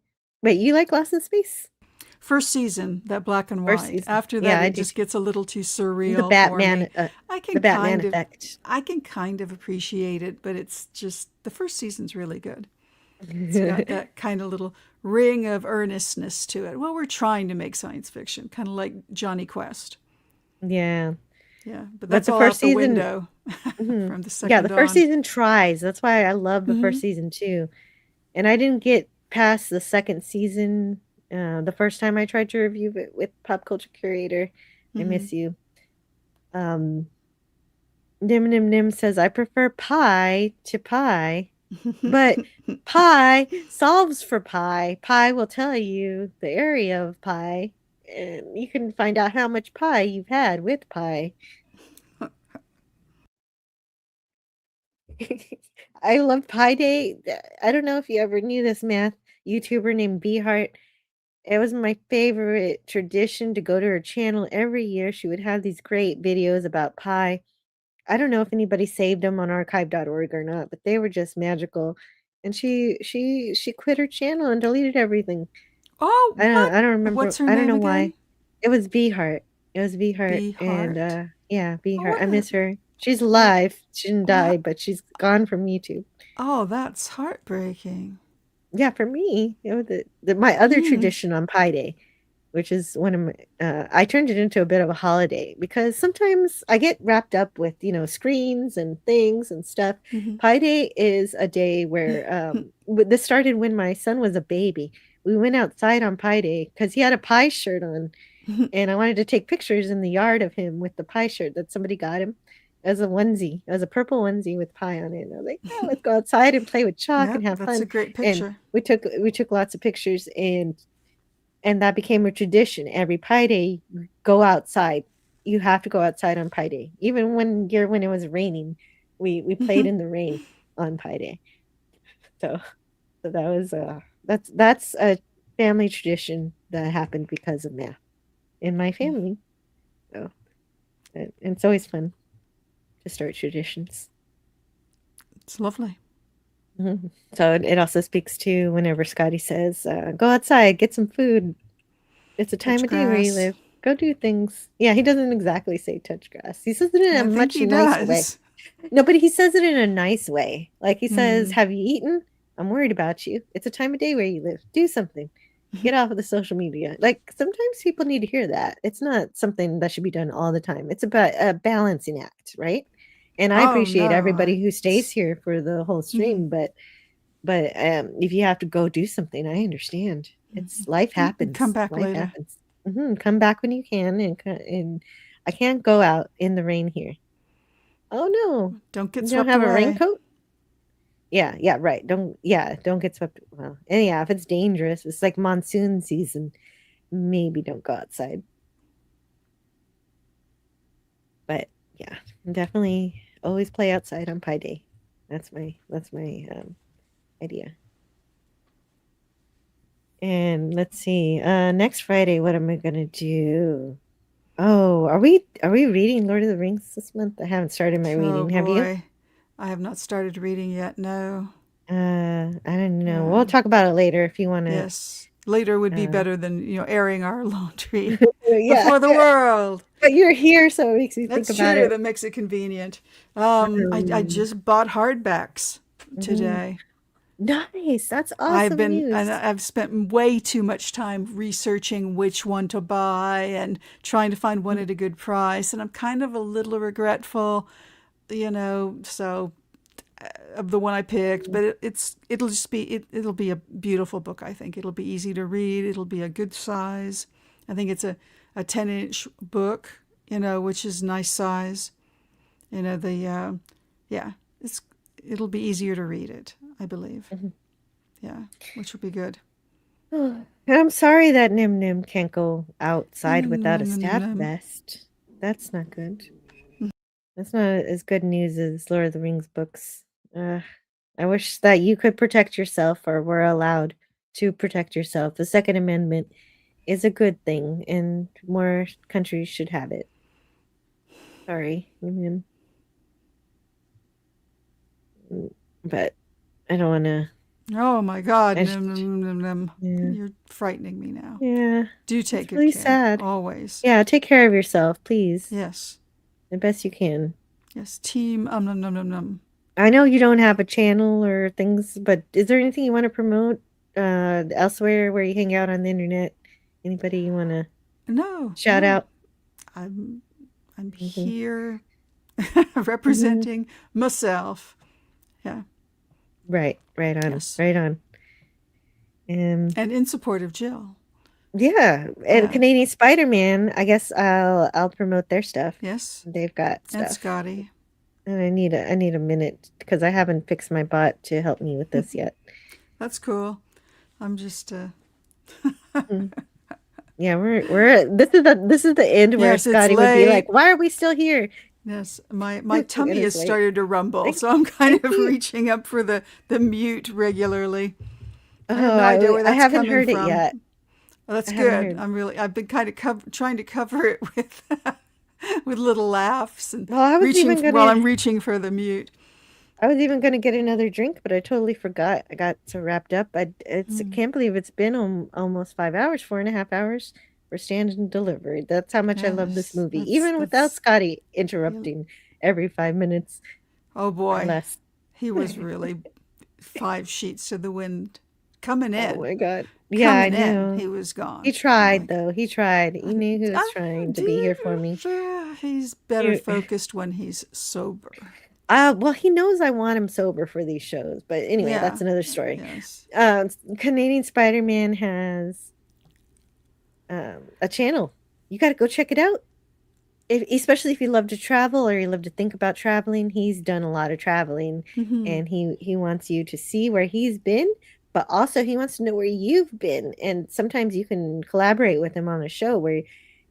Wait, you like Lost in Space? First season, that black and white. After that, it just gets a little too surreal. The Batman, the Batman effect. I can kind of appreciate it, but it's just, the first season's really good. It's got that kind of little ring of earnestness to it. Well, we're trying to make science fiction, kind of like Johnny Quest. Yeah. Yeah, but that's all out the window from the second. Yeah, the first season tries. That's why I love the first season too. And I didn't get past the second season the first time I tried to review it with Pop Culture Curator. I miss you. Nim says, I prefer pie to pie. But pi solves for pi. Pi will tell you the area of pi, and you can find out how much pi you've had with pi. I love Pi Day. I don't know if you ever knew this math YouTuber named Beehart. It was my favorite tradition to go to her channel every year. She would have these great videos about pi. I don't know if anybody saved them on archive.org or not, but they were just magical. And she quit her channel and deleted everything. Oh, what? I don't remember. What's her I don't name know again? why. It was Beehart. It was Beehart. Beehart? And yeah, Beehart. what I a- miss her. She's alive. She didn't Wow. die, but she's gone from YouTube. Oh, that's heartbreaking. Yeah, for me, it was my other tradition on Pi Day, which is one of my, I turned it into a bit of a holiday because sometimes I get wrapped up with, screens and things and stuff. Pi Day is a day where, this started when my son was a baby. We went outside on Pi Day because he had a pie shirt on, and I wanted to take pictures in the yard of him with the pie shirt that somebody got him. As a onesie, as a purple onesie with pie on it. And I was like, yeah, let's go outside and play with chalk and have that's fun. a great And picture. we took lots of pictures, and that became a tradition. Every Pi Day, go outside. You have to go outside on Pi Day. Even when it was raining, we played in the rain on Pi Day. So that was that's a family tradition that happened because of math in my family. So and it's always fun to start traditions. It's lovely. So it also speaks to whenever Scotty says, go outside, get some food. It's a time Touch of day where you grass. live. Go do things. Yeah, he doesn't exactly say touch grass. He says it in I a think much he nicer way. does. No, but he says it in a nice way. Like he says, have you eaten? I'm worried about you. It's a time of day where you live. Do something. Get off of the social media. Like sometimes people need to hear that. It's not something that should be done all the time. It's about a balancing act, right? And I Oh, appreciate no. everybody who stays here for the whole stream, but if you have to go do something, I understand. It's life happens. Come back Life later. happens. Come back when you can, and I can't go out in the rain here. Oh no! Don't get You swept don't have away. a raincoat? Yeah, right. Don't get swept. Well, and yeah, if it's dangerous, it's like monsoon season. Maybe don't go outside. But yeah, definitely always play outside on Pi Day. That's my idea. And let's see. Next Friday, what am I gonna do? Oh, are we reading Lord of the Rings this month? I haven't started my reading. Have you? Boy. I have not started reading yet, no. I don't know. We'll talk about it later if you want to. Yes. Later would be better than, airing our laundry Yeah. before the world. But you're here, so it makes me That's think about true. it. That makes it convenient. I just bought hardbacks today. Nice. That's awesome news. I've spent way too much time researching which one to buy and trying to find one at a good price, and I'm kind of a little regretful, so of the one I picked, but it'll be a beautiful book. I think it'll be easy to read. It'll be a good size. I think it's a 10-inch book, which is nice size. It'll be easier to read it, I believe. Yeah, which will be good. I'm sorry that Nim Nim can't go outside without a staff vest. That's not good. That's not as good news as Lord of the Rings books. I wish that you could protect yourself, or were allowed to protect yourself. The Second Amendment is a good thing, and more countries should have it. Sorry, Nim Nim. But I don't want to. Oh my God, Yeah. You're frightening me now. Yeah. Do take It's good really care. sad. Always. Yeah, take care of yourself, please. Yes. The best you can. Yes. Team I know you don't have a channel or things, but is there anything you want to promote elsewhere where you hang out on the internet? Anybody you want to shout out? I'm here representing myself. Yeah. Right on. Yes. Right on. And in support of Jill. Yeah, and Canadian Spider-Man, I guess I'll promote their stuff. Yes. They've got stuff. And Scotty. And I need a minute because I haven't fixed my bot to help me with this yet. That's cool. I'm just Yeah, this is the end where Yes, it's Scotty would be like, late. "Why are we still here?" Yes, my tummy It is has late. started to rumble, Thank so I'm you, kind thank of you. reaching up for the mute regularly. I Oh, have no idea where I that's haven't coming heard it from. yet. Well, that's I haven't good. heard. I've been kind of trying to cover it with with little laughs and Well, I was even while I'm gonna reaching for the mute. get another drink, but I totally forgot. I got so wrapped up. I can't believe it's been almost 5 hours, 4.5 hours for stand and delivery. That's how much I love this Yes, movie, even without that's Scotty interrupting every 5 minutes oh or boy, less. he was really 5 sheets to the wind coming Oh in. my God. Yeah, I Coming in, know. he was He gone. I'm tried like, though. He tried. He knew he was trying to be here for me. He's better You- focused when he's sober. Well, he knows I want him sober for these shows, but anyway, Yeah. that's another story. Yes. Canadian Spider-Man has a channel. You got to go check it out. Especially if you love to travel or you love to think about traveling, he's done a lot of traveling, and he wants you to see where he's been, but also he wants to know where you've been. And sometimes you can collaborate with him on a show where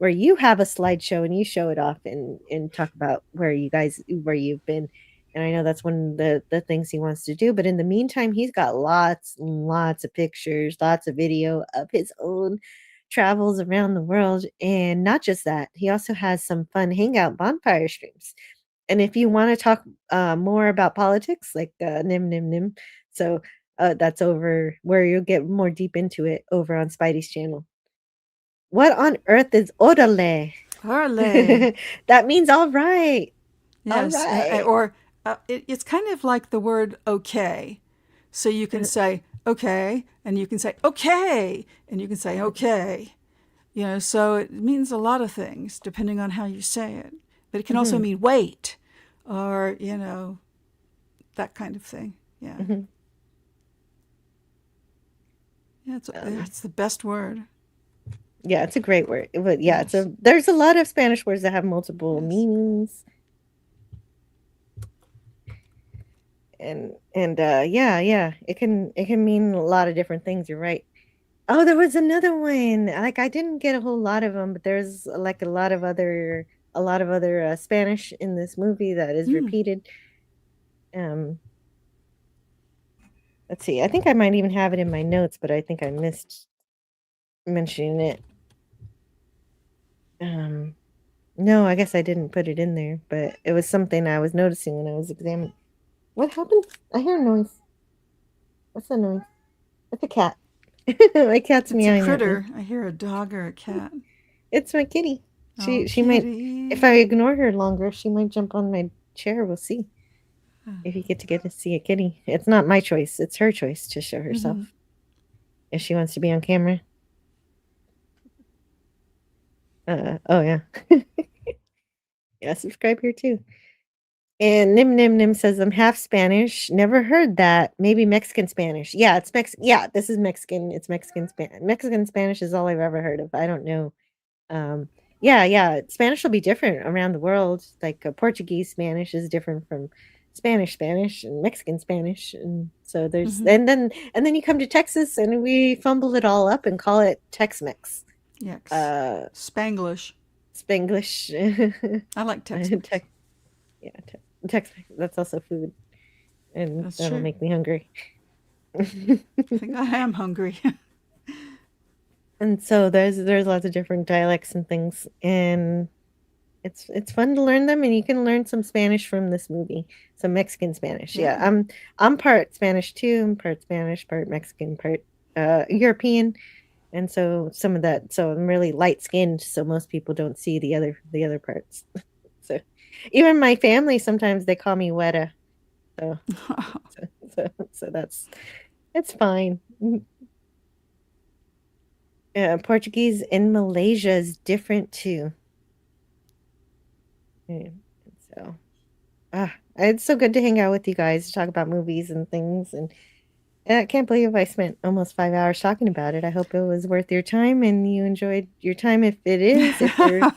you have a slideshow and you show it off and talk about where you've been. And I know that's one of the things he wants to do. But in the meantime, he's got lots and lots of pictures, lots of video of his own travels around the world. And not just that, he also has some fun hangout bonfire streams. And if you want to talk more about politics, like Nim Nim Nim, so that's over where you'll get more deep into it over on Spidey's channel. What on earth is orale? Orale. That means all right. Yes. All right. Or it's kind of like the word okay. So you can say okay, and you can say okay, and you can say okay. So it means a lot of things depending on how you say it. But it can also mean wait, or, that kind of thing. Yeah. Yeah, it's the best word. Yeah, it's a great word. But yeah, there's a lot of Spanish words that have multiple meanings. And yeah, it can mean a lot of different things. You're right. Oh, there was another one. Like I didn't get a whole lot of them, but there's like a lot of other Spanish in this movie that is repeated. Let's see. I think I might even have it in my notes, but I think I missed mentioning it. No, I guess I didn't put it in there, but it was something I was noticing when I was examining. What happened? I hear a noise. What's the noise? It's a cat. My cat's meowing. It's a critter. I hear a dog or a cat. It's my kitty. She kitty. might, if I ignore her longer, she might jump on my chair. We'll see. If you get to see a kitty. It's not my choice. It's her choice to show herself. If she wants to be on camera. Oh yeah. Yeah, subscribe here too. And Nim Nim Nim says I'm half Spanish. Never heard that. Maybe Mexican Spanish. Yeah, it's Yeah, this is Mexican. It's Mexican Spanish. Mexican Spanish is all I've ever heard of. I don't know. Yeah. Spanish will be different around the world. Like Portuguese Spanish is different from Spanish and Mexican Spanish, and so there's and then you come to Texas and we fumble it all up and call it Tex-Mex. Yes. Spanglish. I like Tex-Mex. Tex-Mex. That's also food, and that'll make me hungry. I think I am hungry. And so there's lots of different dialects and things, and it's fun to learn them, and you can learn some Spanish from this movie, some Mexican Spanish. Yeah, I'm part Spanish too. I'm part Spanish, part Mexican, part European, and so some of that. So I'm really light skinned, so most people don't see the other parts. So even my family sometimes they call me Weta. So it's fine. Portuguese in Malaysia is different too. So, it's so good to hang out with you guys to talk about movies and things. And I can't believe I spent almost 5 hours talking about it. I hope it was worth your time and you enjoyed your time. If it is, if you're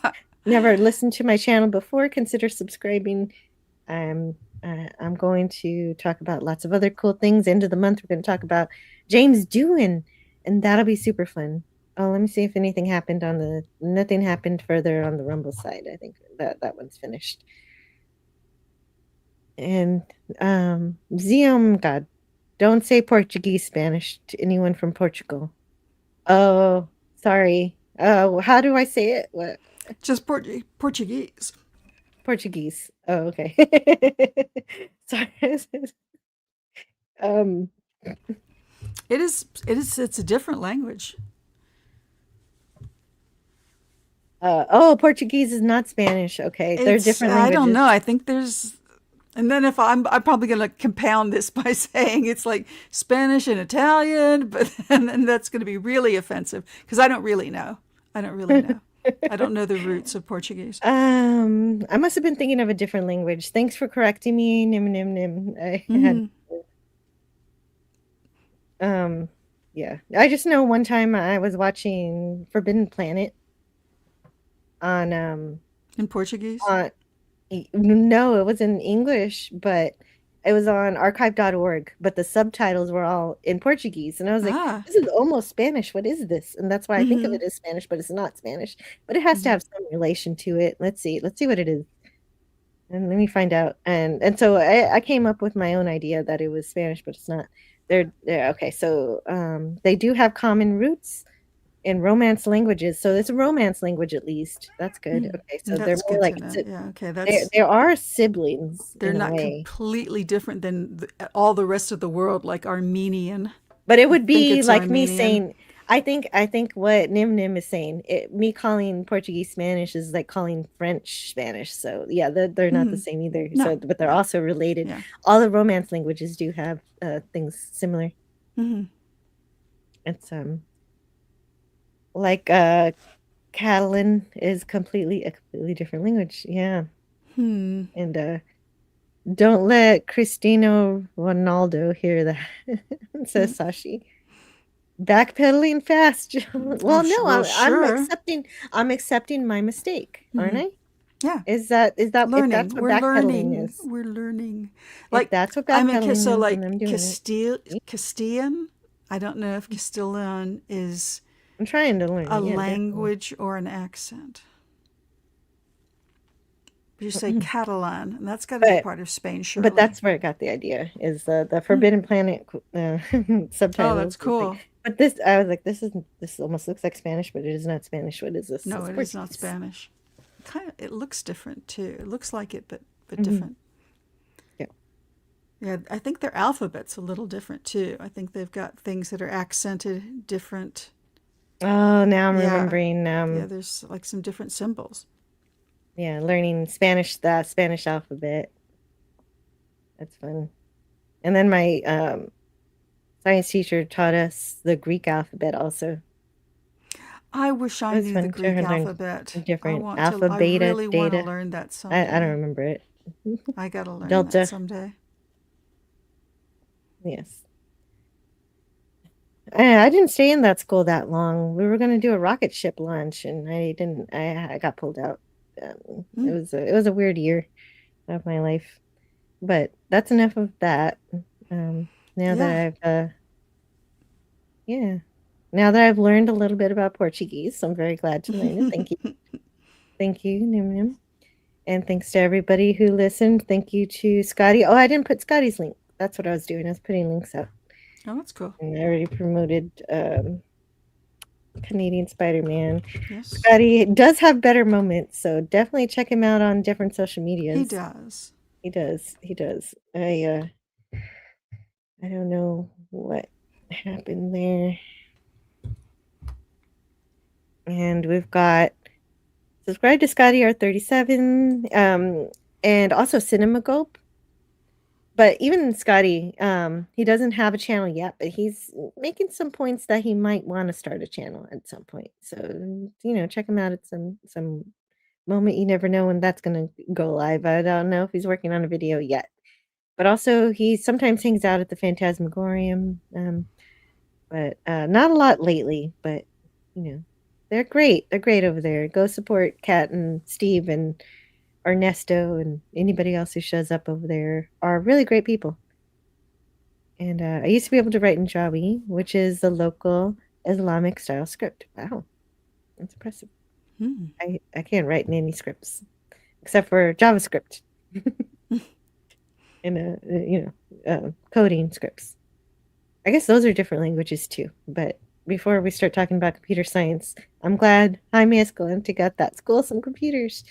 never listened to my channel before, consider subscribing. I'm going to talk about lots of other cool things. End of the month, we're going to talk about James Doohan, and that'll be super fun. Oh, let me see if anything happened nothing happened further on the Rumble side. I think that one's finished. And Zium, God, don't say Portuguese Spanish to anyone from Portugal. Oh, sorry. How do I say it? What? Just Portuguese. Portuguese. Oh, okay. Sorry. It's a different language. Portuguese is not Spanish. Okay, they're different languages. I don't know. I think there's, and then if I'm probably going to compound this by saying it's like Spanish and Italian, but then that's going to be really offensive because I don't really know. I don't know the roots of Portuguese. I must have been thinking of a different language. Thanks for correcting me. Nim nim nim. Yeah. I just know one time I was watching Forbidden Planet on in Portuguese. No, it was in English, but it was on archive.org, but the subtitles were all in Portuguese. And I was like, this is almost Spanish. What is this? And that's why I think of it as Spanish, but it's not Spanish. But it has to have some relation to it. Let's see what it is. And let me find out. And so I came up with my own idea that it was Spanish, but it's not. They're okay. So they do have common roots in Romance languages. So it's a Romance language at least. That's good. Okay, so they're more like there are siblings. They're not completely different than all the rest of the world, like Armenian. But it would be like Armenian. Me saying, I think what Nim Nim is saying, me calling Portuguese Spanish is like calling French Spanish. So yeah, they're not the same either. No. So, but they're also related. Yeah. All the Romance languages do have things similar. It's like Catalan is a completely different language. Yeah. And don't let Cristiano Ronaldo hear that, says Sashi. Backpedaling fast. Well, no, I'm accepting my mistake, aren't I? Yeah. Is that learning. If that's what backpedaling is? We're learning. Like if that's what backpedaling is. So like Castilian. I don't know if Castilian is. I'm trying to learn a language or an accent. You say Catalan, and that's got to be part of Spain, surely. But that's where I got the idea. Is the Forbidden Planet subtitle? Oh, that's cool. But this, I was like, this almost looks like Spanish, but it is not Spanish. What is this? No, it is not Spanish. It looks different too. It looks like it, but different. Yeah, I think their alphabet's a little different too. I think they've got things that are accented different. Oh, now I'm remembering. Yeah, there's like some different symbols. Yeah, learning Spanish, the Spanish alphabet. That's fun. And then my science teacher taught us the Greek alphabet also. I wish I knew the Greek alphabet. Different alpha, beta, I really want theta. to learn that someday. I don't remember it. I got to learn Delta. that someday. Yes. I didn't stay in that school that long. We were going to do a rocket ship launch, and I didn't. I got pulled out. It was a weird year of my life, but that's enough of that. Now that I've learned a little bit about Portuguese, I'm very glad to learn it. Thank you, thank you, Nim Nim, and thanks to everybody who listened. Thank you to Scotty. Oh, I didn't put Scotty's link. That's what I was doing. I was putting links out. Oh, that's cool. And I already promoted Canadian Spider-Man. Yes. Scotty does have better moments, so definitely check him out on different social medias. He does. He does. I don't know what happened there. And we've got subscribe to Scotty R37 and also Cinemagope. But even Scotty, he doesn't have a channel yet, but he's making some points that he might want to start a channel at some point. So, check him out at some moment. You never know when that's going to go live. I don't know if he's working on a video yet. But also, he sometimes hangs out at the Phantasmagorium. But not a lot lately. But, they're great. They're great over there. Go support Kat and Steve and Ernesto and anybody else who shows up over there are really great people. And I used to be able to write in Jawi, which is the local Islamic style script. Wow, that's impressive. I can't write in any scripts except for JavaScript and coding scripts. I guess those are different languages too. But before we start talking about computer science, I'm glad Jamie Escalante got that school some computers.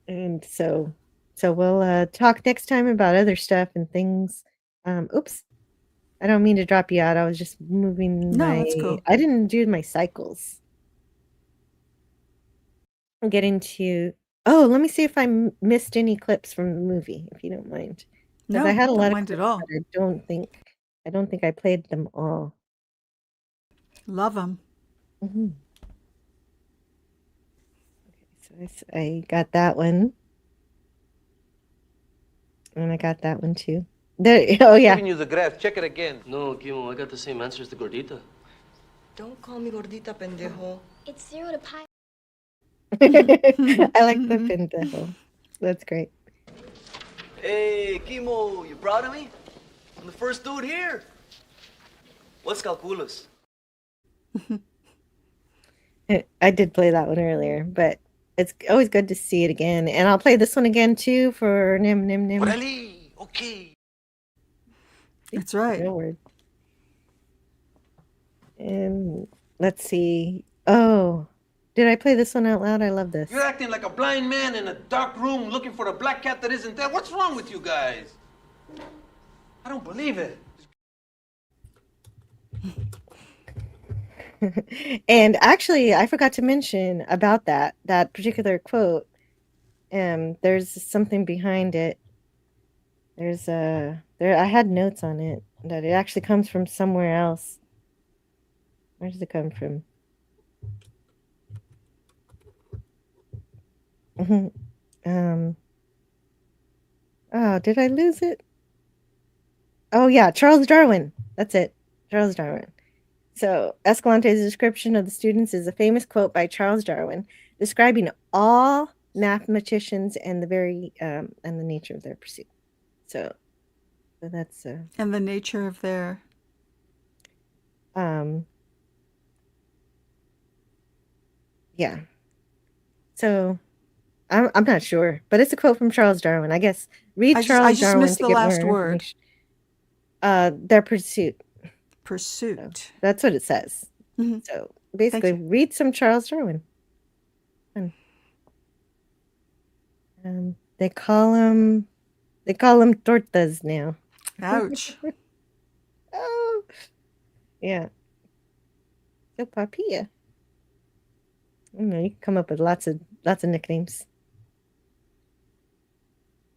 And so we'll talk next time about other stuff and things. Oops. I don't mean to drop you out. I was just moving that's cool. I didn't do my cycles. I'm getting to let me see if I missed any clips from the movie, if you don't mind. No, I had a lot don't of mind clips, at all. but I don't think I played them all. Love them. Okay, so I got that one. And I got that one too. Oh yeah. Giving you the graph. Check it again. No, Kimo, I got the same answer as the gordita. Don't call me gordita, pendejo. It's 0 to pi. I like the pendejo. That's great. Hey, Kimo, you proud of me? I'm the first dude here. What's calculus? I did play that one earlier, but it's always good to see it again. And I'll play this one again too for Nim Nim Nim. Okay. That's right. No word. And let's see. Oh, did I play this one out loud? I love this. You're acting like a blind man in a dark room looking for a black cat that isn't there. What's wrong with you guys? I don't believe it. And actually, I forgot to mention about that particular quote. There's something behind it. I had notes on it that it actually comes from somewhere else. Where does it come from? Oh, did I lose it? Oh yeah, Charles Darwin. That's it. Charles Darwin. So Escalante's description of the students is a famous quote by Charles Darwin describing all mathematicians and the nature of their pursuit. So that's and the nature of their yeah. So I'm not sure, but it's a quote from Charles Darwin. I guess read Charles Darwin missed to the get last more word. Their pursuit. Pursuit. So that's what it says. Mm-hmm. So basically, read some Charles Darwin. They call him tortas now. Ouch. Oh, yeah. So papilla. You can come up with lots of nicknames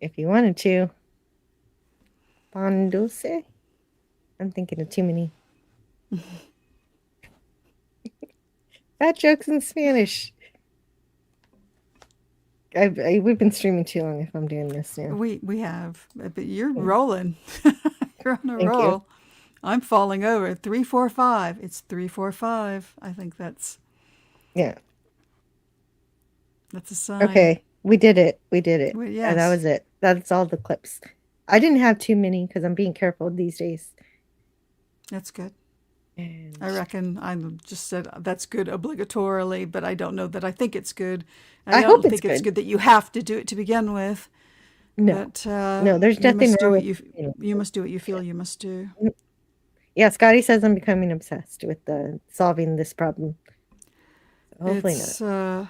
if you wanted to. Pan dulce. I'm thinking of too many. Fat jokes in Spanish. We've been streaming too long if I'm doing this now. We have, but you're rolling. You're on a Thank roll. you. I'm falling over. 3, 4, 5. It's 3, 4, 5. I think that's yeah. That's a sign. Okay, we did it. Well, Yeah, that yes. was it. That's all the clips. I didn't have too many because I'm being careful these days. That's good. And I reckon I just said that's good obligatorily, but I don't know that I think it's good. I don't hope it's think it's good. good that you have to do it to begin with. No. But, No, there's you nothing must do wrong what with you must do what you feel you must do. Yeah, Scotty says I'm becoming obsessed with solving this problem. So hopefully not.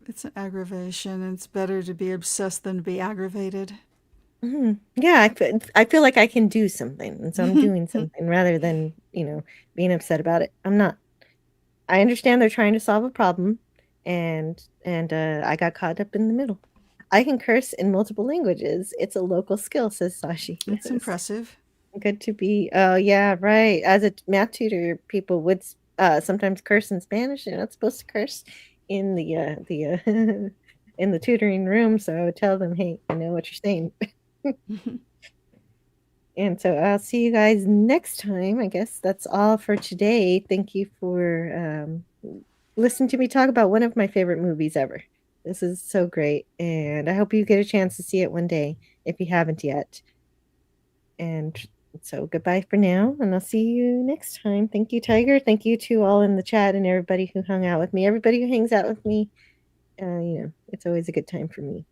It's an aggravation, and it's better to be obsessed than to be aggravated. Yeah, I feel like I can do something, and so I'm doing something rather than being upset about it. I'm not. I understand they're trying to solve a problem, and I got caught up in the middle. I can curse in multiple languages. It's a local skill, says Sashi. It's impressive. Good to be. Oh yeah, right. As a math tutor, people would sometimes curse in Spanish. You're not supposed to curse in the in the tutoring room. So I would tell them, hey, I know what you're saying. And so I'll see you guys next time. I guess that's all for today. Thank you for listening to me talk about one of my favorite movies ever. This is so great. And I hope you get a chance to see it one day if you haven't yet. And so goodbye for now, and I'll see you next time. Thank you, Tiger. Thank you to all in the chat and everybody who hung out with me. Everybody who hangs out with me, it's always a good time for me.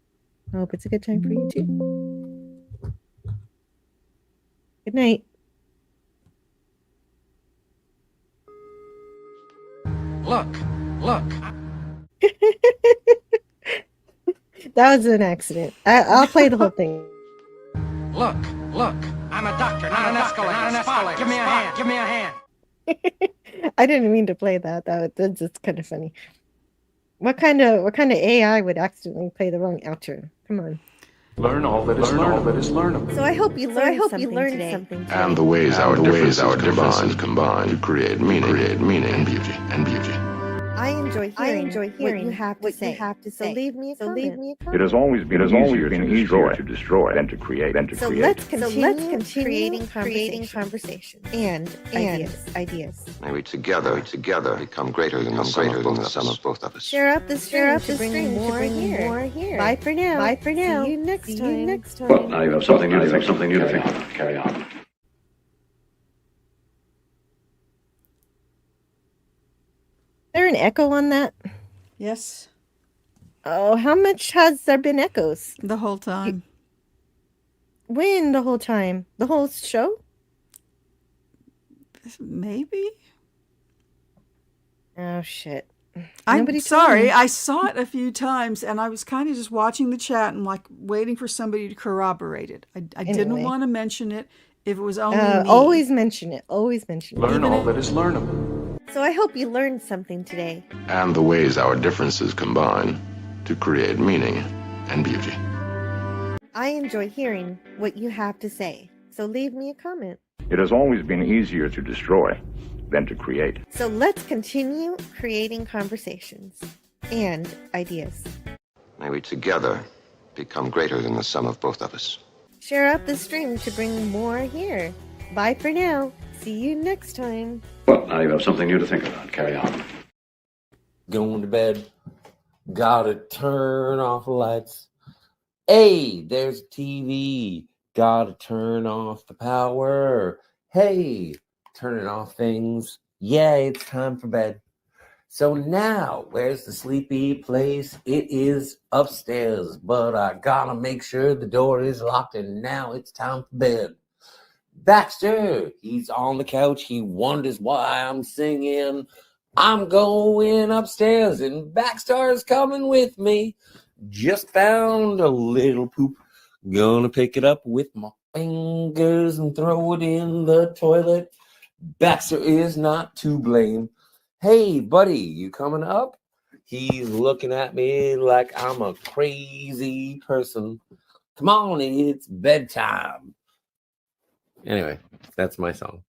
I hope it's a good time for you too. Good night. Look. That was an accident. I'll play the whole thing. Look. I'm a doctor, not an escalator. Give me a hand. I didn't mean to play that. That's just kind of funny. What kind of AI would accidentally play the wrong outro? Come on. Learn all that is learnable. So I hope you learned something today. And the ways our differences combine to create meaning and beauty. I enjoy hearing what you have to say. So leave me a comment. It has always been easier to destroy than to create. So let's continue creating conversations and ideas. May we together become greater than the sum of both of us. Share up the stream to bring more here. Bye for now. See you next time. Well, now you have something new to think about. Carry on. Is there an echo on that? Yes, Oh, how much has there been echoes? the whole time. When the whole time? The whole show? Maybe. Oh shit. I'm Nobody told sorry. me. I saw it a few times, and I was kind of just watching the chat and like waiting for somebody to corroborate it. I didn't Anyway. want to mention it if it was only me. Always mention it. Learn all that is learnable. So I hope you learned something today. And the ways our differences combine to create meaning and beauty. I enjoy hearing what you have to say. So leave me a comment. It has always been easier to destroy than to create. So let's continue creating conversations and ideas. May we together become greater than the sum of both of us. Share up the stream to bring more here. Bye for now. See you next time. Well, now you have something new to think about. Carry on. Going to bed. Gotta turn off the lights. Hey, there's TV. Gotta turn off the power. Hey, turning off things. Yeah, it's time for bed. So now, where's the sleepy place? It is upstairs, but I gotta make sure the door is locked, and now it's time for bed. Baxter, he's on the couch. He wonders why I'm singing. I'm going upstairs, and Baxter's coming with me. Just found a little poop. Gonna pick it up with my fingers and throw it in the toilet. Baxter is not to blame. Hey, buddy, you coming up? He's looking at me like I'm a crazy person. Come on, it's bedtime. Anyway, that's my song.